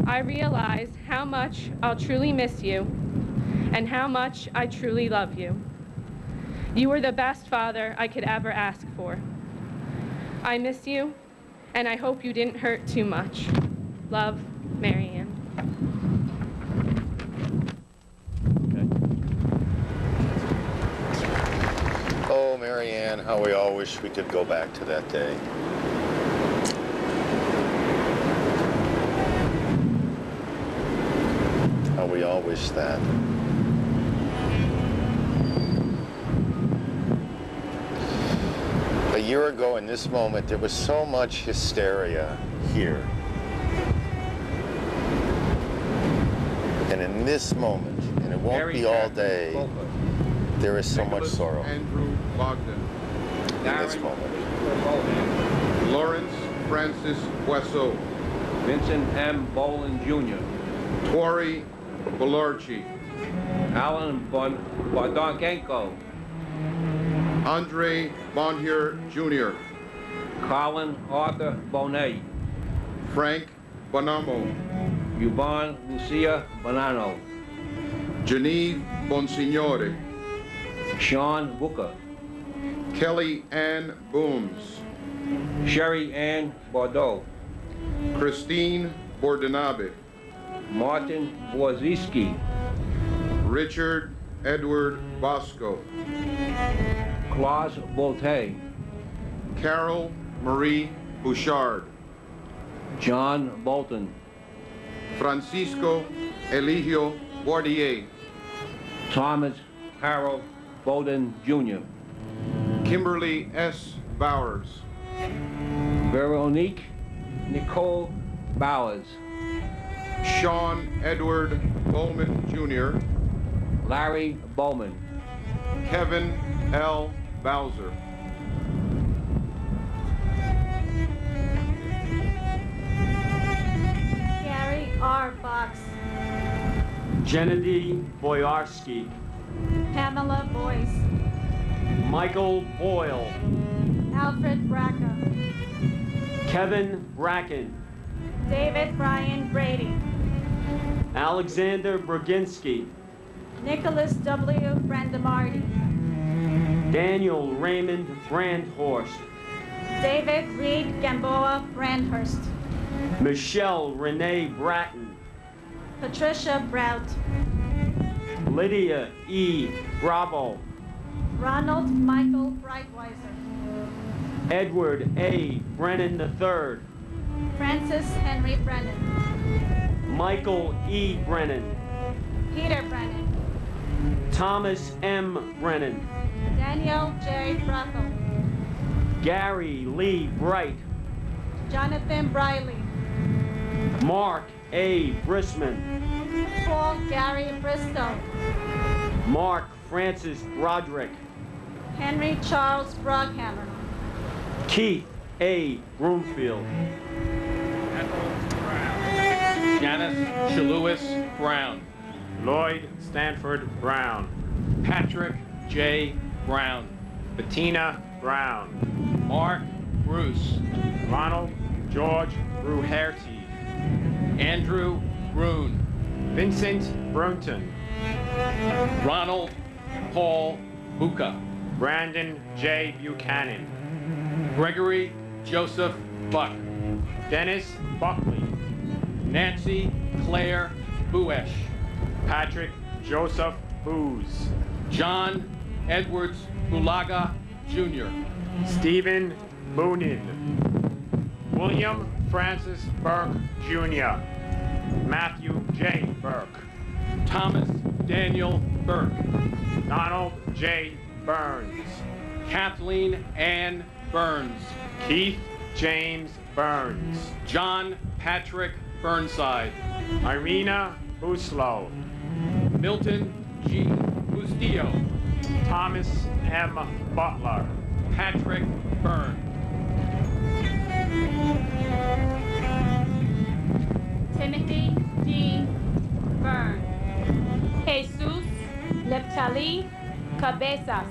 I realize how much I'll truly miss you and how much I truly love you. You were the best father I could ever ask for. I miss you, and I hope you didn't hurt too much. Love, Marianne. Oh, Mary Marianne, how we all wish we could go back to that day. How we all wish that. A year ago in this moment, there was so much hysteria here. And in this moment, and it won't be all day, there is so much sorrow Andrew Bogdan. in this moment. Lawrence Francis Boisseau. Vincent M. Bolin Jr. Tori Belorci. Alan Bogdanenko. Andre Bonhier Jr. Colin Arthur Bonet. Frank Bonamo. Yvonne Lucia Bonanno. Janine Bonsignore. Sean Booker. Kelly Ann Booms. Sherry Ann Bordeaux. Christine Bordenabe. Martin Borziski. Richard Edward Bosco. Claus Bolte. Carol Marie Bouchard. John Bolton. Francisco Eligio Bordier. Thomas Harold Bowden Jr. Kimberly S. Bowers. Veronique Nicole Bowers. Sean Edward Bowman Jr. Larry Bowman. Kevin L. Bowser. Gary R. Fox. Gennady Boyarsky. Pamela Boyce. Michael Boyle. Alfred Braca. Kevin Bracken. David Brian Brady. Alexander Braginski. Nicholas W. Brandemardi. Daniel Raymond Brandhorst. David Reed Gamboa Brandhurst. Michelle Renee Bratton. Patricia Brout. Lydia E. Bravo. Ronald Michael Breitweiser. Edward A. Brennan III. Francis Henry Brennan. Michael E. Brennan. Peter Brennan. Thomas M. Brennan. Daniel J. Brothel. Gary Lee Bright. Jonathan Briley. Mark A. Brisman. Paul Gary Bristow. Mark Francis Broderick. Henry Charles Brockhammer. Keith A. Broomfield. Janice Shalewis Brown. Lloyd Stanford Brown. Patrick J. Brown. Bettina Brown. Mark Bruce. Ronald George Bruherty. Andrew Brune. Vincent Brunton. Ronald Paul Buca. Brandon J. Buchanan. Gregory Joseph Buck. Dennis Buckley. Nancy Claire Buesch. Patrick Joseph Booz. John Edwards Bulaga Jr. Stephen Boonin. William Francis Burke Jr. Matthew J. Burke. Thomas Daniel Burke. Donald J. Burns. Kathleen Ann Burns. Keith James Burns. John Patrick Burnside. Irina Buslow. Milton G. Bustillo. Thomas M. Butler. Patrick Byrne. Timothy D. Byrne. Jesus Leptali Cabezas.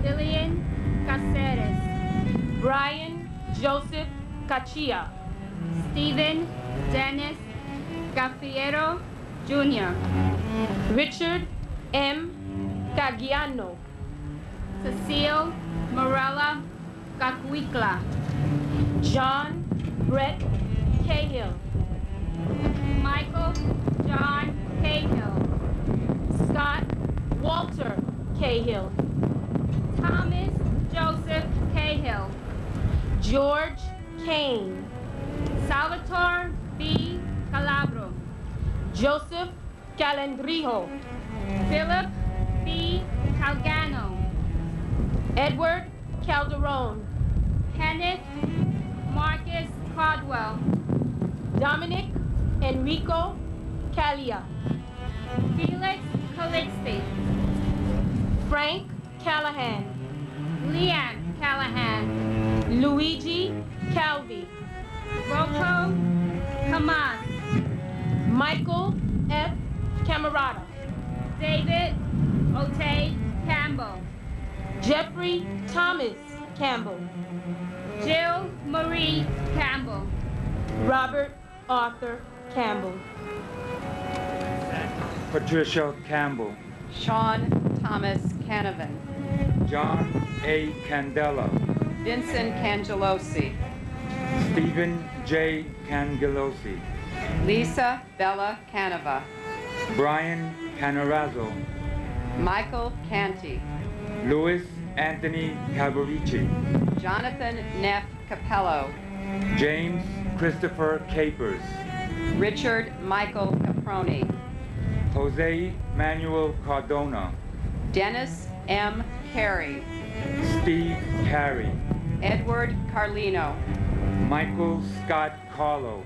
Lillian Caceres. Brian Joseph Cachia. Stephen Dennis Gafiero Jr. Richard M. Cagiano. Cecile Morella Cacuicla. John Brett Cahill. Michael John Cahill. Scott Walter Cahill. Thomas Joseph Cahill, George Kane, Salvatore B. Calabro, Joseph Calendrijo, Philip B. Calgano, Edward Calderon, Kenneth Marcus Caldwell, Dominic Enrico Calia, Felix Calixte, Frank Callahan, Leanne Callahan, Luigi Calvi, Rocco Hamas, Michael F. Camarada, David Otay Campbell, Jeffrey Thomas Campbell, Jill Marie Campbell, Robert Arthur Campbell, Patricia Campbell, Sean Thomas Canavan, John A. Candela, Vincent Cangelosi, Stephen J. Cangelosi, Lisa Bella Canova, Brian Canarazzo, Michael Canty, Louis Anthony Cavarici, Jonathan Neff Capello, James Christopher Capers, Richard Michael Caproni, Jose Manuel Cardona, Dennis M. Carey, Steve Carey, Edward Carlino, Michael Scott Carlo,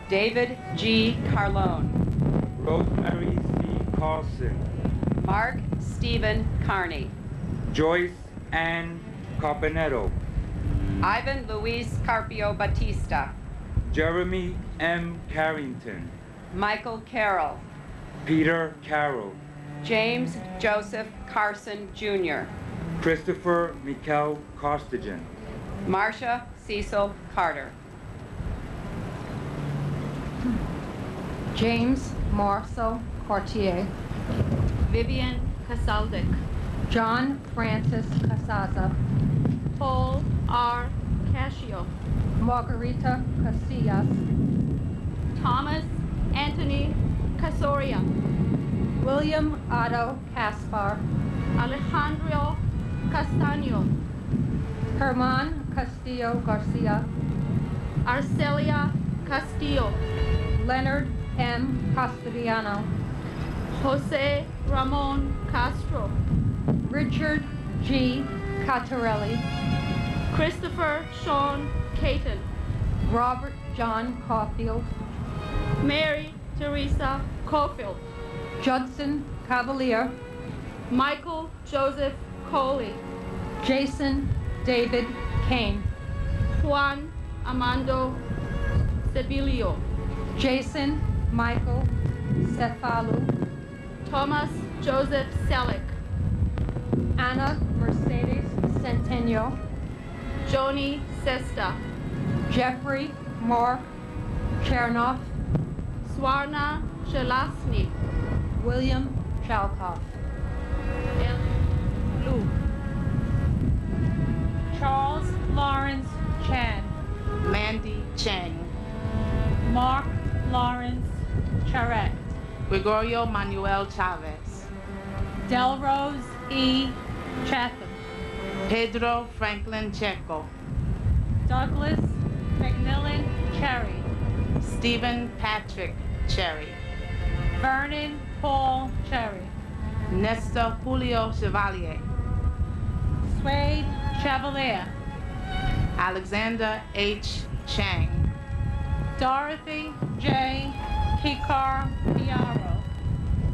David G. Carlone, Rosemary C. Carlson, Mark Stephen Carney, Joyce Ann Carpenetto, Ivan Luis Carpio Batista, Jeremy M. Carrington, Michael Carroll, Peter Carroll, James Joseph Carson Jr., Christopher Mikel Costigan, Marcia Cecil Carter, James Marcel Cartier, Vivian Casaldic, John Francis Casaza, Paul R. Cascio, Margarita Casillas, Thomas Anthony Casoria, William Otto Caspar, Alejandro Castaño, Herman Castillo Garcia, Arcelia Castillo, Leonard M. Castellano, Jose Ramon Castro, Richard G. Cattarelli, Christopher Sean Caton, Robert John Caulfield, Mary Teresa Caulfield, Judson Cavalier, Michael Joseph Coley, Jason David Kane, Juan Amando Sebilio, Jason Michael Cefalu, Thomas Joseph Selleck, Anna Mercedes Centennial, Joni Sesta, Jeffrey Mark Chernoff, Swarna Shelasny, William Chalkoff, Lou, Charles Lawrence Chan, Mandy Chang, Mark Lawrence Charette, Gregorio Manuel Chavez, Delrose E. Chatham, Pedro Franklin Checo, Douglas McMillan Cherry, Stephen Patrick Cherry, Vernon Paul Cherry, Nestor Julio Chevalier, Swade Chevalier, Alexander H. Chang, Dorothy J. Kikar Piaro,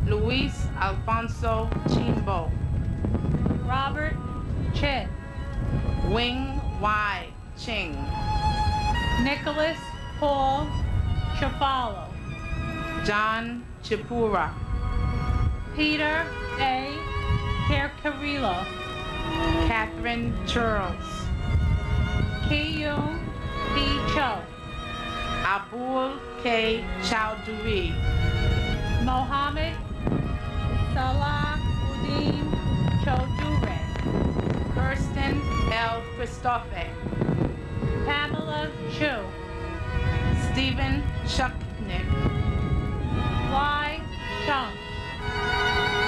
Luis Alfonso Chimbo, Robert Chin, Wing Y. Ching, Nicholas Paul Chafalo, John Chipura, Peter A. Carcarillo, Catherine Charles, Kiyun P. Cho, Abul K. Chowdhury, Mohammed Salahuddin Chaudhuri, Kirsten L. Christophe, Pamela Chu, Stephen Chucknick, Y. Chung,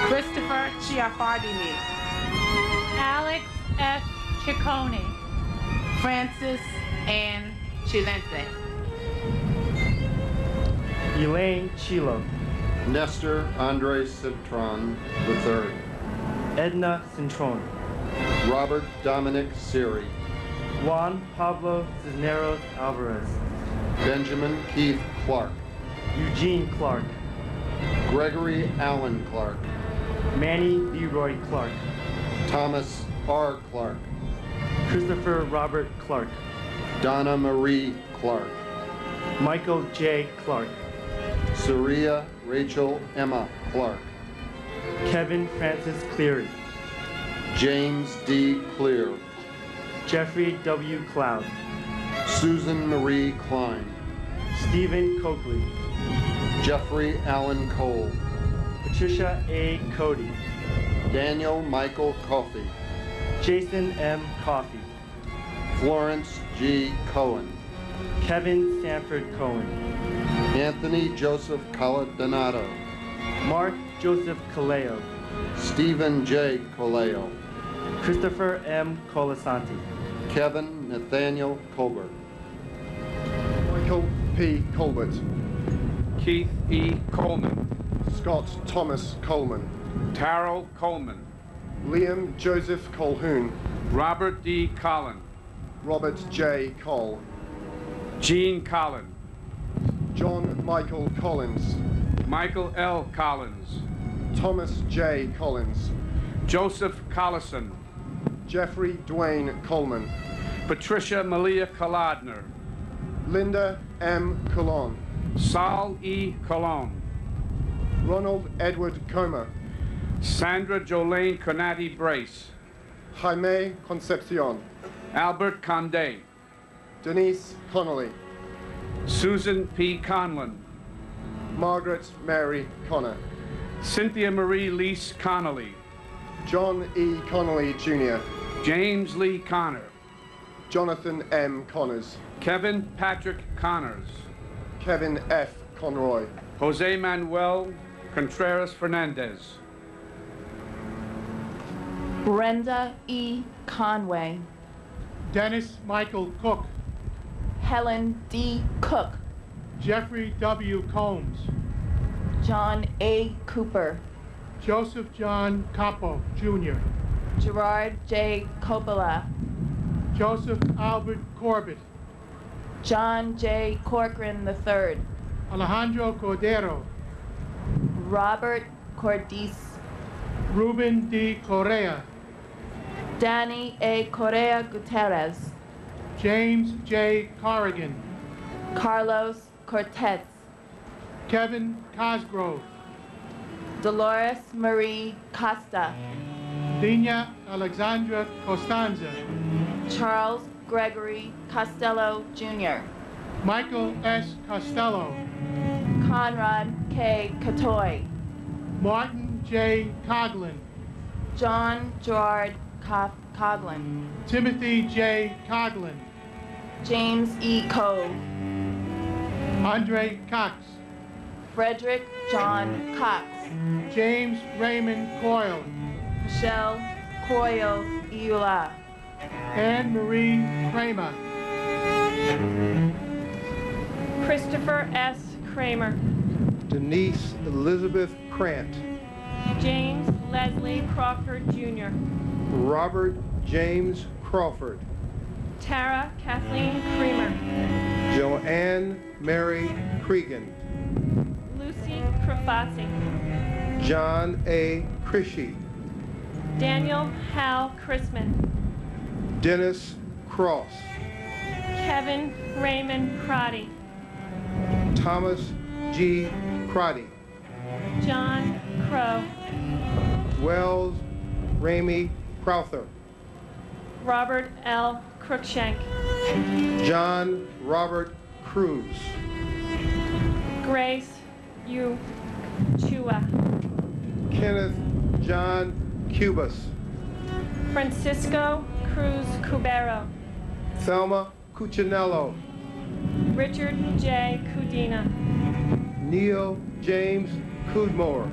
Christopher Chiafardini, Alex F. Ciccone. Francis Ann Chilente. Elaine Chilo. Nestor Andre Citron III. Edna Cintron. Robert Dominic Siri. Juan Pablo Cisneros Alvarez. Benjamin Keith Clark. Eugene Clark. Gregory Allen Clark. Manny Leroy Clark. Thomas R. Clark. Christopher Robert Clark. Donna Marie Clark. Michael J. Clark. Saria Rachel Emma Clark. Kevin Francis Cleary. James D. Clear. Jeffrey W. Cloud. Susan Marie Klein. Stephen Coakley. Jeffrey Allen Cole. Patricia A. Cody. Daniel Michael Coffey. Jason M. Coffey. Florence G. Cohen. Kevin Sanford Cohen. Anthony Joseph Caladonato. Mark Joseph Caleo. Stephen J. Coleo. Christopher M. Colasanti. Kevin Nathaniel Colbert. Michael P. Colbert. Keith E. Coleman. Scott Thomas Coleman. Terrell Coleman. Liam Joseph Colhoun. Robert D. Collin. Robert J. Cole. Gene Collin. John Michael Collins. Michael L. Collins. Thomas J. Collins. Joseph Collison. Jeffrey Dwayne Coleman. Patricia Malia Kolodner. Linda M. Colon. Saul E. Colon. Ronald Edward Comer. Sandra Jolene Conati Brace. Jaime Concepcion. Albert Condé. Denise Connolly. Susan P. Conlon. Margaret Mary Connor. Cynthia Marie Lease Connolly. John E. Connolly Jr. James Lee Connor. Jonathan M. Connors. Kevin Patrick Connors. Kevin F. Conroy. Jose Manuel Contreras Fernandez. Brenda E. Conway. Dennis Michael Cook. Helen D. Cook. Jeffrey W. Combs. John A. Cooper. Joseph John Capo, Jr. Gerard J. Coppola. Joseph Albert Corbett. John J. Corcoran III. Alejandro Cordero. Robert Cordice. Ruben D. Correa. Danny A. Correa Gutierrez. James J. Corrigan. Carlos Cortez. Kevin Cosgrove. Dolores Marie Costa. Dina Alexandra Costanza. Charles Gregory Costello Jr. Michael S. Costello. Conrad K. Catoy. Martin J. Coglin. John Gerard Coglin. Timothy J. Coglin. James E. Cove. Andre Cox. Frederick John Cox. James Raymond Coyle. Michelle Coyle Eula. Anne Marie Kramer. Christopher S. Kramer. Denise Elizabeth Krant. James Leslie Crawford Jr. Robert James Crawford. Tara Kathleen Creamer. Joanne Mary Cregan. Lucy Crafazzi. John A. Krishy. Daniel Hal Chrisman. Dennis Cross. Kevin Raymond Crotty. Thomas G. Crotty. John Crow. Wells Ramey Crowther. Robert L. Cruikshank. John Robert Cruz. Grace U. Chua. Kenneth John Cubas. Francisco Cruz Cubero. Thelma Cuccinello. Richard J. Cudina. Neil James Cudmore.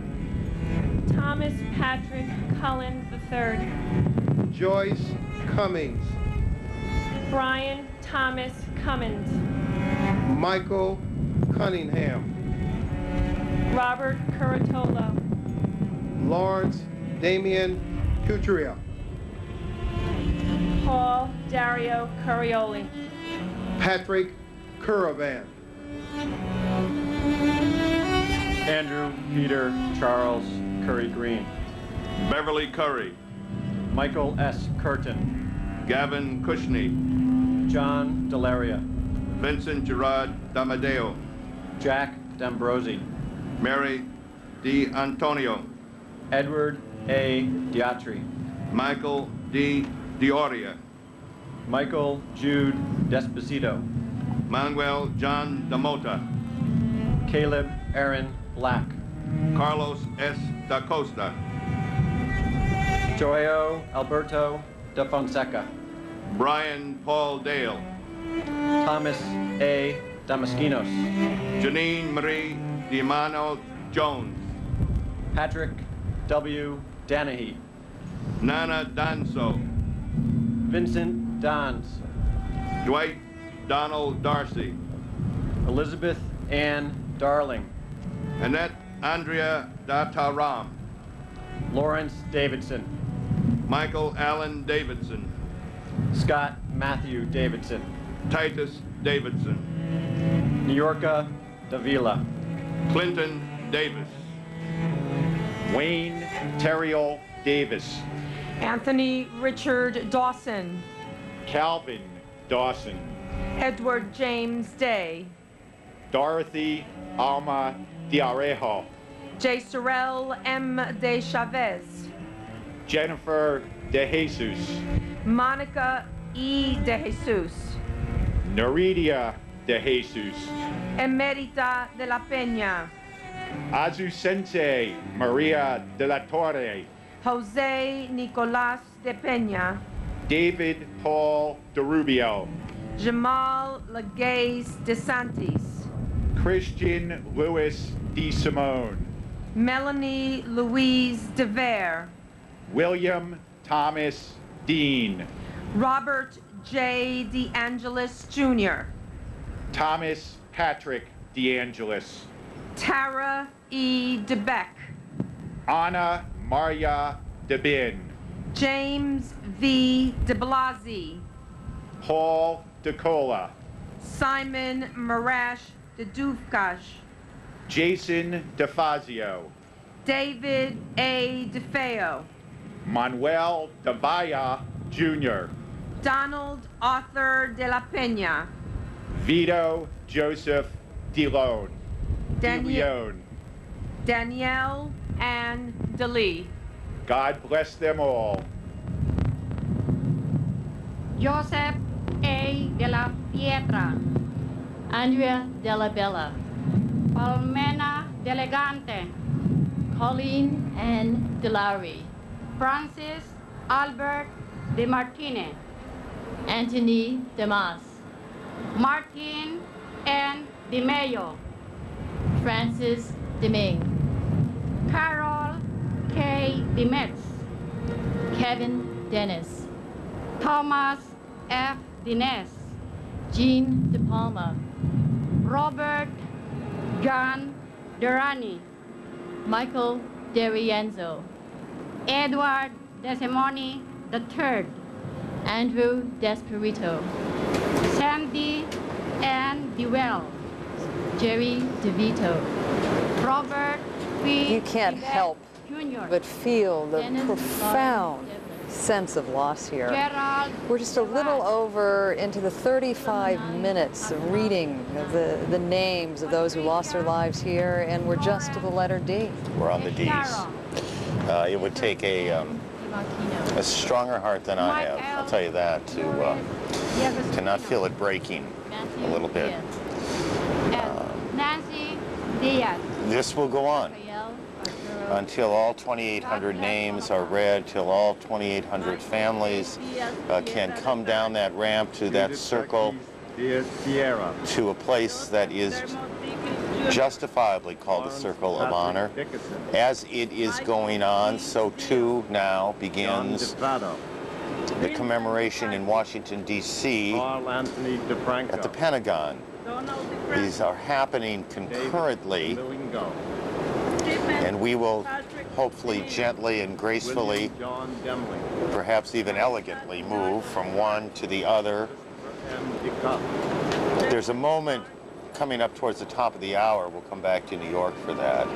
Thomas Patrick Cullen III. Joyce Cummings, Brian Thomas Cummins, Michael Cunningham, Robert Curatolo, Lawrence Damian Couturier, Paul Dario Curioli, Patrick Curavan, Andrew Peter Charles Curry Green, Beverly Curry, Michael S. Curtin, Gavin Cushney, John Delaria, Vincent Gerard Damadeo, Jack D'Ambrosi, Mary D. Antonio, Edward A. Diatri, Michael D. Dioria, Michael Jude Desposito, Manuel John Damota, Caleb Aaron Black, Carlos S. Da Costa, Joao Alberto da Fonseca, Brian Paul Dale, Thomas A. Damaskinos, Janine Marie DiMano Jones, Patrick W. Danahy, Nana Danso, Vincent Dons, Dwight Donald Darcy, Elizabeth Ann Darling, Annette Andrea Dataram, Lawrence Davidson, Michael Allen Davidson, Scott Matthew Davidson, Titus Davidson, New-Yorka Davila, Clinton Davis, Wayne Terriel Davis, Anthony Richard Dawson, Calvin Dawson, Edward James Day, Dorothy Alma Diarejo, J. Sorrell M. De Chavez, Jennifer De Jesus, Monica E. De Jesus, Naridia De Jesus, Emerita de la Peña, Azucente Maria de la Torre, Jose Nicolas de Peña, David Paul de Rubio, Jamal Lagaze de Santis, Christian Louis De Simone, Melanie Louise de Vere, William Thomas Dean, Robert J. DeAngelis Jr., Thomas Patrick DeAngelis, Tara E. DeBeck, Anna Maria DeBin, James V. de Blasi, Paul DeCola, Simon Marash de Dufkash, Jason DeFazio, David A. DeFeo, Manuel de Valla Jr., Donald Arthur de la Peña, Vito Joseph DeLeon, Danielle Ann DeLee. God bless them all. Joseph A. de la Pietra, Andrea de la Bella, Palmena Delegante, Colleen N. Delary, Francis Albert de Martinez, Anthony Demas, Martin N. De Mayo, Francis Deming, Carol K. Demetz, Kevin Dennis, Thomas F. Dines, Jean De Palma, Robert John Durrani, Michael DeRienzo, Edward Desimoni III, Andrew Desperito, Sandy Ann Dewell, Jerry DeVito, Robert P. You can't help but feel the profound sense of loss here. We're just a little over into the 35 minutes of reading the names of those who lost their lives here, and we're just to the letter D. We're on the Ds. It would take a stronger heart than I have, I'll tell you that, to not feel it breaking a little bit. Nancy Diaz. This will go on until all 2,800 names are read, till all 2,800 families can come down that ramp to that circle, to a place that is justifiably called the Circle of Honor. As it is going on, so too now begins the commemoration in Washington, D.C. at the Pentagon. These are happening concurrently, and we will hopefully gently and gracefully, perhaps even elegantly, move from one to the other. There's a moment coming up towards the top of the hour. We'll come back to New York for that,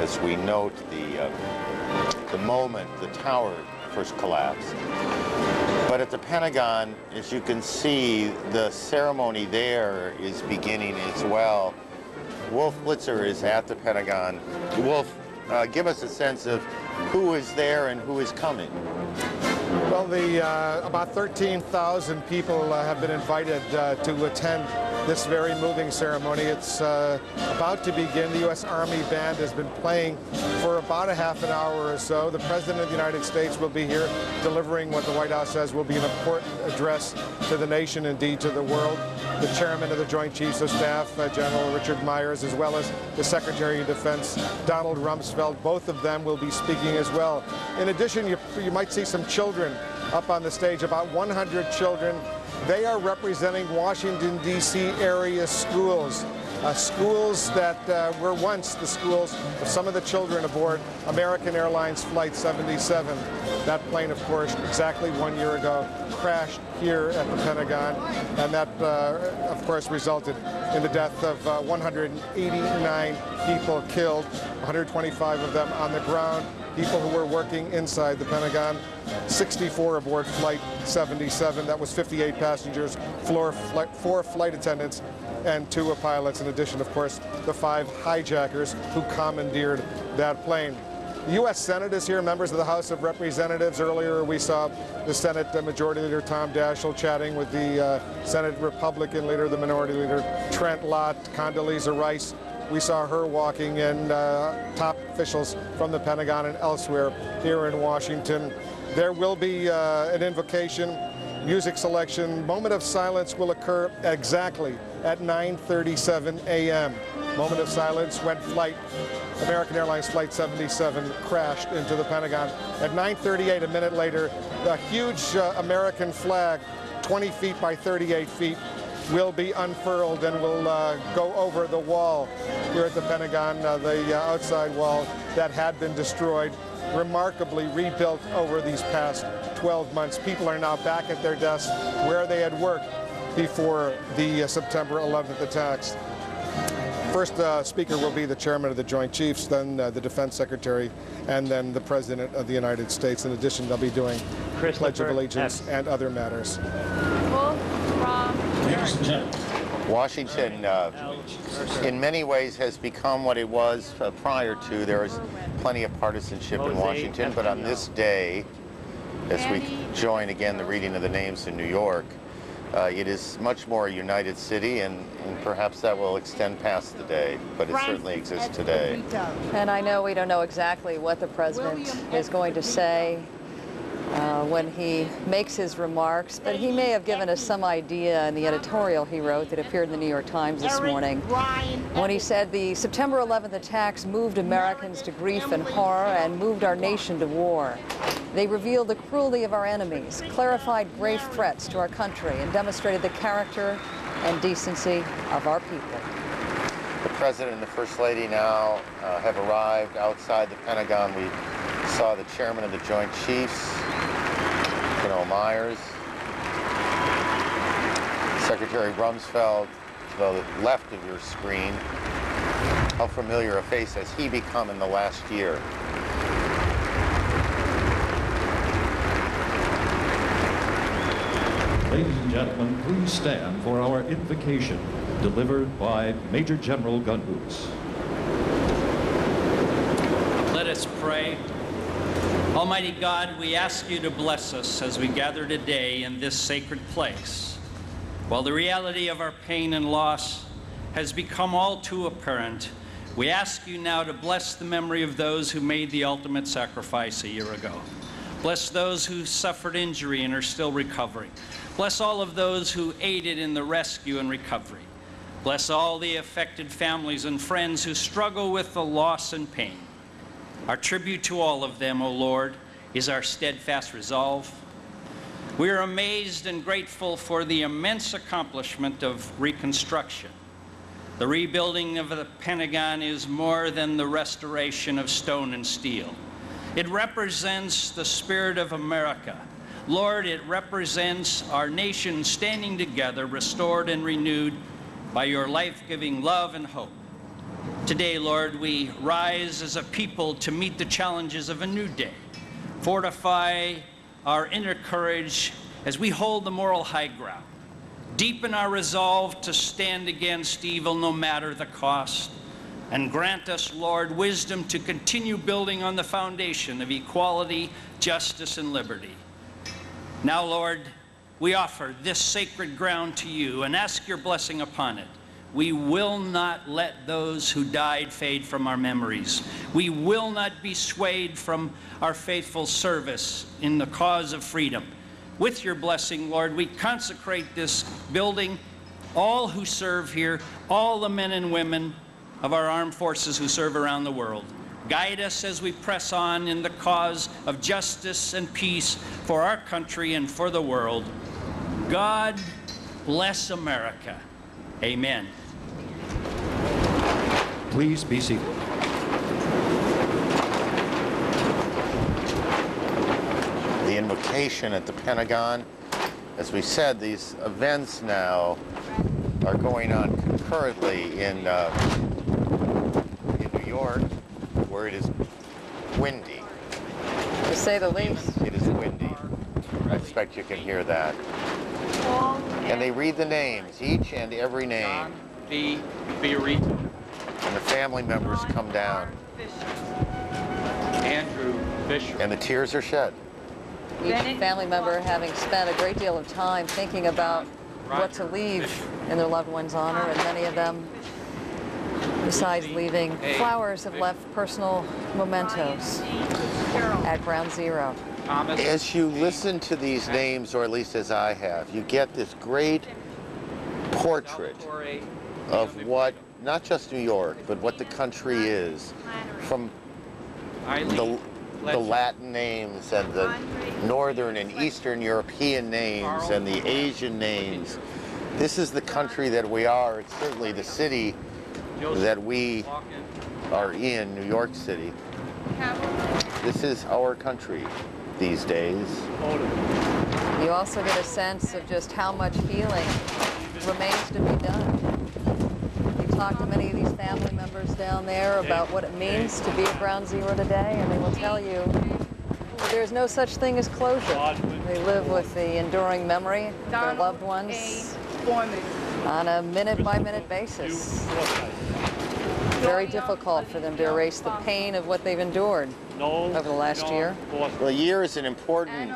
as we note the moment the tower first collapsed. But at the Pentagon, as you can see, the ceremony there is beginning as well. Wolf Blitzer is at the Pentagon. Wolf, give us a sense of who is there and who is coming. Well, about 13,000 people have been invited to attend this very moving ceremony. It's about to begin. The U.S. Army Band has been playing for about a half an hour or so. The President of the United States will be here delivering what the White House says will be an important address to the nation, indeed to the world. The Chairman of the Joint Chiefs of Staff, General Richard Myers, as well as the Secretary of Defense, Donald Rumsfeld, both of them will be speaking as well. In addition, you might see some children up on the stage, about 100 children. They are representing Washington, D.C. area schools, schools that were once the schools of some of the children aboard American Airlines Flight 77. That plane, of course, exactly 1 year ago, crashed here at the Pentagon, and that, of course, resulted in the death of 189 people killed, 125 of them on the ground, people who were working inside the Pentagon, 64 aboard Flight 77. That was 58 passengers, 4 flight attendants, and 2 pilots, in addition, of course, the 5 hijackers who commandeered that plane. The U.S. Senate is here, members of the House of Representatives. Earlier, we saw the Senate Majority Leader Tom Daschle chatting with the Senate Republican Leader, the Minority Leader Trent Lott, Condoleezza Rice. We saw her walking in, top officials from the Pentagon and elsewhere here in Washington. There will be an invocation, music selection. Moment of silence will occur exactly at 9:37 a.m. Moment of silence when American Airlines Flight 77 crashed into the Pentagon. At 9:38, a minute later, the huge American flag, 20 feet by 38 feet, will be unfurled and will go over the wall here at the Pentagon, the outside wall that had been destroyed, remarkably rebuilt over these past 12 months. People are now back at their desks where they had worked before the September 11th attacks. First speaker will be the Chairman of the Joint Chiefs, then the Defense Secretary, and then the President of the United States. In addition, they'll be doing Pledge of Allegiance and other matters. Washington, in many ways, has become what it was prior to. There is plenty of partisanship in Washington, but on this day, as we join again the reading of the names in New York, it is much more a united city, and perhaps that will extend past the day, but it certainly exists today. And I know we don't know exactly what the president is going to say when he makes his remarks, but he may have given us some idea in the editorial he wrote that appeared in the New York Times this morning, when he said the September 11th attacks moved Americans to grief and horror and moved our nation to war. They revealed the cruelty of our enemies, clarified grave threats to our country, and demonstrated the character and decency of our people. The President and the First Lady now have arrived outside the Pentagon. We saw the Chairman of the Joint Chiefs, General Myers, Secretary Rumsfeld to the left of your screen. How familiar a face has he become in the last year? Ladies and gentlemen, please stand for our invocation, delivered by Major General Gun Boots. Let us pray. Almighty God, we ask you to bless us as we gather today in this sacred place. While the reality of our pain and loss has become all too apparent, we ask you now to bless the memory of those who made the ultimate sacrifice a year ago. Bless those who suffered injury and are still recovering. Bless all of those who aided in the rescue and recovery. Bless all the affected families and friends who struggle with the loss and pain. Our tribute to all of them, O Lord, is our steadfast resolve, We are amazed and grateful for the immense accomplishment of reconstruction. The rebuilding of the Pentagon is more than the restoration of stone and steel. It represents the spirit of America. Lord, it represents our nation standing together, restored and renewed by your life-giving love and hope. Today, Lord, we rise as a people to meet the challenges of a new day. Fortify our inner courage as we hold the moral high ground. Deepen our resolve to stand against evil no matter the cost. And grant us, Lord, wisdom to continue building on the foundation of equality, justice, and liberty. Now, Lord, we offer this sacred ground to you and ask your blessing upon it. We will not let those who died fade from our memories. We will not be swayed from our faithful service in the cause of freedom. With your blessing, Lord, we consecrate this building, all who serve here, all the men and women of our armed forces who serve around the world. Guide us as we press on in the cause of justice and peace for our country and for the world. God bless America. Amen. Please be seated. The invocation at the Pentagon, as we said, these events now are going on concurrently in New York, where it is windy. To say the least. It is windy. I expect you can hear that. And they read the names, each and every name. B. Fiorito. And the family members come down. Andrew Fisher. And the tears are shed. Each family member having spent a great deal of time thinking about what to leave in their loved one's honor, and many of them, besides leaving flowers, have left personal mementos at Ground Zero. As you listen to these names, or at least as I have, you get this great portrait of what, not just New York, but what the country is, from the Latin names and the Northern and Eastern European names and the Asian names. This is the country that we are. It's certainly the city that we are in, New York City. This is our country these days. You also get a sense of just how much healing remains to be done. You talk to many of these family members down there about what it means to be at Ground Zero today, and they will tell you there's no such thing as closure. They live with the enduring memory of their loved ones on a minute-by-minute basis. Very difficult for them to erase the pain of what they've endured over the last year. Well, a year is an important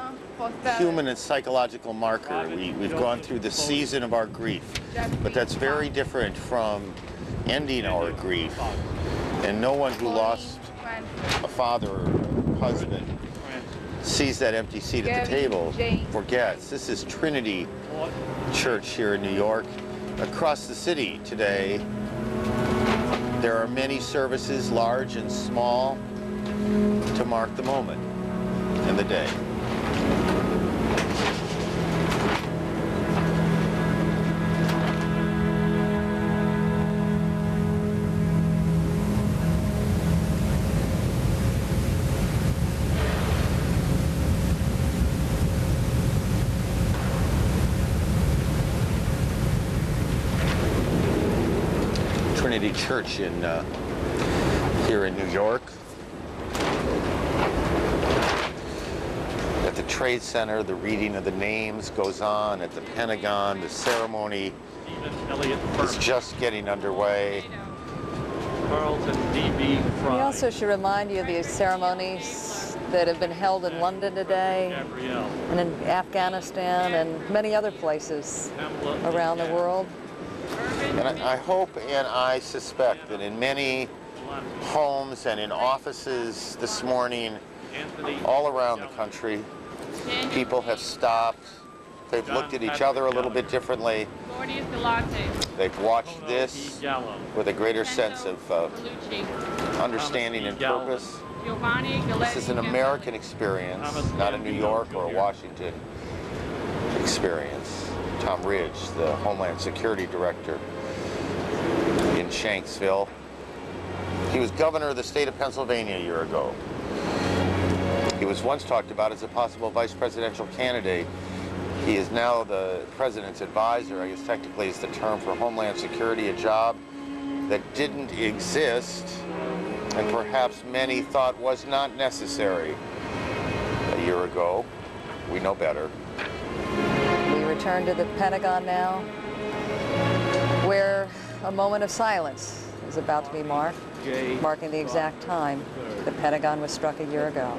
human and psychological marker. We've gone through the season of our grief, but that's very different from ending our grief. And no one who lost a father or a husband sees that empty seat at the table forgets. This is Trinity Church here in New York. Across the city today, there are many services, large and small, to mark the moment and the day. Trinity Church here in New York. At the Trade Center, the reading of the names goes on. At the Pentagon, the ceremony is just getting underway. We also should remind you of the ceremonies that have been held in London today, and in Afghanistan, and many other places around the world. And I hope and I suspect that in many homes and in offices this morning, all around the country, people have stopped. They've looked at each other a little bit differently. They've watched this with a greater sense of understanding and purpose. This is an American experience, not a New York or a Washington experience. Tom Ridge, the Homeland Security Director in Shanksville. He was governor of the state of Pennsylvania a year ago. He was once talked about as a possible vice presidential candidate. He is now the president's advisor. I guess technically it's the term for Homeland Security, a job that didn't exist and perhaps many thought was not necessary a year ago. We know better. We return to the Pentagon now, where a moment of silence is about to be marked, marking the exact time the Pentagon was struck a year ago.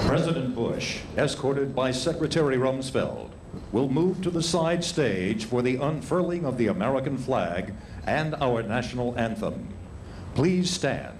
President Bush, escorted by Secretary Rumsfeld, will move to the side stage for the unfurling of the American flag and our national anthem. Please stand.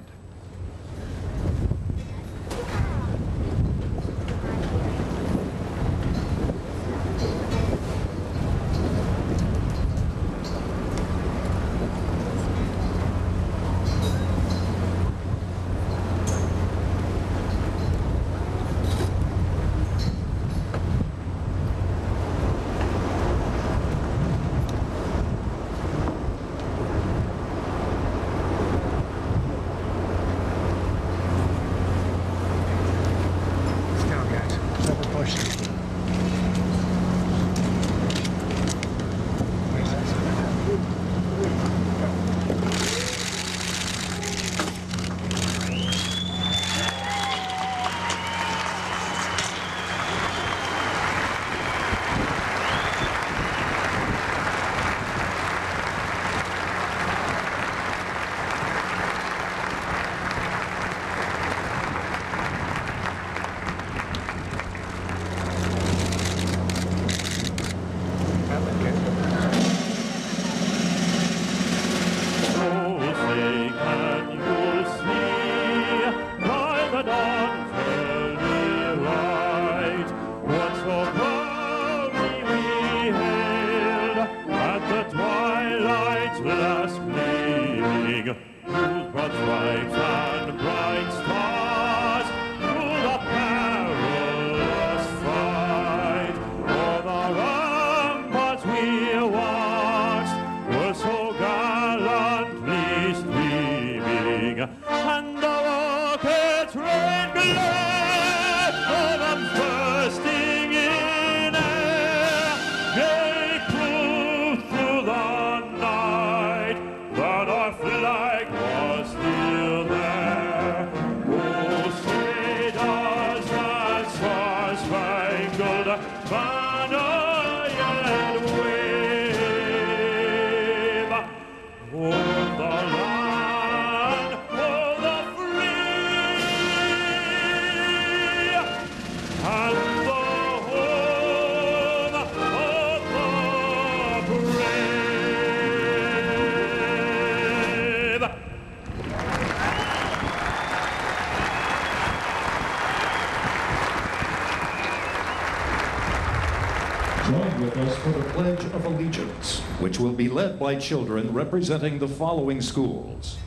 stand with us for the Pledge of Allegiance, which will be led by children representing the following schools: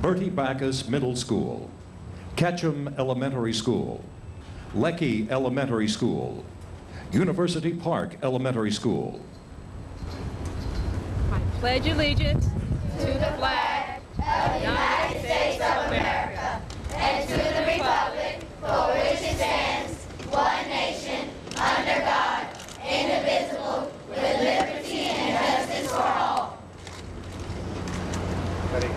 Bertie Backus Middle School, Ketchum Elementary School, Leckie Elementary School, University Park Elementary School. I pledge allegiance to the flag of the United States of America and to the republic for which it stands, one nation, under God, indivisible, with liberty and justice for all. Ready?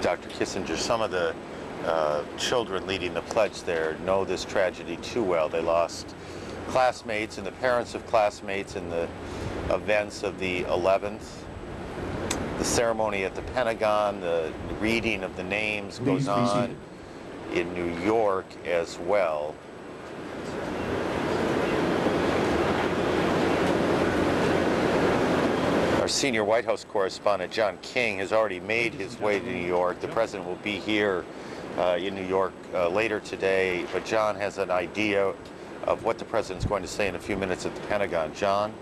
Dr. Kissinger, some of the children leading the pledge there know this tragedy too well. They lost classmates and the parents of classmates in the events of the 11th. The ceremony at the Pentagon, the reading of the names goes on in New York as well. Our senior White House correspondent, John King, has already made his way to New York. The president will be here in New York later today, but John has an idea of what the president's going to say in a few minutes at the Pentagon. John?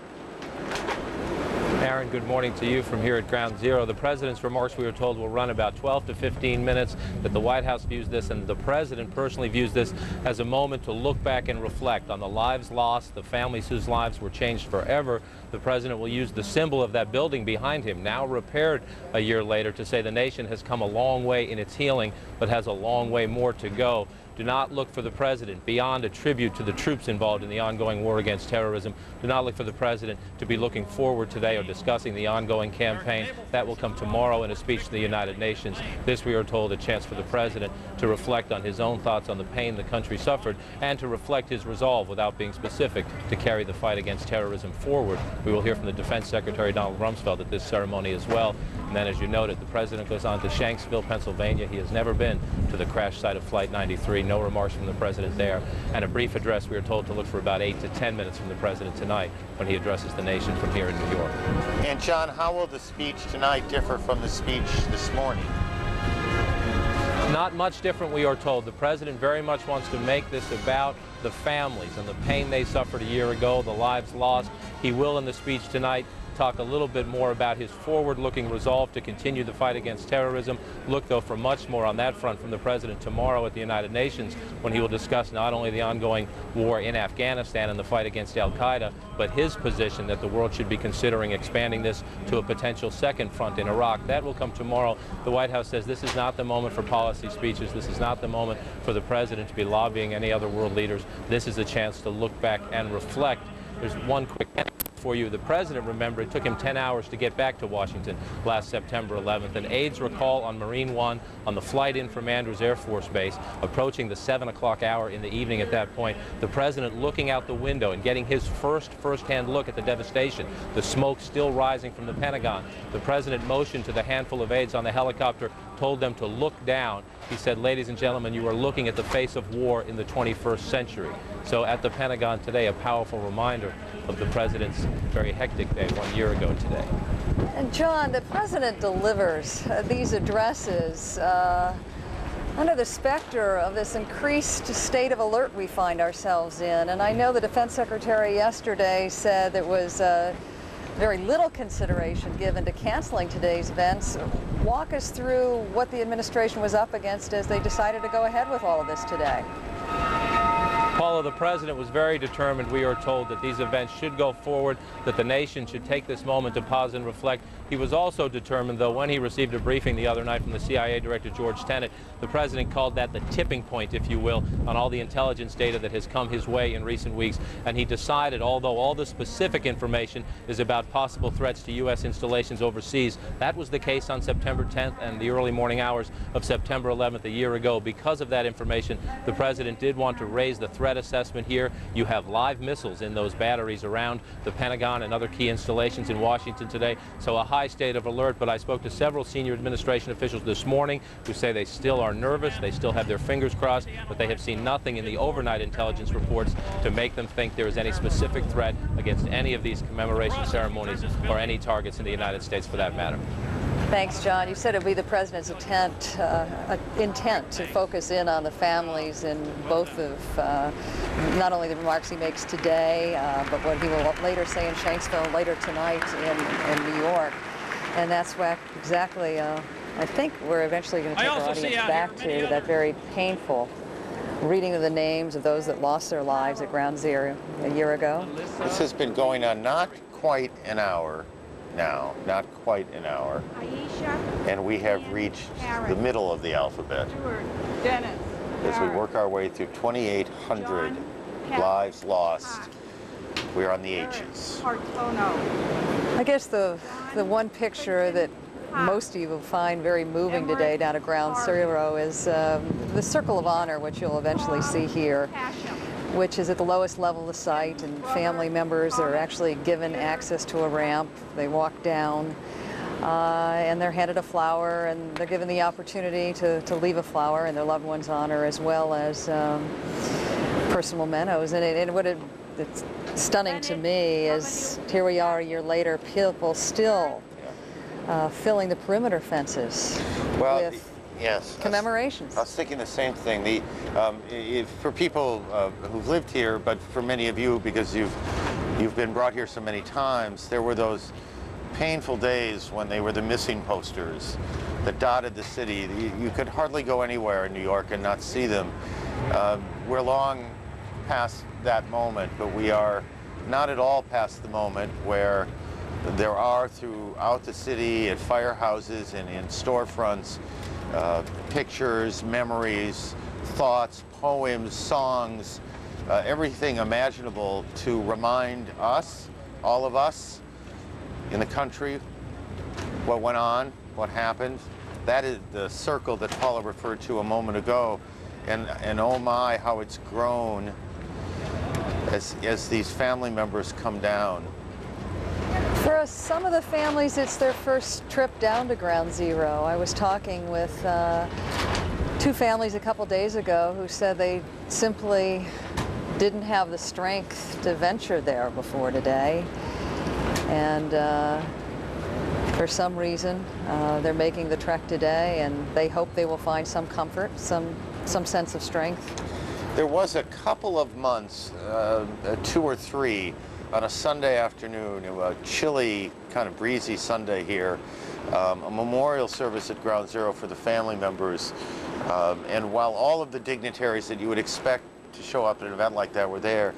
Aaron, good morning to you from here at Ground Zero. The president's remarks, we were told, will run about 12 to 15 minutes, that the White House views this, and the president personally views this as a moment to look back and reflect on the lives lost, the families whose lives were changed forever. The president will use the symbol of that building behind him, now repaired a year later, to say the nation has come a long way in its healing, but has a long way more to go. Do not look for the president, beyond a tribute to the troops involved in the ongoing war against terrorism, do not look for the president to be looking forward today or discussing the ongoing campaign. That will come tomorrow in a speech to the United Nations. This, we are told, a chance for the president to reflect on his own thoughts on the pain the country suffered and to reflect his resolve, without being specific, to carry the fight against terrorism forward. We will hear from the Defense Secretary Donald Rumsfeld at this ceremony as well. And then, as you noted, the president goes on to Shanksville, Pennsylvania. He has never been to the crash site of Flight 93. No remarks from the president there. And a brief address, we are told, to look for about 8 to 10 minutes from the president tonight when he addresses the nation from here in New York. And John, how will the speech tonight differ from the speech this morning? Not much different, we are told. The president very much wants to make this about the families and the pain they suffered a year ago, the lives lost. He will, in the speech tonight, talk a little bit more about his forward-looking resolve to continue the fight against terrorism. Look, though, for much more on that front from the president tomorrow at the United Nations, when he will discuss not only the ongoing war in Afghanistan and the fight against al-Qaeda, but his position that the world should be considering expanding this to a potential second front in Iraq. That will come tomorrow. The White House says this is not the moment for policy speeches. This is not the moment for the president to be lobbying any other world leaders. This is a chance to look back and reflect. There's one quick for you. The president, remember, it took him 10 hours to get back to Washington last September 11th. And aides recall on Marine One, on the flight in from Andrews Air Force Base, approaching the 7 o'clock hour in the evening at that point, the president looking out the window and getting his first-hand look at the devastation, the smoke still rising from the Pentagon. The president motioned to the handful of aides on the helicopter, told them to look down. He said, ladies and gentlemen, you are looking at the face of war in the 21st century. So at the Pentagon today, a powerful reminder of the president's very hectic day 1 year ago today. And John, the president delivers these addresses under the specter of this increased state of alert we find ourselves in. And I know the Defense Secretary yesterday said there was very little consideration given to canceling today's events. Walk us through what the administration was up against as they decided to go ahead with all of this today. Paula, the president was very determined, we are told, that these events should go forward, that the nation should take this moment to pause and reflect. He was also determined, though, when he received a briefing the other night from the CIA Director George Tenet, the president called that the tipping point, if you will, on all the intelligence data that has come his way in recent weeks. And he decided, although all the specific information is about possible threats to U.S. installations overseas, that was the case on September 10th and the early morning hours of September 11th a year ago. Because of that information, the president did want to raise the threat threat assessment here. You have live missiles in those batteries around the Pentagon and other key installations in Washington today, so a high state of alert. But I spoke to several senior administration officials this morning who say they still are nervous, they still have their fingers crossed, but they have seen nothing in the overnight intelligence reports to make them think there is any specific threat against any of these commemoration ceremonies or any targets in the United States for that matter. Thanks, John. You said it would be the president's intent to focus in on the families in both of not only the remarks he makes today, but what he will later say in Shanksville later tonight in New York. And that's exactly, I think we're eventually going to take our audience back to that very painful reading of the names of those that lost their lives at Ground Zero a year ago. This has been going on not quite an hour now, not quite an hour, and we have reached the middle of the alphabet as we work our way through 2,800 lives lost. We're on the H's. I guess the one picture that most of you will find very moving today down at Ground Zero is the Circle of Honor, which you'll eventually see here, which is at the lowest level of the site, and family members are actually given access to a ramp. They walk down and they're handed a flower, and they're given the opportunity to leave a flower in their loved one's honor, as well as personal mementos. And it's stunning to me is here we are a year later, people still filling the perimeter fences with yes, commemorations. I was thinking the same thing. For people who've lived here, but for many of you, because you've been brought here so many times, there were those painful days when they were the missing posters that dotted the city. You could hardly go anywhere in New York and not see them. We're long past that moment, but we are not at all past the moment where there are throughout the city, at firehouses and in storefronts, pictures, memories, thoughts, poems, songs, everything imaginable to remind us, all of us in the country, what went on, what happened. That is the circle that Paula referred to a moment ago, and oh my, how it's grown as these family members come down. For some of the families, it's their first trip down to Ground Zero. I was talking with two families a couple days ago who said they simply didn't have the strength to venture there before today. And for some reason, they're making the trek today, and they hope they will find some comfort, some sense of strength. There was a couple of months, 2 or 3, on a Sunday afternoon, a chilly, kind of breezy Sunday here, a memorial service at Ground Zero for the family members. And while all of the dignitaries that you would expect to show up at an event like that were there,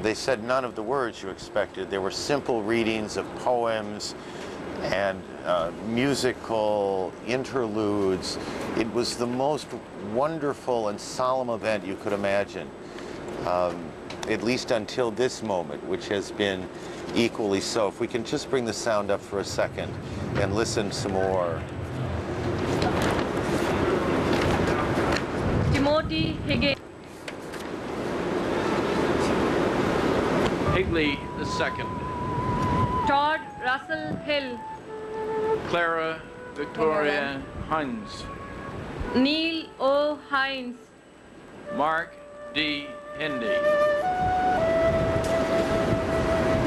they said none of the words you expected. There were simple readings of poems and musical interludes. It was the most wonderful and solemn event you could imagine. At least until this moment, which has been equally so. If we can just bring the sound up for a second and listen some more. Timothy Higley II. Todd Russell Hill. Clara Victoria Hines. Neil O. Hines. Mark D. Hindi.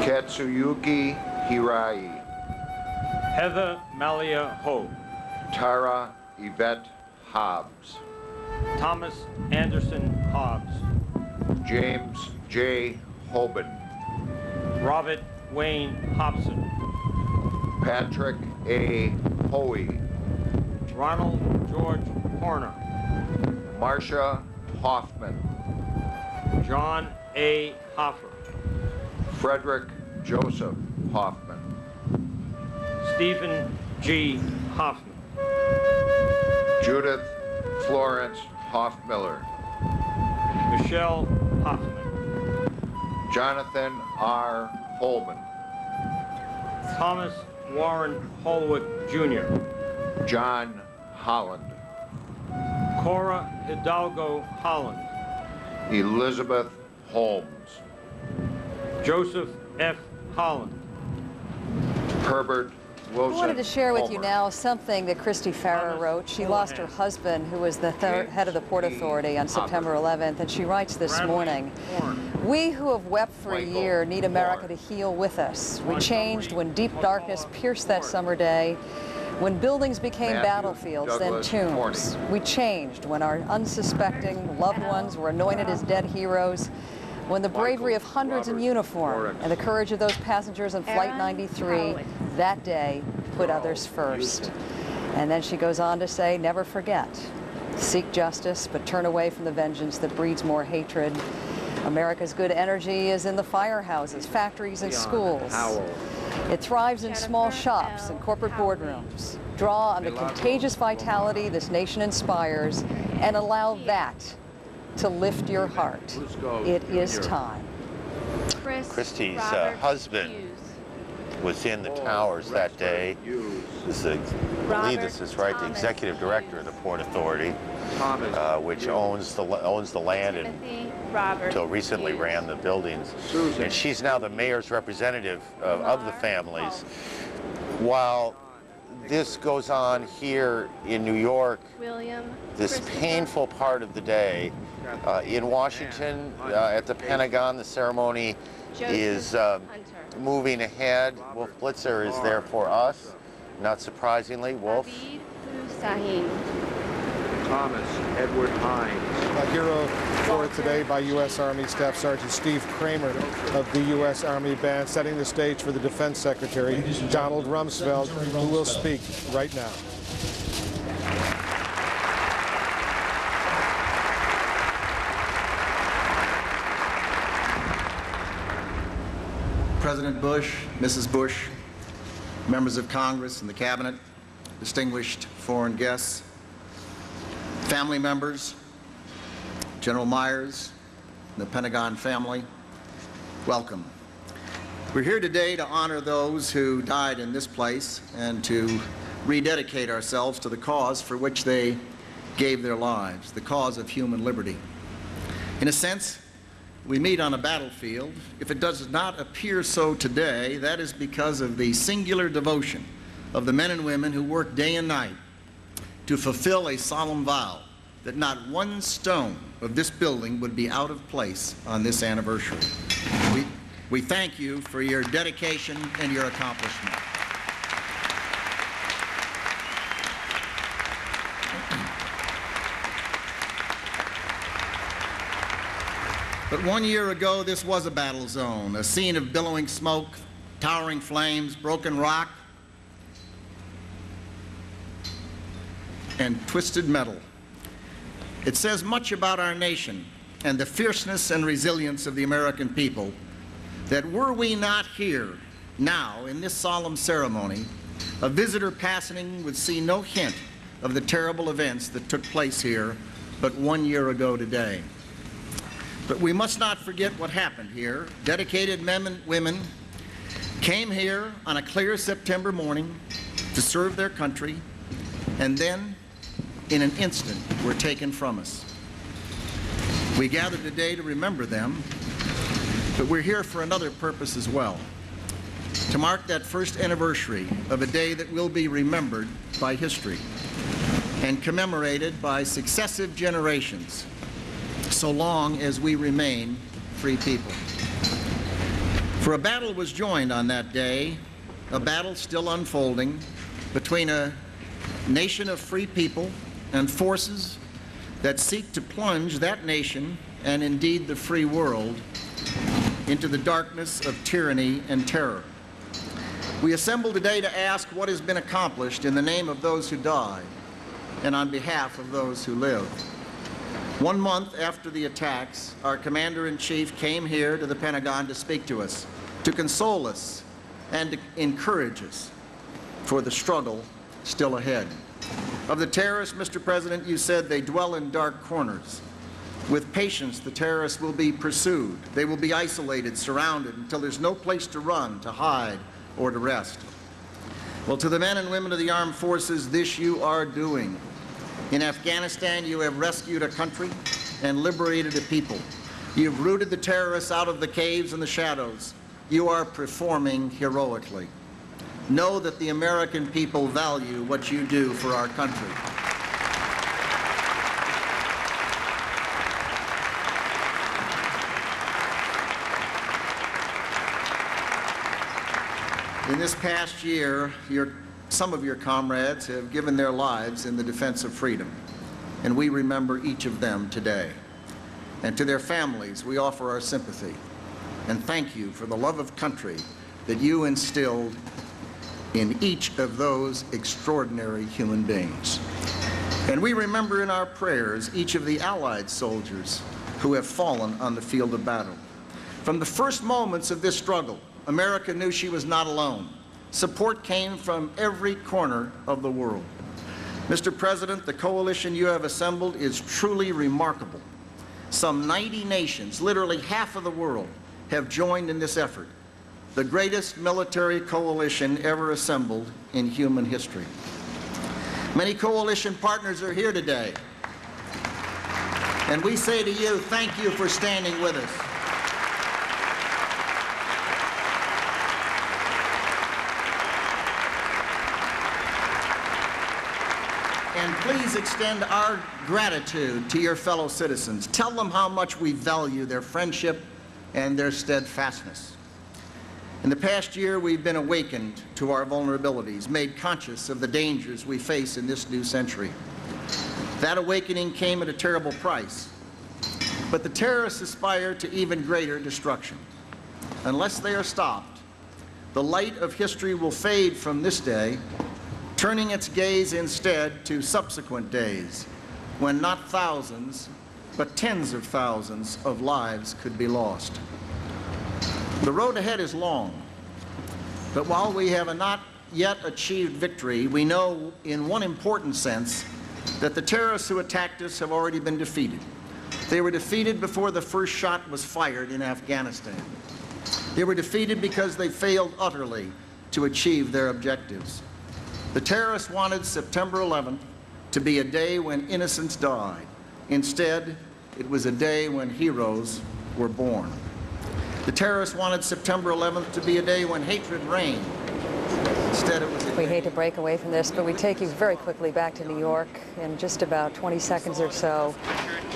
Katsuyuki Hirai. Heather Malia Ho. Tara Yvette Hobbs. Thomas Anderson Hobbs. James J. Hoban. Robert Wayne Hobson. Patrick A. Hoey. Ronald George Horner. Marcia Hoffman. John A. Hoffer. Frederick Joseph Hoffman. Stephen G. Hoffman. Judith Florence Hoffmiller. Michelle Hoffman. Jonathan R. Holman. Thomas Warren Holwood Jr. John Holland. Cora Hidalgo Holland. Elizabeth Holmes. Joseph F. Holland. Herbert I Wilson wanted to share with you Homer. now something that Christy Farrer wrote. She lost her husband, who was the head of the Port Authority, on September 11th, and she writes this morning, "We who have wept for a year need America to heal with us. We changed when deep darkness pierced that summer day, when buildings became battlefields, then tombs. We changed when our unsuspecting loved ones were anointed as dead heroes, when the bravery of hundreds in uniform and the courage of those passengers on Flight 93 that day put others first." And then she goes on to say, "Never forget. Seek justice, but turn away from the vengeance that breeds more hatred. America's good energy is in the firehouses, factories, and schools. It thrives in small shops and corporate boardrooms. Draw on the contagious vitality this nation inspires and allow that to lift your heart. It is time." Christy's husband was in the towers that day. I believe this is right, the executive director of the Port Authority, which owns the land and until recently ran the buildings. And she's now the mayor's representative of the families. While this goes on here in New York, this painful part of the day, in Washington, at the Pentagon, the ceremony is moving ahead. Wolf Blitzer is there for us, not surprisingly. Wolf. Thomas Edward Hines. A hero for today by U.S. Army Staff Sergeant Steve Kramer of the U.S. Army Band, setting the stage for the Defense Secretary, Donald Rumsfeld, who will speak right now. President Bush, Mrs. Bush, members of Congress and the Cabinet, distinguished foreign guests, family members, General Myers, and the Pentagon family, welcome. We're here today to honor those who died in this place and to rededicate ourselves to the cause for which they gave their lives, the cause of human liberty. In a sense, we meet on a battlefield. If it does not appear so today, that is because of the singular devotion of the men and women who work day and night to fulfill a solemn vow that not one stone of this building would be out of place on this anniversary. We thank you for your dedication and your accomplishment. But 1 year ago, this was a battle zone, a scene of billowing smoke, towering flames, broken rock, and twisted metal. It says much about our nation and the fierceness and resilience of the American people that were we not here now in this solemn ceremony, a visitor passing would see no hint of the terrible events that took place here but 1 year ago today. But we must not forget what happened here. Dedicated men and women came here on a clear September morning to serve their country, and then, in an instant, were taken from us. We gather today to remember them, but we're here for another purpose as well, to mark that first anniversary of a day that will be remembered by history and commemorated by successive generations, so long as we remain free people. For a battle was joined on that day, a battle still unfolding between a nation of free people and forces that seek to plunge that nation, and indeed the free world, into the darkness of tyranny and terror. We assemble today to ask what has been accomplished in the name of those who died and on behalf of those who live. 1 month after the attacks, our Commander-in-Chief came here to the Pentagon to speak to us, to console us, and to encourage us for the struggle still ahead. Of the terrorists, Mr. President, you said they dwell in dark corners. With patience, the terrorists will be pursued. They will be isolated, surrounded, until there's no place to run, to hide, or to rest. Well, to the men and women of the armed forces, this you are doing. In Afghanistan, you have rescued a country. and liberated a people. You've rooted the terrorists out of the caves and the shadows. You are performing heroically. Know that the American people value what you do for our country. In this past year, some of your comrades have given their lives in the defense of freedom, and we remember each of them today. And to their families, we offer our sympathy and thank you for the love of country that you instilled in each of those extraordinary human beings. And we remember in our prayers each of the Allied soldiers who have fallen on the field of battle. From the first moments of this struggle, America knew she was not alone. Support came from every corner of the world. Mr. President, the coalition you have assembled is truly remarkable. Some 90 nations, literally half of the world, have joined in this effort, the greatest military coalition ever assembled in human history. Many coalition partners are here today, and we say to you, thank you for standing with us. And please extend our gratitude to your fellow citizens. Tell them how much we value their friendship and their steadfastness. In the past year, we've been awakened to our vulnerabilities, made conscious of the dangers we face in this new century. That awakening came at a terrible price, but the terrorists aspire to even greater destruction. Unless they are stopped, the light of history will fade from this day, turning its gaze instead to subsequent days, when not thousands, but tens of thousands of lives could be lost. The road ahead is long, but while we have not yet achieved victory, we know in one important sense that the terrorists who attacked us have already been defeated. They were defeated before the first shot was fired in Afghanistan. They were defeated because they failed utterly to achieve their objectives. The terrorists wanted September 11th to be a day when innocents died. Instead, it was a day when heroes were born. The terrorists wanted September 11th to be a day when hatred reigned. Instead, it was a day... We hate to break away from this, but we take you very quickly back to New York. In just about 20 seconds or so,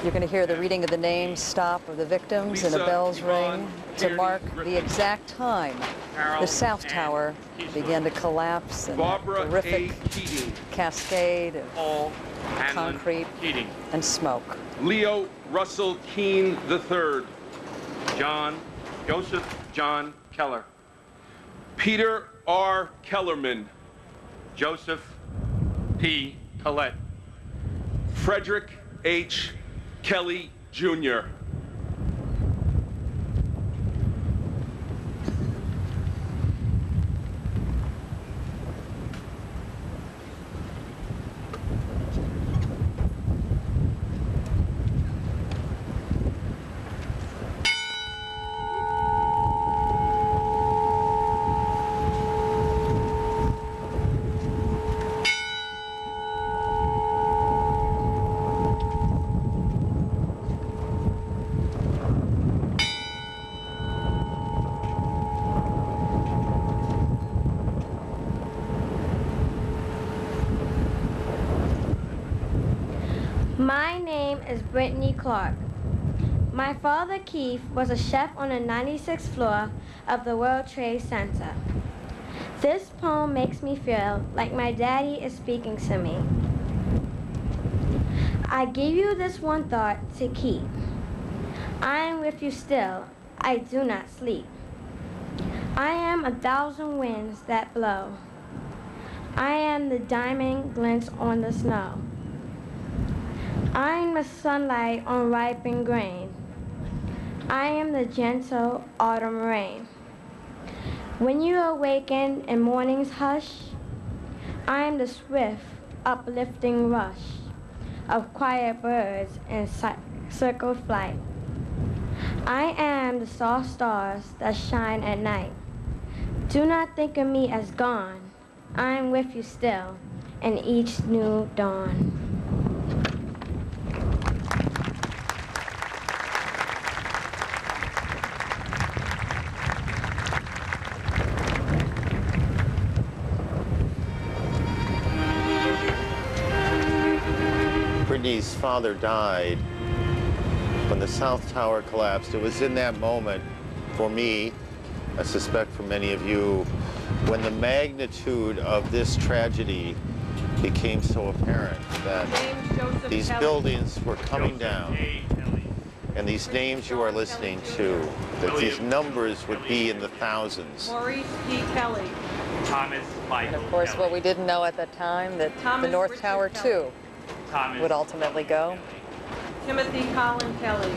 you're going to hear the reading of the names stop of the victims and the bells ring to mark the exact time the South Tower began to collapse in a horrific cascade of concrete and smoke. Leo Russell Keene III, Joseph John Keller, Peter R. Kellerman, Joseph P. Collette, Frederick H. Kelly, Jr. My name is Brittany Clark. My father, Keith, was a chef on the 96th floor of the World Trade Center. This poem makes me feel like my daddy is speaking to me. I give you this one thought to keep. I am with you still, I do not sleep. I am 1,000 winds that blow. I am the diamond glints on the snow. I am the sunlight on ripened grain. I am the gentle autumn rain. When you awaken in morning's hush, I am the swift, uplifting rush of quiet birds in circle flight. I am the soft stars that shine at night. Do not think of me as gone. I am with you still in each new dawn. Kennedy's father died, when the South Tower collapsed, it was in that moment, for me, I suspect for many of you, when the magnitude of this tragedy became so apparent that these buildings were coming down, and these names you are listening to, that these numbers would be in the thousands. Maurice P. Kelly. Thomas Michael And of course, Kelly. what we didn't know at that time, that the North Tower, too, would ultimately go. Timothy Colin Kelly.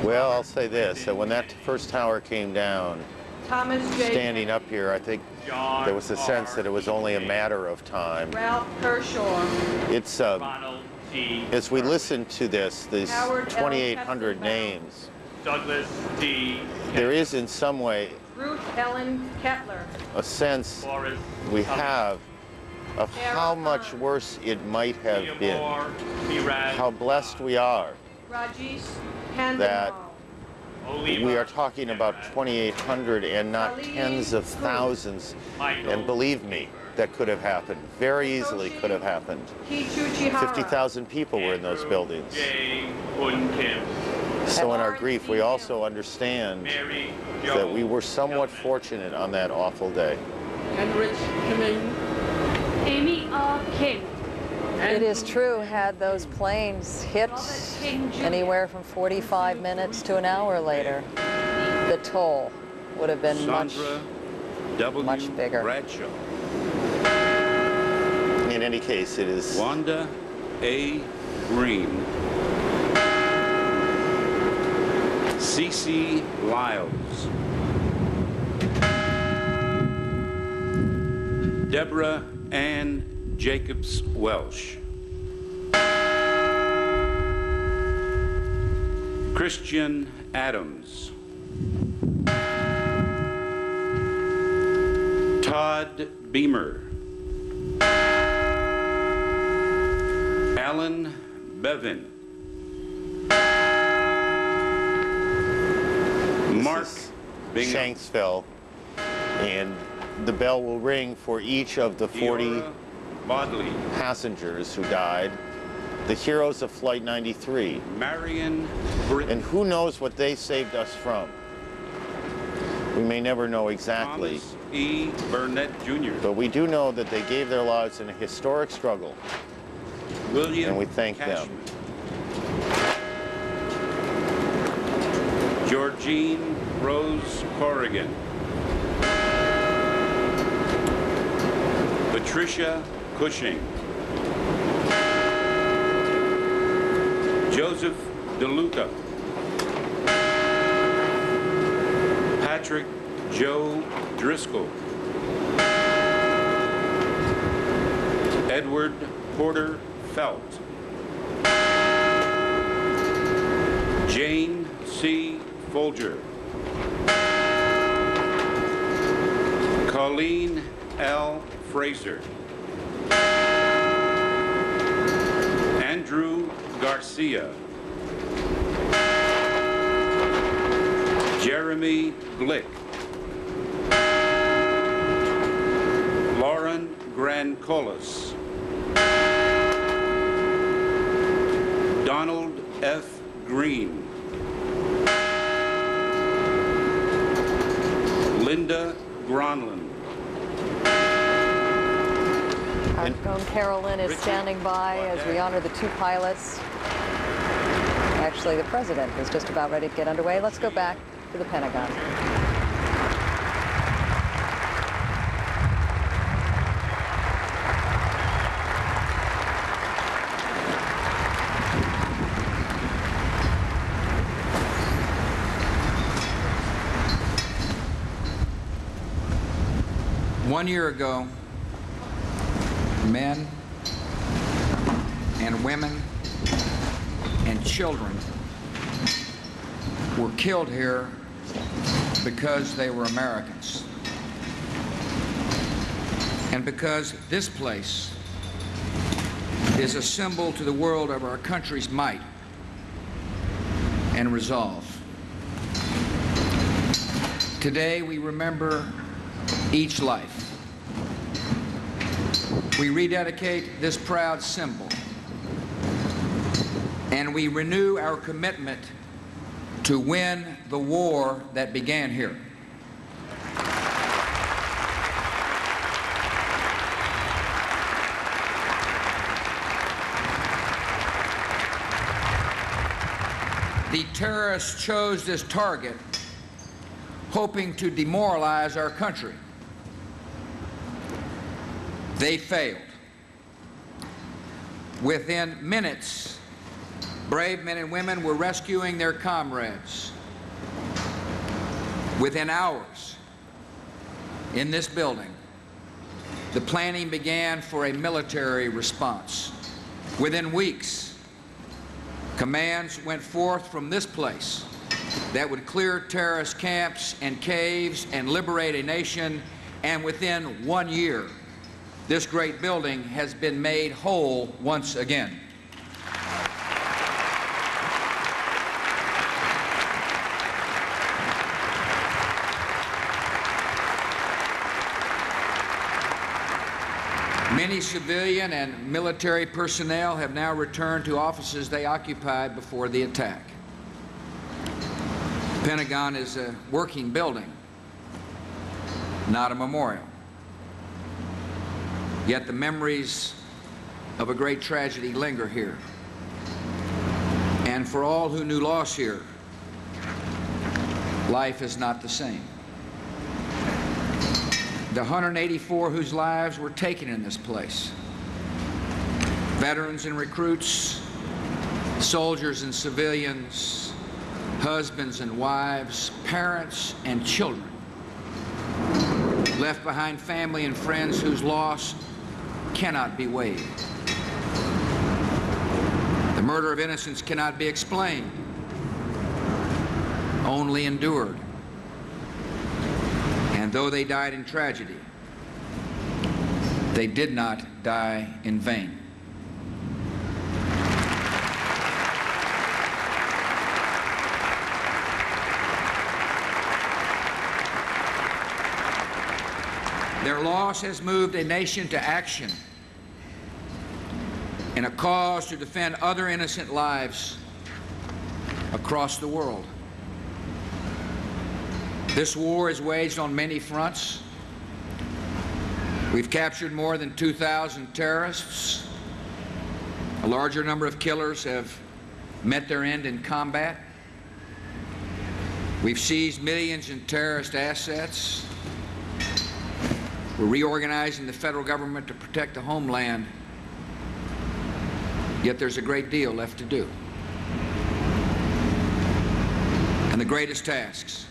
Well, I'll say this, that when that first tower came down, Thomas J. standing up here, I think there was a sense that it was only a matter of time. Ralph Kershaw. It's, as we listen to this, these Howard L. 2,800 names, Douglas D. there is in some way Ruth Ellen Kettler. a sense we have of how much worse it might have been, how blessed we are Rajesh that Khandelwal. we are talking about 2,800 and not tens of thousands. And believe me, that could have happened. Very easily could have happened. 50,000 people were in those buildings. So in our grief, we also understand that we were somewhat fortunate on that awful day. Henrich Kimming. Amy R. King. It is true, had those planes hit anywhere from 45 minutes to an hour later, the toll would have been much bigger. Bradshaw. In any case, it is Wanda A. Green. C.C. Lyles. Deborah Ann Jacobs Welsh. Christian Adams. Todd Beamer. Alan Bevin. Mark Bingham. Shanksville, and the bell will ring for each of the 40 Bodley. passengers who died, the heroes of Flight 93. Marion Britton. And who knows what they saved us from? We may never know exactly. Thomas E. Burnett Jr. But we do know that they gave their lives in a historic struggle. William and we thank them. Georgine Rose Corrigan. Patricia Cushing. Joseph DeLuca. Patrick Joe Driscoll. Edward Porter Felt. Jane C. Folger. Colleen L. Fraser. Andrew Garcia. Jeremy Glick. Lauren Grancolas. Donald F. Green. Linda Gronlund. Our own Carolyn is standing by as we honor the two pilots. Actually, the president is just about ready to get underway. Let's go back to the Pentagon. One year ago, men and women and children were killed here because they were Americans. And because this place is a symbol to the world of our country's might and resolve. Today we remember each life. We rededicate this proud symbol and we renew our commitment to win the war that began here. The terrorists chose this target hoping to demoralize our country. They failed. Within minutes, brave men and women were rescuing their comrades. Within hours, in this building, the planning began for a military response. Within weeks, commands went forth from this place that would clear terrorist camps and caves and liberate a nation, and within 1 year, this great building has been made whole once again. Many civilian and military personnel have now returned to offices they occupied before the attack. The Pentagon is a working building, not a memorial. Yet the memories of a great tragedy linger here. And for all who knew loss here, life is not the same. The 184 whose lives were taken in this place, veterans and recruits, soldiers and civilians, husbands and wives, parents and children, left behind family and friends whose loss cannot be weighed. The murder of innocents cannot be explained, only endured. And though they died in tragedy, they did not die in vain. Their loss has moved a nation to action in a cause to defend other innocent lives across the world. This war is waged on many fronts. We've captured more than 2,000 terrorists. A larger number of killers have met their end in combat. We've seized millions in terrorist assets. We're reorganizing the federal government to protect the homeland, yet there's a great deal left to do. And the greatest tasks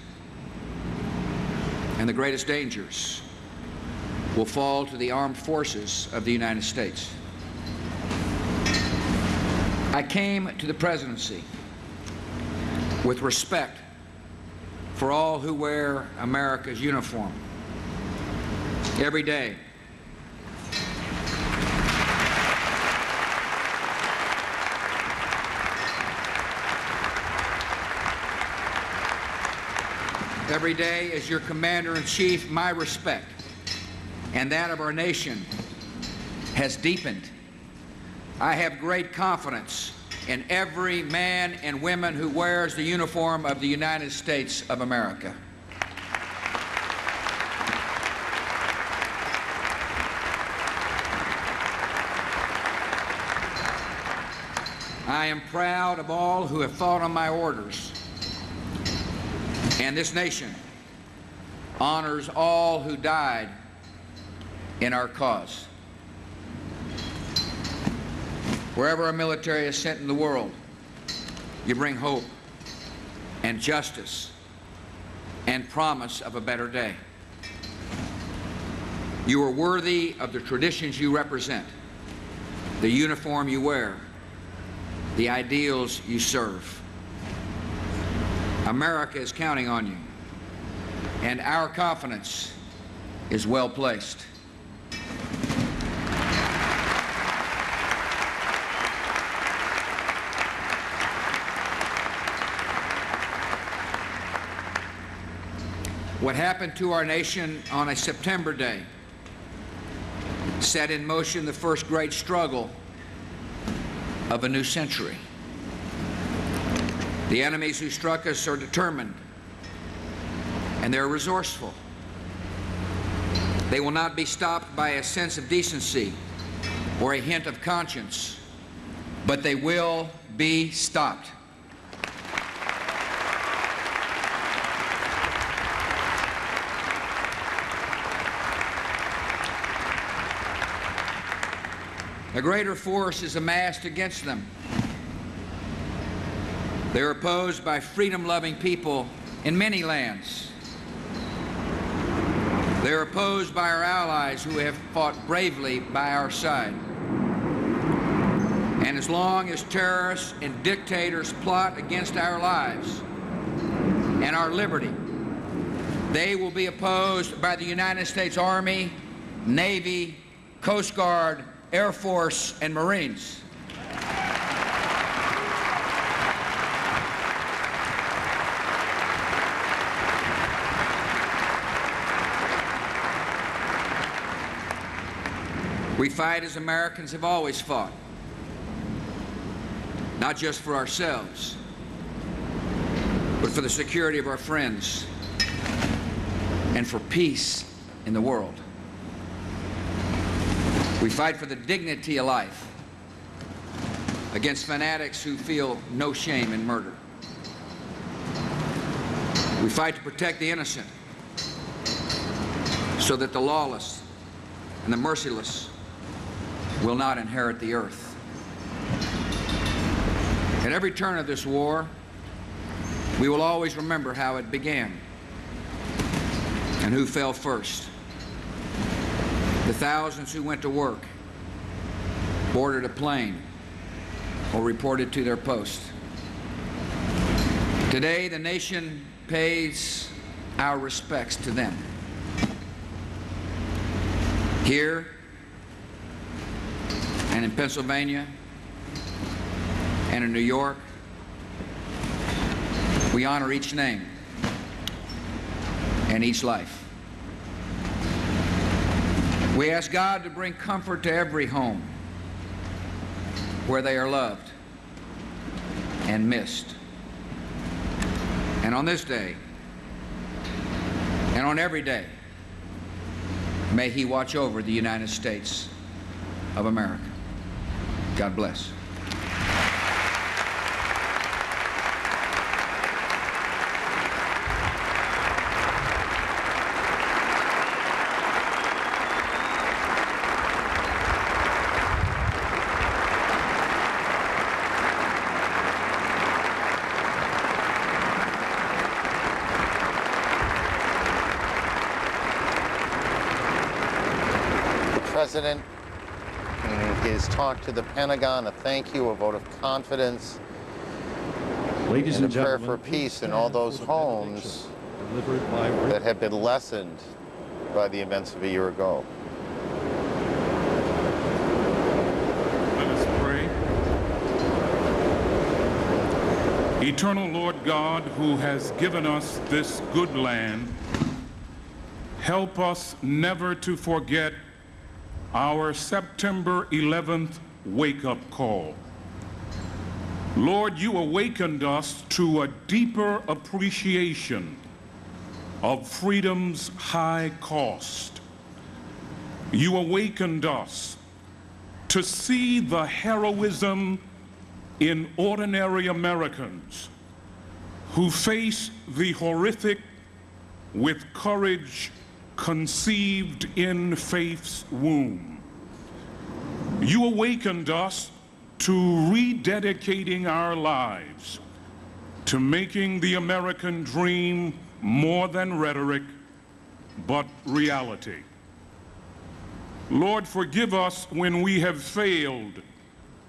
and the greatest dangers will fall to the armed forces of the United States. I came to the presidency with respect for all who wear America's uniform. Every day, every day as your Commander-in-Chief, my respect and that of our nation has deepened. I have great confidence in every man and woman who wears the uniform of the United States of America. I am proud of all who have fought on my orders, and this nation honors all who died in our cause. Wherever our military is sent in the world, you bring hope and justice and promise of a better day. You are worthy of the traditions you represent, the uniform you wear, the ideals you serve. America is counting on you, and our confidence is well placed. What happened to our nation on a September day set in motion the first great struggle of a new century. The enemies who struck us are determined, and they're resourceful. They will not be stopped by a sense of decency or a hint of conscience, but they will be stopped. A greater force is amassed against them. They are opposed by freedom-loving people in many lands. They are opposed by our allies who have fought bravely by our side. And as long as terrorists and dictators plot against our lives and our liberty, they will be opposed by the United States Army, Navy, Coast Guard, Air Force, and Marines. We fight as Americans have always fought, not just for ourselves, but for the security of our friends and for peace in the world. We fight for the dignity of life against fanatics who feel no shame in murder. We fight to protect the innocent so that the lawless and the merciless will not inherit the earth. At every turn of this war, we will always remember how it began and who fell first. The thousands who went to work, boarded a plane, or reported to their post. Today, the nation pays our respects to them. Here, and in Pennsylvania, and in New York, we honor each name and each life. We ask God to bring comfort to every home where they are loved and missed. And on this day, and on every day, may He watch over the United States of America. God bless. The President, in his talk to the Pentagon, a thank you, a vote of confidence, Ladies and a prayer gentlemen, for peace in all those homes that have been lessened by the events of a year ago. Let us pray. Eternal Lord God, who has given us this good land, help us never to forget our September 11th wake-up call. Lord, you awakened us to a deeper appreciation of freedom's high cost. You awakened us to see the heroism in ordinary Americans who face the horrific with courage conceived in faith's womb. You awakened us to rededicating our lives to making the American dream more than rhetoric, but reality. Lord, forgive us when we have failed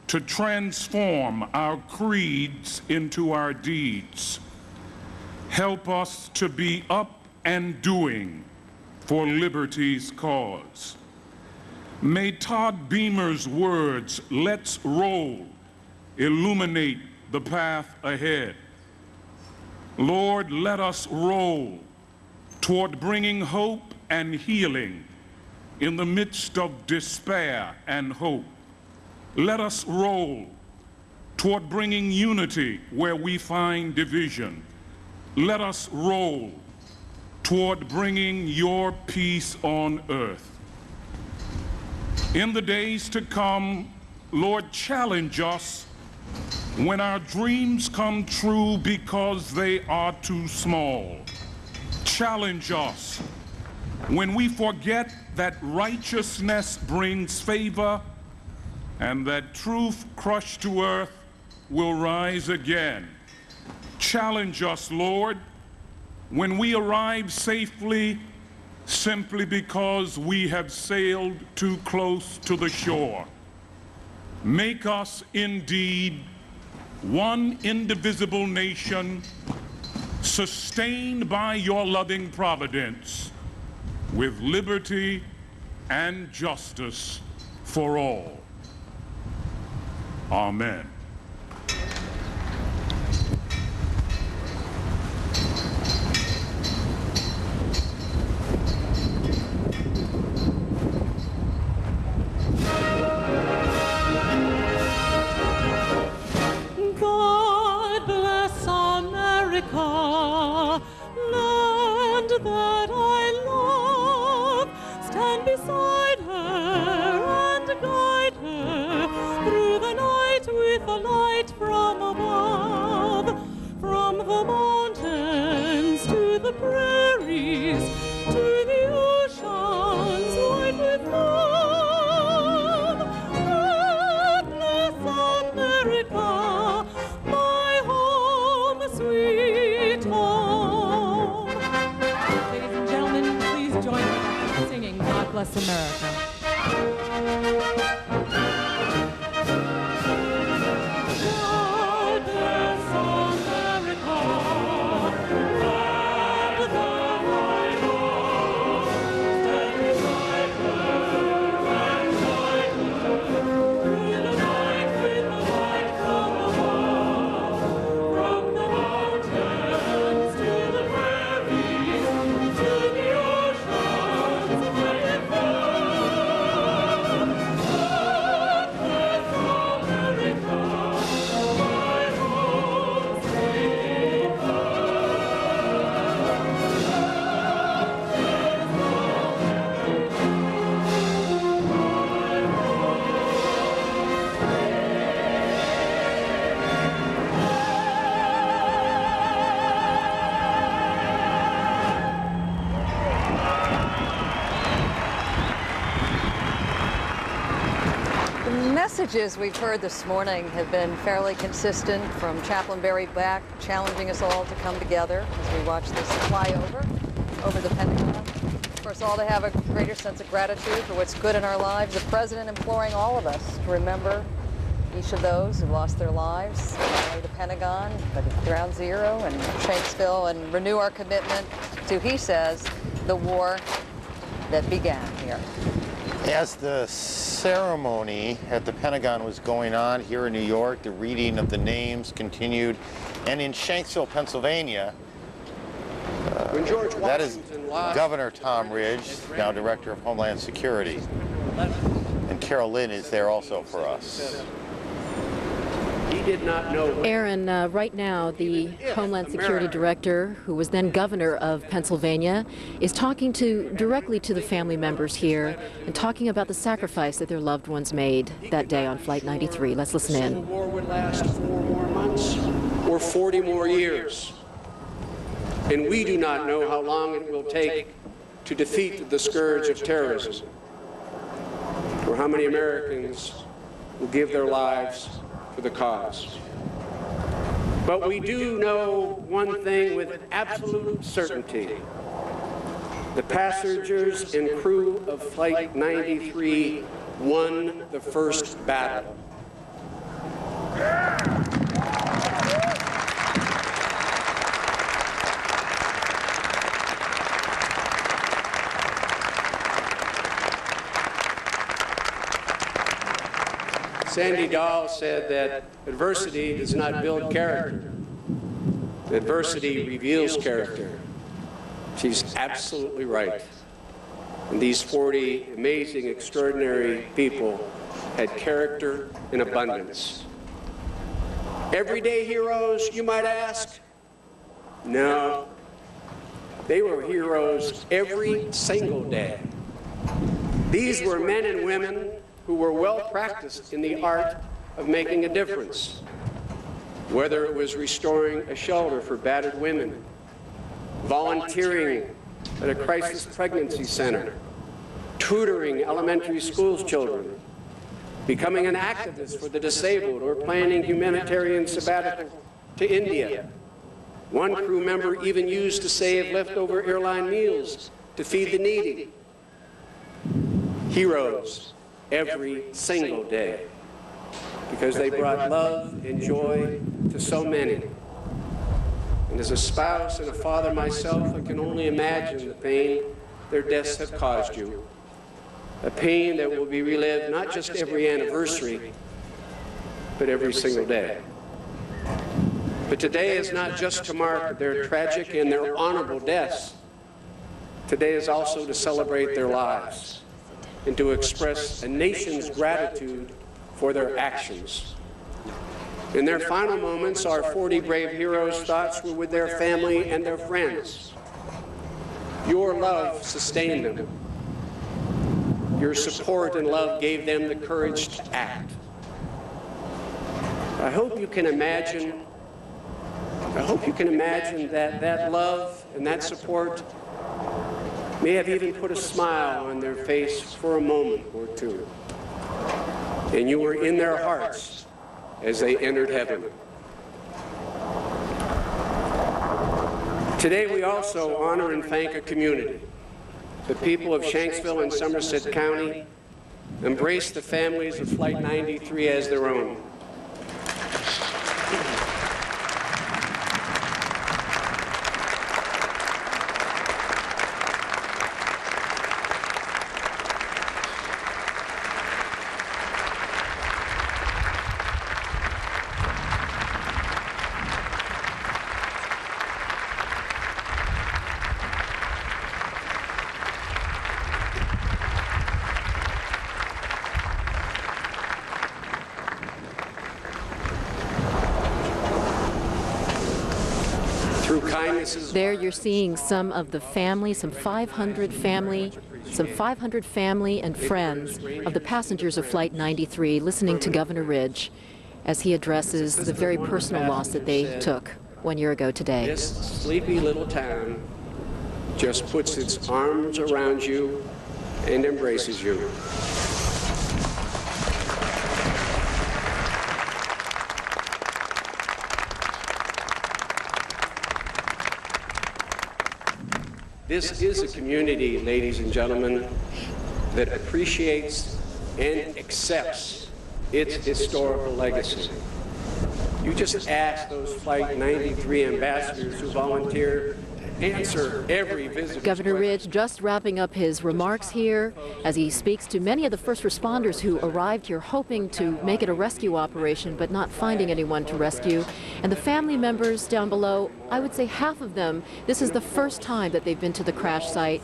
to transform our creeds into our deeds. Help us to be up and doing for liberty's cause. May Todd Beamer's words, "Let's roll," illuminate the path ahead. Lord, let us roll toward bringing hope and healing in the midst of despair and hope. Let us roll toward bringing unity where we find division. Let us roll toward bringing your peace on earth. In the days to come, Lord, challenge us when our dreams come true because they are too small. Challenge us when we forget that righteousness brings favor and that truth crushed to earth will rise again. Challenge us, Lord, when we arrive safely simply because we have sailed too close to the shore. Make us indeed one indivisible nation, sustained by your loving providence, with liberty and justice for all. Amen. God bless America, land that I love. Stand beside her and guide her through the night with a light from above. From the mountains to the prairies, to the oceans white with love. God bless America, my home, sweet home. Ladies and gentlemen, please join me in singing God Bless America. God bless America, land that I love. Stand beside her and guide her through the night with the light from above. From the mountains to the prairies, to the oceans white with love. God bless America, my home, sweet The messages we've heard this morning have been fairly consistent, from Chaplain Barry back, challenging us all to come together as we watch this flyover over the Pentagon. For us all to have a greater sense of gratitude for what's good in our lives. The President imploring all of us to remember each of those who lost their lives at the Pentagon, but at Ground Zero and Shanksville, and renew our commitment to, he says, the war that began here. As the ceremony at the Pentagon was going on here in New York, the reading of the names continued. And in Shanksville, Pennsylvania, that is Governor Tom Ridge, now Director of Homeland Security. And Carol Lynn is there also for us. He did not know. Aaron, right now the Homeland Security Director, who was then Governor of Pennsylvania, is talking directly to the family members here and talking about the sacrifice that their loved ones made that day on Flight 93. Let's listen in. The war would last 4 more months or 40 more years. And we do not know how long it will take to defeat the scourge of terrorism, or how many Americans will give their lives for the cause. But we do know one thing with absolute certainty. The passengers and crew of Flight 93 won the first battle. Sandy Dahl said that adversity does not build character. Adversity reveals character. She's absolutely right. And these 40 amazing, extraordinary people had character in abundance. Everyday heroes, you might ask? No. They were heroes every single day. These were men and women who were well practiced in the art of making a difference, whether it was restoring a shelter for battered women, volunteering at a crisis pregnancy center, tutoring elementary school children, becoming an activist for the disabled, or planning humanitarian sabbatical to India. One crew member even used to save leftover airline meals to feed the needy. Heroes every single day, because they brought love and joy to so many. And as a spouse and a father myself, I can only imagine the pain their deaths have caused you. A pain that will be relived not just every anniversary, but every single day. But today is not just to mark their tragic and their honorable deaths. Today is also to celebrate their lives and to express a nation's gratitude for their actions. In their final moments, our 40 brave heroes' thoughts were with their family and their friends. Your love sustained them. Your support and love gave them the courage to act. I hope you can imagine that that love and that support may have even put a smile on their face for a moment or two. And you were in their hearts as they entered heaven. Today we also honor and thank a community. The people of Shanksville and Somerset County embrace the families of Flight 93 as their own. There you're seeing some of the family, some 500 family and friends of the passengers of Flight 93 listening to Governor Ridge as he addresses the very personal loss that they took 1 year ago today. This sleepy little town just puts its arms around you and embraces you. This is a community, ladies and gentlemen, that appreciates and accepts its historical legacy. You just ask those Flight 93 ambassadors who volunteer to answer every visitor's Governor question. Ridge just wrapping up his remarks here as he speaks to many of the first responders who arrived here hoping to make it a rescue operation but not finding anyone to rescue. And the family members down below, I would say half of them, this is the first time that they've been to the crash site.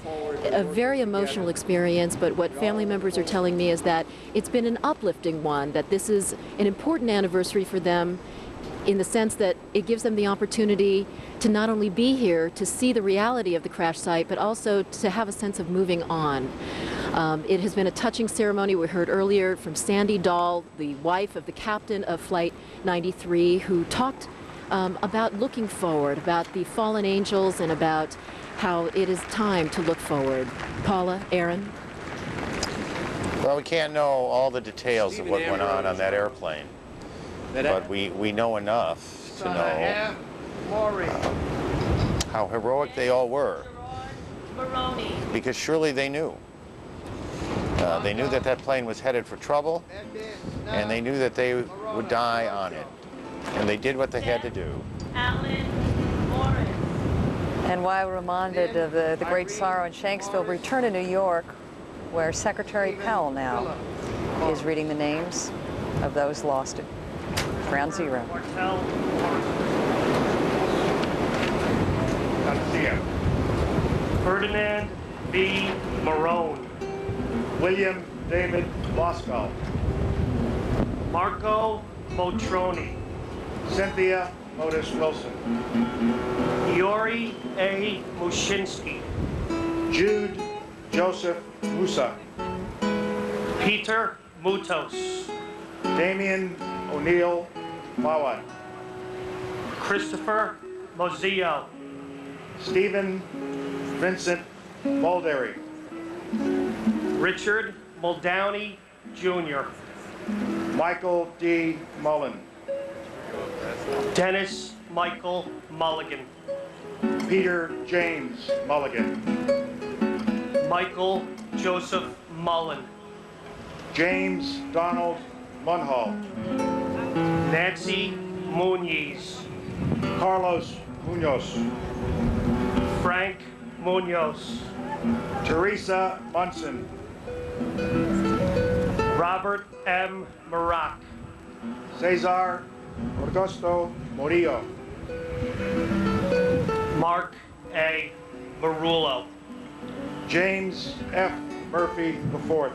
A very emotional experience, but what family members are telling me is that it's been an uplifting one, that this is an important anniversary for them in the sense that it gives them the opportunity to not only be here to see the reality of the crash site, but also to have a sense of moving on. It has been a touching ceremony. We heard earlier from Sandy Dahl, the wife of the captain of Flight 93, who talked about looking forward, about the fallen angels, and about how it is time to look forward. Paula, Aaron? Well, we can't know all the details of what went on that airplane, but we know enough to know how heroic they all were, because surely they knew. They knew that that plane was headed for trouble, and they knew that they would die on it, and they did what they had to do. And while reminded of the great sorrow in Shanksville, return to New York, where Secretary Powell now is reading the names of those lost at Ground Zero. Ferdinand B. Marone, William David Bosco, Marco Motroni, Cynthia Otis Wilson. Yuri A. Mushinsky. Jude Joseph Musa. Peter Mutos. Damian O'Neill Mawat. Christopher Mozio. Stephen Vincent Mulderry. Richard Muldowney Jr. Michael D. Mullen. Dennis Michael Mulligan. Peter James Mulligan. Michael Joseph Mullen. James Donald Munhall. Nancy Muniz. Carlos Munoz. Frank Munoz. Teresa Munson. Robert M. Marak. Cesar Augusto Murillo. Mark A. Marullo. James F. Murphy IV.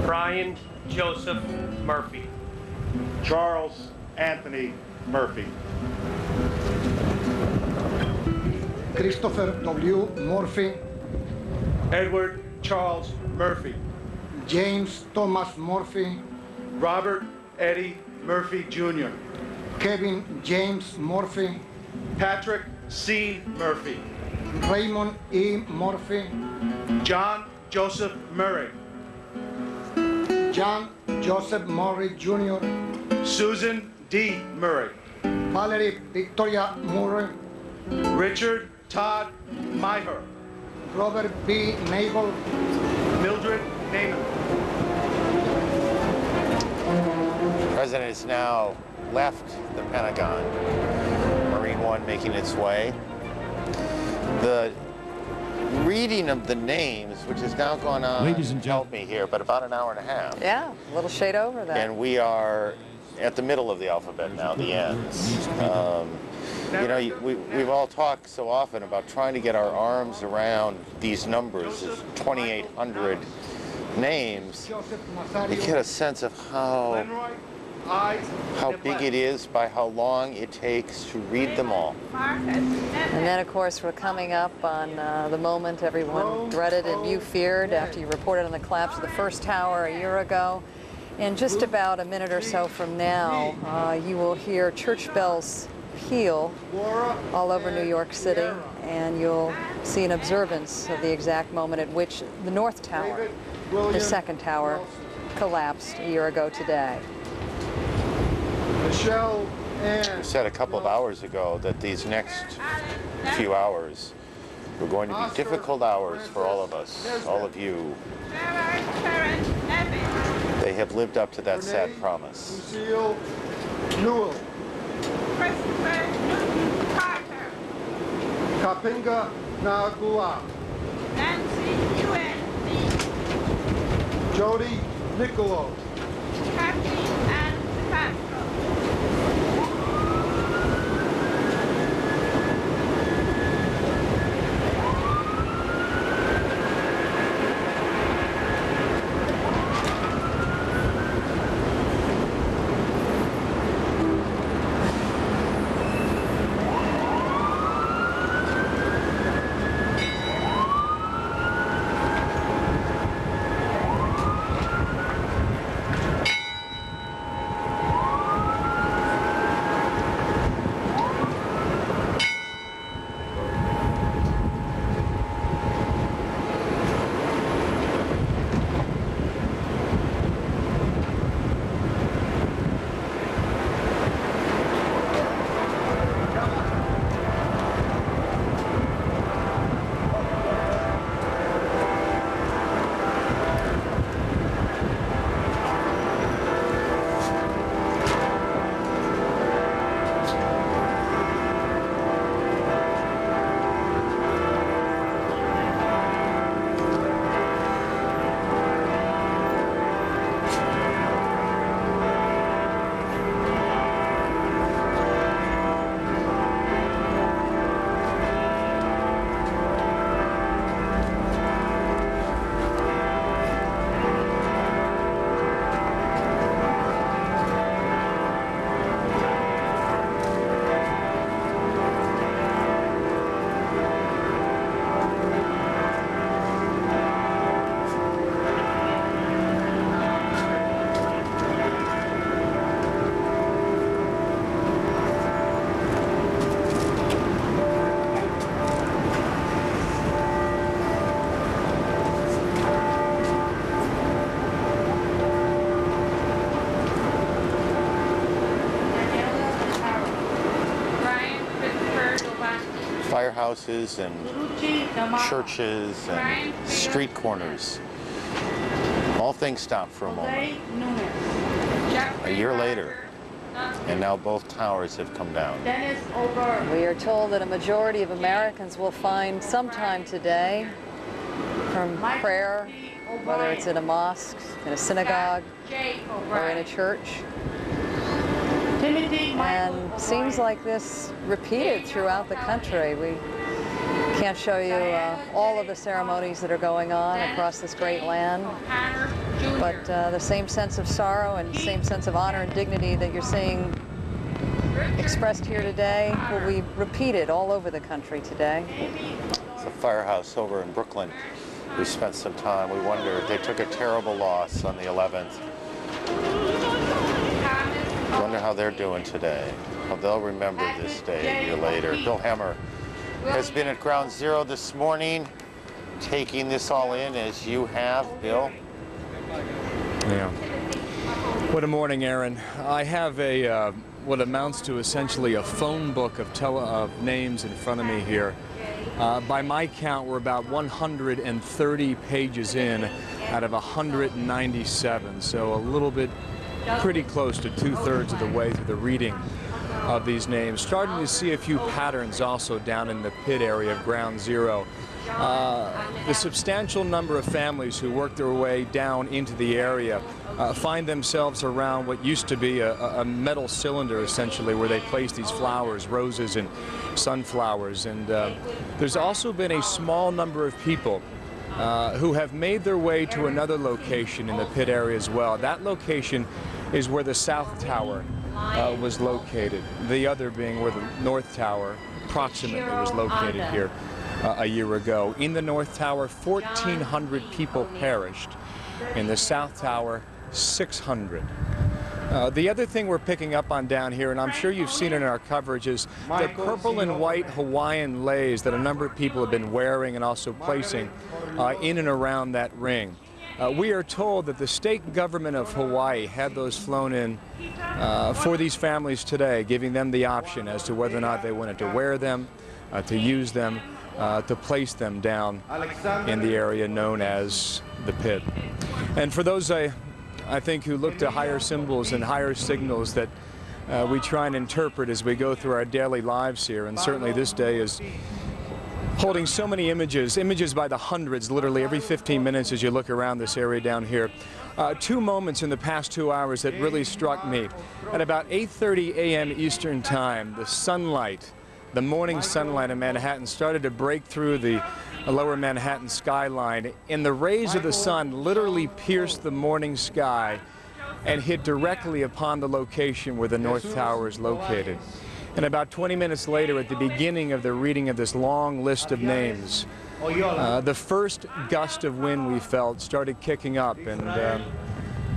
Brian Joseph Murphy. Charles Anthony Murphy. Christopher W. Murphy. Edward Charles Murphy. James Thomas Murphy. Robert Eddie Murphy Jr. Kevin James Murphy. Patrick C. Murphy. Raymond E. Murphy. John Joseph Murray. John Joseph Murray Jr. Susan D. Murray. Valerie Victoria Murray. Richard Todd Meyer. Robert B. Nabel. Mildred Naaman. The president has now left the Pentagon. Marine One making its way. The reading of the names, which has now gone on, Ladies and help me here, but about an hour and a half. Yeah, a little shade over that. And we are at the middle of the alphabet now, the ends. You know, we've all talked so often about trying to get our arms around these numbers, 2,800 names. You get a sense of how big it is by how long it takes to read them all. And then, of course, we're coming up on the moment everyone dreaded and you feared after you reported on the collapse of the first tower a year ago. In just about a minute or so from now, you will hear church bells peal all over New York City, and you'll see an observance of the exact moment at which the North Tower, the second tower, collapsed a year ago today. We said a couple of hours ago that these next few hours were going to be difficult hours for all of us, all of you. They have lived up to that sad promise. Lucille Newell. Carter. Kapinga Nagua. Nancy Jody Niccolo. Kathleen Ann Castro. firehouses and churches and street corners. All things stopped for a moment. A year later, and now both towers have come down. We are told that a majority of Americans will find sometime today from prayer, whether it's in a mosque, in a synagogue, or in a church. And seems like this repeated throughout the country. We can't show you all of the ceremonies that are going on across this great land, but the same sense of sorrow and same sense of honor and dignity that you're seeing expressed here today will be repeated all over the country today. It's a firehouse over in Brooklyn. We spent some time. We wondered, they took a terrible loss on the 11th. I wonder how they're doing today. How they'll remember this day a year later. Bill Hemmer has been at Ground Zero this morning, taking this all in as you have, Bill. Yeah. What a morning, Aaron. I have a what amounts to essentially a phone book of names in front of me here. By my count, we're about 130 pages in out of 197, so a little bit pretty close to 2/3 of the way through the reading of these names. Starting to see a few patterns also down in the pit area of Ground Zero. The substantial number of families who work their way down into the area find themselves around what used to be a metal cylinder, essentially, where they place these flowers, roses and sunflowers. And there's also been a small number of people who have made their way to another location in the pit area as well. That location is where the South Tower was located, the other being where the North Tower approximately was located here a year ago. In the North Tower, 1,400 people perished. In the South Tower, 600. The other thing we're picking up on down here, and I'm sure you've seen it in our coverage, is the purple and white Hawaiian leis that a number of people have been wearing and also placing in and around that ring. We are told that the state government of Hawaii had those flown in for these families today, giving them the option as to whether or not they wanted to wear them, to use them, to place them down in the area known as the pit. And for those I think who look to higher symbols and higher signals that we try and interpret as we go through our daily lives here, and certainly this day is holding so many images by the hundreds, literally every 15 minutes as you look around this area down here. Two moments in the past 2 hours that really struck me. At about 8:30 a.m. Eastern Time, the sunlight, the morning sunlight in Manhattan started to break through the lower Manhattan skyline, and the rays of the sun literally pierced the morning sky and hit directly upon the location where the North Tower is located. And about 20 minutes later, at the beginning of the reading of this long list of names, the first gust of wind we felt started kicking up, and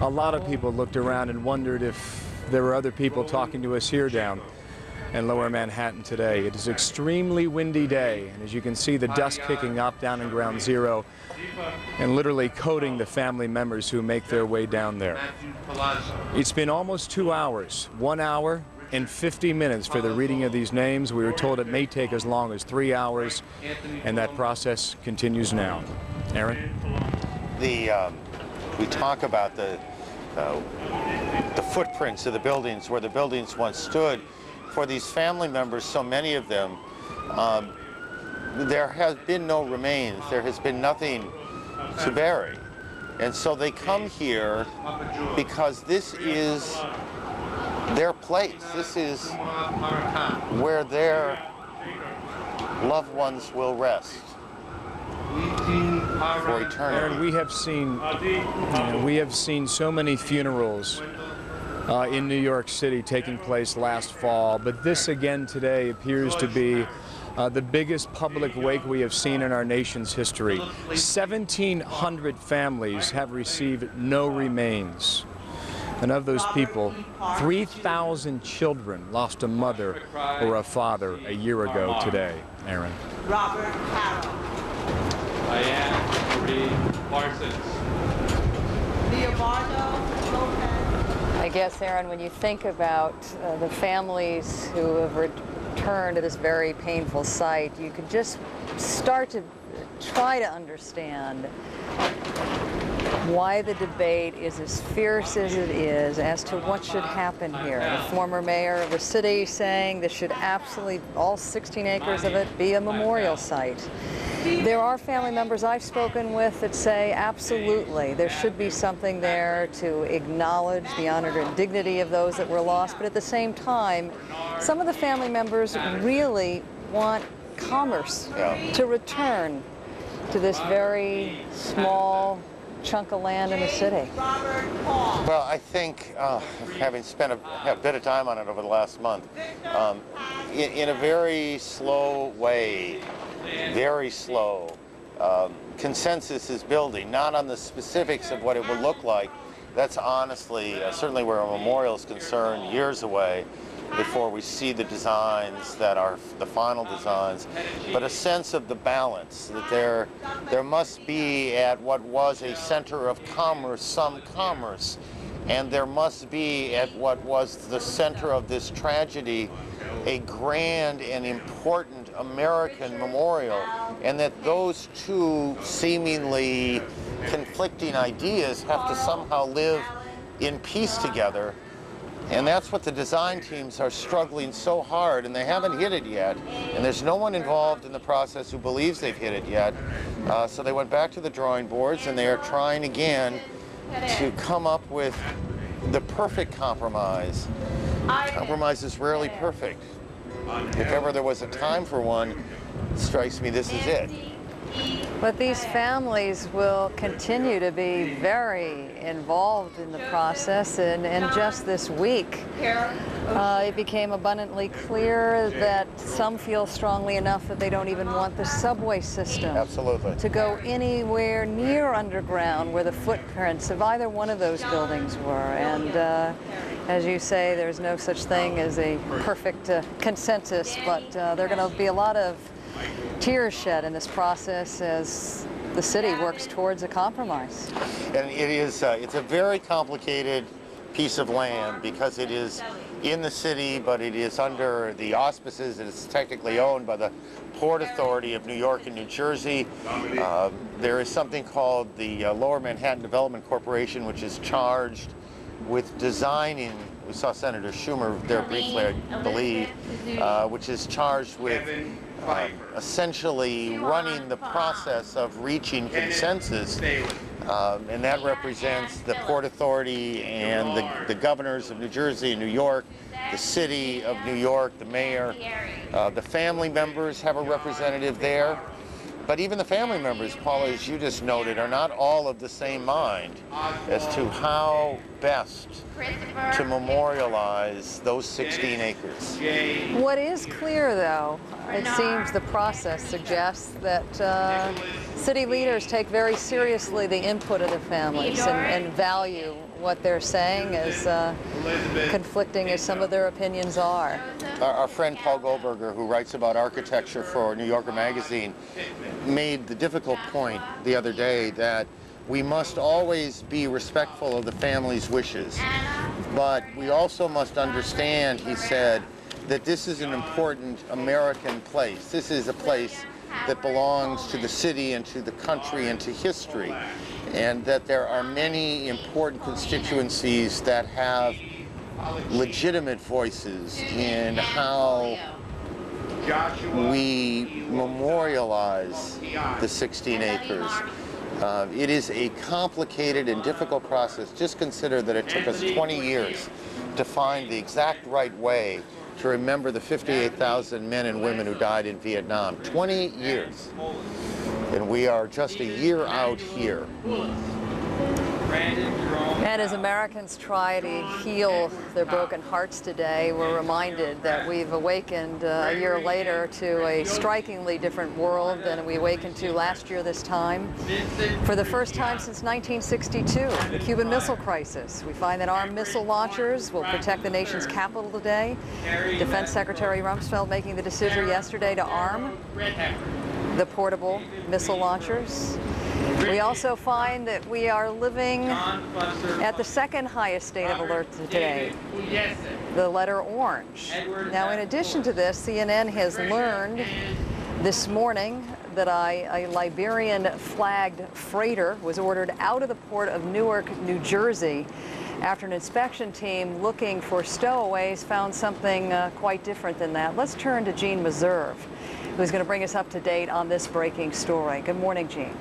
a lot of people looked around and wondered if there were other people talking to us here down in lower Manhattan today. It is an extremely windy day, and as you can see, the dust kicking up down in Ground Zero and literally coating the family members who make their way down there. It's been almost 2 hours, 1 hour and 50 minutes for the reading of these names. We were told it may take as long as 3 hours, and that process continues now. Aaron? We talk about the footprints of the buildings where the buildings once stood. For these family members, so many of them, there has been no remains. There has been nothing to bury. And so they come here because this is their place. This is where their loved ones will rest for eternity. Aaron, we have seen so many funerals in New York City taking place last fall, but this again today appears to be the biggest public wake we have seen in our nation's history. 1,700 families have received no remains. And of those people, 3,000 children lost a mother or a father a year ago today. Aaron. Robert Harrell. Diane Marie Parsons. Leobardo Lopez. I guess, Aaron, when you think about the families who have return to this very painful site, you could just start to try to understand why the debate is as fierce as it is as to what should happen here. The former mayor of the city saying this should absolutely, all 16 acres of it, be a memorial site. There are family members I've spoken with that say absolutely there should be something there to acknowledge the honor and dignity of those that were lost, but at the same time, some of the family members really want commerce to return to this very small chunk of land in the city. Well, I think, having spent a bit of time on it over the last month, in a very slow way, very slow, consensus is building, not on the specifics of what it will look like. That's honestly, certainly where a memorial is concerned, years away before we see the designs that are the final designs, but a sense of the balance, that there must be at what was a center of commerce some commerce, and there must be at what was the center of this tragedy a grand and important American memorial, and that those two seemingly conflicting ideas have to somehow live in peace together. And that's what the design teams are struggling so hard, and they haven't hit it yet. And there's no one involved in the process who believes they've hit it yet. So they went back to the drawing boards, and they are trying again to come up with the perfect compromise. Compromise is rarely perfect. If ever there was a time for one, it strikes me this is it. But these families will continue to be very involved in the process, and just this week it became abundantly clear that some feel strongly enough that they don't even want the subway system to go anywhere near underground where the footprints of either one of those buildings were. And as you say, there's no such thing as a perfect consensus, but there are going to be a lot of tears shed in this process as the city works towards a compromise. And it is, it's a very complicated piece of land because it is in the city, but it is under the auspices, and it's technically owned by the Port Authority of New York and New Jersey. There is something called the Lower Manhattan Development Corporation, which is charged with designing, we saw Senator Schumer there briefly, I believe, which is charged with essentially running the process of reaching consensus, and that represents the Port Authority and the governors of New Jersey and New York, the city of New York, the mayor. The family members have a representative there, but even the family members, Paula, as you just noted, are not all of the same mind as to how best to memorialize those 16 acres. What is clear, though, it seems the process suggests that city leaders take very seriously the input of the families and value what they're saying, as conflicting as some of their opinions are. Our friend Paul Goldberger, who writes about architecture for New Yorker magazine, made the difficult point the other day that we must always be respectful of the family's wishes, but we also must understand, he said, that this is an important American place. This is a place that belongs to the city and to the country and to history, and that there are many important constituencies that have legitimate voices in how we memorialize the 16 acres. It is a complicated and difficult process. Just consider that it took us 20 years to find the exact right way to remember the 58,000 men and women who died in Vietnam. 20 years. And we are just a year out here. And as Americans try to heal their broken hearts today, we're reminded that we've awakened a year later to a strikingly different world than we awakened to last year this time. For the first time since 1962, the Cuban Missile Crisis. We find that armed missile launchers will protect the nation's capital today. Defense Secretary Rumsfeld making the decision yesterday to arm the portable missile launchers. We also find that we are living at the second highest state of alert today. the letter orange. Now, in addition to this, CNN has learned this morning that a Liberian-flagged freighter was ordered out of the port of Newark, New Jersey, after an inspection team looking for stowaways found something quite different than that. Let's turn to Jean Meserve, who's going to bring us up to date on this breaking story. Good morning, Jean.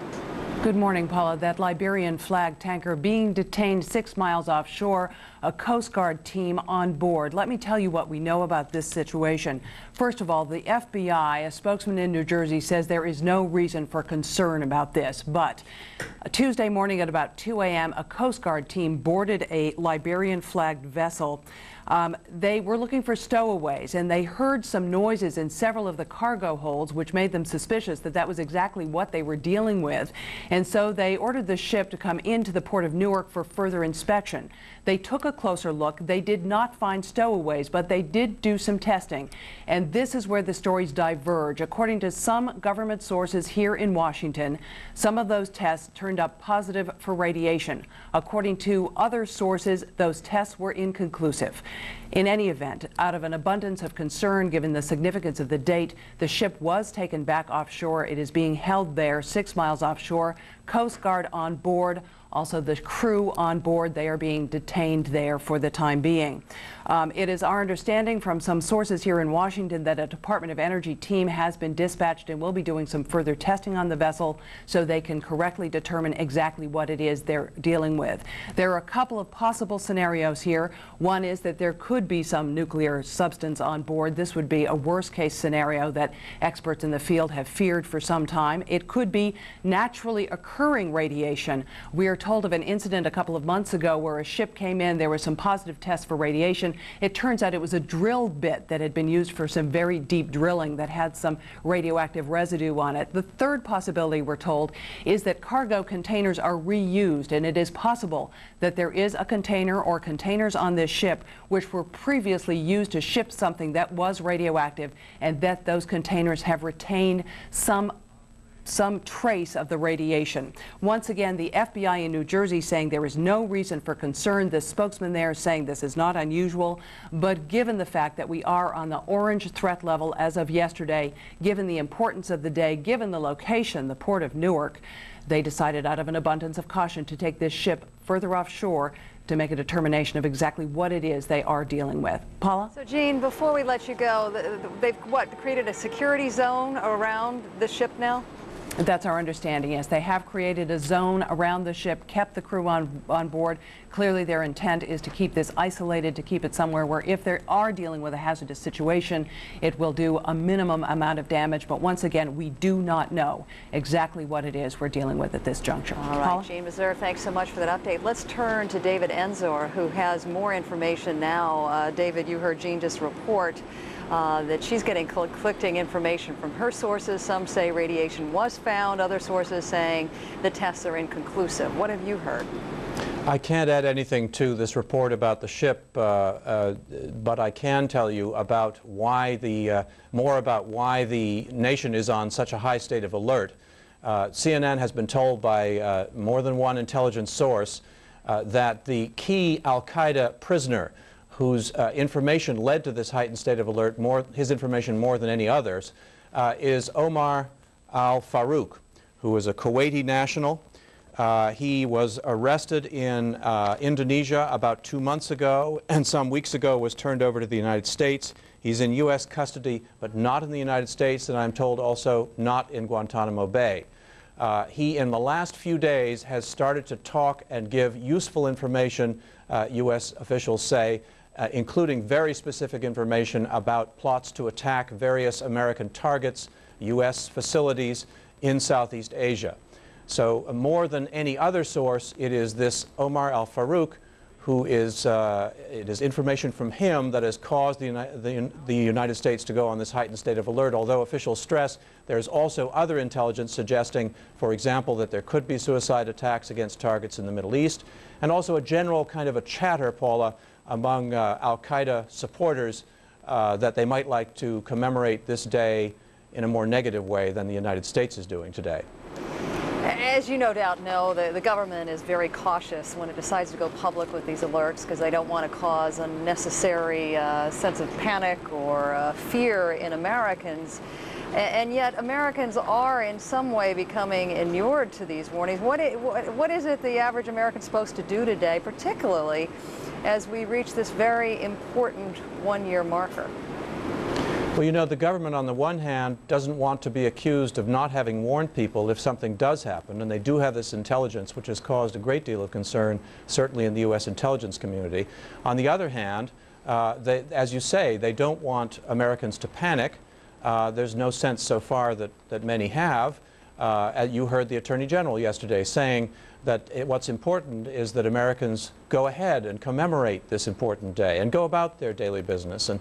Good morning, Paula. That Liberian flag tanker being detained 6 miles offshore, a Coast Guard team on board. Let me tell you what we know about this situation. First of all, the FBI, a spokesman in New Jersey, says there is no reason for concern about this. But Tuesday morning at about 2 a.m., a Coast Guard team boarded a Liberian flagged vessel. They were looking for stowaways, and they heard some noises in several of the cargo holds, which made them suspicious that that was exactly what they were dealing with. And so they ordered the ship to come into the port of Newark for further inspection. They took a closer look. They did not find stowaways, but they did do some testing. And this is where the stories diverge. According to some government sources here in Washington, some of those tests turned up positive for radiation. According to other sources, those tests were inconclusive. In any event, out of an abundance of concern given the significance of the date, the ship was taken back offshore. It is being held there 6 miles offshore. Coast Guard on board. Also, the crew on board, they are being detained there for the time being. It is our understanding from some sources here in Washington that a Department of Energy team has been dispatched and will be doing some further testing on the vessel so they can correctly determine exactly what it is they're dealing with. There are a couple of possible scenarios here. One is that there could be some nuclear substance on board. This would be a worst-case scenario that experts in the field have feared for some time. It could be naturally occurring radiation. We are told of an incident a couple of months ago where a ship came in. There were some positive tests for radiation. It turns out it was a drill bit that had been used for some very deep drilling that had some radioactive residue on it. The third possibility, we're told, is that cargo containers are reused, and it is possible that there is a container or containers on this ship which were previously used to ship something that was radioactive, and that those containers have retained some trace of the radiation. Once again, the FBI in New Jersey saying there is no reason for concern. The spokesman there saying this is not unusual, but given the fact that we are on the orange threat level as of yesterday, given the importance of the day, given the location, the port of Newark, they decided out of an abundance of caution to take this ship further offshore to make a determination of exactly what it is they are dealing with. Paula? So, Jean, before we let you go, they've created a security zone around the ship now? That's our understanding, yes. They have created a zone around the ship, kept the crew on board. Clearly their intent is to keep this isolated, to keep it somewhere where if they are dealing with a hazardous situation, it will do a minimum amount of damage. But once again, we do not know exactly what it is we're dealing with at this juncture. All right, Paula? Jean Meserve, thanks so much for that update. Let's turn to David Enzor, who has more information now. David, you heard Jean just report that she's getting conflicting information from her sources. Some say radiation was found, other sources saying the tests are inconclusive. What have you heard? I can't add anything to this report about the ship, but I can tell you about why more about why the nation is on such a high state of alert. CNN has been told by more than one intelligence source that the key al-Qaeda prisoner whose information led to this heightened state of alert, his information more than any others, is Omar al-Farouk, who is a Kuwaiti national. He was arrested in Indonesia about 2 months ago, and some weeks ago was turned over to the United States. He's in U.S. custody, but not in the United States, and I'm told also not in Guantanamo Bay. He, in the last few days, has started to talk and give useful information, U.S. officials say, including very specific information about plots to attack various American targets, U.S. facilities in Southeast Asia. So more than any other source, it is this Omar al-Farouk who is, it is information from him that has caused the United States to go on this heightened state of alert. Although officials stress there's also other intelligence suggesting, for example, that there could be suicide attacks against targets in the Middle East, and also a general kind of a chatter, Paula, among al-Qaeda supporters that they might like to commemorate this day in a more negative way than the United States is doing today. As you no doubt know, the government is very cautious when it decides to go public with these alerts because they don't want to cause unnecessary sense of panic or fear in Americans. And yet Americans are in some way becoming inured to these warnings. What is it the average American's supposed to do today, particularly as we reach this very important one-year marker? Well, you know, the government on the one hand doesn't want to be accused of not having warned people if something does happen, and they do have this intelligence which has caused a great deal of concern, certainly in the U.S. intelligence community. On the other hand, as you say, they don't want Americans to panic. There's no sense so far that many have. You heard the Attorney General yesterday saying that what's important is that Americans go ahead and commemorate this important day and go about their daily business and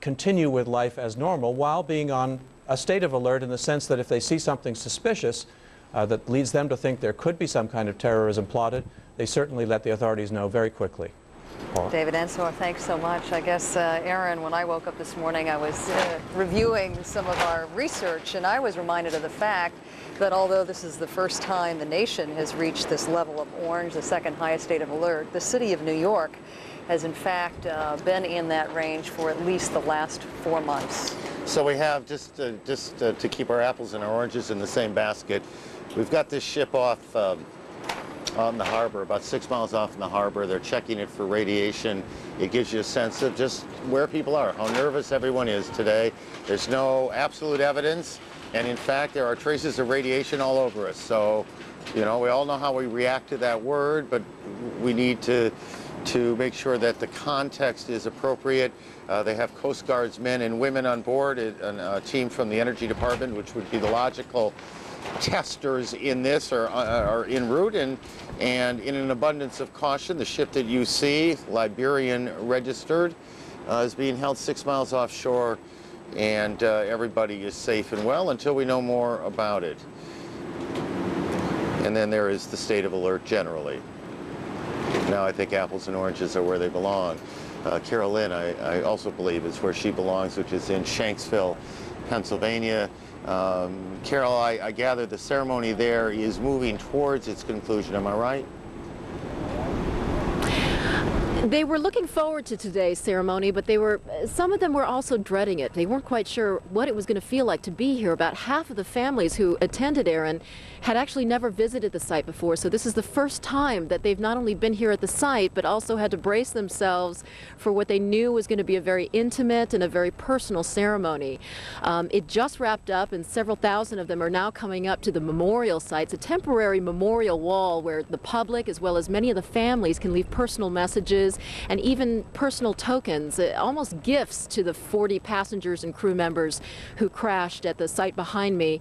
continue with life as normal while being on a state of alert in the sense that if they see something suspicious that leads them to think there could be some kind of terrorism plotted, they certainly let the authorities know very quickly. David Ensor, thanks so much. I guess, Aaron, when I woke up this morning, I was reviewing some of our research, and I was reminded of the fact that although this is the first time the nation has reached this level of orange, the second highest state of alert, the city of New York has in fact been in that range for at least the last 4 months. So we have, just to keep our apples and our oranges in the same basket, we've got this ship off on the harbor, about 6 miles off in the harbor. They're checking it for radiation. It gives you a sense of just where people are, how nervous everyone is today. There's no absolute evidence, and in fact there are traces of radiation all over us. So, you know, we all know how we react to that word, but we need to make sure that the context is appropriate. They have Coast Guard's men and women on board, a team from the Energy Department, which would be the logical testers in this are en route, and in an abundance of caution, the ship that you see, Liberian registered, is being held 6 miles offshore, and everybody is safe and well until we know more about it. And then there is the state of alert generally. Now I think apples and oranges are where they belong. Carol Lynn, I also believe, is where she belongs, which is in Shanksville, Pennsylvania. Carol, I gather the ceremony there is moving towards its conclusion, am I right? They were looking forward to today's ceremony, but some of them were also dreading it. They weren't quite sure what it was going to feel like to be here. About half of the families who attended, Aaron, had actually never visited the site before, so this is the first time that they've not only been here at the site, but also had to brace themselves for what they knew was going to be a very intimate and a very personal ceremony. It just wrapped up, and several thousand of them are now coming up to the memorial sites, a temporary memorial wall where the public, as well as many of the families, can leave personal messages and even personal tokens, almost gifts to the 40 passengers and crew members who crashed at the site behind me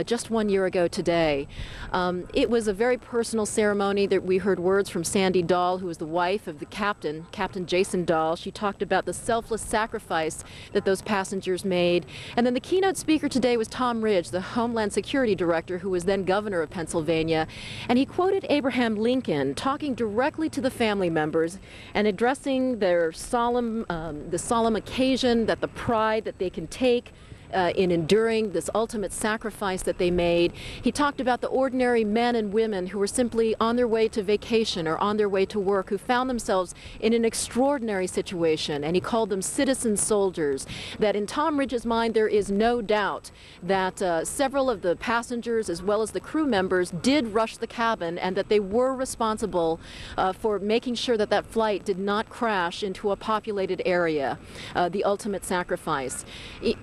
just 1 year ago today. It was a very personal ceremony. That we heard words from Sandy Dahl, who was the wife of the captain, Captain Jason Dahl. She talked about the selfless sacrifice that those passengers made. And then the keynote speaker today was Tom Ridge, the Homeland Security Director, who was then governor of Pennsylvania. And he quoted Abraham Lincoln, talking directly to the family members and addressing their solemn occasion, that the pride that they can take in enduring this ultimate sacrifice that they made. He talked about the ordinary men and women who were simply on their way to vacation or on their way to work, who found themselves in an extraordinary situation, and he called them citizen soldiers. That in Tom Ridge's mind, there is no doubt that several of the passengers as well as the crew members did rush the cabin, and that they were responsible for making sure that that flight did not crash into a populated area, the ultimate sacrifice.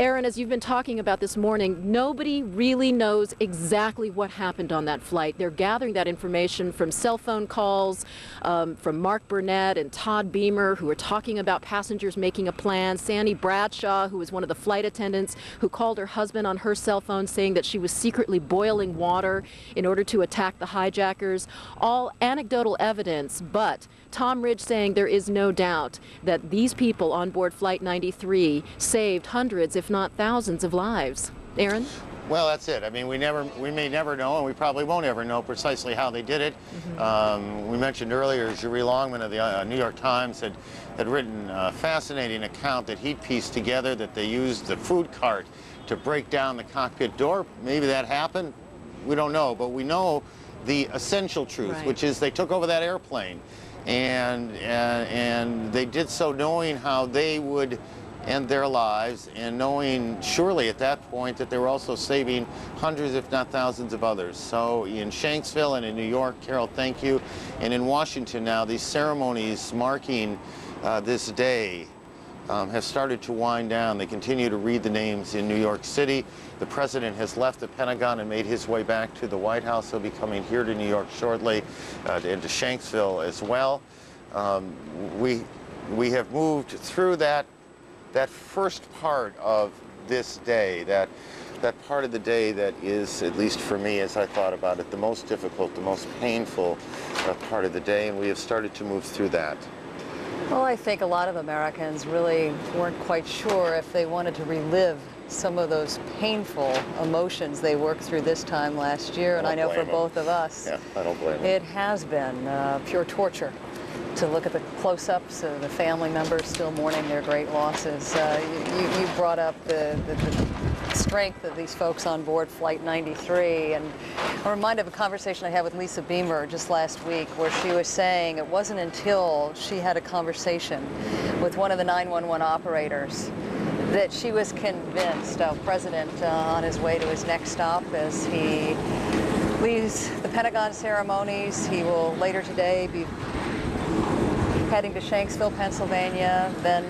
Aaron, as you've been talking about this morning, nobody really knows exactly what happened on that flight. They're gathering that information from cell phone calls from Mark Burnett and Todd Beamer, who were talking about passengers making a plan. Sandy Bradshaw, who was one of the flight attendants, who called her husband on her cell phone saying that she was secretly boiling water in order to attack the hijackers. All anecdotal evidence, but Tom Ridge saying there is no doubt that these people on board Flight 93 saved hundreds, if not thousands, of lives. Aaron? Well, that's it. I mean, we may never know, and we probably won't ever know precisely how they did it. We mentioned earlier, Jerry Longman of the New York Times had written a fascinating account that he'd pieced together, that they used the food cart to break down the cockpit door. Maybe that happened. don't know, but we know the essential truth, Right. which is they took over that airplane, and they did so knowing how they would end their lives, and knowing surely at that point that they were also saving hundreds, if not thousands, of others. So in Shanksville and in New York, Carol, thank you, and in Washington now, these ceremonies marking this day have started to wind down. They continue to read the names in New York City. The president has left the Pentagon and made his way back to the White House. He'll be coming here to New York shortly, and to Shanksville as well. We have moved through that first part of this day, that part of the day that is, at least for me as I thought about it, the most difficult, the most painful part of the day, and we have started to move through that. Well, I think a lot of Americans really weren't quite sure if they wanted to relive some of those painful emotions they worked through this time last year, and I know for both of us, yeah, I don't blame it has been pure torture to look at the close-ups of the family members still mourning their great losses. You brought up the strength of these folks on board Flight 93, and I'm reminded of a conversation I had with Lisa Beamer just last week where she was saying it wasn't until she had a conversation with one of the 911 operators that she was convinced of President on his way to his next stop as he leaves the Pentagon ceremonies. He will later today be heading to Shanksville, Pennsylvania, then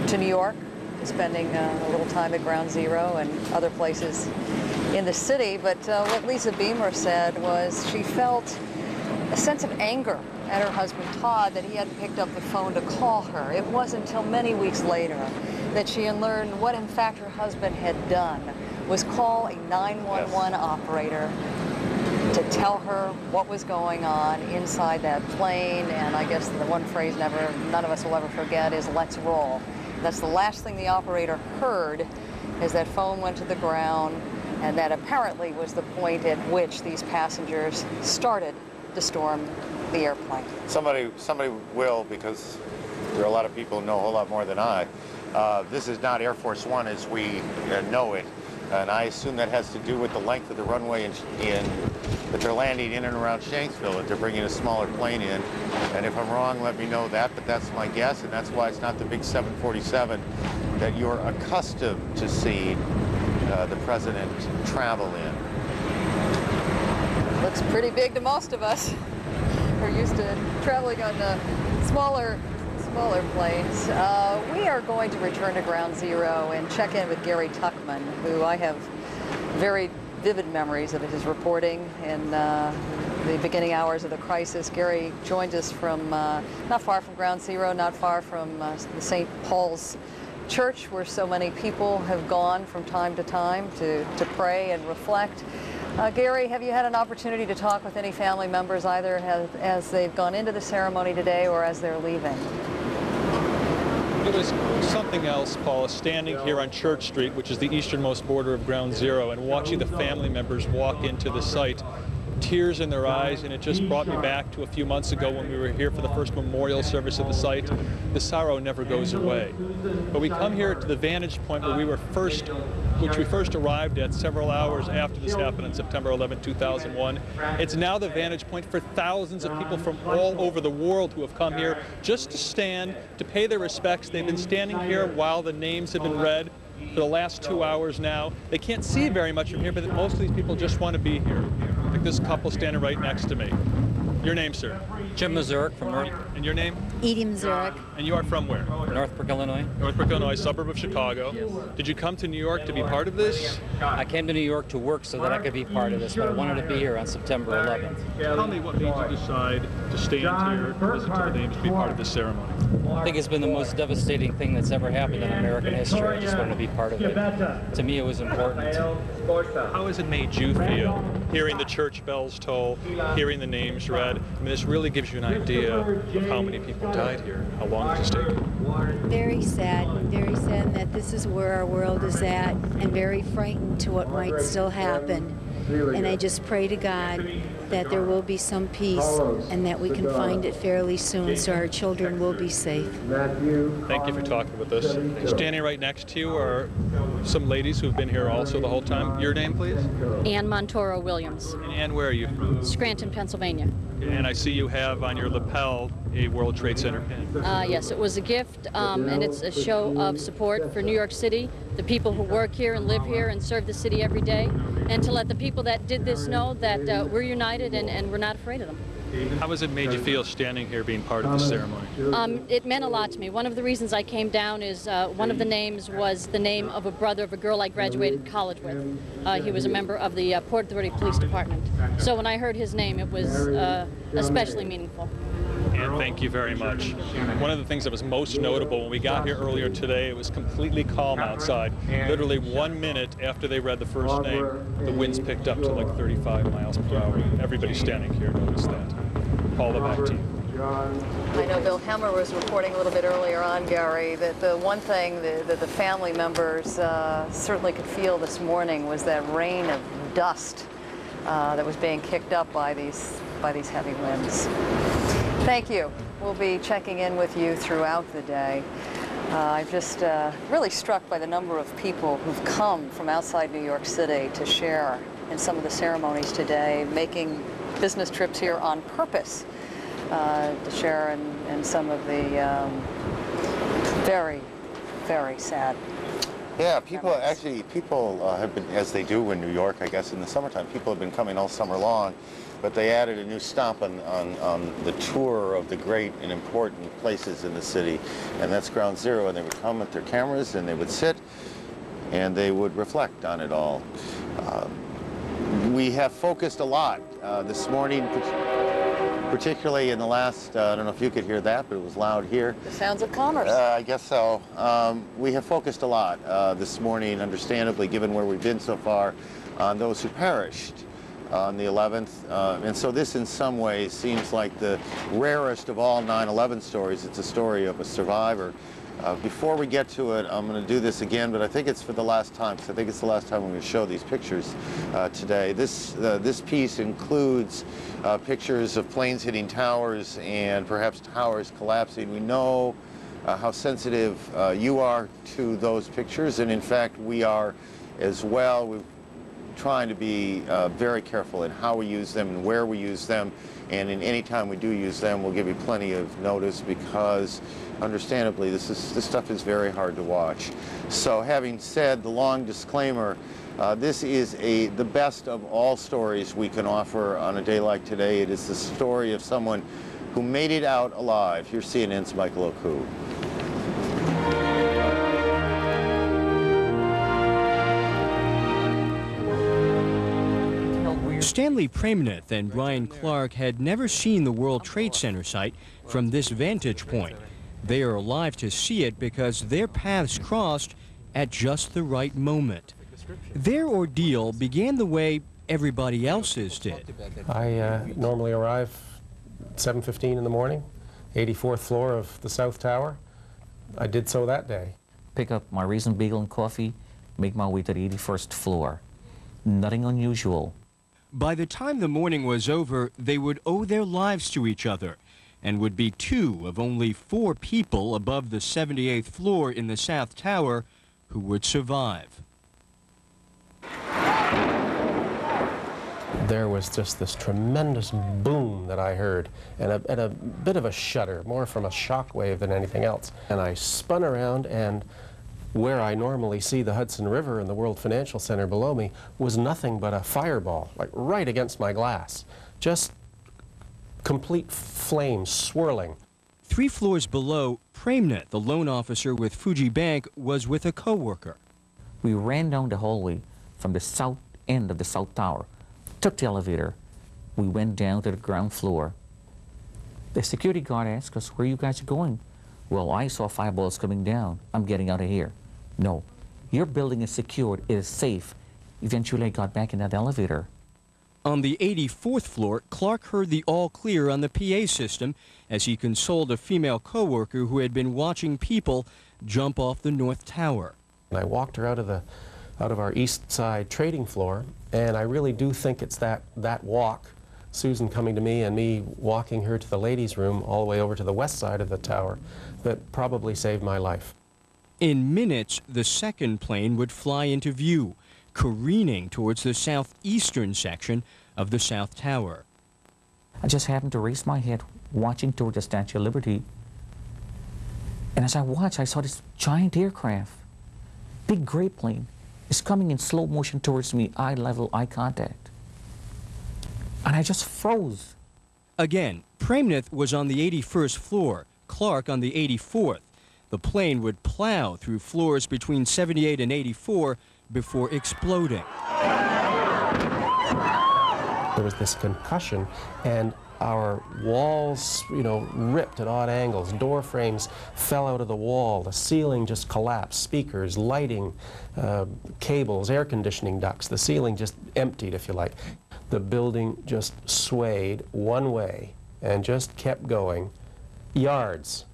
to New York, spending a little time at Ground Zero and other places in the city. But what Lisa Beamer said was she felt a sense of anger at her husband Todd that he hadn't picked up the phone to call her. It wasn't until many weeks later that she had learned what in fact her husband had done was call a 911 operator to tell her what was going on inside that plane. And I guess the one phrase none of us will ever forget is "let's roll." That's the last thing the operator heard as that phone went to the ground, and that apparently was the point at which these passengers started to storm the airplane. Somebody will, because there are a lot of people who know a whole lot more than I. This is not Air Force One as we know it, and I assume that has to do with the length of the runway that they're landing in and around Shanksville, that they're bringing a smaller plane in. And if I'm wrong, let me know that, but that's my guess, and that's why it's not the big 747 that you're accustomed to seeing the president travel in. Looks pretty big to most of us. We're used to traveling on smaller planes. We are going to return to Ground Zero and check in with Gary Tuckman, who I have very vivid memories of his reporting in the beginning hours of the crisis. Gary joined us from not far from Ground Zero, not far from the St. Paul's Church, where so many people have gone from time to time to pray and reflect. Gary, have you had an opportunity to talk with any family members, either as they've gone into the ceremony today or as they're leaving? It was something else, Paula, standing here on Church Street, which is the easternmost border of Ground Zero, and watching the family members walk into the site, tears in their eyes, and it just brought me back to a few months ago when we were here for the first memorial service at the site. The sorrow never goes away. But we come here to the vantage point where which we first arrived at several hours after this happened on September 11, 2001. It's now the vantage point for thousands of people from all over the world who have come here just to stand, to pay their respects. They've been standing here while the names have been read for the last 2 hours now. They can't see very much from here, but most of these people just want to be here. Like this couple standing right next to me. Your name, sir? Jim Mazurek from North. And your name? Edie Mazurek. And you are from where? Northbrook, Illinois. Northbrook, Illinois, suburb of Chicago. Yes. Did you come to New York to be part of this? I came to New York to work so that I could be part of this, but I wanted to be here on September 11th. Tell me what made you decide to stand here, to listen to the names, to be part of this ceremony. I think it's been the most devastating thing that's ever happened in American history. I just wanted to be part of it. To me, it was important. How has it made you feel, hearing the church bells toll, hearing the names read? I mean, this really gives you an idea of how many people died here. How long did this take? Very sad that this is where our world is at, and very frightened to what might still happen. And I just pray to God that there will be some peace and that we can find it fairly soon so our children will be safe. Thank you for talking with us. Standing right next to you are some ladies who've been here also the whole time. Your name, please? Ann Montoro Williams. And Ann, where are you from? Scranton, Pennsylvania. And I see you have on your lapel a World Trade Center pin. Yes, it was a gift, and it's a show of support for New York City, the people who work here and live here and serve the city every day, and to let the people that did this know that we're united and we're not afraid of them. How has it made you feel standing here being part of the ceremony? It meant a lot to me. One of the reasons I came down is one of the names was the name of a brother of a girl I graduated college with. He was a member of the Port Authority Police Department. So when I heard his name, it was especially meaningful. And thank you very much. One of the things that was most notable when we got here earlier today, it was completely calm outside. Literally 1 minute after they read the first name, the winds picked up to like 35 miles per hour. Everybody standing here noticed that. Paula, back to you. I know Bill Hemmer was reporting a little bit earlier on, Gary, that the one thing that the family members certainly could feel this morning was that rain of dust that was being kicked up by these heavy winds. Thank you. We'll be checking in with you throughout the day. I'm just really struck by the number of people who've come from outside New York City to share in some of the ceremonies today, making business trips here on purpose to share in some of the very, very sad. Yeah, people have been, as they do in New York, I guess in the summertime, people have been coming all summer long, but they added a new stop on the tour of the great and important places in the city, and that's Ground Zero, and they would come with their cameras and they would sit and they would reflect on it all. We have focused a lot this morning, particularly in the last, I don't know if you could hear that, but it was loud here. The sounds of commerce. I guess so. We have focused a lot this morning, understandably, given where we've been so far, on those who perished on the 11th. And so this, in some ways, seems like the rarest of all 9/11 stories. It's a story of a survivor. Before we get to it, I'm going to do this again, but I think it's for the last time, because I think it's the last time we're going to show these pictures today. This piece includes pictures of planes hitting towers and perhaps towers collapsing. We know how sensitive you are to those pictures, and in fact, we are as well. We're trying to be very careful in how we use them and where we use them, and in any time we do use them, we'll give you plenty of notice, because understandably, this stuff is very hard to watch. So having said the long disclaimer, this is the best of all stories we can offer on a day like today. It is the story of someone who made it out alive. Here's CNN's Michael Oku. Stanley Prameneth and Brian Clark had never seen the World Trade Center site from this vantage point. They are alive to see it because their paths crossed at just the right moment. Their ordeal began the way everybody else's did. I normally arrive 7:15 in the morning, 84th floor of the South Tower. I did so that day. Pick up my raisin bagel and coffee, make my way to the 81st floor. Nothing unusual. By the time the morning was over, they would owe their lives to each other, and would be two of only 4 people above the 78th floor in the South Tower who would survive. There was just this tremendous boom that I heard, and a bit of a shudder, more from a shock wave than anything else. And I spun around, and where I normally see the Hudson River and the World Financial Center below me was nothing but a fireball, like right against my glass. Just complete flames swirling. 3 floors below, Prameneth, the loan officer with Fuji Bank, was with a co-worker. We ran down the hallway from the south end of the South Tower, took the elevator. We went down to the ground floor. The security guard asked us, "Where you guys are going?" "Well, I saw fireballs coming down. I'm getting out of here." "No, your building is secured. It is safe." Eventually, I got back in that elevator. On the 84th floor, Clark heard the all clear on the PA system as he consoled a female co-worker who had been watching people jump off the North Tower. And I walked her out of our east side trading floor, and I really do think it's that walk Susan coming to me and me walking her to the ladies' room all the way over to the west side of the tower that probably saved my life. In minutes, the second plane would fly into view, careening towards the southeastern section of the South Tower. I just happened to raise my head, watching toward the Statue of Liberty. And as I watched, I saw this giant aircraft, big gray plane. It's coming in slow motion towards me, eye level, eye contact. And I just froze. Again, Premnath was on the 81st floor, Clark on the 84th. The plane would plow through floors between 78 and 84 before exploding. There was this concussion, and our walls, ripped at odd angles. Door frames fell out of the wall. The ceiling just collapsed. Speakers, lighting, cables, air conditioning ducts. The ceiling just emptied, if you like. The building just swayed one way and just kept going. Yards,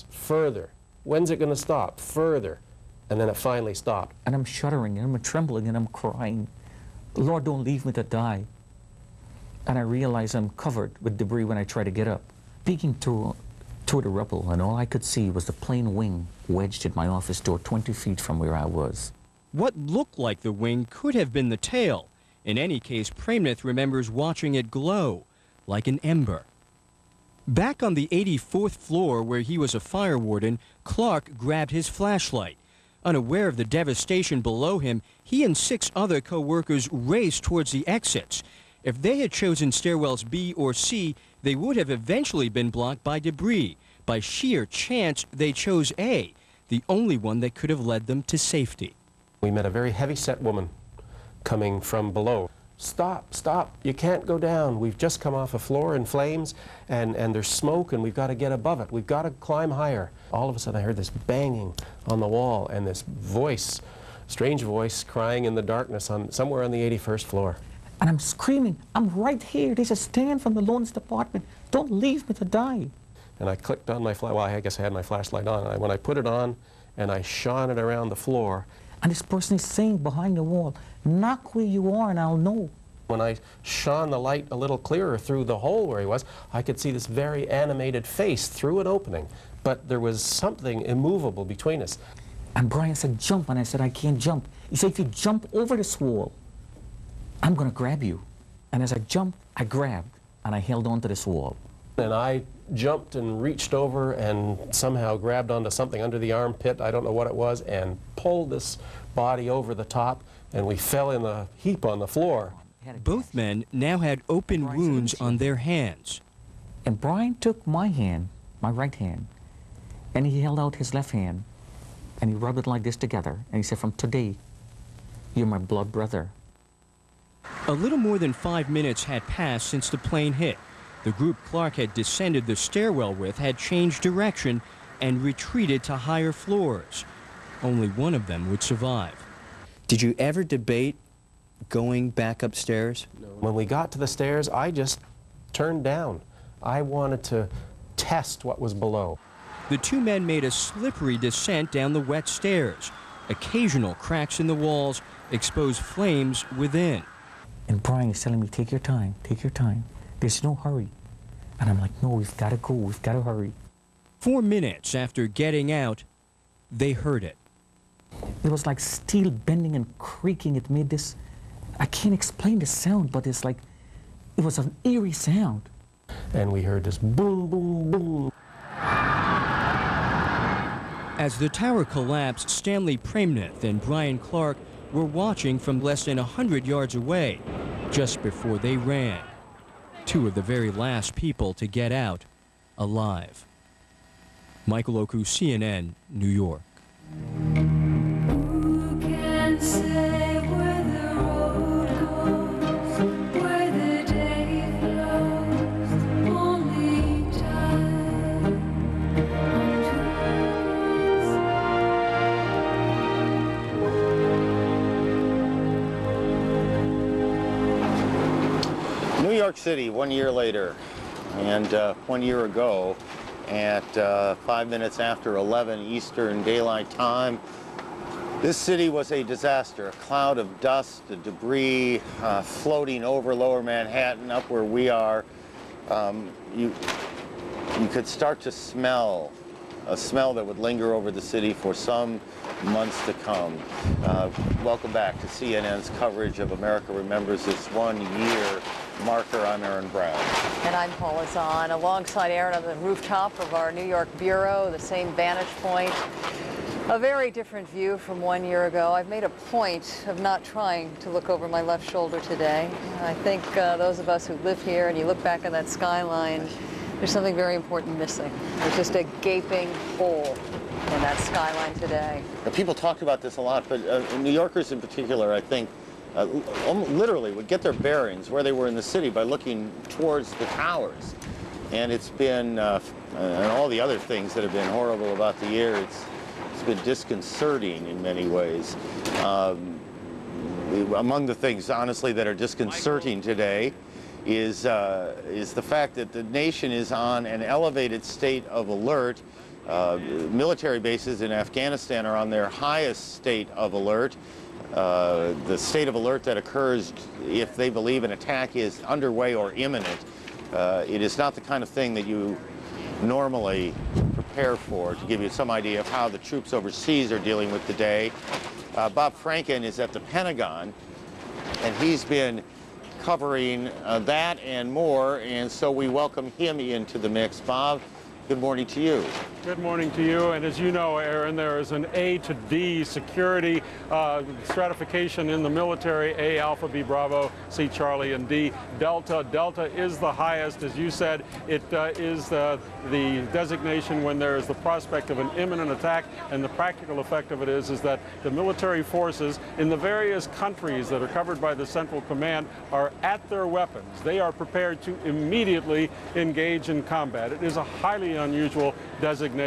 further. When's it going to stop? Further. And then it finally stopped. And I'm shuddering, and I'm trembling, and I'm crying. Lord, don't leave me to die. And I realize I'm covered with debris when I try to get up. Peeking through the rubble, and all I could see was the plane wing wedged at my office door 20 feet from where I was. What looked like the wing could have been the tail. In any case, Premnath remembers watching it glow like an ember. Back on the 84th floor, where he was a fire warden, Clark grabbed his flashlight. Unaware of the devastation below him, he and 6 other co-workers raced towards the exits. If they had chosen stairwells B or C, they would have eventually been blocked by debris. By sheer chance, they chose A, the only one that could have led them to safety. We met a very heavy-set woman coming from below. Stop, stop, you can't go down. We've just come off a floor in flames, and there's smoke, and we've got to get above it. We've got to climb higher. All of a sudden I heard this banging on the wall, and this voice, strange voice, crying in the darkness somewhere on the 81st floor. And I'm screaming, I'm right here. There's a stand from the loans department. Don't leave me to die. And I clicked on my I guess I had my flashlight on. When I put it on, and I shone it around the floor. And this person is saying behind the wall, knock where you are and I'll know. When I shone the light a little clearer through the hole where he was, I could see this very animated face through an opening. But there was something immovable between us. And Brian said, jump, and I said, I can't jump. He said, if you jump over this wall, I'm going to grab you. And as I jumped, I grabbed, and I held on to this wall. And I jumped and reached over and somehow grabbed onto something under the armpit, I don't know what it was, and pulled this body over the top, and we fell in a heap on the floor. Both men now had open wounds on their hands. And Brian took my hand, my right hand, and he held out his left hand, and he rubbed it like this together, and he said, from today, you're my blood brother. A little more than 5 minutes had passed since the plane hit. The group Clark had descended the stairwell with had changed direction and retreated to higher floors. Only one of them would survive. Did you ever debate going back upstairs? No. When we got to the stairs, I just turned down. I wanted to test what was below. The 2 men made a slippery descent down the wet stairs. Occasional cracks in the walls exposed flames within. And Brian is telling me, take your time, take your time. There's no hurry. And I'm like, no, we've got to go, we've got to hurry. 4 minutes after getting out, they heard it. It was like steel bending and creaking. It made this, I can't explain the sound, but it's like, it was an eerie sound. And we heard this boom, boom, boom. As the tower collapsed, Stanley Premnath and Brian Clark were watching from less than 100 yards away, just before they ran. 2 of the very last people to get out alive. Michael Oku, CNN, New York. Who can say where the road goes, where the day flows, only time. New York City, 1 year later, and 1 year ago, at 5 minutes after 11 Eastern Daylight Time, This city was a disaster, a cloud of dust, debris floating over lower Manhattan up where we are. You could start to smell a smell that would linger over the city for some months to come. Welcome back to CNN's coverage of America Remembers this 1 year marker. I'm Aaron Brown. And I'm Paula Zahn, alongside Aaron on the rooftop of our New York bureau, the same vantage point. A very different view from 1 year ago. I've made a point of not trying to look over my left shoulder today. I think those of us who live here, and you look back at that skyline, there's something very important missing. There's just a gaping hole in that skyline today. Now, people talk about this a lot, but New Yorkers in particular, I think, literally would get their bearings where they were in the city by looking towards the towers. And it's been, and all the other things that have been horrible about the year, it's been disconcerting in many ways. Among the things, honestly, that are disconcerting today is the fact that the nation is on an elevated state of alert. Military bases in Afghanistan are on their highest state of alert. The state of alert that occurs if they believe an attack is underway or imminent. It is not the kind of thing that you normally prepare for. To give you some idea of how the troops overseas are dealing with the day, Bob Franken is at the Pentagon, and he's been covering that and more, and so we welcome him into the mix. Bob, good morning to you. Good morning to you. And as you know, Aaron, there is an A to D security stratification in the military: A, Alpha, B, Bravo, C, Charlie, and D, Delta. Delta is the highest. As you said, it is the designation when there is the prospect of an imminent attack, and the practical effect of it is that the military forces in the various countries that are covered by the Central Command are at their weapons. They are prepared to immediately engage in combat. It is a highly unusual designation.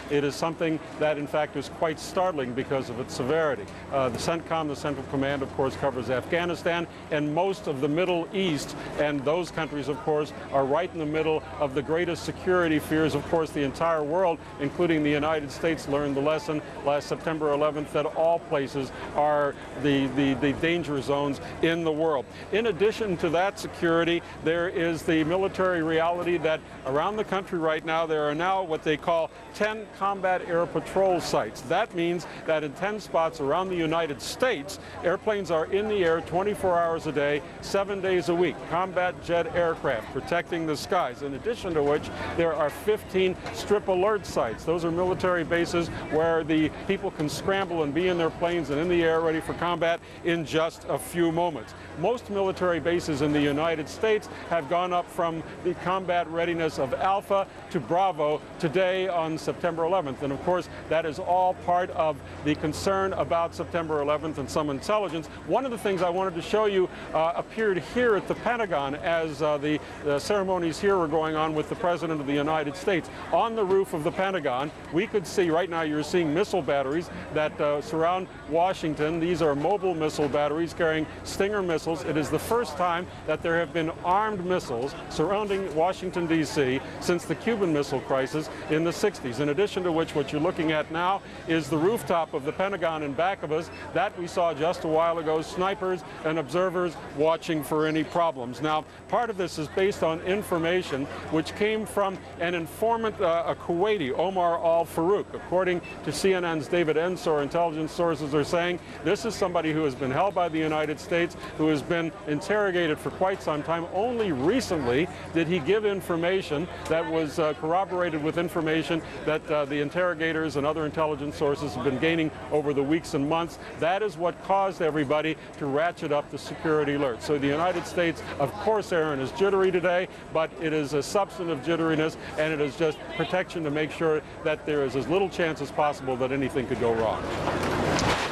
It is something that, in fact, is quite startling because of its severity. The CENTCOM, the Central Command, of course, covers Afghanistan and most of the Middle East, and those countries, of course, are right in the middle of the greatest security fears. Of course, the entire world, including the United States, learned the lesson last September 11th that all places are the danger zones in the world. In addition to that security, there is the military reality that around the country right now, there are now what they call 10 combat air patrol sites. That means that in 10 spots around the United States, airplanes are in the air 24 hours a day, 7 days a week. Combat jet aircraft protecting the skies. In addition to which, there are 15 strip alert sites. Those are military bases where the people can scramble and be in their planes and in the air ready for combat in just a few moments. Most military bases in the United States have gone up from the combat readiness of Alpha to Bravo today on September 11th. And of course, that is all part of the concern about September 11th and some intelligence. One of the things I wanted to show you appeared here at the Pentagon as the ceremonies here were going on with the President of the United States. On the roof of the Pentagon, we could see, right now you're seeing missile batteries that surround Washington. These are mobile missile batteries carrying Stinger missiles. It is the first time that there have been armed missiles surrounding Washington, D.C. since the Cuban Missile Crisis in the 60s. In addition to which, what you're looking at now is the rooftop of the Pentagon in back of us. That we saw just a while ago, snipers and observers watching for any problems. Now, part of this is based on information which came from an informant, a Kuwaiti, Omar al-Farouk. According to CNN's David Ensor, intelligence sources are saying this is somebody who has been held by the United States, who has been interrogated for quite some time. Only recently did he give information that was corroborated with information that the interrogators and other intelligence sources have been gaining over the weeks and months. That is what caused everybody to ratchet up the security alert. So the United States, of course, Aaron, is jittery today, but it is a substantive jitteriness, and it is just protection to make sure that there is as little chance as possible that anything could go wrong.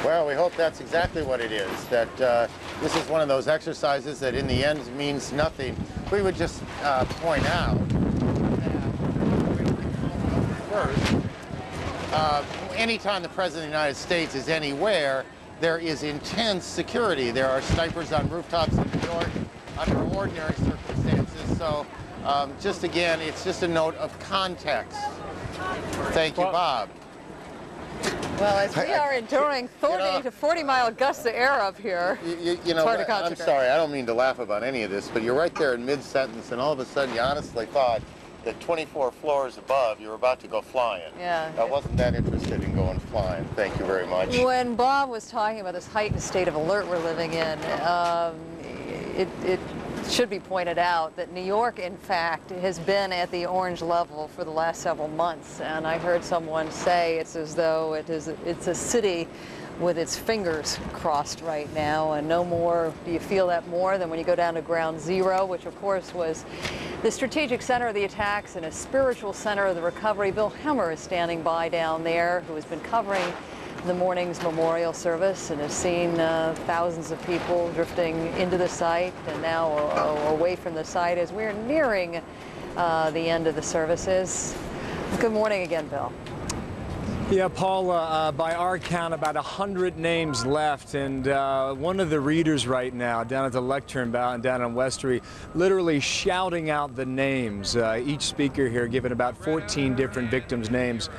Well, we hope that's exactly what it is, that this is one of those exercises that in the end means nothing. We would just point out first, anytime the President of the United States is anywhere, there is intense security. There are snipers on rooftops in New York under ordinary circumstances. So just again, it's just a note of context. Thank you, Bob. Well, as we are enduring 30 to 40-mile gusts of air up here, You it's know, hard to I'm concentrate. sorry, I don't mean to laugh about any of this, but you're right there in mid-sentence, and all of a sudden you honestly thought that 24 floors above, you were about to go flying. Yeah. I wasn't that interested in going flying. Thank you very much. When Bob was talking about this heightened state of alert we're living in, it should be pointed out that New York, in fact, has been at the orange level for the last several months. And I heard someone say it's as though it's a city with its fingers crossed right now, and no more do you feel that more than when you go down to Ground Zero, which of course was the strategic center of the attacks and a spiritual center of the recovery. Bill Hemmer is standing by down there, who has been covering the morning's memorial service and has seen thousands of people drifting into the site and now away from the site as we're nearing the end of the services. Good morning again, Bill. Yeah, Paula, by our count, about 100 names left, and one of the readers right now down at the lectern down on West Street literally shouting out the names. Each speaker here given about 14 different victims' names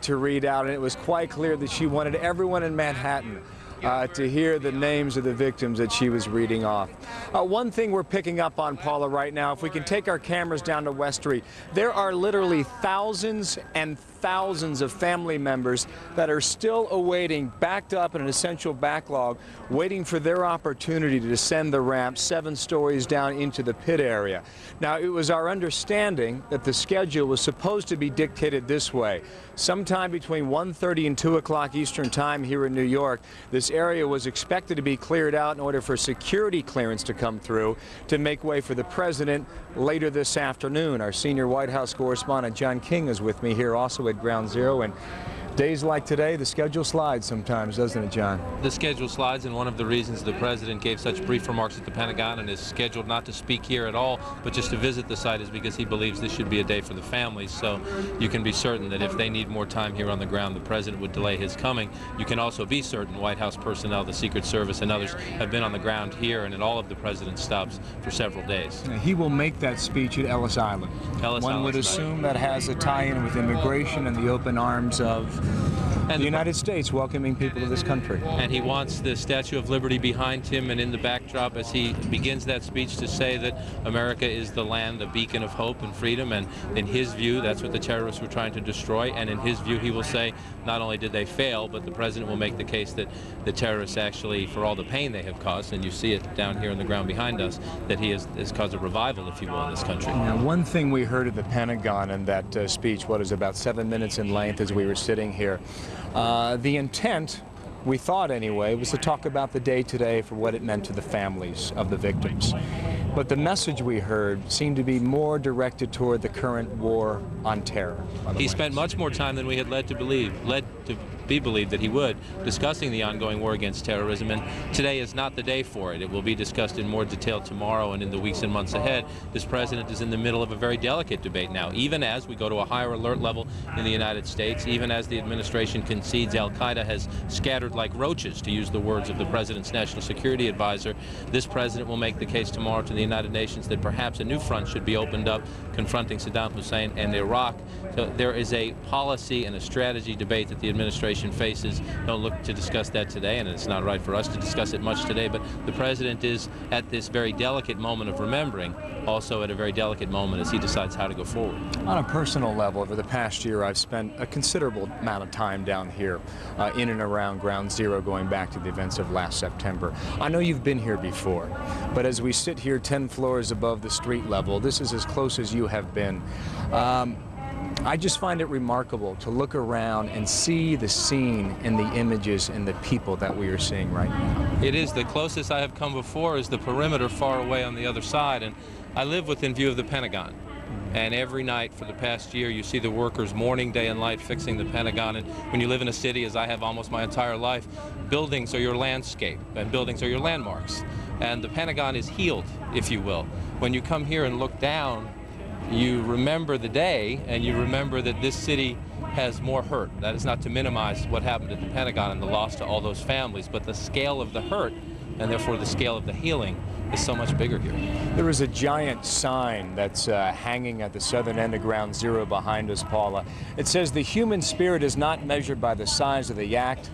to read out, and it was quite clear that she wanted everyone in Manhattan to hear the names of the victims that she was reading off. One thing we're picking up on, Paula, right now, if we can take our cameras down to West Street, there are literally thousands and thousands of family members that are still awaiting, backed up in an essential backlog, waiting for their opportunity to descend the ramp 7 stories down into the pit area. Now, it was our understanding that the schedule was supposed to be dictated this way. Sometime between 1:30 and 2 o'clock Eastern Time here in New York, this area was expected to be cleared out in order for security clearance to come through to make way for the president later this afternoon. Our senior White House correspondent John King is with me here also at Ground Zero, and days like today, the schedule slides sometimes, doesn't it, John? The schedule slides, and one of the reasons the president gave such brief remarks at the Pentagon and is scheduled not to speak here at all, but just to visit the site, is because he believes this should be a day for the families. So you can be certain that if they need more time here on the ground, the president would delay his coming. You can also be certain White House personnel, the Secret Service, and others have been on the ground here and at all of the president's stops for several days. He will make that speech at Ellis Island. One would assume that has a tie-in with immigration and the open arms of the United States welcoming people to this country. And he wants the Statue of Liberty behind him and in the backdrop as he begins that speech to say that America is the land, the beacon of hope and freedom, and in his view, that's what the terrorists were trying to destroy, and in his view, he will say not only did they fail, but the president will make the case that the terrorists actually, for all the pain they have caused, and you see it down here on the ground behind us, that he has caused a revival, if you will, in this country. Now, one thing we heard at the Pentagon in that speech, what is about 7 minutes in length as we were sitting here, the intent, we thought anyway, was to talk about the day today for what it meant to the families of the victims. But the message we heard seemed to be more directed toward the current war on terror. He spent much more time than we had led to be believed that he would, discussing the ongoing war against terrorism, and today is not the day for it. It will be discussed in more detail tomorrow and in the weeks and months ahead. This president is in the middle of a very delicate debate now, even as we go to a higher alert level in the United States, even as the administration concedes Al-Qaeda has scattered like roaches, to use the words of the president's national security advisor. This president will make the case tomorrow to the United Nations that perhaps a new front should be opened up confronting Saddam Hussein and Iraq. So there is a policy and a strategy debate that the administration faces. Don't look to discuss that today, and it's not right for us to discuss it much today, but the president is at this very delicate moment of remembering, also at a very delicate moment as he decides how to go forward. On a personal level, over the past year, I've spent a considerable amount of time down here in and around Ground Zero, going back to the events of last September. I know you've been here before, but as we sit here 10 floors above the street level, this is as close as you have been. I just find it remarkable to look around and see the scene and the images and the people that we are seeing right now. It is the closest I have come before is the perimeter far away on the other side, and I live within view of the Pentagon. And every night for the past year, you see the workers morning, day, and night fixing the Pentagon. And when you live in a city, as I have almost my entire life, buildings are your landscape, and buildings are your landmarks. And the Pentagon is healed, if you will. When you come here and look down, you remember the day, and you remember that this city has more hurt. That is not to minimize what happened at the Pentagon and the loss to all those families, but the scale of the hurt and therefore the scale of the healing is so much bigger here. There is a giant sign that's hanging at the southern end of Ground Zero behind us, Paula. It says the human spirit is not measured by the size of the act,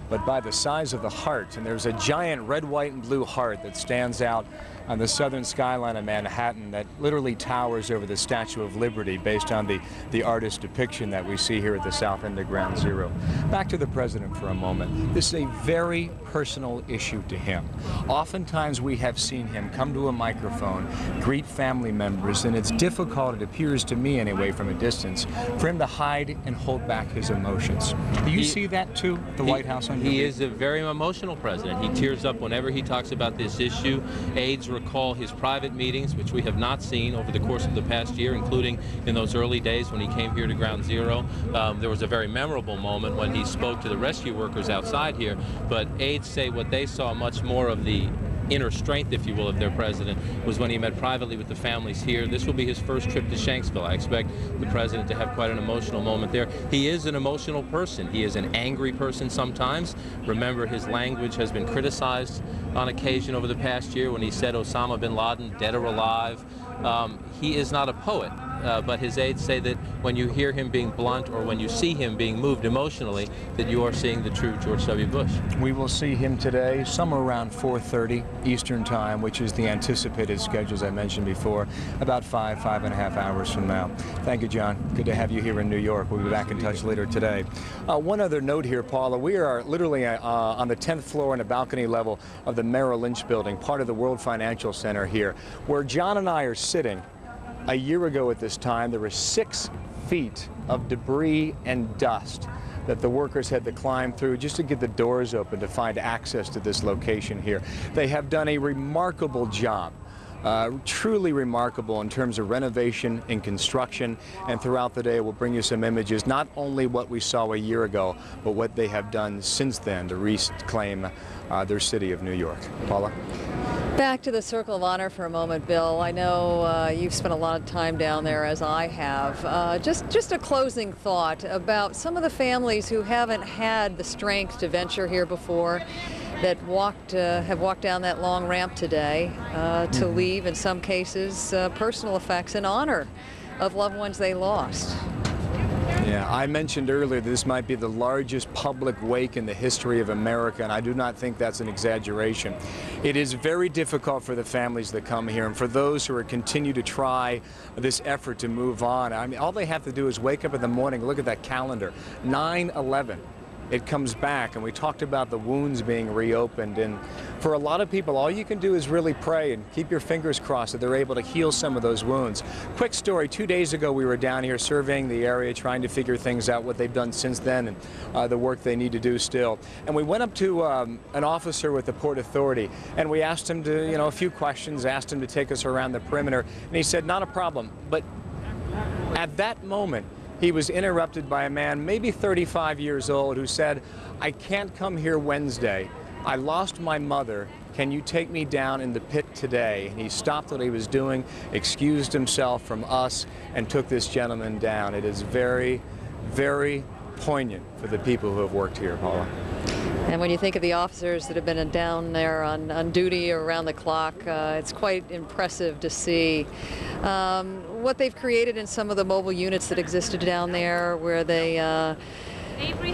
but by the size of the heart. And there's a giant red, white, and blue heart that stands out on the southern skyline of Manhattan that literally towers over the Statue of Liberty based on the artist's depiction that we see here at the south end of Ground Zero. Back to the president for a moment. This is a very personal issue to him. Oftentimes we have seen him come to a microphone, greet family members, and it's difficult, it appears to me anyway from a distance, for him to hide and hold back his emotions. Do you see that too, the White House? He is a very emotional president. He tears up whenever he talks about this issue. Aides recall his private meetings, which we have not seen over the course of the past year, including in those early days when he came here to Ground Zero. There was a very memorable moment when he spoke to the rescue workers outside here, but aides say what they saw much more of the inner strength, if you will, of their president was when he met privately with the families here. This will be his first trip to Shanksville. I expect the president to have quite an emotional moment there. He is an emotional person. He is an angry person sometimes. Remember, his language has been criticized on occasion over the past year when he said Osama bin Laden, dead or alive. He is not a poet, but his aides say that when you hear him being blunt or when you see him being moved emotionally, that you are seeing the true George W. Bush. We will see him today somewhere around 4:30 Eastern Time, which is the anticipated schedule, as I mentioned before, about 5.5 hours from now. Thank you, John. Good to have you here in New York. We'll be back in touch later today. One other note here, Paula. We are literally on the 10th floor and a balcony level of the Merrill Lynch building, part of the World Financial Center here, where John and I are sitting. A year ago at this time, there were 6 feet of debris and dust that the workers had to climb through just to get the doors open to find access to this location here. They have done a remarkable job. Truly remarkable in terms of renovation and construction, and throughout the day we'll bring you some images, not only what we saw a year ago, but what they have done since then to reclaim their city of New York. Paula? Back to the Circle of Honor for a moment, Bill. I know you've spent a lot of time down there, as I have. Just a closing thought about some of the families who haven't had the strength to venture here before, that have walked down that long ramp today to leave, in some cases, personal effects in honor of loved ones they lost. Yeah, I mentioned earlier this might be the largest public wake in the history of America, and I do not think that's an exaggeration. It is very difficult for the families that come here, and for those who are continue to try this effort to move on. I mean, all they have to do is wake up in the morning, look at that calendar, 9/11. It comes back, and we talked about the wounds being reopened, and for a lot of people, all you can do is really pray and keep your fingers crossed that they're able to heal some of those wounds. Quick story, 2 days ago we were down here surveying the area, trying to figure things out, what they've done since then, and the work they need to do still. And we went up to an officer with the Port Authority, and we asked him to, a few questions, asked him to take us around the perimeter, and he said, not a problem. But at that moment, he was interrupted by a man, maybe 35 years old, who said, I can't come here Wednesday. I lost my mother. Can you take me down in the pit today? And he stopped what he was doing, excused himself from us, and took this gentleman down. It is very, very poignant for the people who have worked here, Paula. And when you think of the officers that have been down there on duty around the clock, it's quite impressive to see what they've created in some of the mobile units that existed down there, where they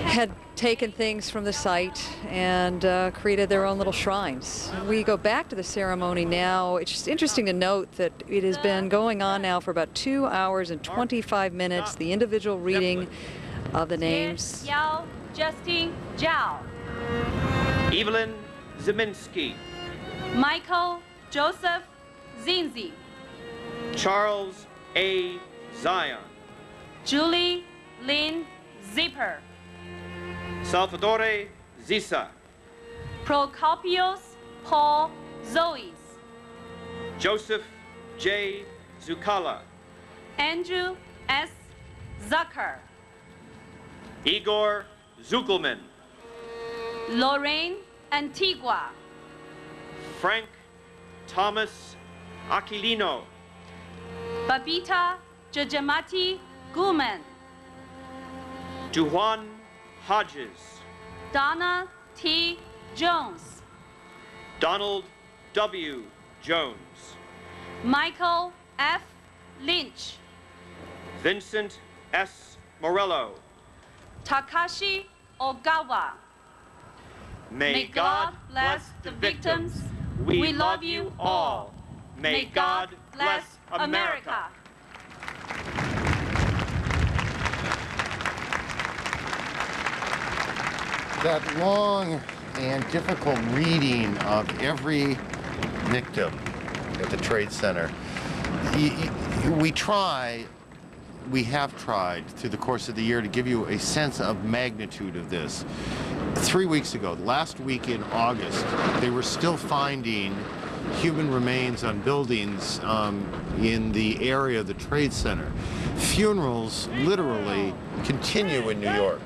had taken things from the site and created their own little shrines. We go back to the ceremony now. It's just interesting to note that it has been going on now for about 2 hours and 25 minutes, the individual reading of the names. Yao Justin Zhao. Evelyn Zeminski. Michael Joseph Zinzi. Charles A. Zion. Julie Lynn Zipper. Salvatore Zisa. Procopios Paul Zois. Joseph J. Zucala. Andrew S. Zucker. Igor Zuckelman. Lorraine Antigua. Frank Thomas Aquilino. Babita Jajamati Guman. Dujuan Hodges. Donna T. Jones. Donald W. Jones, Michael F. Lynch, Vincent S. Morello. Takashi Ogawa. May God bless the victims. We love you all. May God bless America. That long and difficult reading of every victim at the Trade Center. We have tried through the course of the year to give you a sense of magnitude of this. 3 weeks ago, last week in August, they were still finding human remains on buildings in the area of the Trade Center. Funerals literally continue in New York.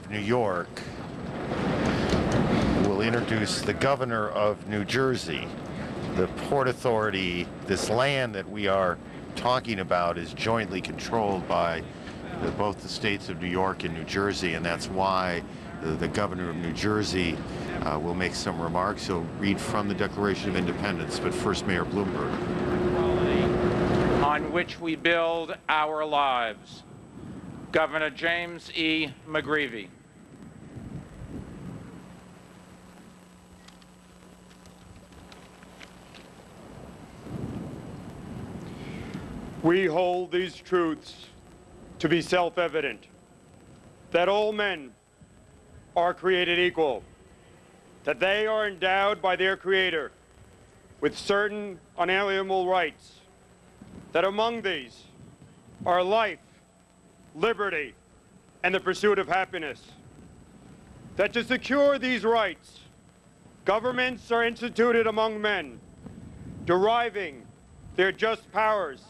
New York will introduce the governor of New Jersey. The Port Authority, this land that we are talking about, is jointly controlled by both the states of New York and New Jersey, and that's why the governor of New Jersey will make some remarks. He'll read from the Declaration of Independence, but first Mayor Bloomberg. On which we build our lives. Governor James E. McGreevey. We hold these truths to be self-evident, that all men are created equal, that they are endowed by their Creator with certain unalienable rights, that among these are life, liberty, and the pursuit of happiness, that to secure these rights, governments are instituted among men, deriving their just powers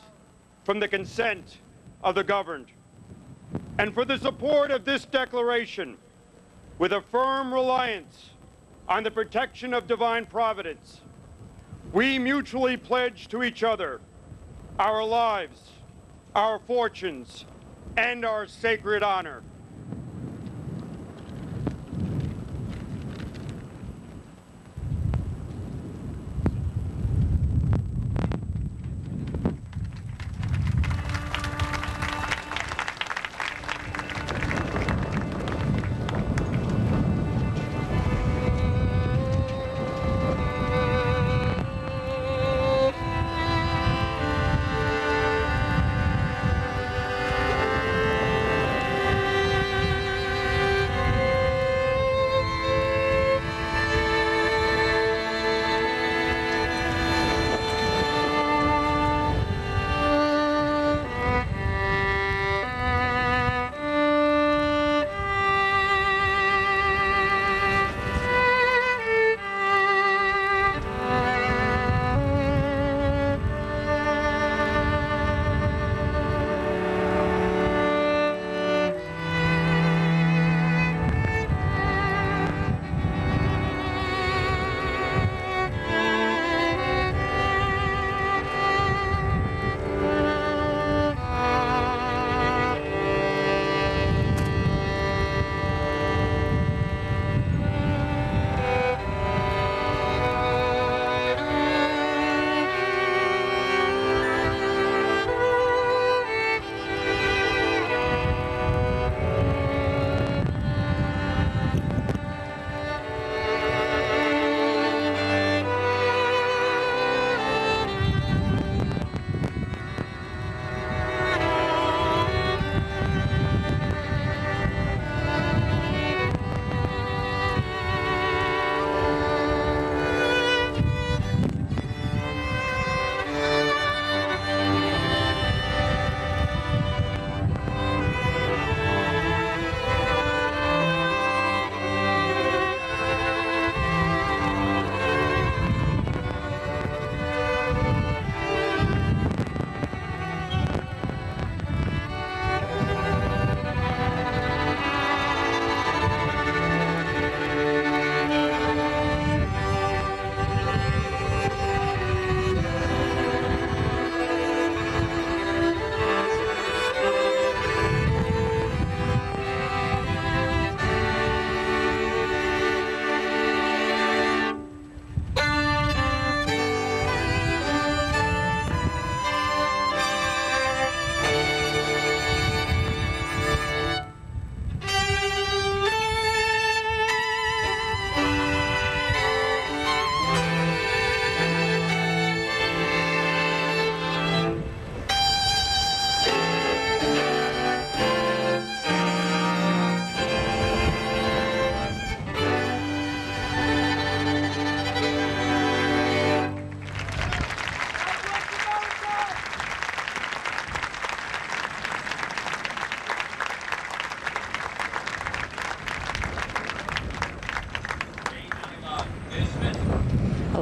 from the consent of the governed. And for the support of this declaration, with a firm reliance on the protection of divine providence, we mutually pledge to each other our lives, our fortunes, and our sacred honor.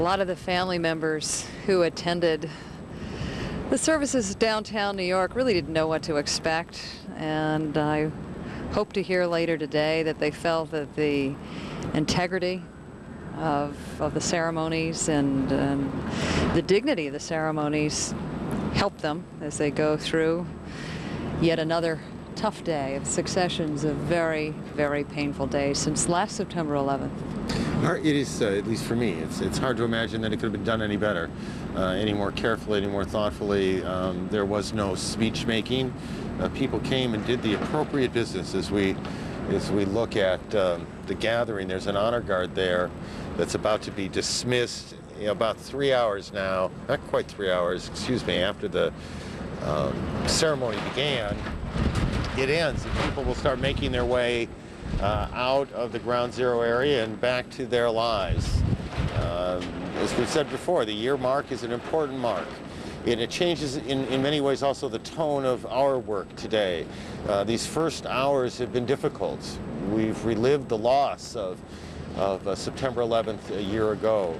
lot of the family members who attended the services downtown New York really didn't know what to expect, and I hope to hear later today that they felt that the integrity of the ceremonies and the dignity of the ceremonies helped them as they go through yet another tough day of successions of very, very painful days since last September 11th. It is, at least for me, it's hard to imagine that it could have been done any better, any more carefully, any more thoughtfully. There was no speech making. People came and did the appropriate business. As we look at the gathering, there's an honor guard there that's about to be dismissed. About 3 hours now, not quite 3 hours, excuse me, after the ceremony began, it ends, and people will start making their way out of the Ground Zero area and back to their lives. As we've said before, the year mark is an important mark. And it changes in many ways also the tone of our work today. These first hours have been difficult. We've relived the loss of September 11th a year ago.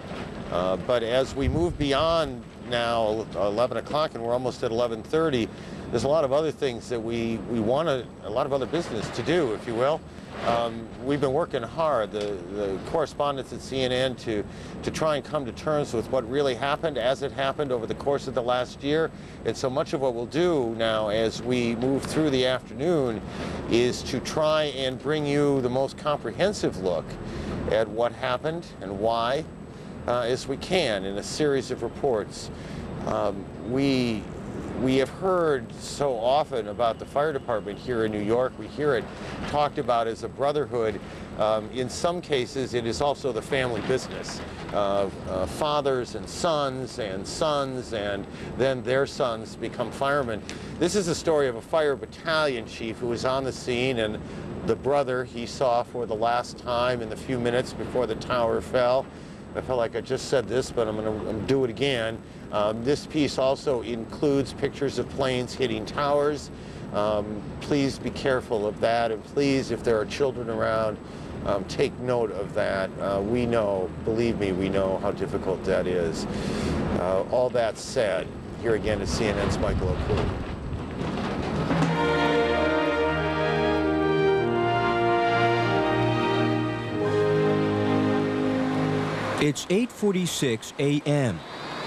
But as we move beyond now 11 o'clock and we're almost at 11:30, there's a lot of other things that we want a lot of other business to do, if you will. We've been working hard, the correspondents at CNN, to try and come to terms with what really happened as it happened over the course of the last year. And so much of what we'll do now as we move through the afternoon is to try and bring you the most comprehensive look at what happened and why as we can in a series of reports. We have heard so often about the fire department here in New York. We hear it talked about as a brotherhood. In some cases, it is also the family business of fathers and sons, and then their sons become firemen. This is a story of a fire battalion chief who was on the scene, and the brother he saw for the last time in the few minutes before the tower fell. I felt like I just said this, but I'm going to do it again. This piece also includes pictures of planes hitting towers. Please be careful of that, and please, if there are children around, take note of that. We know, believe me, we know how difficult that is. All that said, here again is CNN's Michael O'Cool. It's 8:46 a.m.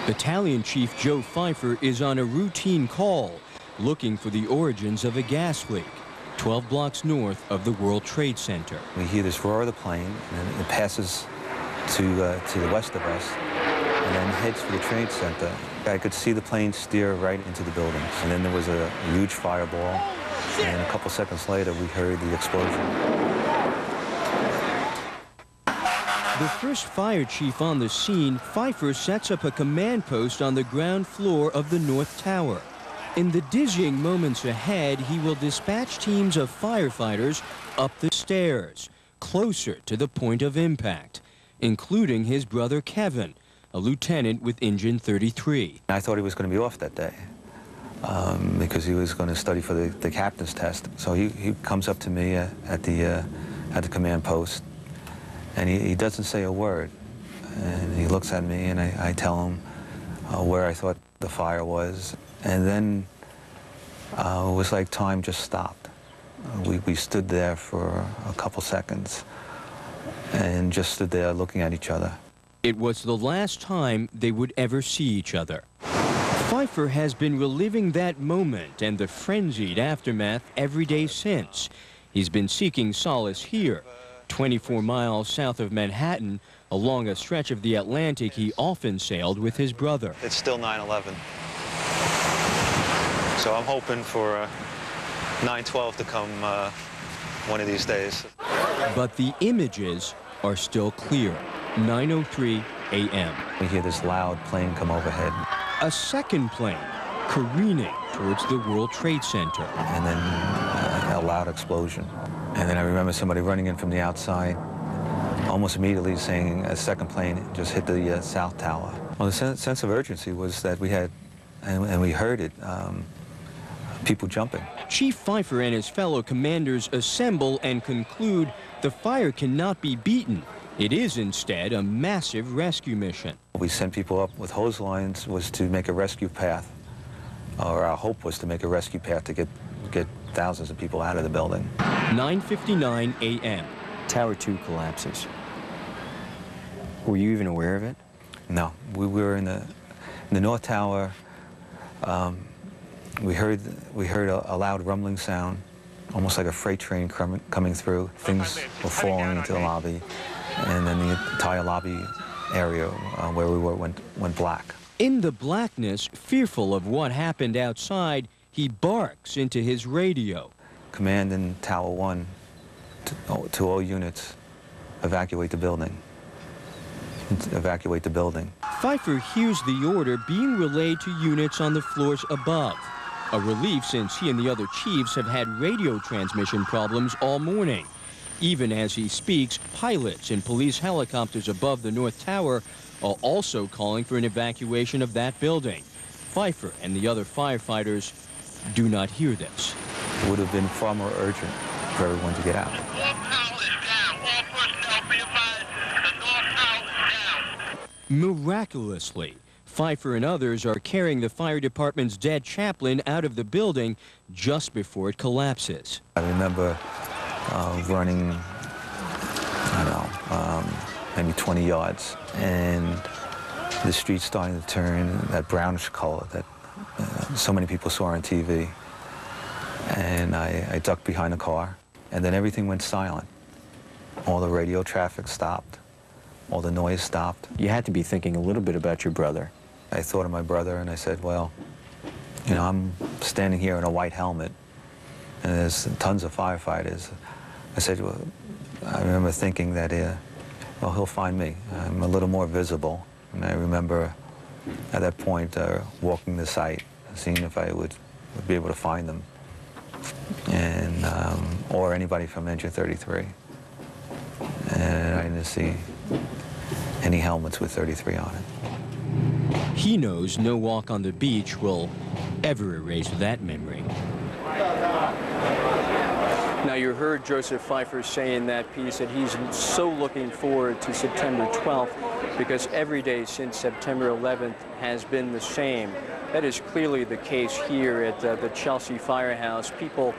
Battalion Chief Joe Pfeiffer is on a routine call looking for the origins of a gas leak 12 blocks north of the World Trade Center. We hear this roar of the plane, and it passes to the west of us and then heads for the Trade Center. I could see the plane steer right into the buildings, and then there was a huge fireball, and a couple seconds later we heard the explosion. The first fire chief on the scene, Pfeiffer sets up a command post on the ground floor of the North Tower. In the dizzying moments ahead, he will dispatch teams of firefighters up the stairs, closer to the point of impact, including his brother Kevin, a lieutenant with Engine 33. I thought he was going to be off that day because he was going to study for the captain's test. So he comes up to me at the command post. And he doesn't say a word. And he looks at me, and I tell him where I thought the fire was. And then it was like time just stopped. We stood there for a couple seconds and just stood there looking at each other. It was the last time they would ever see each other. Pfeiffer has been reliving that moment and the frenzied aftermath every day since. He's been seeking solace here, 24 miles south of Manhattan, along a stretch of the Atlantic he often sailed with his brother. It's still 9/11. So I'm hoping for 9/12 to come one of these days. But the images are still clear. 9:03 a.m. We hear this loud plane come overhead. A second plane careening towards the World Trade Center. And then a loud explosion. And then I remember somebody running in from the outside, almost immediately saying a second plane just hit the South Tower. Well, the sense of urgency was that we had, and we heard it, people jumping. Chief Pfeiffer and his fellow commanders assemble and conclude the fire cannot be beaten. It is instead a massive rescue mission. We sent people up with hose lines was to make a rescue path, or our hope was to make a rescue path to get thousands of people out of the building. 9:59 a.m. Tower 2 collapses. Were you even aware of it? No, we were in the North Tower. We heard a loud rumbling sound, almost like a freight train coming through. Things were falling into the lobby, and then the entire lobby area where we were went black. In the blackness, fearful of what happened outside, he barks into his radio. Command in Tower 1 to all units, evacuate the building. Evacuate the building. Pfeiffer hears the order being relayed to units on the floors above. A relief since he and the other chiefs have had radio transmission problems all morning. Even as he speaks, pilots in police helicopters above the North Tower are also calling for an evacuation of that building. Pfeiffer and the other firefighters do not hear this. It would have been far more urgent for everyone to get out. Miraculously, Pfeiffer and others are carrying the fire department's dead chaplain out of the building just before it collapses. I remember running, I don't know, maybe 20 yards, and the street starting to turn that brownish color that so many people saw on TV. And I ducked behind a car, and then everything went silent. All the radio traffic stopped. All the noise stopped. You had to be thinking a little bit about your brother. I thought of my brother, and I said, well, you know, I'm standing here in a white helmet, and there's tons of firefighters. I said, well, I remember thinking that, well, he'll find me. I'm a little more visible. And I remember at that point walking the site, seeing if I would be able to find them, and or anybody from Engine 33. And I didn't see any helmets with 33 on it. He knows no walk on the beach will ever erase that memory. Now, you heard Joseph Pfeiffer say in that piece that he's so looking forward to September 12th because every day since September 11th has been the same. That is clearly the case here at the Chelsea Firehouse. People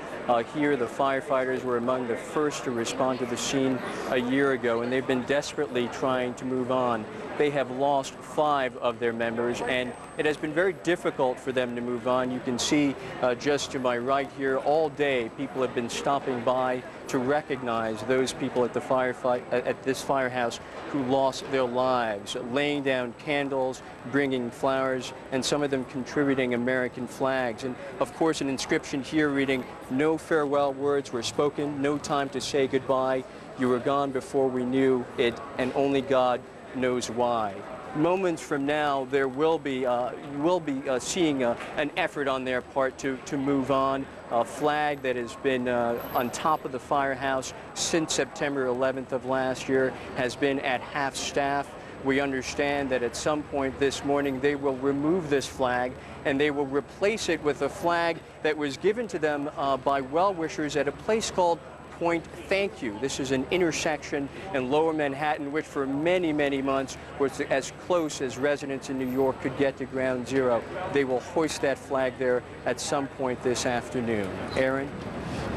here, the firefighters, were among the first to respond to the scene a year ago, and they've been desperately trying to move on. They have lost 5 of their members, and it has been very difficult for them to move on. You can see just to my right here, all day people have been stopping by to recognize those people at the at this firehouse who lost their lives, laying down candles, bringing flowers, and some of them contributing American flags. And of course, an inscription here reading, "No farewell words were spoken, no time to say goodbye. You were gone before we knew it, and only God knows why." Moments from now, there will be you will be seeing an effort on their part to move on. A flag that has been on top of the firehouse since September 11th of last year has been at half staff. We understand that at some point this morning they will remove this flag and they will replace it with a flag that was given to them by well-wishers at a place called Point Thank You. This is an intersection in Lower Manhattan, which for many, many months was as close as residents in New York could get to Ground Zero. They will hoist that flag there at some point this afternoon. Aaron?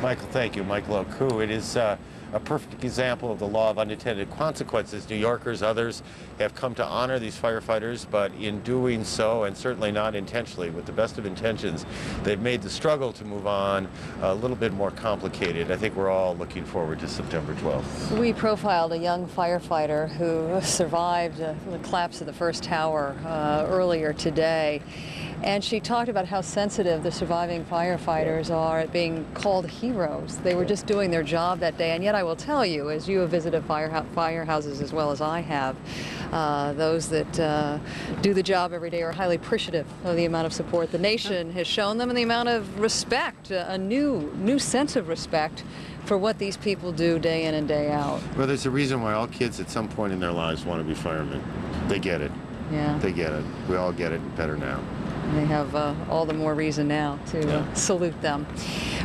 Michael, thank you. Michael Oku. It is a perfect example of the law of unintended consequences. New Yorkers, others have come to honor these firefighters, but in doing so, and certainly not intentionally, with the best of intentions, they've made the struggle to move on a little bit more complicated. I think we're all looking forward to September 12th. We profiled a young firefighter who survived the collapse of the first tower earlier today. And she talked about how sensitive the surviving firefighters are at being called heroes. They were just doing their job that day. And yet I will tell you, as you have visited firehouses as well as I have, those that do the job every day are highly appreciative of the amount of support the nation has shown them and the amount of respect, a new sense of respect for what these people do day in and day out. Well, there's a reason why all kids at some point in their lives want to be firemen. They get it. Yeah. They get it. We all get it better now. They have all the more reason now to salute them.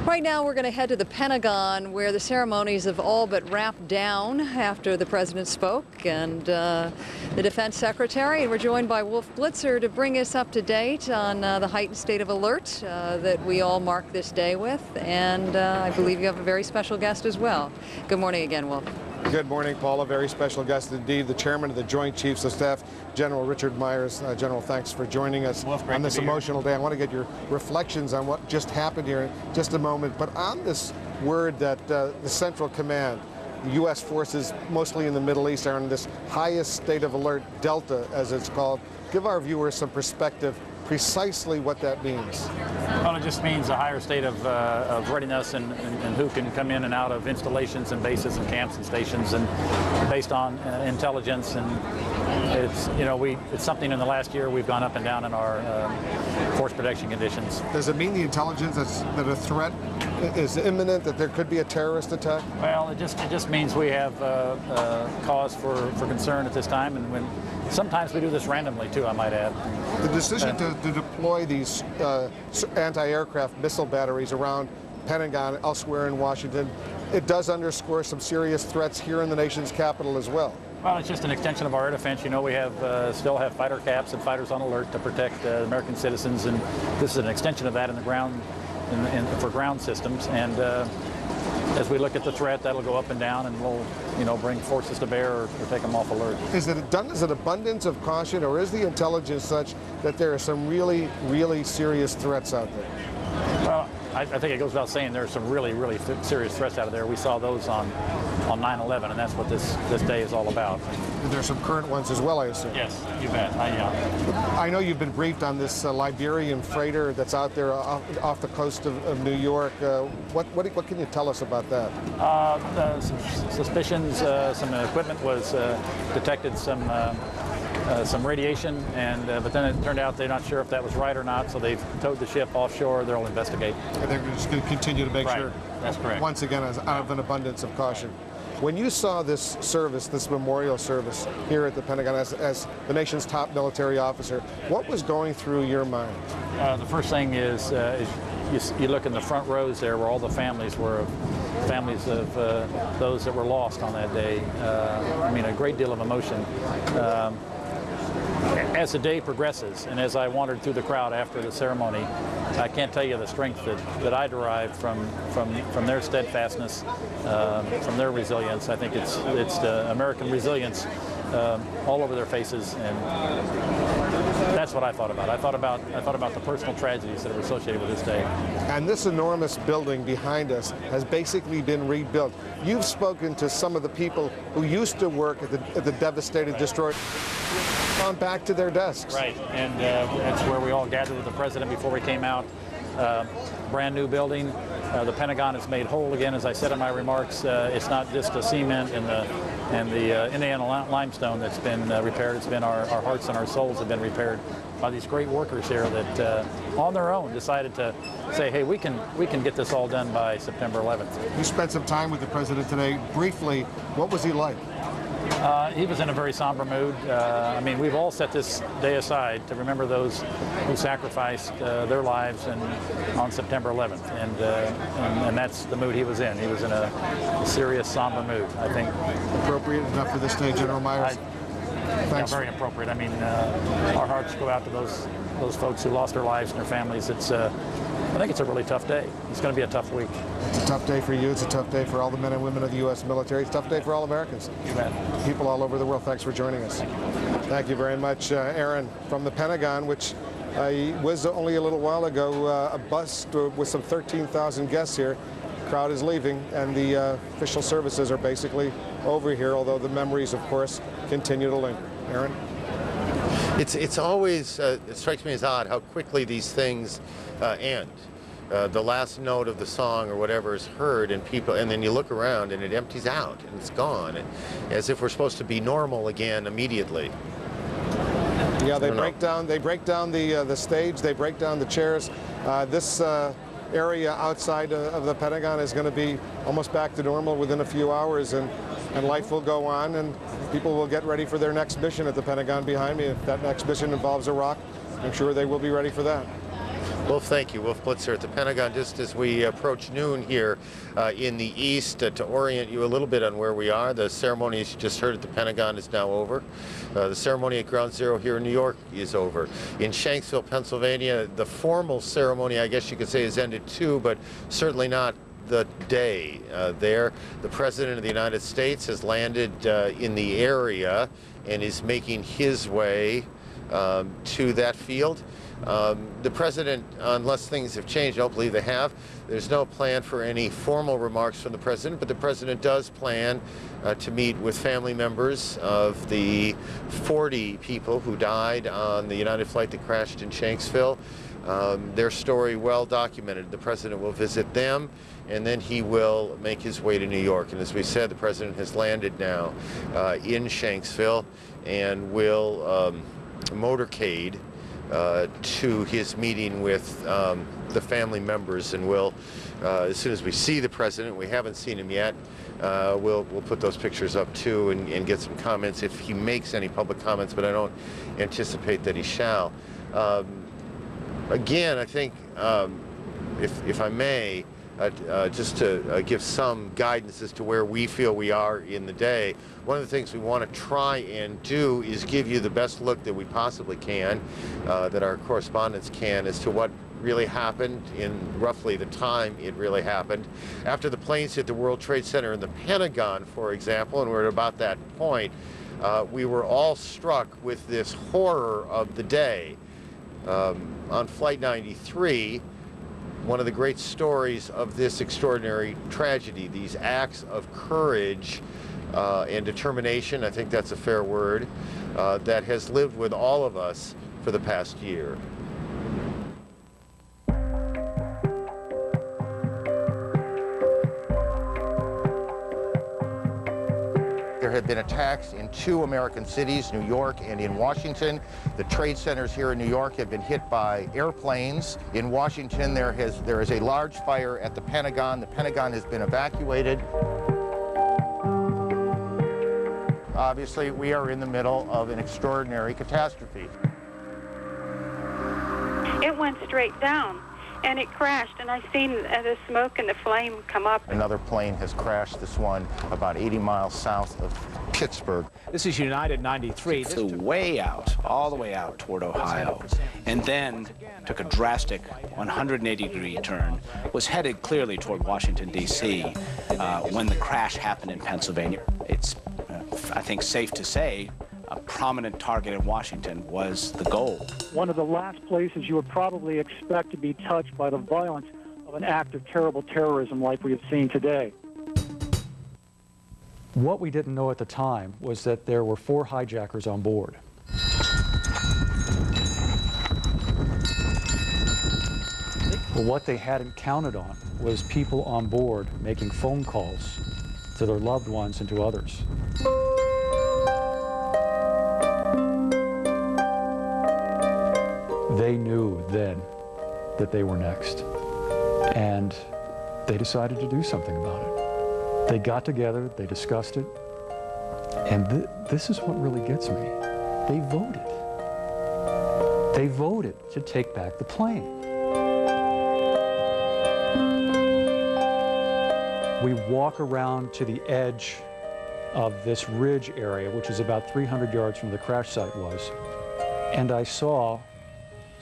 Right now, we're going to head to the Pentagon, where the ceremonies have all but wrapped down after the president spoke and the defense secretary. And we're joined by Wolf Blitzer to bring us up to date on the heightened state of alert that we all mark this day with. And I believe you have a very special guest as well. Good morning again, Wolf. Good morning, Paula. Very special guest indeed, the chairman of the Joint Chiefs of Staff, General Richard Myers. General, thanks for joining us on this emotional day. I want to get your reflections on what just happened here in just a moment. But on this word that the Central Command, the U.S. forces, mostly in the Middle East, are in this highest state of alert, Delta, as it's called. Give our viewers some perspective precisely what that means. Well, it just means a higher state of readiness and who can come in and out of installations and bases and camps and stations, and based on intelligence. And it's, you know, it's something in the last year we've gone up and down in our force protection conditions. Does it mean the intelligence that a threat is imminent, that there could be a terrorist attack? Well, it just means we have cause for concern at this time, and sometimes we do this randomly too, I might add. The decision to deploy these anti-aircraft missile batteries around Pentagon, elsewhere in Washington, it does underscore some serious threats here in the nation's capital as well. Well, it's just an extension of our air defense. You know, we have still have fighter caps and fighters on alert to protect American citizens, and this is an extension of that in the ground, for ground systems. And as we look at the threat, that'll go up and down, and we'll, you know, bring forces to bear or take them off alert. Is it done as an abundance of caution, or is the intelligence such that there are some really, really serious threats out there? Well, I think it goes without saying there are some really, really serious threats out of there. We saw those on 9/11, and that's what this day is all about. And there are some current ones as well, I assume. Yes, you bet. I know you've been briefed on this Liberian freighter that's out there off the coast of New York. What can you tell us about that? Some suspicions, some equipment was detected, some radiation, but then it turned out they're not sure if that was right or not, so they've towed the ship offshore. They'll investigate. And they're just going to continue to make sure. That's correct. Once again, out of an abundance of caution. When you saw this service, this memorial service here at the Pentagon as the nation's top military officer, what was going through your mind? The first thing is you look in the front rows there where all the families were, families of those that were lost on that day. I mean, a great deal of emotion. As the day progresses, and as I wandered through the crowd after the ceremony, I can't tell you the strength that I derived from their steadfastness, from their resilience. I think it's the American resilience all over their faces, and that's what I thought about. I thought about the personal tragedies that are associated with this day. And this enormous building behind us has basically been rebuilt. You've spoken to some of the people who used to work at the devastated, destroyed, gone back to their desks. Right, and that's where we all gathered with the president before we came out. Brand new building. The Pentagon is made whole again, as I said in my remarks. It's not just the cement and the Indiana limestone that's been repaired. It's been our hearts and our souls have been repaired by these great workers here that on their own decided to say, hey, we can get this all done by September 11th. You spent some time with the president today. Briefly, what was he like? He was in a very somber mood. I mean, we've all set this day aside to remember those who sacrificed their lives on September 11th, and that's the mood he was in. He was in a serious, somber mood, I think. Appropriate enough for this day, General Myers? Thanks. Yeah, very appropriate. I mean, our hearts go out to those folks who lost their lives and their families. I think it's a really tough day. It's going to be a tough week. It's a tough day for you. It's a tough day for all the men and women of the U.S. military. It's a tough day for all Americans. You bet. People all over the world. Thanks for joining us. Thank you very much, Aaron, from the Pentagon, which was only a little while ago a bus with some 13,000 guests here. The crowd is leaving, and the official services are basically over here, although the memories, of course, continue to linger. Aaron? It's always, it strikes me as odd how quickly these things end. The last note of the song or whatever is heard, and then you look around and it empties out and it's gone, and as if we're supposed to be normal again immediately. Yeah, they break down the stage, they break down the chairs. This area outside of the Pentagon is going to be almost back to normal within a few hours, and life will go on, and people will get ready for their next mission at the Pentagon behind me. If that next mission involves Iraq, I'm sure they will be ready for that. Wolf, thank you. Wolf Blitzer at the Pentagon. Just as we approach noon here in the east, to orient you a little bit on where we are, the ceremony, as you just heard at the Pentagon, is now over. The ceremony at Ground Zero here in New York is over. In Shanksville, Pennsylvania, the formal ceremony, I guess you could say, has ended too, but certainly not the day. There, the President of the United States has landed in the area and is making his way to that field. The President, unless things have changed, I don't believe they have, there's no plan for any formal remarks from the President, but the President does plan to meet with family members of the 40 people who died on the United flight that crashed in Shanksville. Their story well documented. The President will visit them, and then he will make his way to New York. And as we said, the President has landed now in Shanksville and will motorcade to his meeting with the family members, and we'll, as soon as we see the President, we haven't seen him yet, we'll put those pictures up too and get some comments if he makes any public comments, but I don't anticipate that he shall. Again, I think, if I may, just to give some guidance as to where we feel we are in the day, one of the things we want to try and do is give you the best look that we possibly can, that our correspondents can, as to what really happened in roughly the time it really happened. After the planes hit the World Trade Center and the Pentagon, for example, and we're at about that point, we were all struck with this horror of the day. On Flight 93, one of the great stories of this extraordinary tragedy, these acts of courage and determination, I think that's a fair word, that has lived with all of us for the past year. There have been attacks in 2 American cities, New York and in Washington. The trade centers here in New York have been hit by airplanes. In Washington, there is a large fire at the Pentagon. The Pentagon has been evacuated. Obviously, we are in the middle of an extraordinary catastrophe. It went straight down, and it crashed, and I seen the smoke and the flame come up. Another plane has crashed, this one about 80 miles south of Pittsburgh. This is United 93. Flew way out, all the way out toward Ohio, and then took a drastic 180-degree turn, was headed clearly toward Washington, D.C. When the crash happened in Pennsylvania. It's, I think, safe to say, a prominent target in Washington was the goal. One of the last places you would probably expect to be touched by the violence of an act of terrible terrorism like we have seen today. What we didn't know at the time was that there were 4 hijackers on board. But what they hadn't counted on was people on board making phone calls to their loved ones and to others. They knew then that they were next, and they decided to do something about it. They got together, they discussed it, and this is what really gets me. They voted. They voted to take back the plane. We walk around to the edge of this ridge area, which is about 300 yards from where the crash site was, and I saw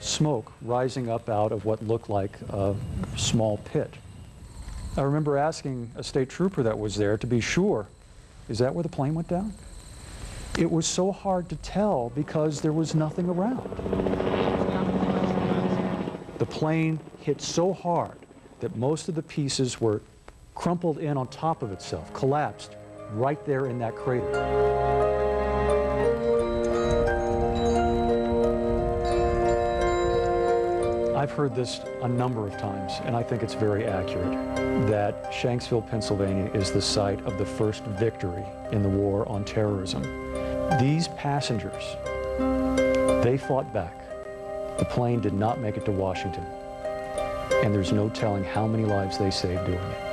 smoke rising up out of what looked like a small pit. I remember asking a state trooper that was there to be sure, is that where the plane went down? It was so hard to tell because there was nothing around. The plane hit so hard that most of the pieces were crumpled in on top of itself, collapsed right there in that crater. I've heard this a number of times, and I think it's very accurate, that Shanksville, Pennsylvania is the site of the first victory in the war on terrorism. These passengers, they fought back. The plane did not make it to Washington, and there's no telling how many lives they saved doing it.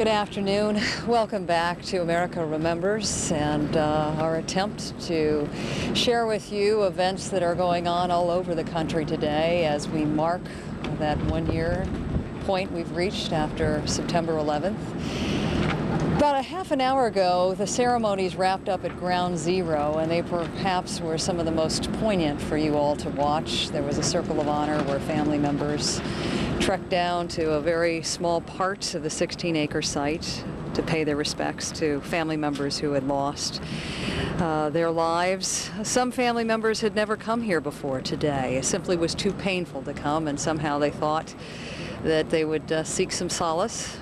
Good afternoon. Welcome back to America Remembers and our attempt to share with you events that are going on all over the country today as we mark that 1 year point we've reached after September 11th. About a half an hour ago, the ceremonies wrapped up at Ground Zero, and they perhaps were some of the most poignant for you all to watch. There was a circle of honor where family members trekked down to a very small part of the 16-acre site to pay their respects to family members who had lost their lives. Some family members had never come here before today. It simply was too painful to come, and somehow they thought that they would seek some solace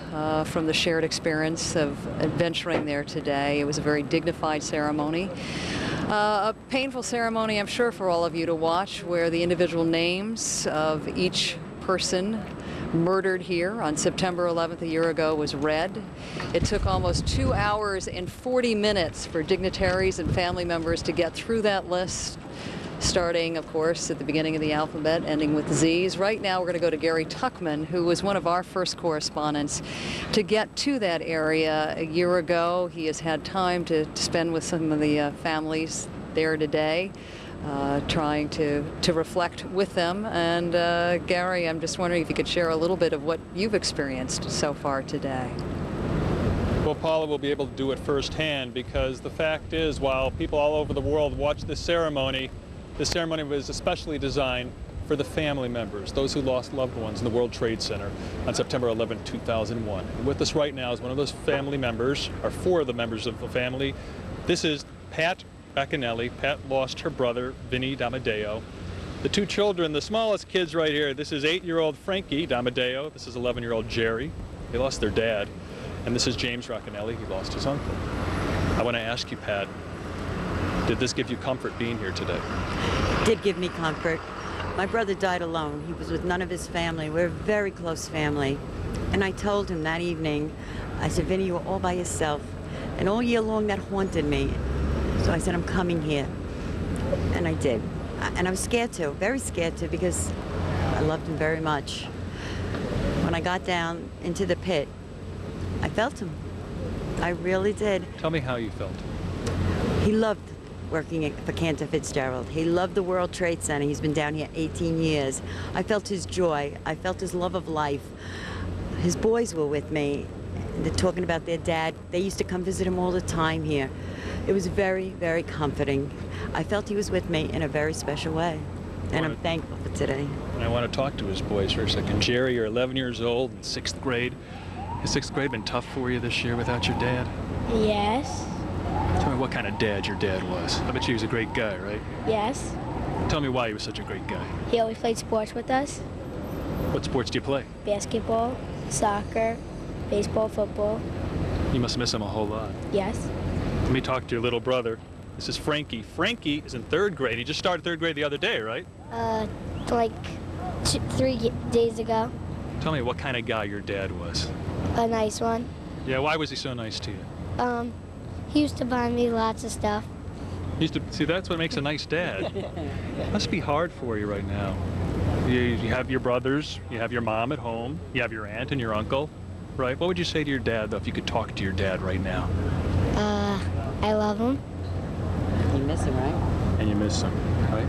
from the shared experience of adventuring there today. It was a very dignified ceremony. A painful ceremony, I'm sure, for all of you to watch, where the individual names of each person murdered here on September 11th a year ago was read. It took almost 2 hours and 40 minutes for dignitaries and family members to get through that list, starting, of course, at the beginning of the alphabet, ending with Z's. Right now, we're going to go to Gary Tuckman, who was one of our first correspondents to get to that area a year ago. He has had time to spend with some of the families there today, trying to reflect with them. And Gary, I'm just wondering if you could share a little bit of what you've experienced so far today. Well, Paula will be able to do it firsthand, because the fact is, while people all over the world watch this ceremony was especially designed for the family members, those who lost loved ones in the World Trade Center on September 11, 2001. And with us right now is one of those family members, or four of the members of the family. This is Pat Bacanelli. Pat lost her brother, Vinny Damadeo. The two children, the smallest kids right here, this is 8-year-old Frankie Damadeo. This is 11-year-old Jerry. They lost their dad. And this is James Racanelli. He lost his uncle. I want to ask you, Pat, did this give you comfort being here today? It did give me comfort. My brother died alone. He was with none of his family. We're a very close family. And I told him that evening, I said, Vinny, you were all by yourself. And all year long that haunted me. So I said, I'm coming here. And I did. And I was scared to, very scared to, because I loved him very much. When I got down into the pit, I felt him. I really did. Tell me how you felt. He loved working for Cantor Fitzgerald. He loved the World Trade Center. He's been down here 18 years. I felt his joy. I felt his love of life. His boys were with me. They're talking about their dad. They used to come visit him all the time here. It was very, very comforting. I felt he was with me in a very special way. And I'm thankful for today. And I want to talk to his boys for a second. Jerry, you're 11 years old in 6th grade. Has 6th grade been tough for you this year without your dad? Yes. Tell me what kind of dad your dad was. I bet you he was a great guy, right? Yes. Tell me why he was such a great guy. He always played sports with us. What sports do you play? Basketball, soccer, baseball, football. You must miss him a whole lot. Yes. Let me talk to your little brother. This is Frankie. Frankie is in 3rd grade. He just started 3rd grade the other day, right? Like 3 days ago. Tell me what kind of guy your dad was. A nice one. Yeah, why was he so nice to you? He used to buy me lots of stuff. He used to, see, that's what makes a nice dad. Must be hard for you right now. You have your brothers, you have your mom at home, you have your aunt and your uncle, right? What would you say to your dad, though, if you could talk to your dad right now? I love him. You miss him, right? And you miss him, right?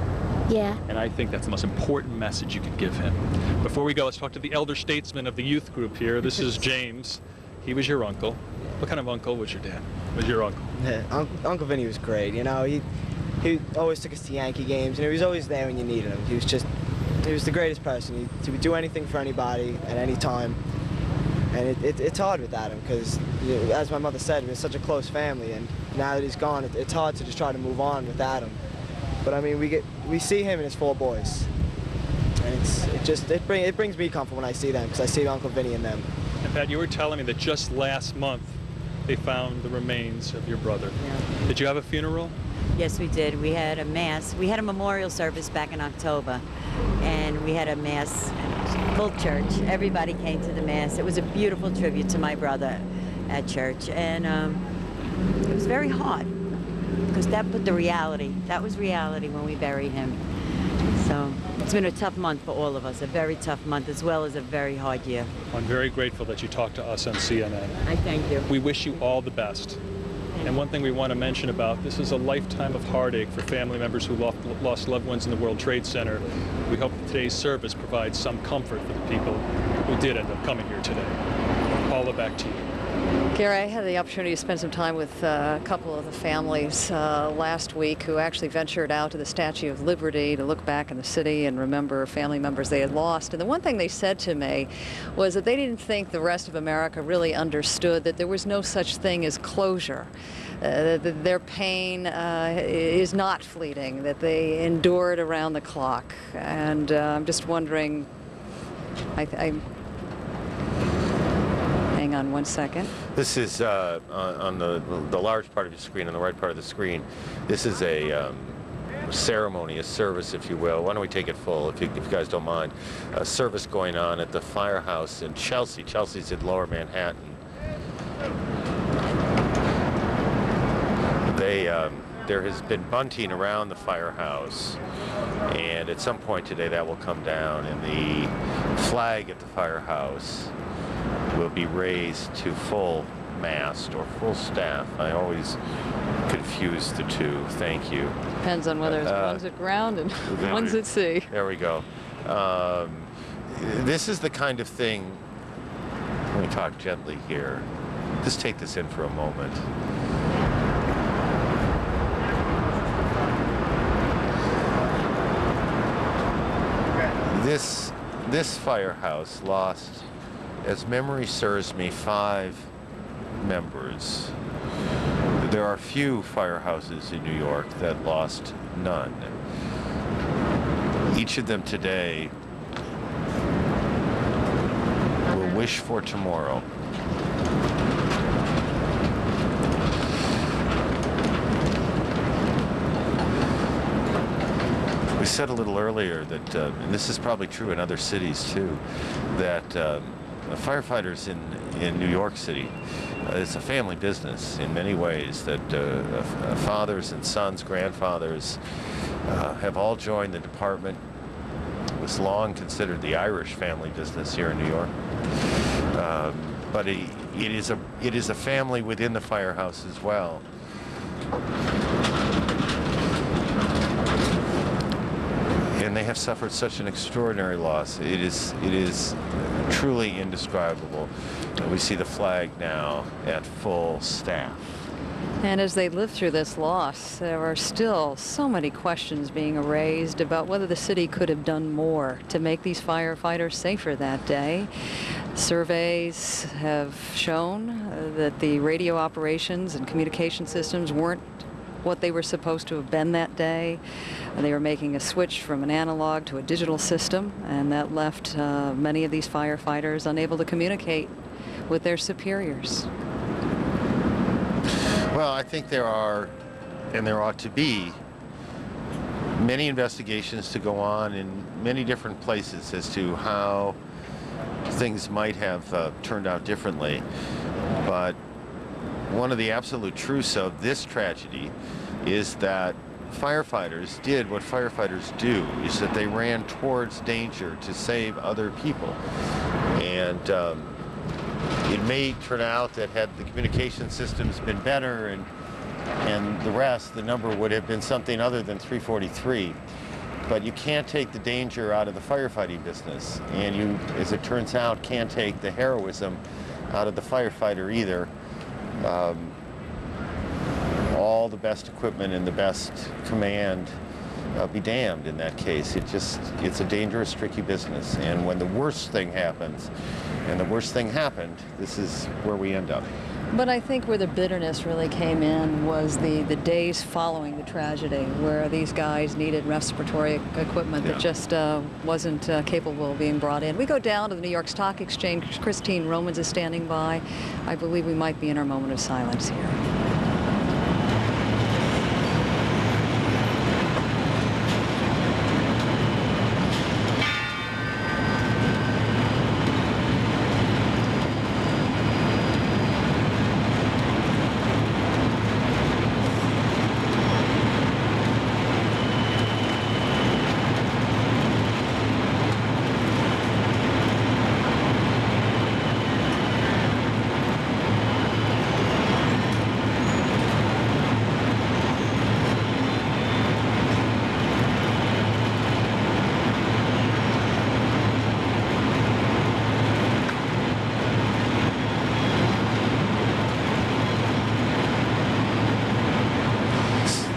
Yeah. And I think that's the most important message you could give him. Before we go, let's talk to the elder statesman of the youth group here. This is James. He was your uncle. What kind of uncle was your dad? Was your uncle? Yeah, Uncle Vinny was great. You know, he always took us to Yankee games, and he was always there when you needed him. He was the greatest person. He would do anything for anybody at any time. And it's hard without him, because, you know, as my mother said, we're such a close family, and now that he's gone, it's hard to just try to move on without him. But I mean, we see him and his 4 boys, and it brings me comfort when I see them, because I see Uncle Vinny in them. And Pat, you were telling me that just last month they found the remains of your brother. Yeah. Did you have a funeral? Yes, we did. We had a mass. We had a memorial service back in October, and we had a mass, full church. Everybody came to the mass. It was a beautiful tribute to my brother at church, and it was very hard, because that was reality when we buried him. So it's been a tough month for all of us, a very tough month, as well as a very hard year. I'm very grateful that you talked to us on CNN. I thank you. We wish you all the best. And one thing we want to mention about this is a lifetime of heartache for family members who lost loved ones in the World Trade Center. We hope that today's service provides some comfort for the people who did end up coming here today. Paula, back to you. Gary, I had the opportunity to spend some time with a couple of the families last week who actually ventured out to the Statue of Liberty to look back in the city and remember family members they had lost. And the one thing they said to me was that they didn't think the rest of America really understood that there was no such thing as closure. That their pain is not fleeting, that they endured around the clock. And I'm just wondering, hang on one second. This is on the large part of your screen, on the right part of the screen. This is a ceremony, a service, if you will. Why don't we take it full, if you guys don't mind? A service going on at the firehouse in Chelsea. Chelsea's in Lower Manhattan. There has been bunting around the firehouse, and at some point today that will come down, and the flag at the firehouse will be raised to full mast or full staff. I always confuse the two. Thank you. Depends on whether it's one's at ground and one's at sea. There we go. This is the kind of thing, let me talk gently here. Just take this in for a moment. This firehouse lost, as memory serves me, 5 members. There are few firehouses in New York that lost none. Each of them today will wish for tomorrow. We said a little earlier that, and this is probably true in other cities too, that firefighters in New York City, it's a family business in many ways, that fathers and sons, grandfathers have all joined the department. It was long considered the Irish family business here in New York. But it is a family within the firehouse as well. And they have suffered such an extraordinary loss. It is truly indescribable. We see the flag now at full staff. And as they live through this loss, there are still so many questions being raised about whether the city could have done more to make these firefighters safer that day. Surveys have shown that the radio operations and communication systems weren't what they were supposed to have been that day. They were making a switch from an analog to a digital system, and that left many of these firefighters unable to communicate with their superiors. Well, I think there are, and there ought to be, many investigations to go on in many different places as to how things might have turned out differently. But one of the absolute truths of this tragedy is that firefighters did what firefighters do, is that they ran towards danger to save other people. And it may turn out that had the communication systems been better and the rest, the number would have been something other than 343. But you can't take the danger out of the firefighting business, and you, as it turns out, can't take the heroism out of the firefighter either. All the best equipment and the best command be damned in that case. It's a dangerous, tricky business. And when the worst thing happens, and the worst thing happened, this is where we end up. But I think where the bitterness really came in was the days following the tragedy, where these guys needed respiratory equipment that just wasn't capable of being brought in. We go down to the New York Stock Exchange. Christine Romans is standing by. I believe we might be in our moment of silence here.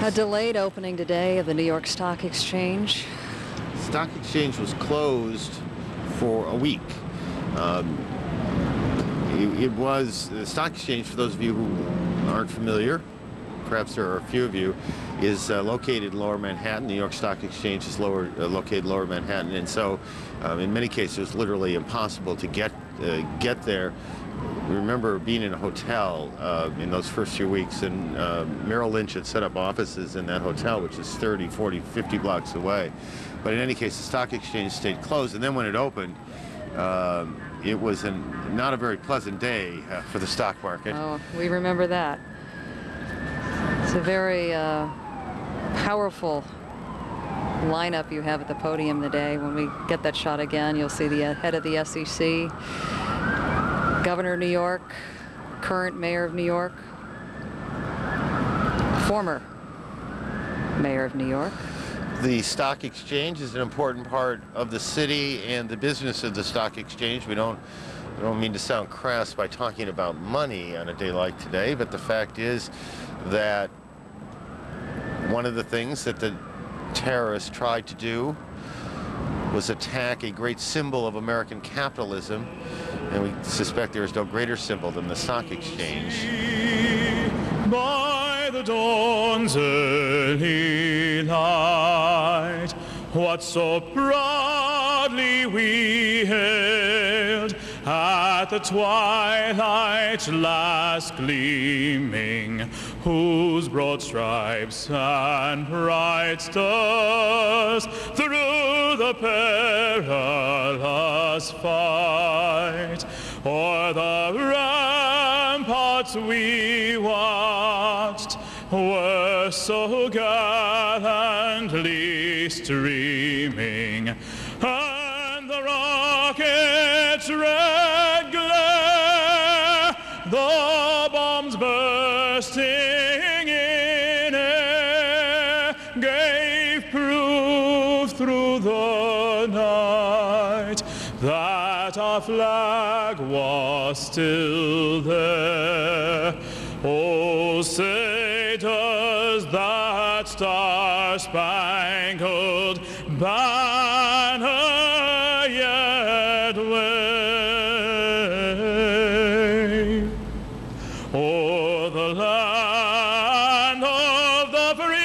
A delayed opening today of the New York Stock Exchange. Stock Exchange was closed for a week. It was the Stock Exchange, for those of you who aren't familiar, perhaps there are a few of you, is located in Lower Manhattan. New York Stock Exchange is located in Lower Manhattan, and so in many cases it's literally impossible to get there. Remember being in a hotel in those first few weeks, and Merrill Lynch had set up offices in that hotel, which is 30, 40, 50 blocks away. But in any case, the Stock Exchange stayed closed, and then when it opened, it was not a very pleasant day for the stock market. Oh, we remember that. It's a very powerful lineup you have at the podium today. When we get that shot again, you'll see the head of the SEC, Governor of New York, current Mayor of New York, former Mayor of New York. The Stock Exchange is an important part of the city and the business of the Stock Exchange. I don't mean to sound crass by talking about money on a day like today, but the fact is that one of the things that the terrorists tried to do was attack a great symbol of American capitalism, and we suspect there is no greater symbol than the Stock Exchange. By the dawn's early light, what so proudly we hailed at the twilight's last gleaming, whose broad stripes and bright stars through the perilous fight o'er the ramparts we watched were so gallantly streaming, and the rockets' red glare, the bombs bursting in air, gave proof through the night that our flag was still there. Oh, say does that star-spangled banner yet wave o'er the land of the free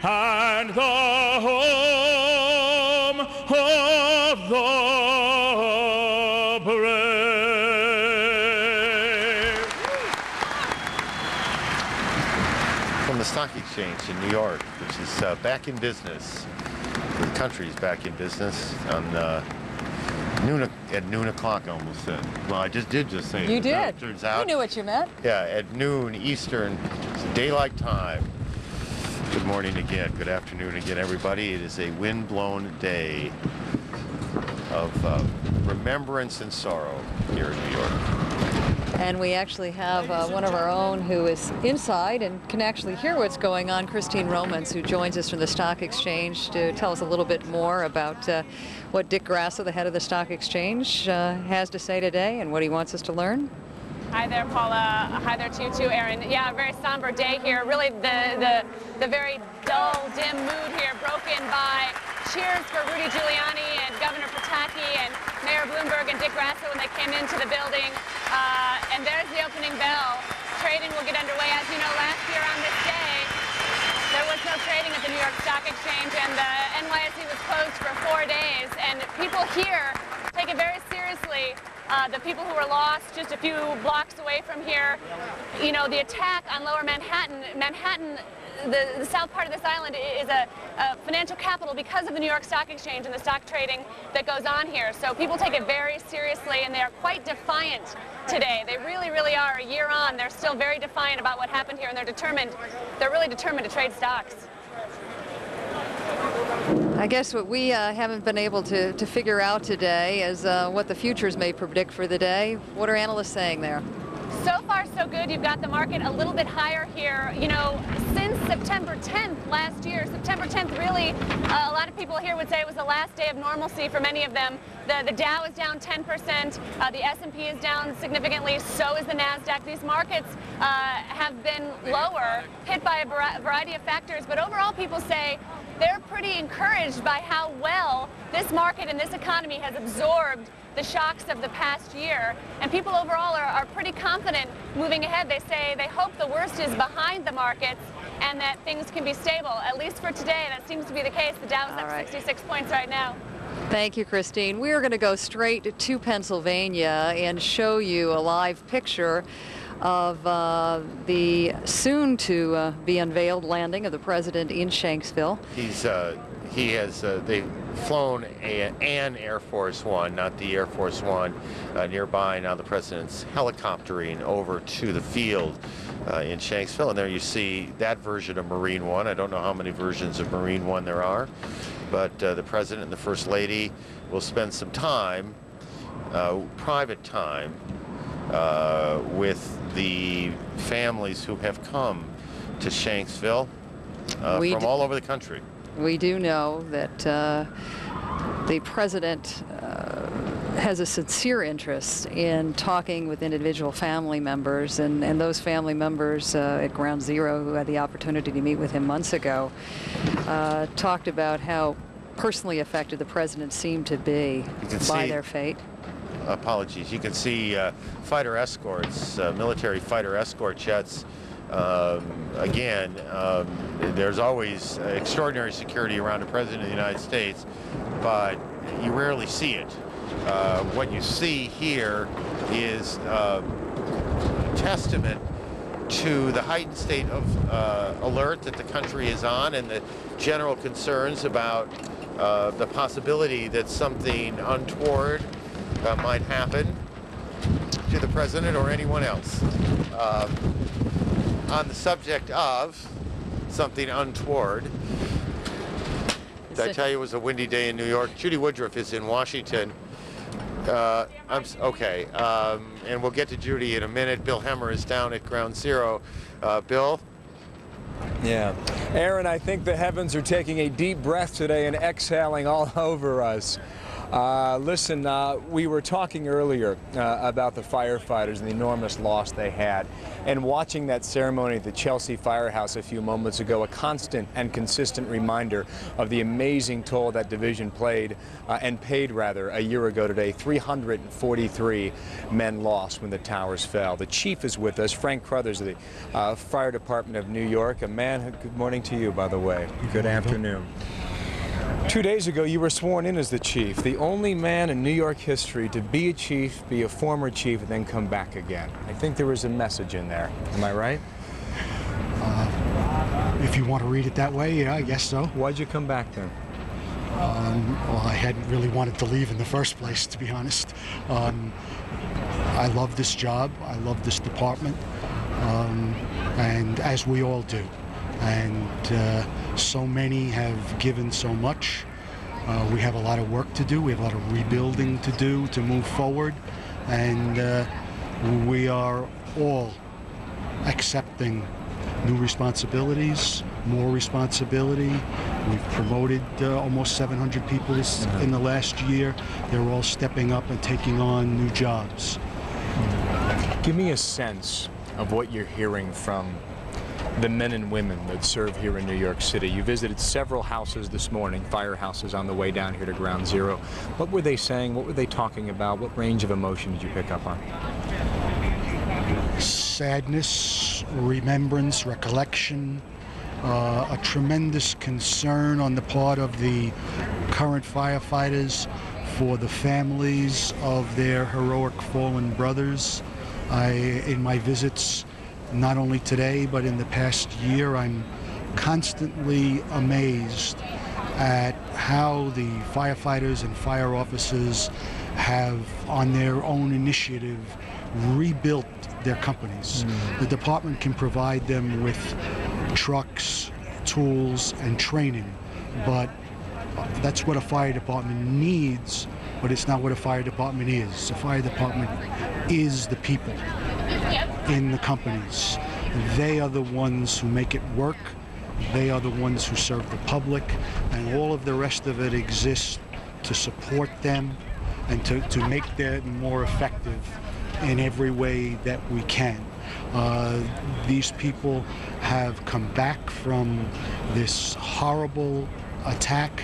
and the home of the brave? From the Stock Exchange in New York, which is back in business. The country's back in business on at noon o'clock, I almost said. Well, I did just say it. You did. It turns out. You knew what you meant. Yeah, at noon Eastern Daylight Time. Good morning again. Good afternoon again, everybody. It is a wind-blown day of remembrance and sorrow here in New York. And we actually have one of our own who is inside and can actually hear what's going on, Christine Romans, who joins us from the Stock Exchange to tell us a little bit more about what Dick Grasso, the head of the Stock Exchange, has to say today and what he wants us to learn. Hi there, Paula. Hi there, too, Aaron. Yeah, a very somber day here. Really, the very dull, dim mood here, broken by cheers for Rudy Giuliani and Governor Pataki and Mayor Bloomberg and Dick Grasso when they came into the building. And there's the opening bell. Trading will get underway. As you know, last year on this day, there was no trading at the New York Stock Exchange, and the NYSE was closed for 4 days. And people here take it very seriously. The people who were lost just a few blocks away from here, you know, the attack on Lower Manhattan. The south part of this island is a financial capital because of the New York Stock Exchange and the stock trading that goes on here. So people take it very seriously, and they are quite defiant today. They really, really are. A year on, they're still very defiant about what happened here, and they're really determined to trade stocks. I guess what we haven't been able to figure out today is what the futures may predict for the day. What are analysts saying there? So far, so good. You've got the market a little bit higher here. You know, since September 10th last year, September 10th really, a lot of people here would say it was the last day of normalcy for many of them. The Dow is down 10%. The S&P is down significantly. So is the NASDAQ. These markets have been lower, hit by a variety of factors. But overall, people say they're pretty encouraged by how well this market and this economy has absorbed the shocks of the past year. And people overall are pretty confident moving ahead. They say they hope the worst is behind the markets and that things can be stable, at least for today. That seems to be the case. The Dow is up 66 points right now. Thank you, Christine. We're going to go straight to Pennsylvania and show you a live picture of the soon-to-be unveiled landing of the president in Shanksville. They've flown an Air Force One, not the Air Force One, nearby. Now the president's helicoptering over to the field in Shanksville, and there you see that version of Marine One. I don't know how many versions of Marine One there are, but the president and the First Lady will spend some time, private time, with the families who have come to Shanksville from all over the country. We do know that the president has a sincere interest in talking with individual family members, and those family members at Ground Zero who had the opportunity to meet with him months ago talked about how personally affected the president seemed to be by their fate. Apologies. You can see fighter escorts, military fighter escort jets. Again, there's always extraordinary security around the President of the United States, but you rarely see it. What you see here is testament to the heightened state of alert that the country is on and the general concerns about the possibility that something untoward might happen to the President or anyone else. On the subject of something untoward, did I tell you it was a windy day in New York? Judy Woodruff is in Washington. Okay, and we'll get to Judy in a minute. Bill Hemmer is down at Ground Zero. Bill? Yeah. Aaron, I think the heavens are taking a deep breath today and exhaling all over us. Listen, we were talking earlier about the firefighters and the enormous loss they had. And watching that ceremony at the Chelsea Firehouse a few moments ago, a constant and consistent reminder of the amazing toll that division paid a year ago today. 343 men lost when the towers fell. The chief is with us, Frank Crothers of the Fire Department of New York. A man, good morning to you, by the way. Good afternoon. 2 days ago, you were sworn in as the chief, the only man in New York history to be a chief, be a former chief, and then come back again. I think there was a message in there. Am I right? If you want to read it that way, yeah, I guess so. Why'd you come back then? Well, I hadn't really wanted to leave in the first place, to be honest. I love this job. I love this department, and as we all do. And so many have given so much. We have a lot of work to do. We have a lot of rebuilding to do to move forward. And we are all accepting new responsibilities, more responsibility. We've promoted almost 700 people in the last year. They're all stepping up and taking on new jobs. Give me a sense of what you're hearing from the men and women that serve here in New York City. You visited several houses this morning, firehouses on the way down here to Ground Zero. What were they saying? What were they talking about? What range of emotion did you pick up on? Sadness, remembrance, recollection, a tremendous concern on the part of the current firefighters for the families of their heroic fallen brothers. In my visits, not only today, but in the past year, I'm constantly amazed at how the firefighters and fire officers have, on their own initiative, rebuilt their companies. The department can provide them with trucks, tools, and training, but that's what a fire department needs but it's not what a fire department is. A fire department is the people in the companies. They are the ones who make it work. They are the ones who serve the public, and all of the rest of it exists to support them and to make them more effective in every way that we can. These people have come back from this horrible attack,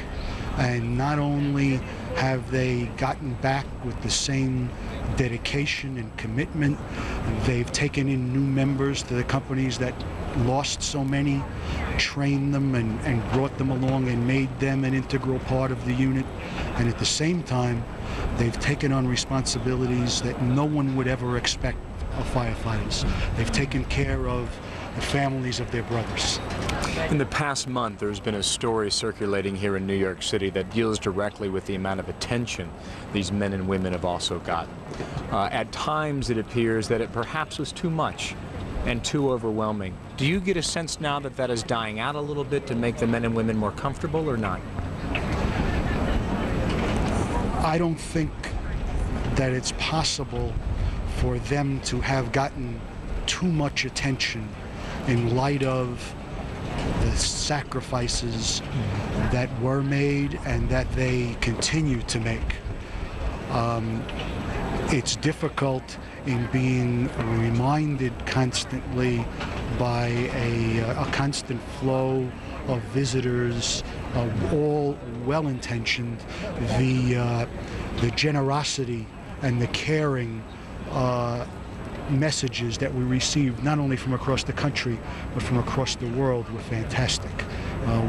and not only have they gotten back with the same dedication and commitment, they've taken in new members to the companies that lost so many, trained them and brought them along and made them an integral part of the unit. And at the same time, they've taken on responsibilities that no one would ever expect of firefighters. They've taken care of the families of their brothers. In the past month, there's been a story circulating here in New York City that deals directly with the amount of attention these men and women have also gotten. At times, it appears that it perhaps was too much and too overwhelming. Do you get a sense now that that is dying out a little bit to make the men and women more comfortable, or not? I don't think that it's possible for them to have gotten too much attention in light of the sacrifices that were made and that they continue to make. It's difficult in being reminded constantly by a constant flow of visitors, all well-intentioned, the generosity and the caring messages that we received, not only from across the country, but from across the world, were fantastic.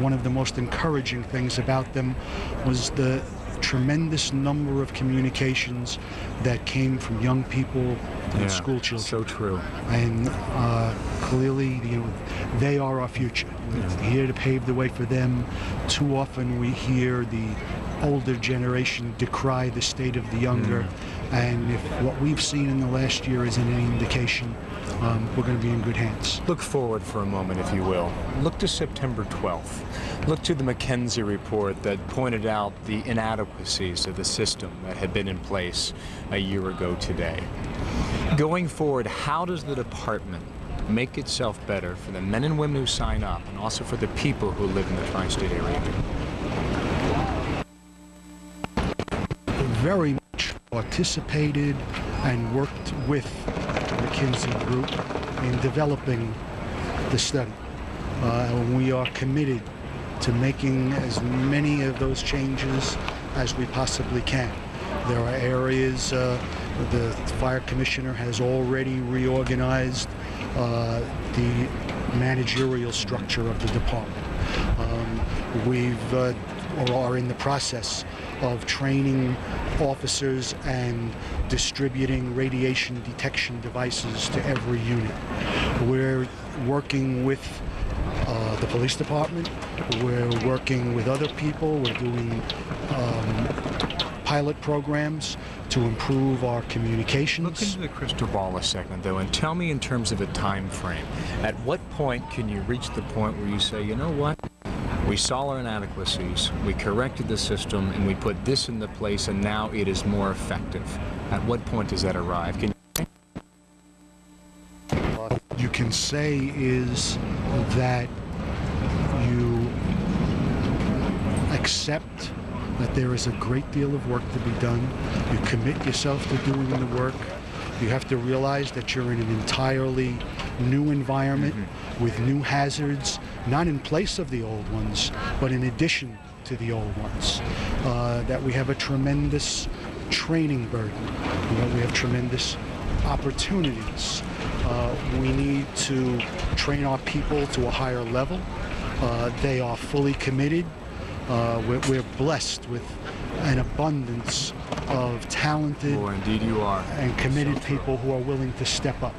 One of the most encouraging things about them was the tremendous number of communications that came from young people and school children. So true. And clearly, they are our future. We're here to pave the way for them. Too often we hear the older generation decry the state of the younger. And if what we've seen in the last year is any indication, we're going to be in good hands. Look forward for a moment, if you will. Look to September 12th. Look to the McKinsey report that pointed out the inadequacies of the system that had been in place a year ago today. Going forward, how does the department make itself better for the men and women who sign up, and also for the people who live in the tri-state area? Very much participated and worked with the McKinsey Group in developing the study. We are committed to making as many of those changes as we possibly can. There are areas the fire commissioner has already reorganized the managerial structure of the department. We've are in the process of training officers and distributing radiation detection devices to every unit. We're working with the police department. We're working with other people. We're doing pilot programs to improve our communications. Look into the crystal ball a second, though, and tell me in terms of a time frame. At what point can you reach the point where you say, you know what? We saw our inadequacies, we corrected the system, and we put this into place, and now it is more effective. At what point does that arrive? You can say is that you accept that there is a great deal of work to be done. You commit yourself to doing the work. You have to realize that you're in an entirely new environment with new hazards, not in place of the old ones, but in addition to the old ones. That we have a tremendous training burden. We have tremendous opportunities. We need to train our people to a higher level. They are fully committed. We're blessed with an abundance of talented indeed you are. And committed people who are willing to step up.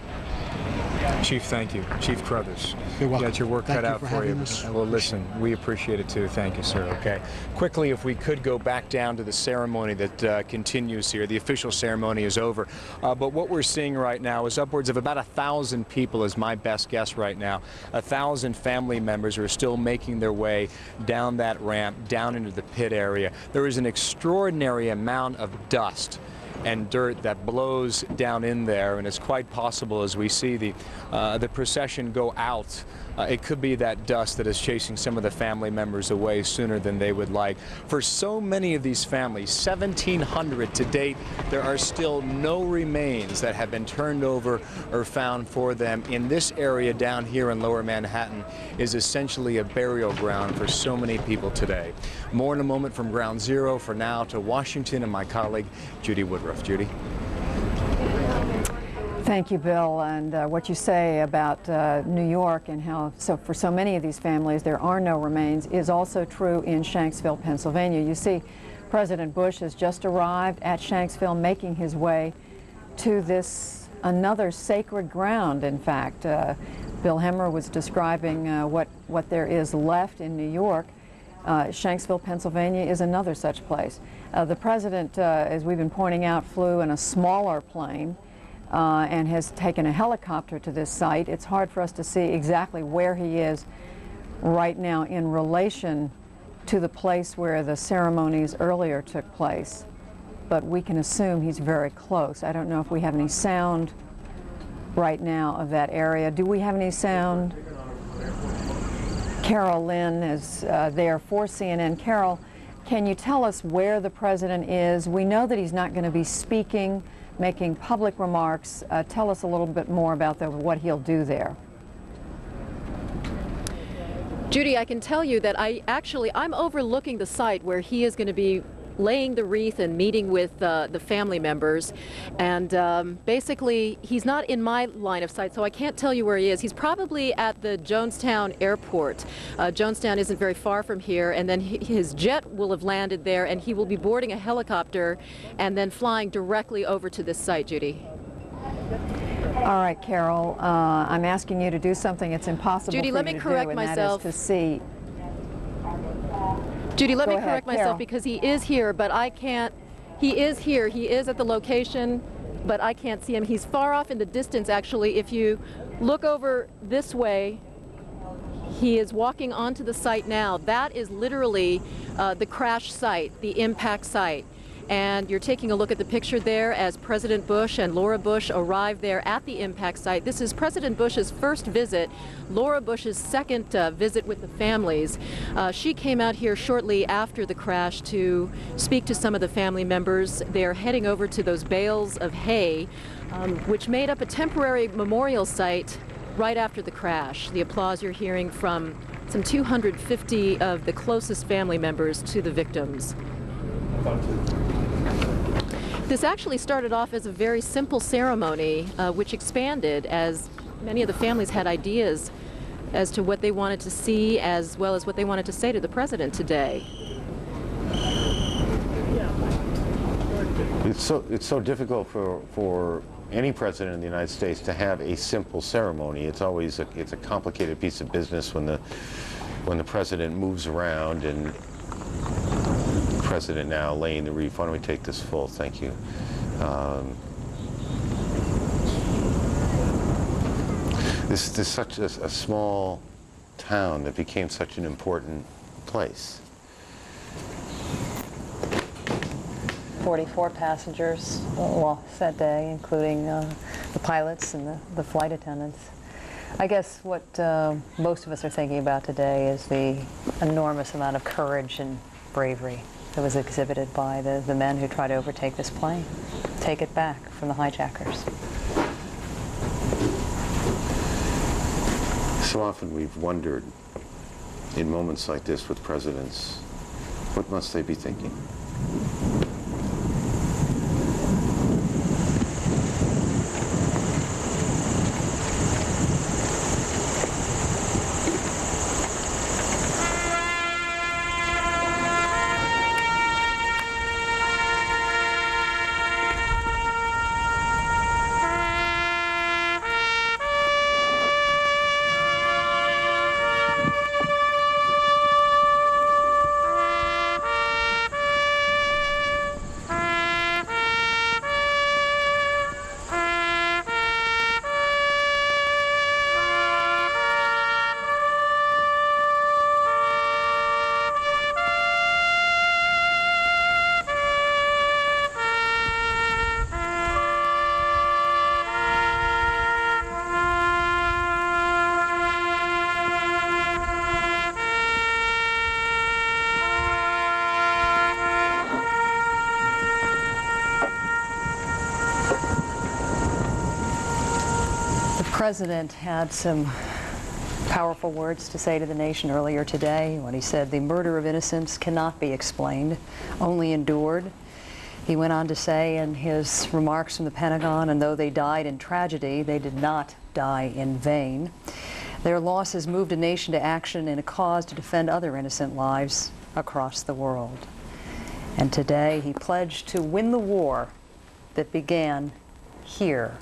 Chief, thank you. Chief Crothers. You're welcome. You got your work cut out for you. us. Well, listen, we appreciate it too. Thank you, sir. Okay. Quickly, if we could go back down to the ceremony that continues here. The official ceremony is over. But what we're seeing right now is upwards of about 1,000 people, is my best guess right now. 1,000 family members are still making their way down that ramp, down into the pit area. There is an extraordinary amount of dust and dirt that blows down in there, and it's quite possible as we see the procession go out, it could be that dust that is chasing some of the family members away sooner than they would like. For so many of these families, 1,700 to date, there are still no remains that have been turned over or found for them. In this area down here in Lower Manhattan is essentially a burial ground for so many people today. More in a moment from Ground Zero. For now, to Washington and my colleague Judy Woodruff. Judy. Thank you, Bill. And what you say about New York and how for so many of these families there are no remains is also true in Shanksville, Pennsylvania. You see, President Bush has just arrived at Shanksville, making his way to this another sacred ground, in fact. Bill Hemmer was describing what there is left in New York. Shanksville, Pennsylvania is another such place. The president, as we've been pointing out, flew in a smaller plane and has taken a helicopter to this site. It's hard for us to see exactly where he is right now in relation to the place where the ceremonies earlier took place, but we can assume he's very close. I don't know if we have any sound right now of that area. Do we have any sound? Carol Lynn is there for CNN. Carol, can you tell us where the president is? We know that he's not going to be speaking, making public remarks. Tell us a little bit more about what he'll do there. Judy, I can tell you that I'm overlooking the site where he is going to be laying the wreath and meeting with the family members, and basically he's not in my line of sight, so I can't tell you where he is. He's probably at the Jonestown airport. Jonestown isn't very far from here, and then his jet will have landed there, and he will be boarding a helicopter and then flying directly over to this site, Judy. All right, Carol, I'm asking you to do something it's impossible Judy, for let you me to correct do, and myself. that is to see. Judy, let me Go correct ahead, myself Carol. because he is here, but I can't. He is here. He is at the location, but I can't see him. He's far off in the distance, actually. If you look over this way, he is walking onto the site now. That is literally the crash site, the impact site. And you're taking a look at the picture there as President Bush and Laura Bush arrive there at the impact site. This is President Bush's first visit, Laura Bush's second visit with the families. She came out here shortly after the crash to speak to some of the family members. They're heading over to those bales of hay, which made up a temporary memorial site right after the crash. The applause you're hearing from some 250 of the closest family members to the victims. This actually started off as a very simple ceremony, which expanded as many of the families had ideas as to what they wanted to see, as well as what they wanted to say to the president today. It's so difficult for any president in the United States to have a simple ceremony. It's always it's a complicated piece of business when the president moves around, and president now laying the wreath. Why don't we take this full? Thank you. This is such a small town that became such an important place. 44 passengers lost that day, including the pilots and the flight attendants. I guess what most of us are thinking about today is the enormous amount of courage and bravery that was exhibited by the men who tried to overtake this plane, take it back from the hijackers. So often we've wondered, in moments like this with presidents, what must they be thinking? president had some powerful words to say to the nation earlier today when he said the murder of innocents cannot be explained, only endured. He went on to say in his remarks from the Pentagon, and though they died in tragedy, they did not die in vain. Their loss has moved a nation to action in a cause to defend other innocent lives across the world. And today he pledged to win the war that began here,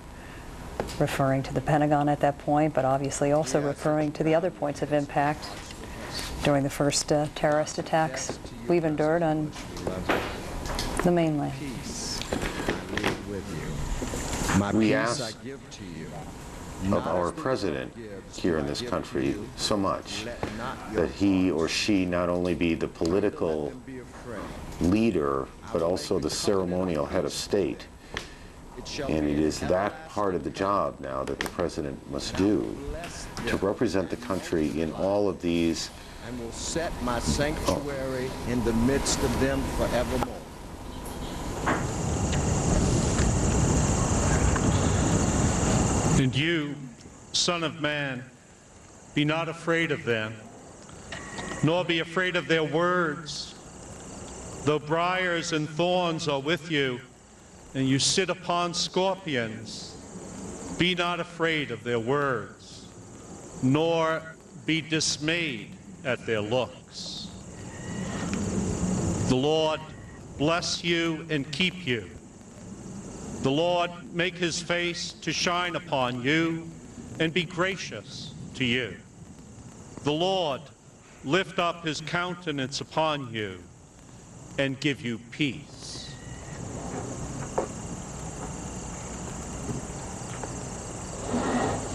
referring to the Pentagon at that point, but obviously also referring to the other points of impact during the first terrorist attacks we've endured on the mainland. We ask of our president here in this country so much that he or she not only be the political leader, but also the ceremonial head of state. And it is that part of the job now that the president must do to represent the country in all of these. And will set my sanctuary in the midst of them forevermore. And you, Son of Man, be not afraid of them, nor be afraid of their words. Though briars and thorns are with you, and you sit upon scorpions, be not afraid of their words, nor be dismayed at their looks. The Lord bless you and keep you. The Lord make his face to shine upon you and be gracious to you. The Lord lift up his countenance upon you and give you peace.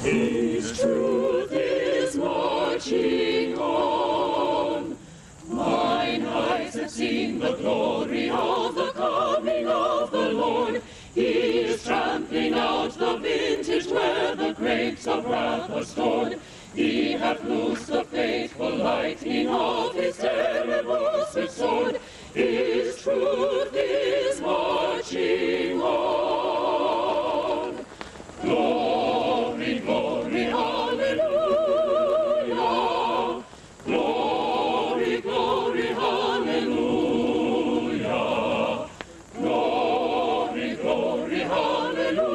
His truth is marching on. Mine eyes have seen the glory of the coming of the Lord. He is trampling out the vintage where the grapes of wrath are stored. He hath loosed the fateful lightning of his terrible sword. His truth is marching on. Glory, glory, hallelujah. Glory, glory, hallelujah. Glory, glory, hallelujah.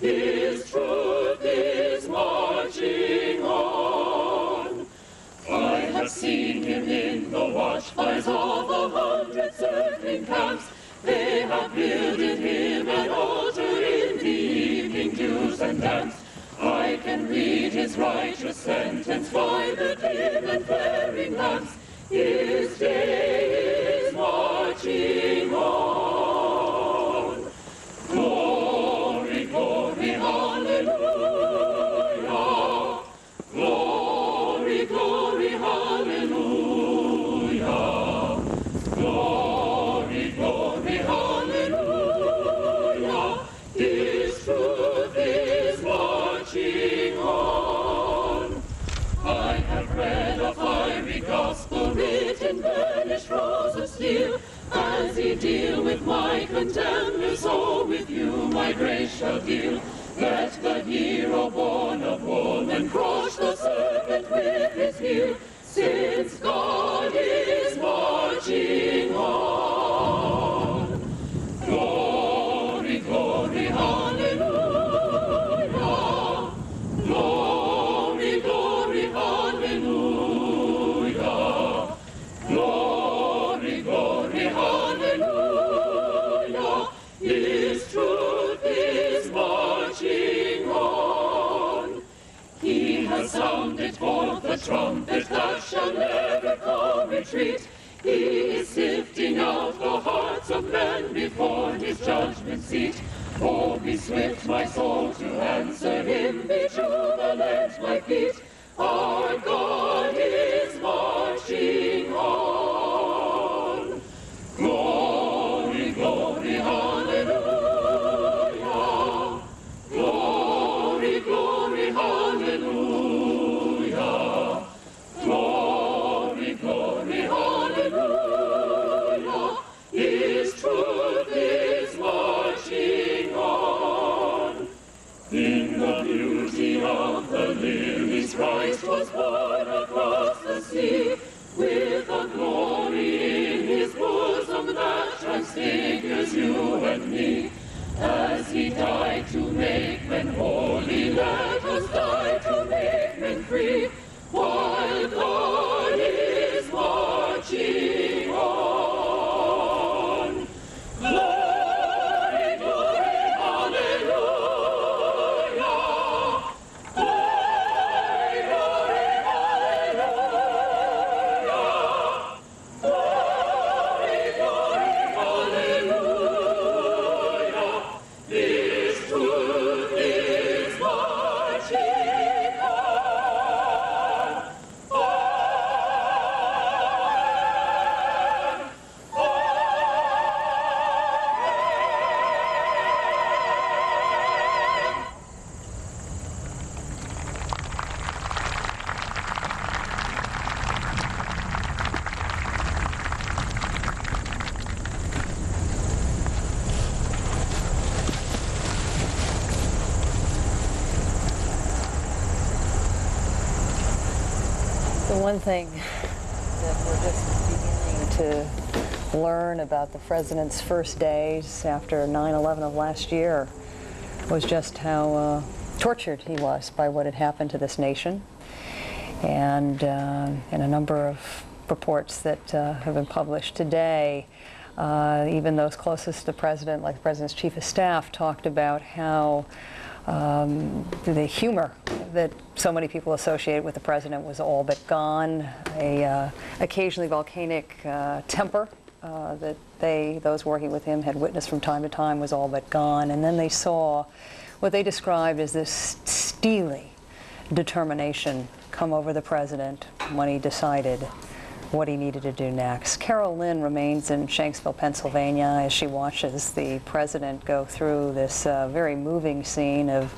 His truth is marching on. I have seen him in the watchfires of 100 circling camps. They have builded him an altar in the evening dews and damps. I can read his righteous sentence by the dim and flaring lamps. His day is marching on. Glory, glory, hallelujah. Glory, glory, hallelujah. Glory, glory, hallelujah. His truth is marching on. I have read a fiery gospel written burnished rows of steel. As he deal with my contemners, so with you my grace shall deal. Let the hero born of woman crush the serpent with his heel, since God is marching on. Glory, glory, hallelujah. Glory, glory, hallelujah. Glory, glory, hallelujah. His truth is marching on. He has sounded forth the trumpet that shall never come retreat. He is sifting out the hearts of men before his judgment seat. Oh, be swift, my soul, to answer him, be jubilant, my feet. Our God is marching on. Glory, glory, hallelujah. Glory, glory, hallelujah. Glory, glory, hallelujah. His truth is marching on. In the marching on. Glory, glory, hallelujah. Glory, glory, hallelujah. Glory, glory, hallelujah. This truth is marching on. The one thing that we're just beginning to learn about the president's first days after 9/11 of last year was just how tortured he was by what had happened to this nation. And in a number of reports that have been published today, even those closest to the president, like the president's chief of staff, talked about how the humor that so many people associate with the president was all but gone. A occasionally volcanic temper that those working with him had witnessed from time to time was all but gone. And then they saw what they described as this steely determination come over the president when he decided what he needed to do next. Carol Lynn remains in Shanksville, Pennsylvania, as she watches the president go through this very moving scene of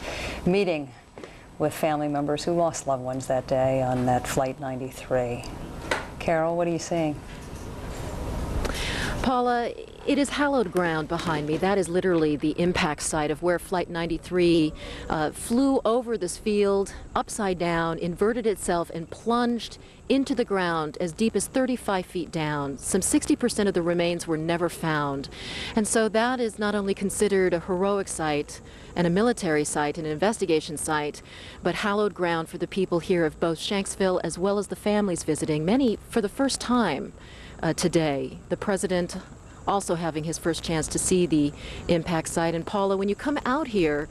meeting with family members who lost loved ones that day on that Flight 93. Carol, what are you seeing? Paula, it is hallowed ground behind me. That is literally the impact site of where Flight 93 flew over this field, upside down, inverted itself, and plunged into the ground as deep as 35 feet down. Some 60% of the remains were never found. And so that is not only considered a heroic site and a military site, an investigation site, but hallowed ground for the people here of both Shanksville as well as the families visiting, many for the first time today. The president also having his first chance to see the impact site. And Paula, when you come out here,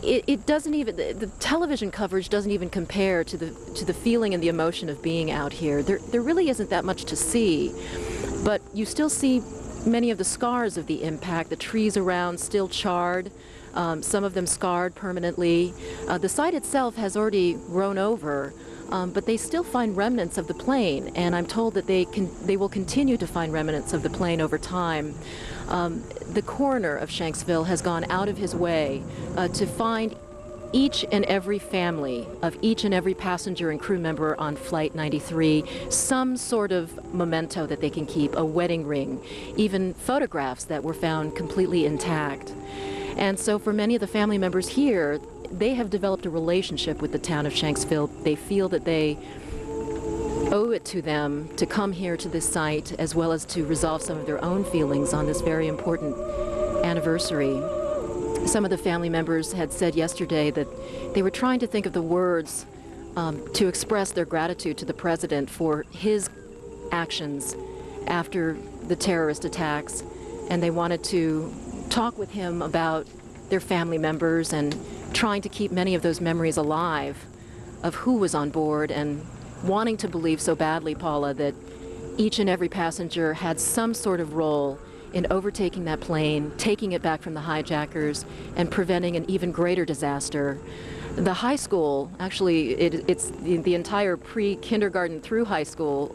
it doesn't even, the television coverage doesn't even compare to the feeling and the emotion of being out here. There really isn't that much to see, but you still see many of the scars of the impact, the trees around still charred, some of them scarred permanently. The site itself has already grown over, but they still find remnants of the plane, and I'm told that they will continue to find remnants of the plane over time. The coroner of Shanksville has gone out of his way to find each and every family of each and every passenger and crew member on Flight 93 some sort of memento that they can keep, a wedding ring, even photographs that were found completely intact. And so for many of the family members here, they have developed a relationship with the town of Shanksville. They feel that they owe it to them to come here to this site, as well as to resolve some of their own feelings on this very important anniversary. Some of the family members had said yesterday that they were trying to think of the words to express their gratitude to the president for his actions after the terrorist attacks, and they wanted to talk with him about their family members and trying to keep many of those memories alive of who was on board, and wanting to believe so badly, Paula, that each and every passenger had some sort of role in overtaking that plane, taking it back from the hijackers, and preventing an even greater disaster. The high school, actually, it's the entire pre-kindergarten through high school,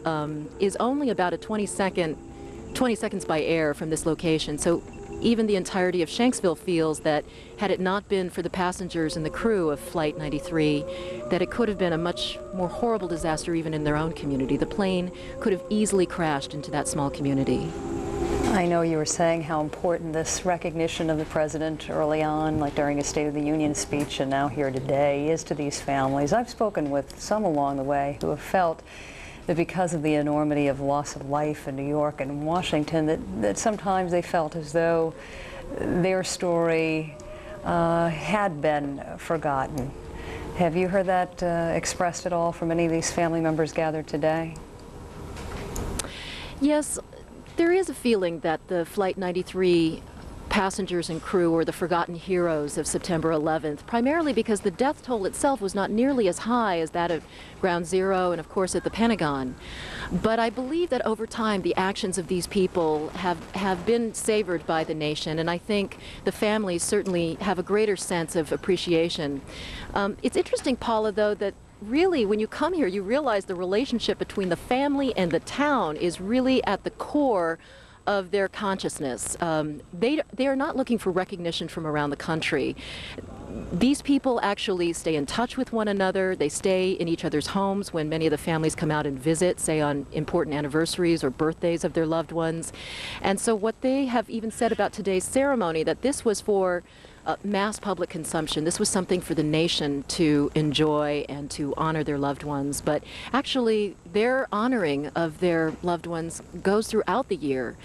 is only about a 20 seconds by air from this location. So even the entirety of Shanksville feels that had it not been for the passengers and the crew of Flight 93, that it could have been a much more horrible disaster even in their own community. The plane could have easily crashed into that small community. I know you were saying how important this recognition of the president early on, like during his State of the Union speech and now here today, is to these families. I've spoken with some along the way who have felt that because of the enormity of loss of life in New York and Washington, that sometimes they felt as though their story had been forgotten. Have you heard that expressed at all from any of these family members gathered today? Yes, there is a feeling that the Flight 93 passengers and crew were the forgotten heroes of September 11th, primarily because the death toll itself was not nearly as high as that of Ground Zero and, of course, at the Pentagon. But I believe that over time the actions of these people have been savored by the nation, and I think the families certainly have a greater sense of appreciation. It's interesting, Paula, though, that really, when you come here, you realize the relationship between the family and the town is really at the core of their consciousness. They are not looking for recognition from around the country. These people actually stay in touch with one another. They stay in each other's homes when many of the families come out and visit, say on important anniversaries or birthdays of their loved ones. And so what they have even said about today's ceremony, that this was for mass public consumption. This was something for the nation to enjoy and to honor their loved ones. But actually, their honoring of their loved ones goes throughout the year.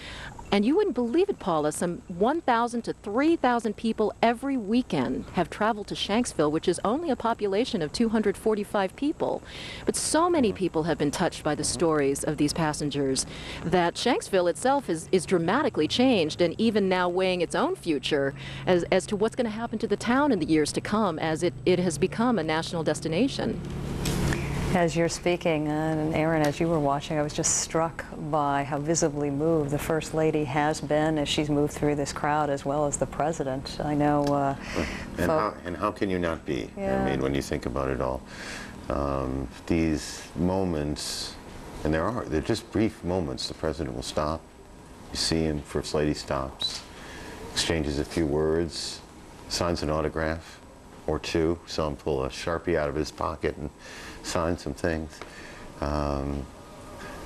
And you wouldn't believe it, Paula, some 1,000 to 3,000 people every weekend have traveled to Shanksville, which is only a population of 245 people. But so many people have been touched by the stories of these passengers that Shanksville itself is dramatically changed, and even now weighing its own future as to what's going to happen to the town in the years to come as it has become a national destination. As you're speaking, and Aaron, as you were watching, I was just struck by how visibly moved the First Lady has been as she's moved through this crowd, as well as the President. I know. And how can you not be? Yeah. I mean, when you think about it all, these moments, and they're just brief moments. The President will stop. You see him. First Lady stops, exchanges a few words, signs an autograph or two. Saw him pull a Sharpie out of his pocket and sign some things.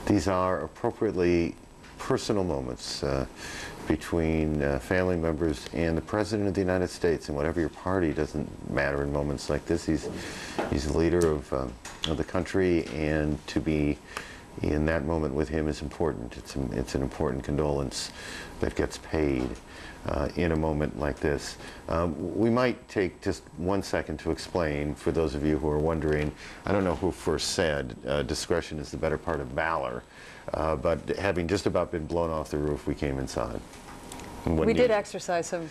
These are appropriately personal moments between family members and the President of the United States. And whatever your party, doesn't matter in moments like this. He's the leader of the country, and to be in that moment with him is important. It's an important condolence that gets paid in a moment like this. We might take just 1 second to explain, for those of you who are wondering. I don't know who first said discretion is the better part of valor, but having just about been blown off the roof, we came inside. We did exercise some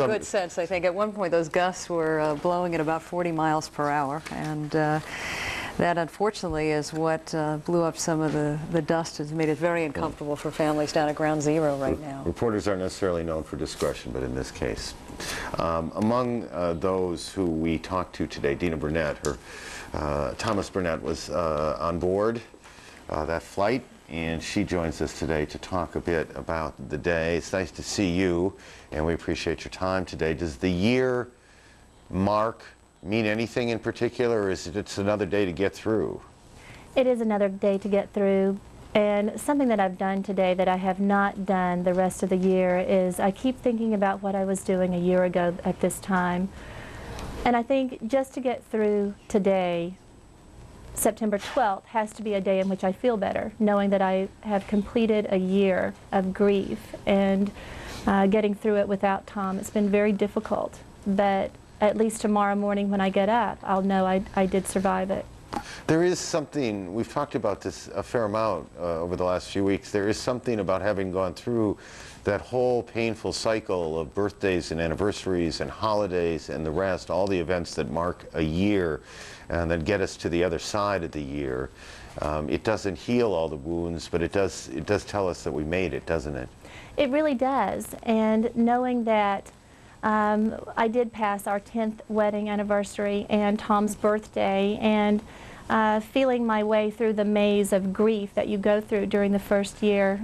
good sense, I think. At one point, those gusts were blowing at about 40 miles per hour, and that, unfortunately, is what blew up some of the dust. Has made it very uncomfortable for families down at Ground Zero right now. Reporters aren't necessarily known for discretion, but in this case. Among those who we talked to today, Dina Burnett, Thomas Burnett was on board that flight, and she joins us today to talk a bit about the day. It's nice to see you, and we appreciate your time today. Does the year mark mean anything in particular, or is it it's another day to get through? It is another day to get through, and something that I've done today that I have not done the rest of the year is I keep thinking about what I was doing a year ago at this time. And I think just to get through today, September 12th has to be a day in which I feel better, knowing that I have completed a year of grief and getting through it without Tom. It's been very difficult, but at least tomorrow morning when I get up, I'll know I did survive it. There is something, we've talked about this a fair amount over the last few weeks, there is something about having gone through that whole painful cycle of birthdays and anniversaries and holidays and the rest, all the events that mark a year and that get us to the other side of the year. It doesn't heal all the wounds, but it does tell us that we made it, doesn't it? It really does, and knowing that I did pass our 10th wedding anniversary and Tom's birthday, and feeling my way through the maze of grief that you go through during the first year.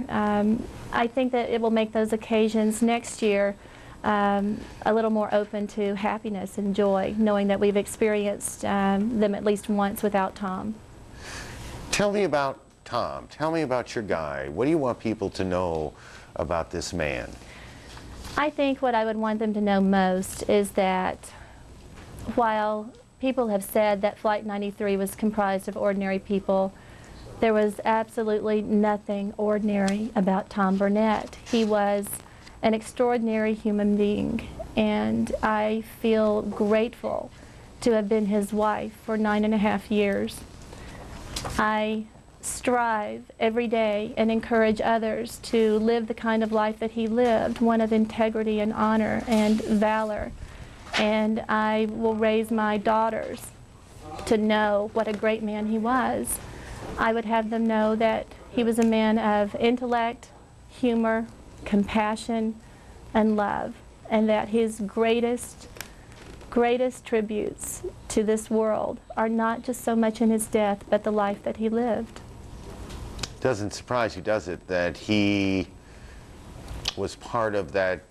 I think that it will make those occasions next year a little more open to happiness and joy, knowing that we've experienced them at least once without Tom. Tell me about Tom. Tell me about your guy. What do you want people to know about this man? I think what I would want them to know most is that while people have said that Flight 93 was comprised of ordinary people, there was absolutely nothing ordinary about Tom Burnett. He was an extraordinary human being, and I feel grateful to have been his wife for 9.5 years. I strive every day and encourage others to live the kind of life that he lived, one of integrity and honor and valor. And I will raise my daughters to know what a great man he was. I would have them know that he was a man of intellect, humor, compassion, and love, and that his greatest tributes to this world are not just so much in his death, but the life that he lived. Doesn't surprise you, does it, that he was part of that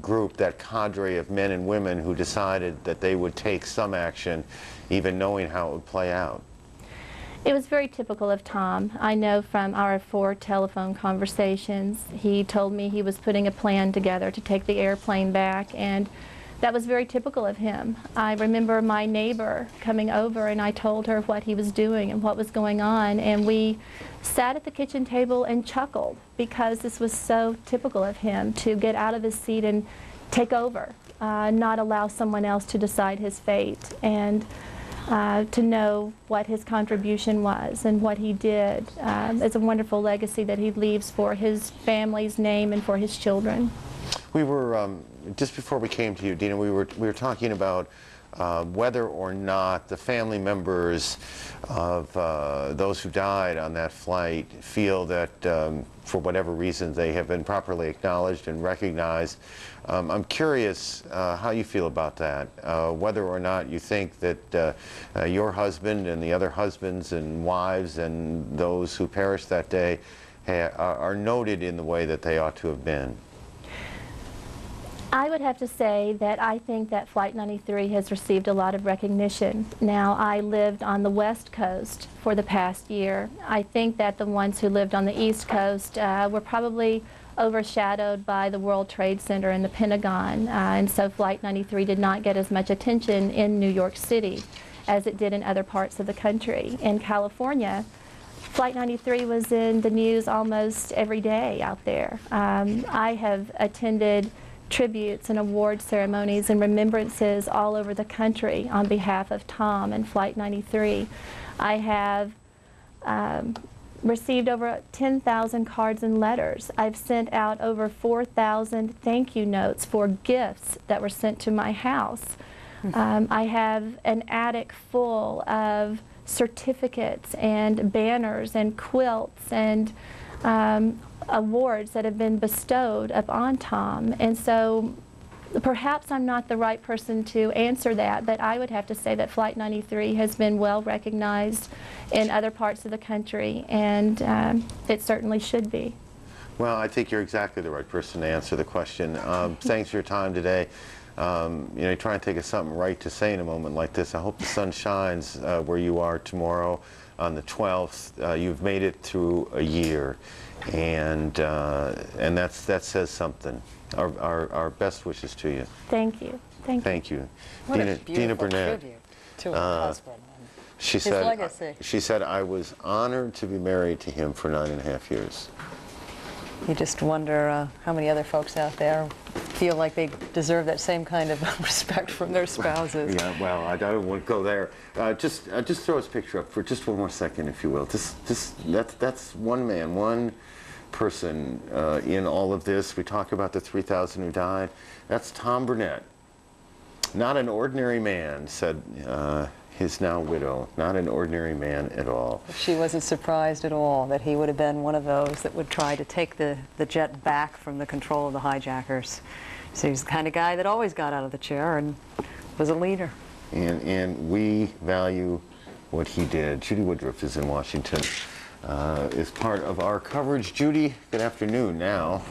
group, that cadre of men and women who decided that they would take some action, even knowing how it would play out? It was very typical of Tom. I know from our 4 telephone conversations, he told me he was putting a plan together to take the airplane back, and that was very typical of him. I remember my neighbor coming over, and I told her what he was doing and what was going on, and we sat at the kitchen table and chuckled because this was so typical of him, to get out of his seat and take over, not allow someone else to decide his fate, and to know what his contribution was and what he did. It's a wonderful legacy that he leaves for his family's name and for his children. We were, just before we came to you, Dina, we were talking about whether or not the family members of those who died on that flight feel that for whatever reason they have been properly acknowledged and recognized. I'm curious how you feel about that, whether or not you think that your husband and the other husbands and wives and those who perished that day are noted in the way that they ought to have been. I would have to say that I think that Flight 93 has received a lot of recognition. Now, I lived on the West Coast for the past year. I think that the ones who lived on the East Coast were probably overshadowed by the World Trade Center and the Pentagon, and so Flight 93 did not get as much attention in New York City as it did in other parts of the country. In California, Flight 93 was in the news almost every day out there. I have attended tributes and award ceremonies and remembrances all over the country on behalf of Tom and Flight 93. I have received over 10,000 cards and letters. I've sent out over 4,000 thank you notes for gifts that were sent to my house. I have an attic full of certificates and banners and quilts and awards that have been bestowed upon Tom. And so perhaps I'm not the right person to answer that, but I would have to say that Flight 93 has been well recognized in other parts of the country, and it certainly should be. Well, I think you're exactly the right person to answer the question. Thanks for your time today. You know, you're trying to think of something right to say in a moment like this. I hope the sun shines where you are tomorrow on the 12th. You've made it through a year, and that says something. Our best wishes to you. Thank you. Thank you. What Dina, a beautiful Burnett, tribute to her husband. She His said, legacy. She said, I was honored to be married to him for 9.5 years. You just wonder how many other folks out there feel like they deserve that same kind of respect from their spouses. Yeah, well, I don't want to go there. Just throw his picture up for just one more second, if you will. That's one man, one person in all of this. We talk about the 3,000 who died. That's Tom Burnett. Not an ordinary man, said his now widow. Not an ordinary man at all. She wasn't surprised at all that he would have been one of those that would try to take the jet back from the control of the hijackers. So he's the kind of guy that always got out of the chair and was a leader. And we value what he did. Judy Woodruff is in Washington, is part of our coverage. Judy, good afternoon now.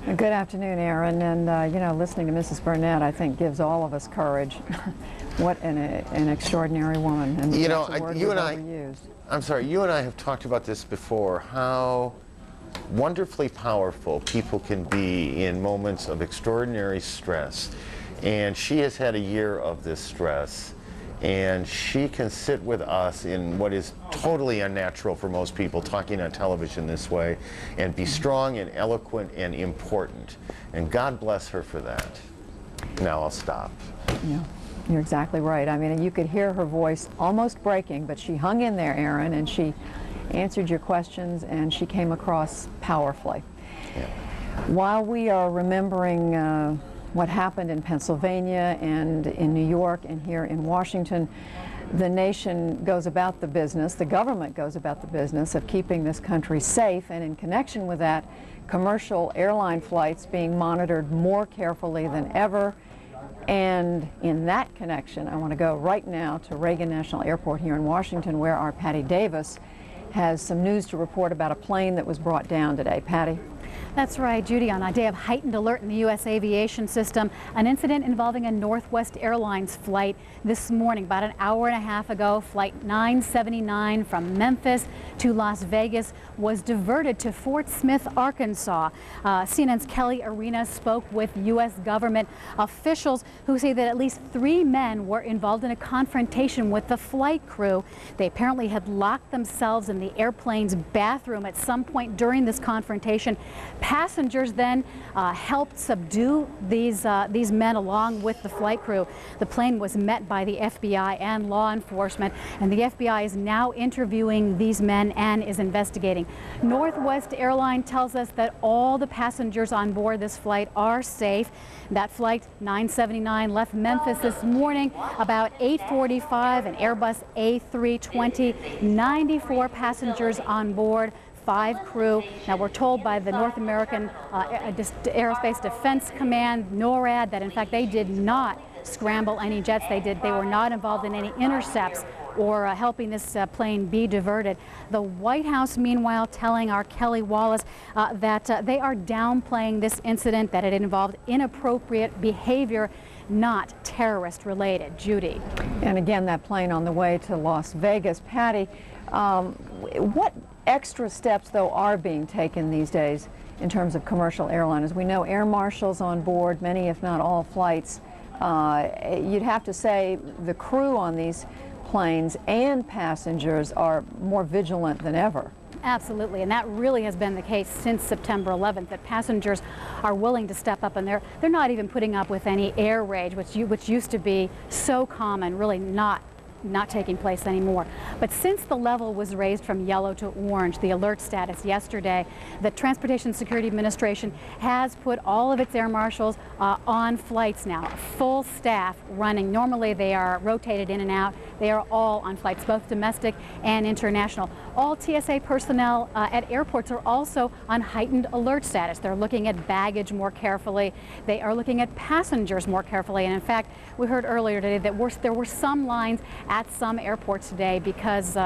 Good afternoon, Aaron. And, you know, listening to Mrs. Burnett, I think, gives all of us courage. What an extraordinary woman. And you know, you and I, I'm sorry, you and I have talked about this before, how wonderfully powerful people can be in moments of extraordinary stress. And she has had a year of this stress. And she can sit with us in what is totally unnatural for most people, talking on television this way, and be strong and eloquent and important. And God bless her for that. Now I'll stop. Yeah, you're exactly right. I mean, you could hear her voice almost breaking, but she hung in there, Aaron, and she answered your questions, and she came across powerfully. While we are remembering what happened in Pennsylvania and in New York and here in Washington, the nation goes about the business, the government goes about the business of keeping this country safe, and in connection with that, commercial airline flights being monitored more carefully than ever. And in that connection, I want to go right now to Reagan National Airport here in Washington, where our Patty Davis has some news to report about a plane that was brought down today. Patty? That's right, Judy. On a day of heightened alert in the U.S. aviation system, an incident involving a Northwest Airlines flight this morning, about an hour and a half ago. Flight 979 from Memphis to Las Vegas was diverted to Fort Smith, Arkansas. CNN's Kelly Arena spoke with U.S. government officials who say that at least 3 men were involved in a confrontation with the flight crew. They apparently had locked themselves in the airplane's bathroom at some point during this confrontation. Passengers then helped subdue these men along with the flight crew. The plane was met by the FBI and law enforcement, and the FBI is now interviewing these men and is investigating. Northwest Airlines tells us that all the passengers on board this flight are safe. That flight 979 left Memphis this morning about 8:45, an Airbus A320, 94 passengers on board, 5 crew. Now, we're told by the North American Aerospace Defense Command, NORAD, that in fact they did not scramble any jets. They were not involved in any intercepts or helping this plane be diverted. The White House, meanwhile, telling our Kelly Wallace that they are downplaying this incident, that it involved inappropriate behavior, not terrorist related. Judy. And again, that plane on the way to Las Vegas. Patty, what extra steps, though, are being taken these days in terms of commercial airliners? We know air marshals on board many, if not all, flights. You'd have to say the crew on these planes and passengers are more vigilant than ever. Absolutely, and that really has been the case since September 11th, that passengers are willing to step up, and they're not even putting up with any air rage, which used to be so common, really not taking place anymore. But since the level was raised from yellow to orange, the alert status yesterday, the Transportation Security Administration has put all of its air marshals on flights now, full staff running. Normally they are rotated in and out. They are all on flights, both domestic and international. All TSA personnel at airports are also on heightened alert status. They're looking at baggage more carefully. They are looking at passengers more carefully. And in fact, we heard earlier today that there were some lines at some airports today because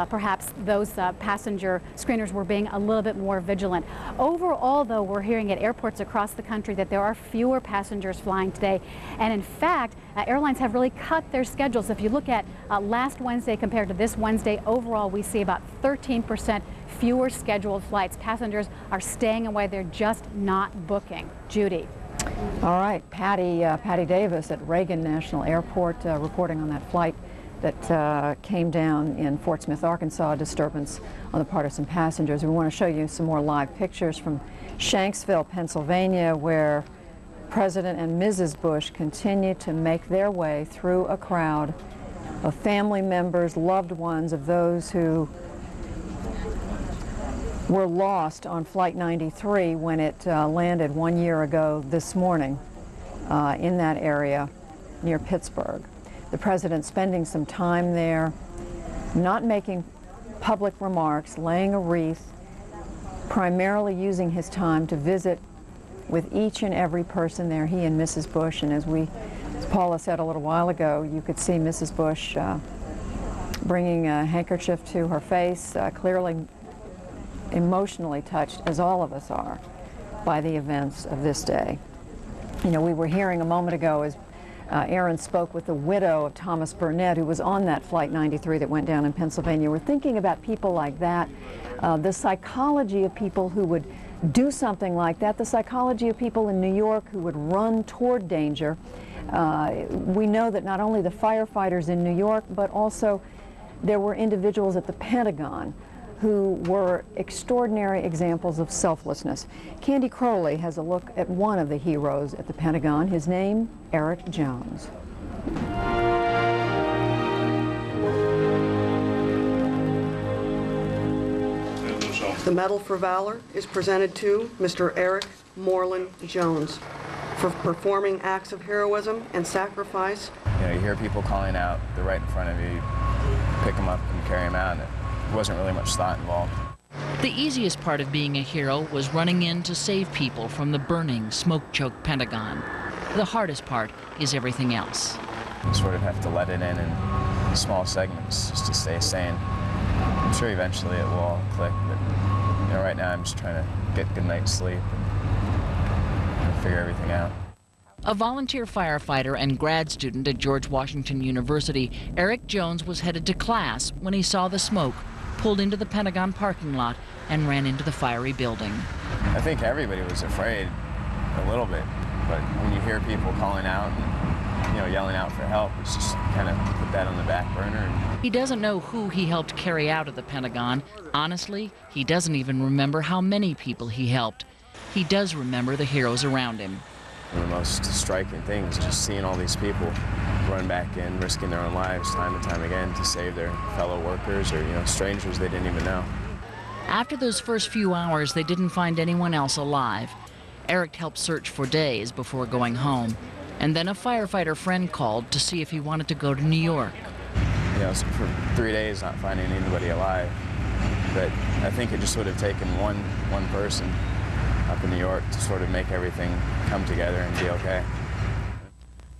perhaps those passenger screeners were being a little bit more vigilant. Overall, though, we're hearing at airports across the country that there are fewer passengers flying today. And in fact, airlines have really cut their schedules. If you look at last Wednesday compared to this Wednesday, overall we see about 13% fewer scheduled flights. Passengers are staying away. They're just not booking. Judy. All right, Patty Davis at Reagan National Airport reporting on that flight that came down in Fort Smith, Arkansas, a disturbance on the part of some passengers. We want to show you some more live pictures from Shanksville, Pennsylvania, where President and Mrs. Bush continue to make their way through a crowd of family members, loved ones of those who were lost on Flight 93 when it landed 1 year ago this morning in that area near Pittsburgh. The president spending some time there, not making public remarks, laying a wreath, primarily using his time to visit with each and every person there, he and Mrs. Bush. And as Paula said a little while ago, you could see Mrs. Bush bringing a handkerchief to her face, clearly emotionally touched, as all of us are, by the events of this day. You know, we were hearing a moment ago as Aaron spoke with the widow of Thomas Burnett, who was on that Flight 93 that went down in Pennsylvania. We're thinking about people like that, the psychology of people who would do something like that, the psychology of people in New York who would run toward danger. We know that not only the firefighters in New York, but also there were individuals at the Pentagon who were extraordinary examples of selflessness. Candy Crowley has a look at one of the heroes at the Pentagon. His name, Eric Jones. The Medal for Valor is presented to Mr. Eric Moreland Jones for performing acts of heroism and sacrifice. You know, you hear people calling out, they're right in front of you, you pick them up and carry them out, and there wasn't really much thought involved. The easiest part of being a hero was running in to save people from the burning, smoke-choked Pentagon. The hardest part is everything else. You sort of have to let it in small segments just to stay sane. I'm sure eventually it will all click, but you know, right now I'm just trying to get a good night's sleep and figure everything out. A volunteer firefighter and grad student at George Washington University, Eric Jones was headed to class when he saw the smoke, pulled into the Pentagon parking lot, and ran into the fiery building. I think everybody was afraid a little bit, but when you hear people calling out and, you know, yelling out for help, it's just kind of put that on the back burner. He doesn't know who he helped carry out of the Pentagon. Honestly, he doesn't even remember how many people he helped. He does remember the heroes around him. One of the most striking things is just seeing all these people run back in, risking their own lives time and time again to save their fellow workers or, you know, strangers they didn't even know. After those first few hours, they didn't find anyone else alive. Eric helped search for days before going home, and then a firefighter friend called to see if he wanted to go to New York. You know, so for 3 days not finding anybody alive, but I think it just would have taken one person up in New York to sort of make everything come together and be okay.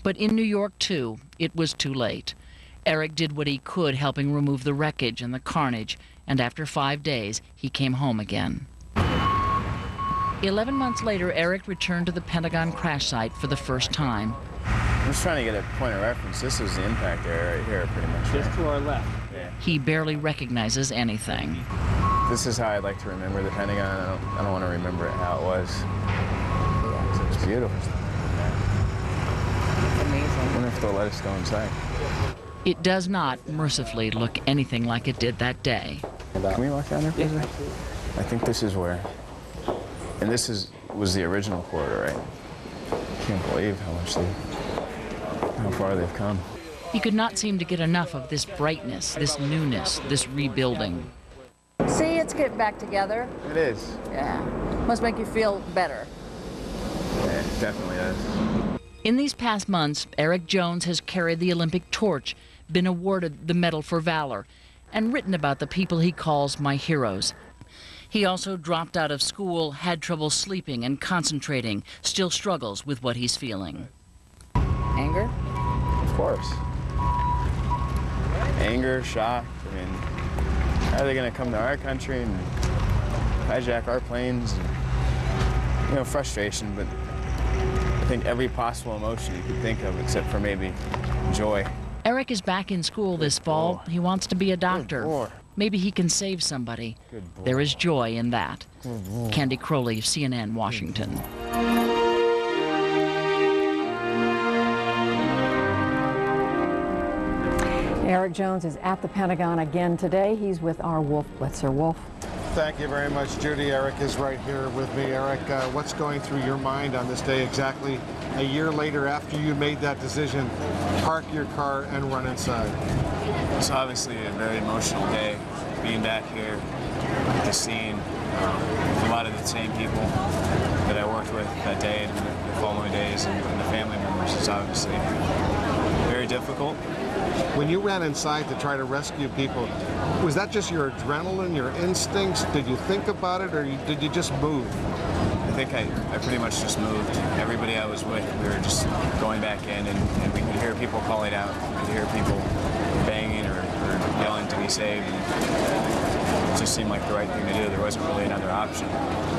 But in New York, too, it was too late. Eric did what he could, helping remove the wreckage and the carnage, and after 5 days, he came home again. 11 months later, Eric returned to the Pentagon crash site for the first time. I'm just trying to get a point of reference. This is the impact area right here, pretty much. Just to our left. Yeah. He barely recognizes anything. This is how I'd like to remember the Pentagon. I don't want to remember it how it was. It's beautiful. It's amazing. I wonder if they'll let us go inside. It does not, mercifully, look anything like it did that day. Can we walk down there, please? I think this is where, and this was the original corridor, right? I can't believe how far they've come. He could not seem to get enough of this brightness, this newness, this rebuilding. See, it's getting back together. It is. Yeah. Must make you feel better. Yeah, it definitely does. In these past months, Eric Jones has carried the Olympic torch, been awarded the Medal for Valor, and written about the people he calls my heroes. He also dropped out of school, had trouble sleeping and concentrating, still struggles with what he's feeling. Anger? Of course. Anger, shock. I mean, how are they going to come to our country and hijack our planes? And, you know, frustration, but I think every possible emotion you could think of except for maybe joy. Eric is back in school this fall. He wants to be a doctor. Maybe he can save somebody. There is joy in that. Candy Crowley, CNN, Washington. Eric Jones is at the Pentagon again today. He's with our Wolf Blitzer. Wolf. Thank you very much, Judy. Eric is right here with me. Eric, what's going through your mind on this day exactly a year later after you made that decision? Park your car and run inside. It's obviously a very emotional day, being back here at the scene with a lot of the same people that I worked with that day and the following days and the family members. It's obviously very difficult. When you ran inside to try to rescue people, was that just your adrenaline, your instincts? Did you think about it, or did you just move? I think I pretty much just moved. Everybody I was with, we were just going back in, and we could hear people calling out. We could hear people banging or yelling to be saved. And it just seemed like the right thing to do. There wasn't really another option.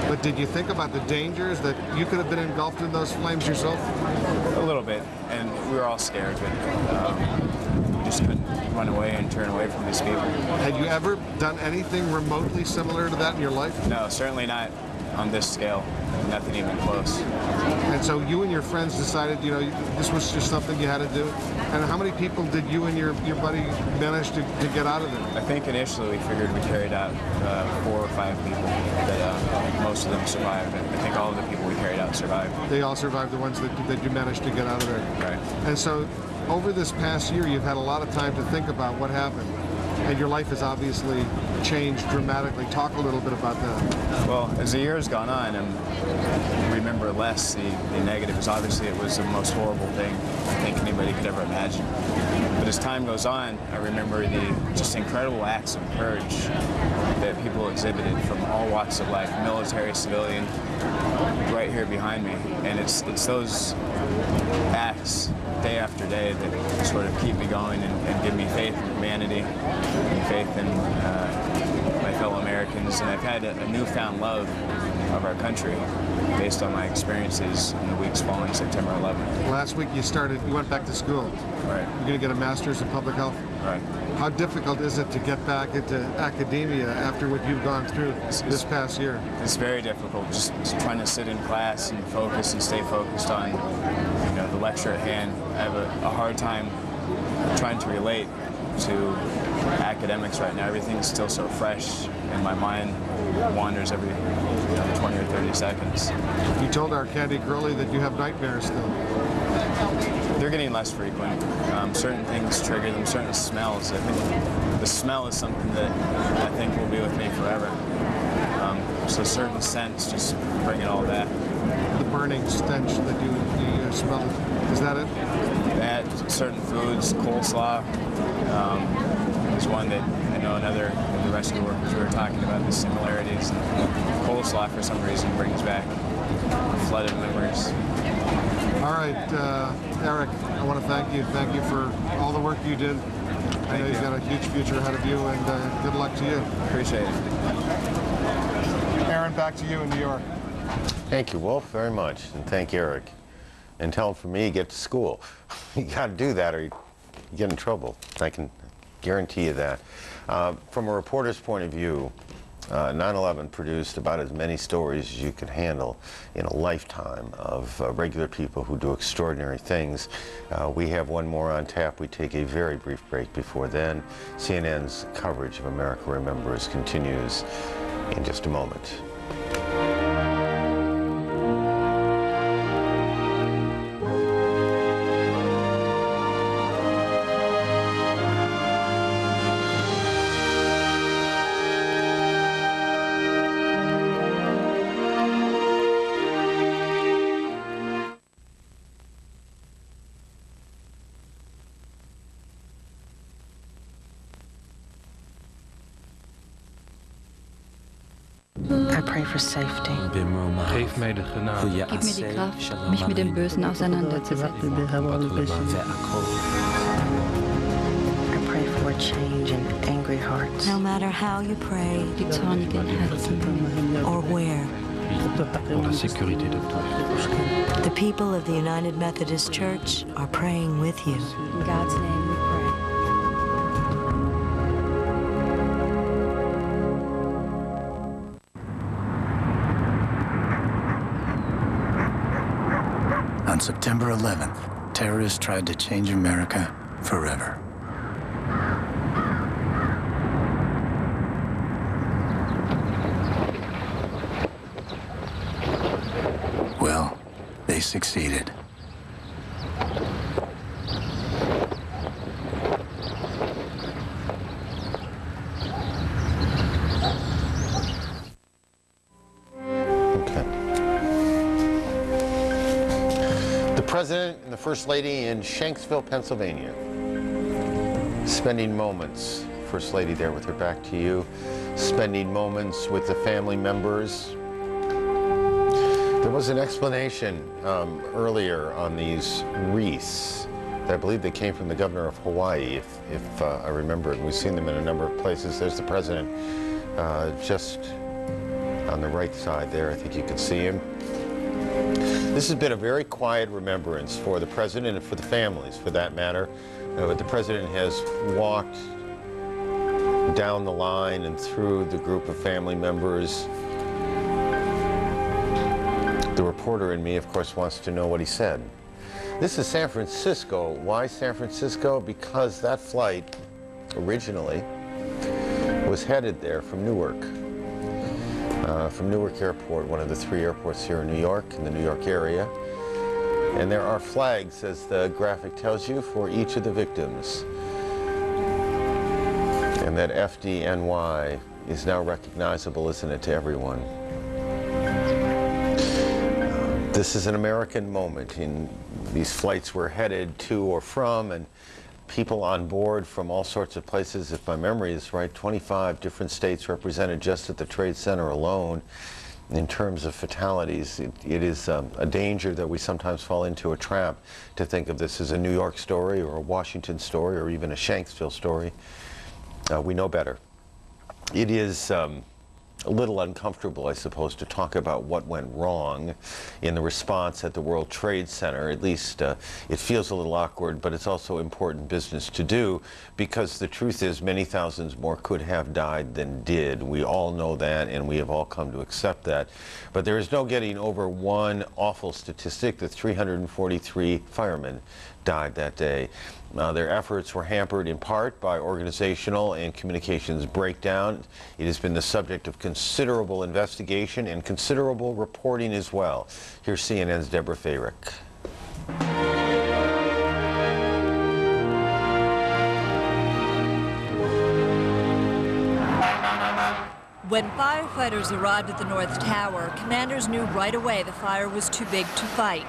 But did you think about the dangers that you could have been engulfed in those flames yourself? A little bit, and we were all scared, but we just couldn't run away and turn away from these people. Had you ever done anything remotely similar to that in your life? No, certainly not on this scale. Nothing even close. And so you and your friends decided, you know, this was just something you had to do? And how many people did you and your buddy manage to get out of there? I think initially we figured we carried out 4 or 5 people. That most of them survived. I think all of the people we carried out survived. They all survived, the ones that you managed to get out of there? Right. And so over this past year, you've had a lot of time to think about what happened. and your life has obviously changed dramatically. Talk a little bit about that. Well, as the years gone on, I remember less the negatives. Obviously, it was the most horrible thing I think anybody could ever imagine. But as time goes on, I remember the just incredible acts of courage that people exhibited from all walks of life, military, civilian, right here behind me. And it's those acts, day after day, that sort of keep me going and give me faith in humanity and faith in my fellow Americans. And I've had a newfound love of our country based on my experiences in the weeks following September 11th. Last week you went back to school. Right. You're going to get a master's in public health. Right. How difficult is it to get back into academia after what you've gone through this past year? It's very difficult, just trying to sit in class and focus and stay focused on the lecture at hand. I have a hard time trying to relate to academics right now. Everything's still so fresh, and my mind wanders every 20 or 30 seconds. You told our Candy Girlie that you have nightmares still. They're getting less frequent. Certain things trigger them, certain smells. I think the smell is something that I think will be with me forever. So certain scents just bring it all back. The burning stench that you smell, is that it? That, certain foods, coleslaw is one that I know another of the rescue workers were talking about the similarities. Coleslaw, for some reason, brings back a flood of memories. All right, Eric, I want to thank you. Thank you for all the work you did. I know you've got a huge future ahead of you, and good luck to you. Appreciate it. Aaron, back to you in New York. Thank you, Wolf, very much, and thank Eric. And tell him for me, get to school. You got to do that or you get in trouble. I can guarantee you that. From a reporter's point of view, 9/11 produced about as many stories as you could handle in a lifetime of regular people who do extraordinary things. We have one more on tap. We take a very brief break before then. CNN's coverage of America Remembers continues in just a moment. I pray for safety. Geef mij de genade. Gib mir die Kraft, mich mit dem Bösen auseinanderzusetzen. I pray for a change in angry hearts. No matter how you pray, Die zornigen Herzen. or where, Pour la sécurité de tous. the people of the United Methodist Church are praying with you. In God's name we pray. On September 11th, terrorists tried to change America forever. Well, they succeeded. The President and the First Lady in Shanksville, Pennsylvania. Spending moments, First Lady there with her back to you, spending moments with the family members. There was an explanation earlier on these wreaths. I believe they came from the governor of Hawaii, if I remember it. We've seen them in a number of places. There's the President just on the right side there. I think you can see him. This has been a very quiet remembrance for the President and for the families, for that matter. But the President has walked down the line and through the group of family members. The reporter in me, of course, wants to know what he said. This is San Francisco. Why San Francisco? Because that flight originally was headed there from Newark. From Newark Airport, one of the 3 airports here in New York, in the New York area. And there are flags, as the graphic tells you, for each of the victims. And that FDNY is now recognizable, isn't it, to everyone? This is an American moment. These flights were headed to or from, and people on board from all sorts of places. If my memory is right, 25 different states represented just at the Trade Center alone. In terms of fatalities, it is a danger that we sometimes fall into a trap to think of this as a New York story or a Washington story or even a Shanksville story. We know better. It is a little uncomfortable, I suppose, to talk about what went wrong in the response at the World Trade Center. At least it feels a little awkward, but it's also important business to do, because the truth is many thousands more could have died than did. We all know that, and we have all come to accept that. But there is no getting over one awful statistic that 343 firemen died that day. Their efforts were hampered in part by organizational and communications breakdown. It has been the subject of considerable investigation and considerable reporting as well. Here's CNN's Deborah Fayrick. When firefighters arrived at the North Tower, commanders knew right away the fire was too big to fight.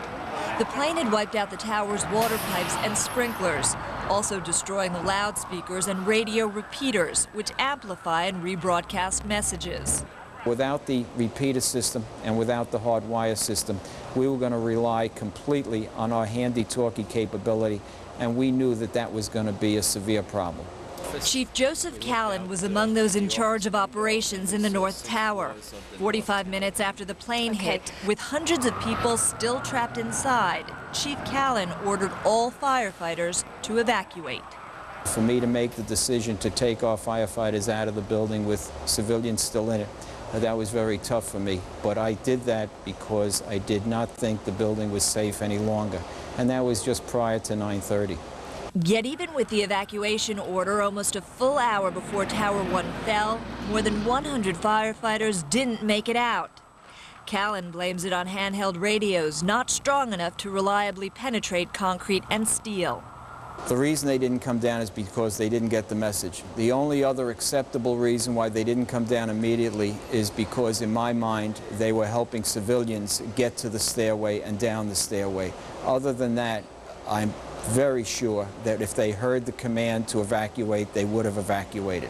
The plane had wiped out the tower's water pipes and sprinklers, also destroying the loudspeakers and radio repeaters, which amplify and rebroadcast messages. Without the repeater system and without the hard wire system, we were going to rely completely on our handy-talkie capability, and we knew that that was going to be a severe problem. Chief Joseph Callan was among those in charge of operations in the North Tower. 45 minutes after the plane hit, with hundreds of people still trapped inside, Chief Callan ordered all firefighters to evacuate. For me to make the decision to take our firefighters out of the building with civilians still in it, that was very tough for me. But I did that because I did not think the building was safe any longer. And that was just prior to 9:30. Yet even with the evacuation order almost a full hour before Tower 1 fell, more than 100 firefighters didn't make it out. Callan blames it on handheld radios not strong enough to reliably penetrate concrete and steel. The reason they didn't come down is because they didn't get the message. The only other acceptable reason why they didn't come down immediately is because, in my mind, they were helping civilians get to the stairway and down the stairway. Other than that, I'm very sure that if they heard the command to evacuate, they would have evacuated.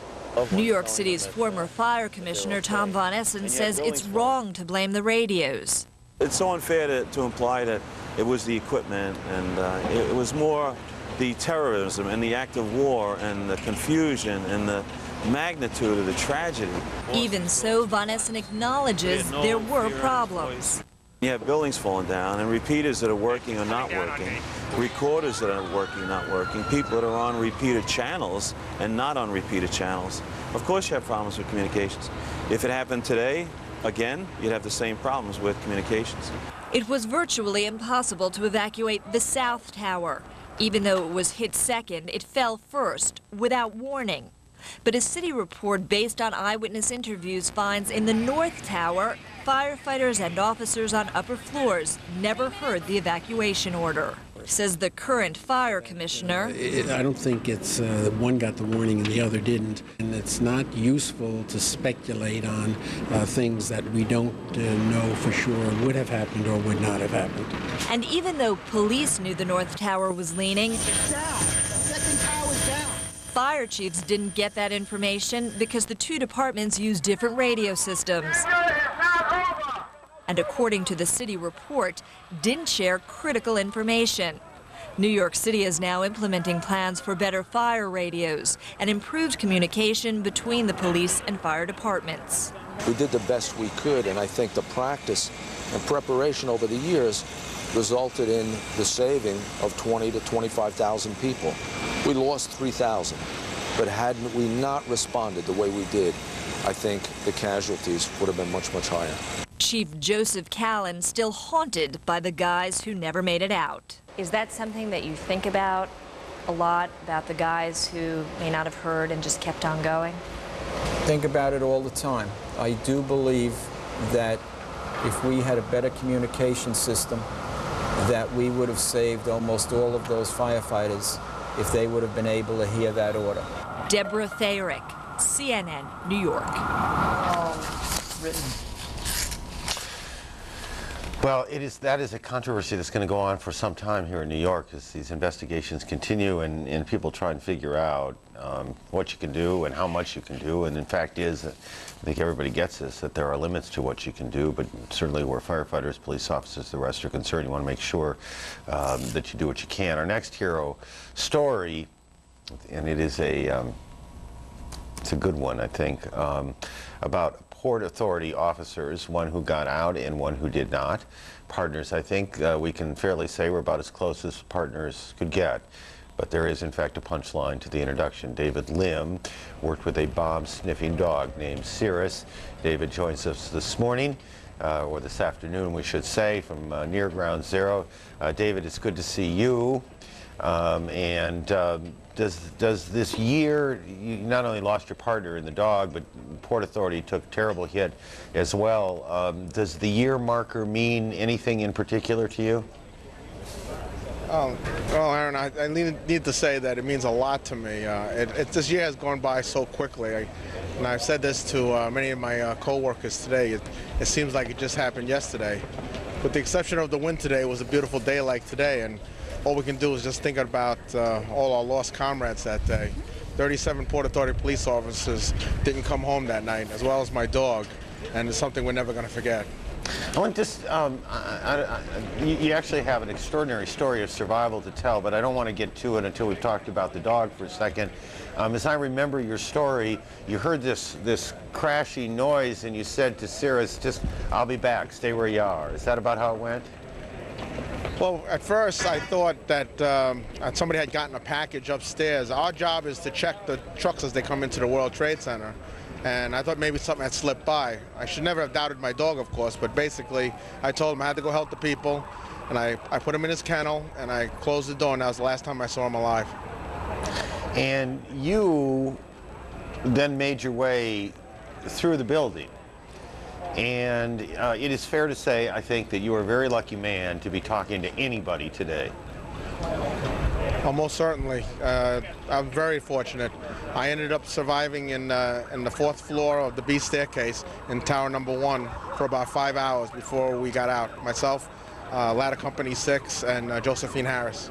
New York City's former fire commissioner Tom Von Essen says it's wrong to blame the radios. It's so unfair to imply that it was the equipment, and it was more the terrorism and the act of war and the confusion and the magnitude of the tragedy. Even so, Von Essen acknowledges there were problems. You have buildings falling down and repeaters that are working or not working, recorders that are working, not working, people that are on repeated channels and not on repeated channels. Of course you have problems with communications. If it happened today, again, you'd have the same problems with communications. It was virtually impossible to evacuate the South Tower. Even though it was hit second, it fell first, without warning. But a city report based on eyewitness interviews finds in the North Tower, firefighters and officers on upper floors never heard the evacuation order. Says the current fire commissioner. I don't think it's one got the warning and the other didn't. And it's not useful to speculate on things that we don't know for sure would have happened or would not have happened. And even though police knew the North Tower was leaning, fire chiefs didn't get that information because the two departments use different radio systems. And according to the city report, didn't share critical information. New York City is now implementing plans for better fire radios and improved communication between the police and fire departments. We did the best we could, and I think the practice and preparation over the years resulted in the saving of 20 to 25,000 people. We lost 3,000, but had we not responded the way we did, I think the casualties would have been much, much higher. Chief Joseph Callan still haunted by the guys who never made it out. Is that something that you think about a lot, about the guys who may not have heard and just kept on going? Think about it all the time. I do believe that if we had a better communication system, that we would have saved almost all of those firefighters if they would have been able to hear that order. Deborah Thayerick, CNN, New York. Well, that is a controversy that's going to go on for some time here in New York as these investigations continue and people try and figure out what you can do and how much you can do. And in fact is, I think everybody gets this, that there are limits to what you can do, but certainly where firefighters, police officers, the rest are concerned, you want to make sure that you do what you can. Our next hero story, and it is it's a good one, I think, about Port Authority officers, one who got out and one who did not. Partners, I think we can fairly say we're about as close as partners could get. But there is, in fact, a punchline to the introduction. David Lim worked with a bomb-sniffing dog named Cirrus. David joins us this morning, or this afternoon, we should say, from near Ground Zero. David, it's good to see you. Does this year, you not only lost your partner in the dog, but Port Authority took a terrible hit as well. Does the year marker mean anything in particular to you? Well, Aaron, I need to say that it means a lot to me. This year has gone by so quickly. And I've said this to many of my co-workers today. It seems like it just happened yesterday. With the exception of the wind today, it was a beautiful day like today. And all we can do is just think about all our lost comrades that day. 37 Port Authority police officers didn't come home that night, as well as my dog, and it's something we're never going to forget. I want just, you actually have an extraordinary story of survival to tell, but I don't want to get to it until we've talked about the dog for a second. As I remember your story, you heard this crashing noise and you said to Cirrus, just, I'll be back, stay where you are. Is that about how it went? Well, at first I thought that somebody had gotten a package upstairs. Our job is to check the trucks as they come into the World Trade Center. And I thought maybe something had slipped by. I should never have doubted my dog, of course, but basically I told him I had to go help the people, and I put him in his kennel, and I closed the door, and that was the last time I saw him alive. And you then made your way through the building. And it is fair to say, I think, that you are a very lucky man to be talking to anybody today. Oh, most certainly. I'm very fortunate. I ended up surviving in the fourth floor of the B staircase in Tower Number 1 for about 5 hours before we got out. Myself, Ladder Company 6, and Josephine Harris.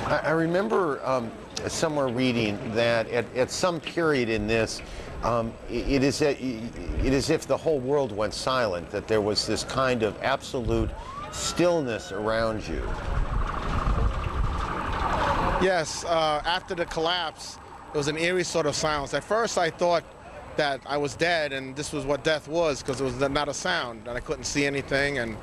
I remember somewhere reading that at some period in this, it is as if the whole world went silent, that there was this kind of absolute stillness around you. Yes, after the collapse, it was an eerie sort of silence. At first I thought that I was dead and this was what death was, because it was not a sound and I couldn't see anything, and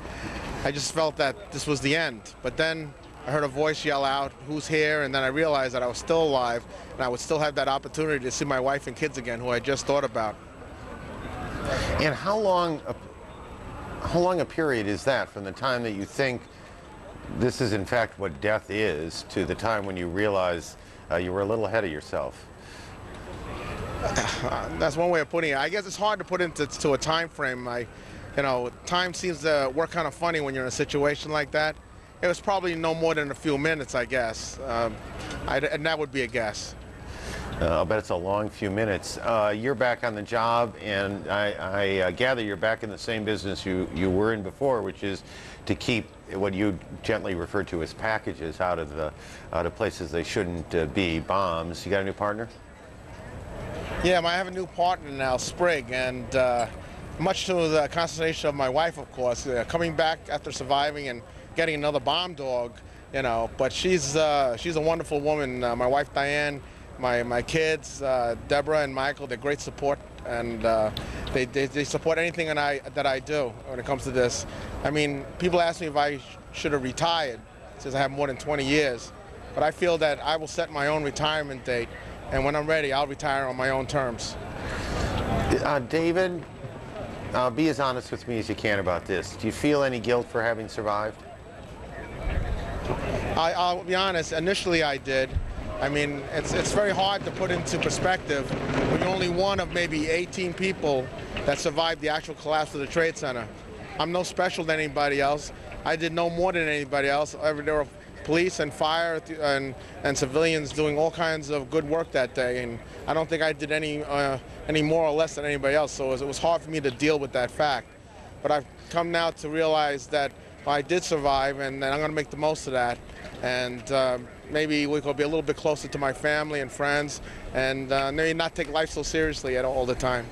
I just felt that this was the end. But then I heard a voice yell out, "Who's here?" And then I realized that I was still alive and I would still have that opportunity to see my wife and kids again, who I just thought about. And how long a period is that from the time that you think this is in fact what death is to the time when you realize you were a little ahead of yourself? That's one way of putting it. I guess it's hard to put into a time frame. Time seems to work kind of funny when you're in a situation like that. It was probably no more than a few minutes, I guess. And that would be a guess. I'll bet it's a long few minutes. You're back on the job, and I gather you're back in the same business you were in before, which is to keep what you gently refer to as packages out of places they shouldn't be, bombs. You got a new partner? Yeah, I have a new partner now, Sprig, and much to the consternation of my wife, of course, coming back after surviving and getting another bomb dog, but she's a wonderful woman. My wife, Diane, my kids, Deborah and Michael, they're great support, and they support anything that I do when it comes to this. I mean, people ask me if I should have retired, since I have more than 20 years, but I feel that I will set my own retirement date, and when I'm ready, I'll retire on my own terms. David, be as honest with me as you can about this. Do you feel any guilt for having survived? I'll be honest, initially I did. I mean, it's very hard to put into perspective when you're only one of maybe 18 people that survived the actual collapse of the Trade Center. I'm no special than anybody else. I did no more than anybody else. There were police and fire and civilians doing all kinds of good work that day, and I don't think I did any more or less than anybody else, so it was hard for me to deal with that fact. But I've come now to realize that I did survive, and I'm going to make the most of that, and maybe we could be a little bit closer to my family and friends, and maybe not take life so seriously all the time.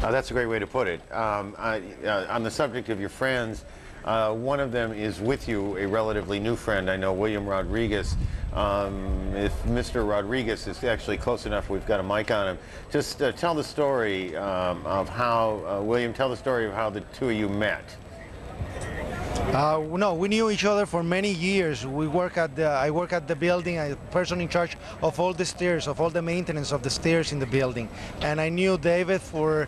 That's a great way to put it. On the subject of your friends, one of them is with you, a relatively new friend, I know, William Rodriguez. If Mr. Rodriguez is actually close enough, we've got a mic on him. Just tell the story of how, William, tell the story of how the two of you met. No, we knew each other for many years. I work at the building. I'm the person in charge of all the stairs, of all the maintenance of the stairs in the building. And I knew David for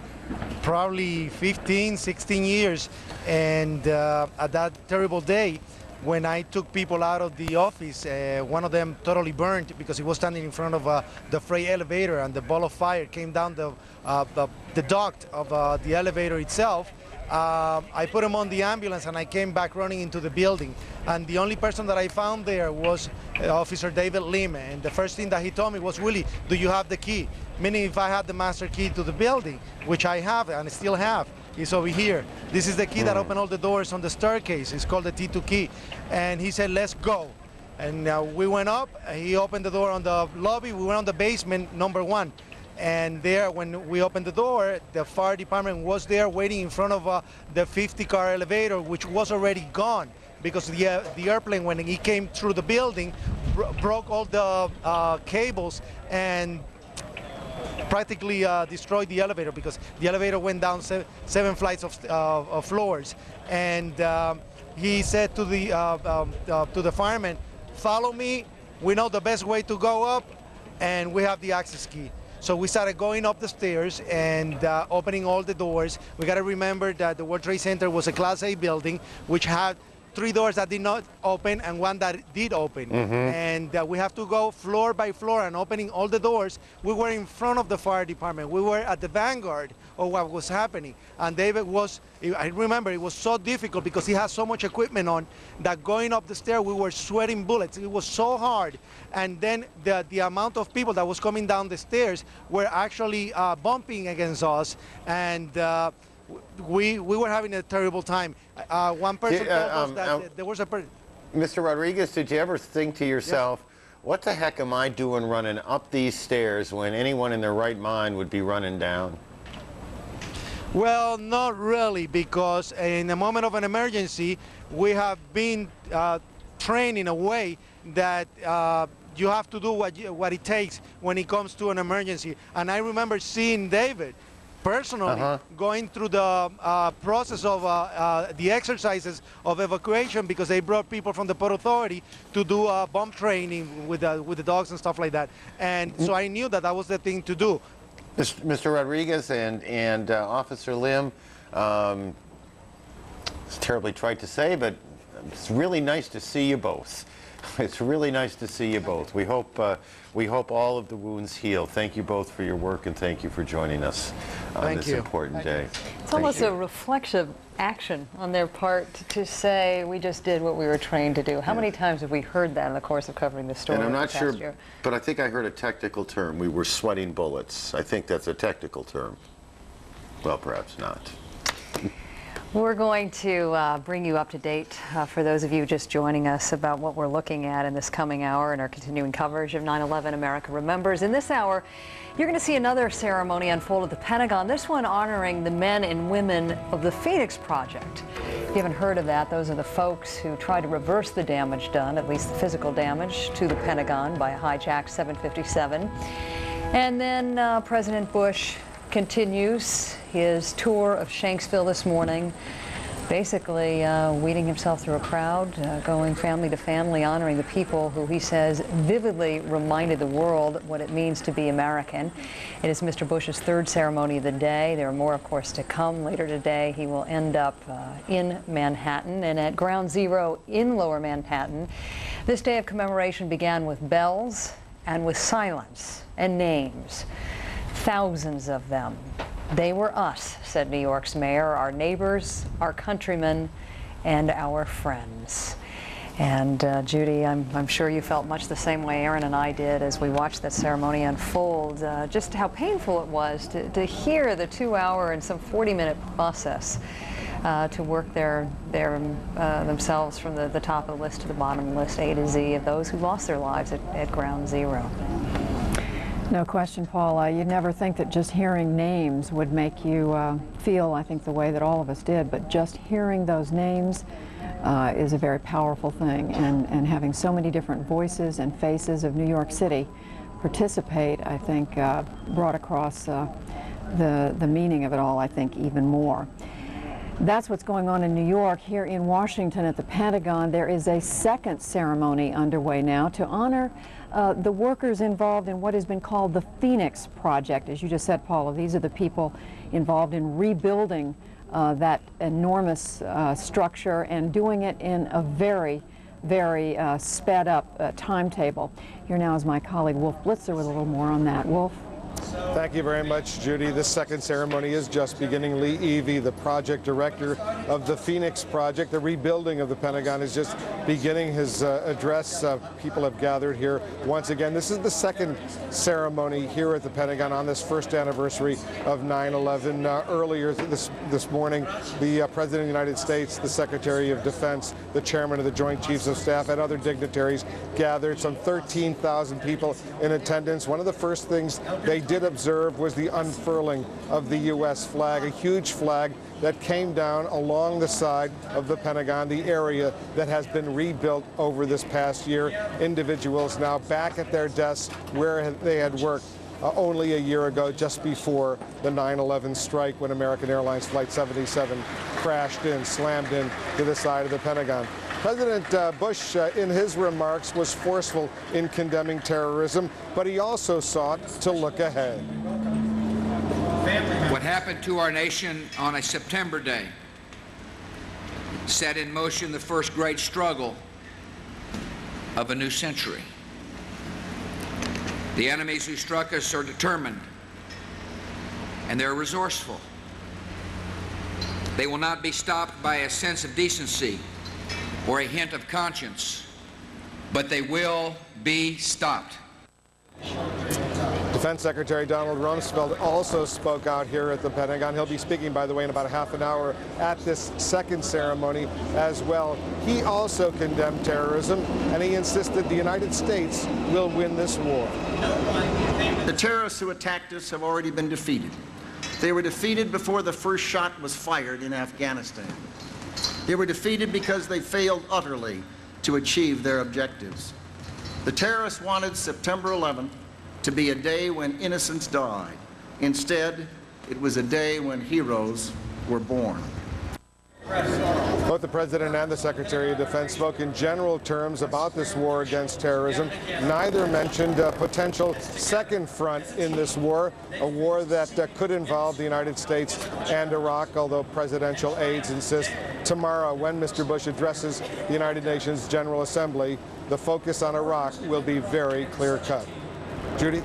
probably 15, 16 years. And at that terrible day, when I took people out of the office, one of them totally burned because he was standing in front of the freight elevator, and the ball of fire came down the duct of the elevator itself. I put him on the ambulance and I came back running into the building, and the only person that I found there was Officer David Lim, and the first thing that he told me was, "Willie, do you have the key?" Meaning if I had the master key to the building, which I have and still have. It's over here. This is the key that opened all the doors on the staircase. It's called the T2 key. And he said, "Let's go." And we went up, he opened the door on the lobby, we went on the basement, number 1. And there, when we opened the door, the fire department was there waiting in front of the 50-car elevator, which was already gone because the airplane, when it came through the building, broke all the cables and practically destroyed the elevator, because the elevator went down 7 flights of floors. And he said to the fireman, "Follow me. We know the best way to go up, and we have the access key." So we started going up the stairs and opening all the doors. We got to remember that the World Trade Center was a Class A building, which had 3 doors that did not open and 1 that did open. And we have to go floor by floor and opening all the doors. We were in front of the fire department. We were at the vanguard of what was happening. And David was, I remember it was so difficult because he had so much equipment on that going up the stair, we were sweating bullets. It was so hard. And then the amount of people that was coming down the stairs were actually bumping against us. And we were having a terrible time. One person told us that there was a person. Mr. Rodriguez, did you ever think to yourself, what the heck am I doing running up these stairs when anyone in their right mind would be running down? Well, not really, because in a moment of an emergency, we have been trained in a way that you have to do what it takes when it comes to an emergency. And I remember seeing David personally going through the process of the exercises of evacuation, because they brought people from the Port Authority to do bomb training with the dogs and stuff like that. And so I knew that that was the thing to do. Mr. Rodriguez and Officer Lim, it's terribly trite to say, but it's really nice to see you both. It's really nice to see you both. We hope all of the wounds heal. Thank you both for your work, and thank you for joining us on this important day. It's almost a reflexive action on their part to say, we just did what we were trained to do. How many times have we heard that in the course of covering this story? And I'm not sure, year? but I think I heard a technical term. We were sweating bullets. I think that's a technical term. Well, perhaps not. We're going to bring you up to date for those of you just joining us about what we're looking at in this coming hour in our continuing coverage of 9/11 America Remembers. In this hour, you're going to see another ceremony unfold at the Pentagon, this one honoring the men and women of the Phoenix Project. If you haven't heard of that, those are the folks who tried to reverse the damage done, at least the physical damage, to the Pentagon by a hijacked 757. And then President Bush continues his tour of Shanksville this morning, basically weeding himself through a crowd, going family to family, honoring the people who he says vividly reminded the world what it means to be American. It is Mr. Bush's 3rd ceremony of the day. There are more, of course, to come later today. He will end up in Manhattan and at Ground Zero in Lower Manhattan. This day of commemoration began with bells and with silence and names. Thousands of them. They were us, said New York's mayor, our neighbors, our countrymen, and our friends. And Judy, I'm sure you felt much the same way Aaron and I did as we watched that ceremony unfold. Just how painful it was to hear the 2-hour and some 40-minute process to work themselves from the top of the list to the bottom of the list, A to Z, of those who lost their lives at Ground Zero. No question, Paula. You'd never think that just hearing names would make you feel, I think, the way that all of us did, but just hearing those names is a very powerful thing, and having so many different voices and faces of New York City participate, I think, brought across the meaning of it all, I think, even more. That's what's going on in New York. Here in Washington at the Pentagon, there is a second ceremony underway now to honor the workers involved in what has been called the Phoenix Project. As you just said, Paula, these are the people involved in rebuilding that enormous structure and doing it in a very, very sped up timetable. Here now is my colleague Wolf Blitzer with a little more on that. Wolf? Thank you very much, Judy. This second ceremony is just beginning. Lee Evey, the project director of the Phoenix Project, the rebuilding of the Pentagon, is just beginning his address. People have gathered here once again. This is the second ceremony here at the Pentagon on this first anniversary of 9/11. Earlier this morning, the President of the United States, the Secretary of Defense, the Chairman of the Joint Chiefs of Staff, and other dignitaries gathered. Some 13,000 people in attendance. One of the first things they did observe was the unfurling of the U.S. flag, a huge flag that came down along the side of the Pentagon, the area that has been rebuilt over this past year. Individuals now back at their desks where they had worked only a year ago, just before the 9/11 strike, when American Airlines Flight 77 crashed in, slammed in to the side of the Pentagon. President Bush, in his remarks, was forceful in condemning terrorism, but he also sought to look ahead. What happened to our nation on a September day set in motion the first great struggle of a new century. The enemies who struck us are determined, and they're resourceful. They will not be stopped by a sense of decency or a hint of conscience, but they will be stopped. Defense Secretary Donald Rumsfeld also spoke out here at the Pentagon. He'll be speaking, by the way, in about a half an hour at this second ceremony as well. He also condemned terrorism, and he insisted the United States will win this war. The terrorists who attacked us have already been defeated. They were defeated before the first shot was fired in Afghanistan. They were defeated because they failed utterly to achieve their objectives. The terrorists wanted September 11th to be a day when innocents died. Instead, it was a day when heroes were born. Both the President and the Secretary of Defense spoke in general terms about this war against terrorism. Neither mentioned a potential second front in this war, a war that could involve the United States and Iraq, although presidential aides insist tomorrow, when Mr. Bush addresses the United Nations General Assembly, the focus on Iraq will be very clear-cut. Judy?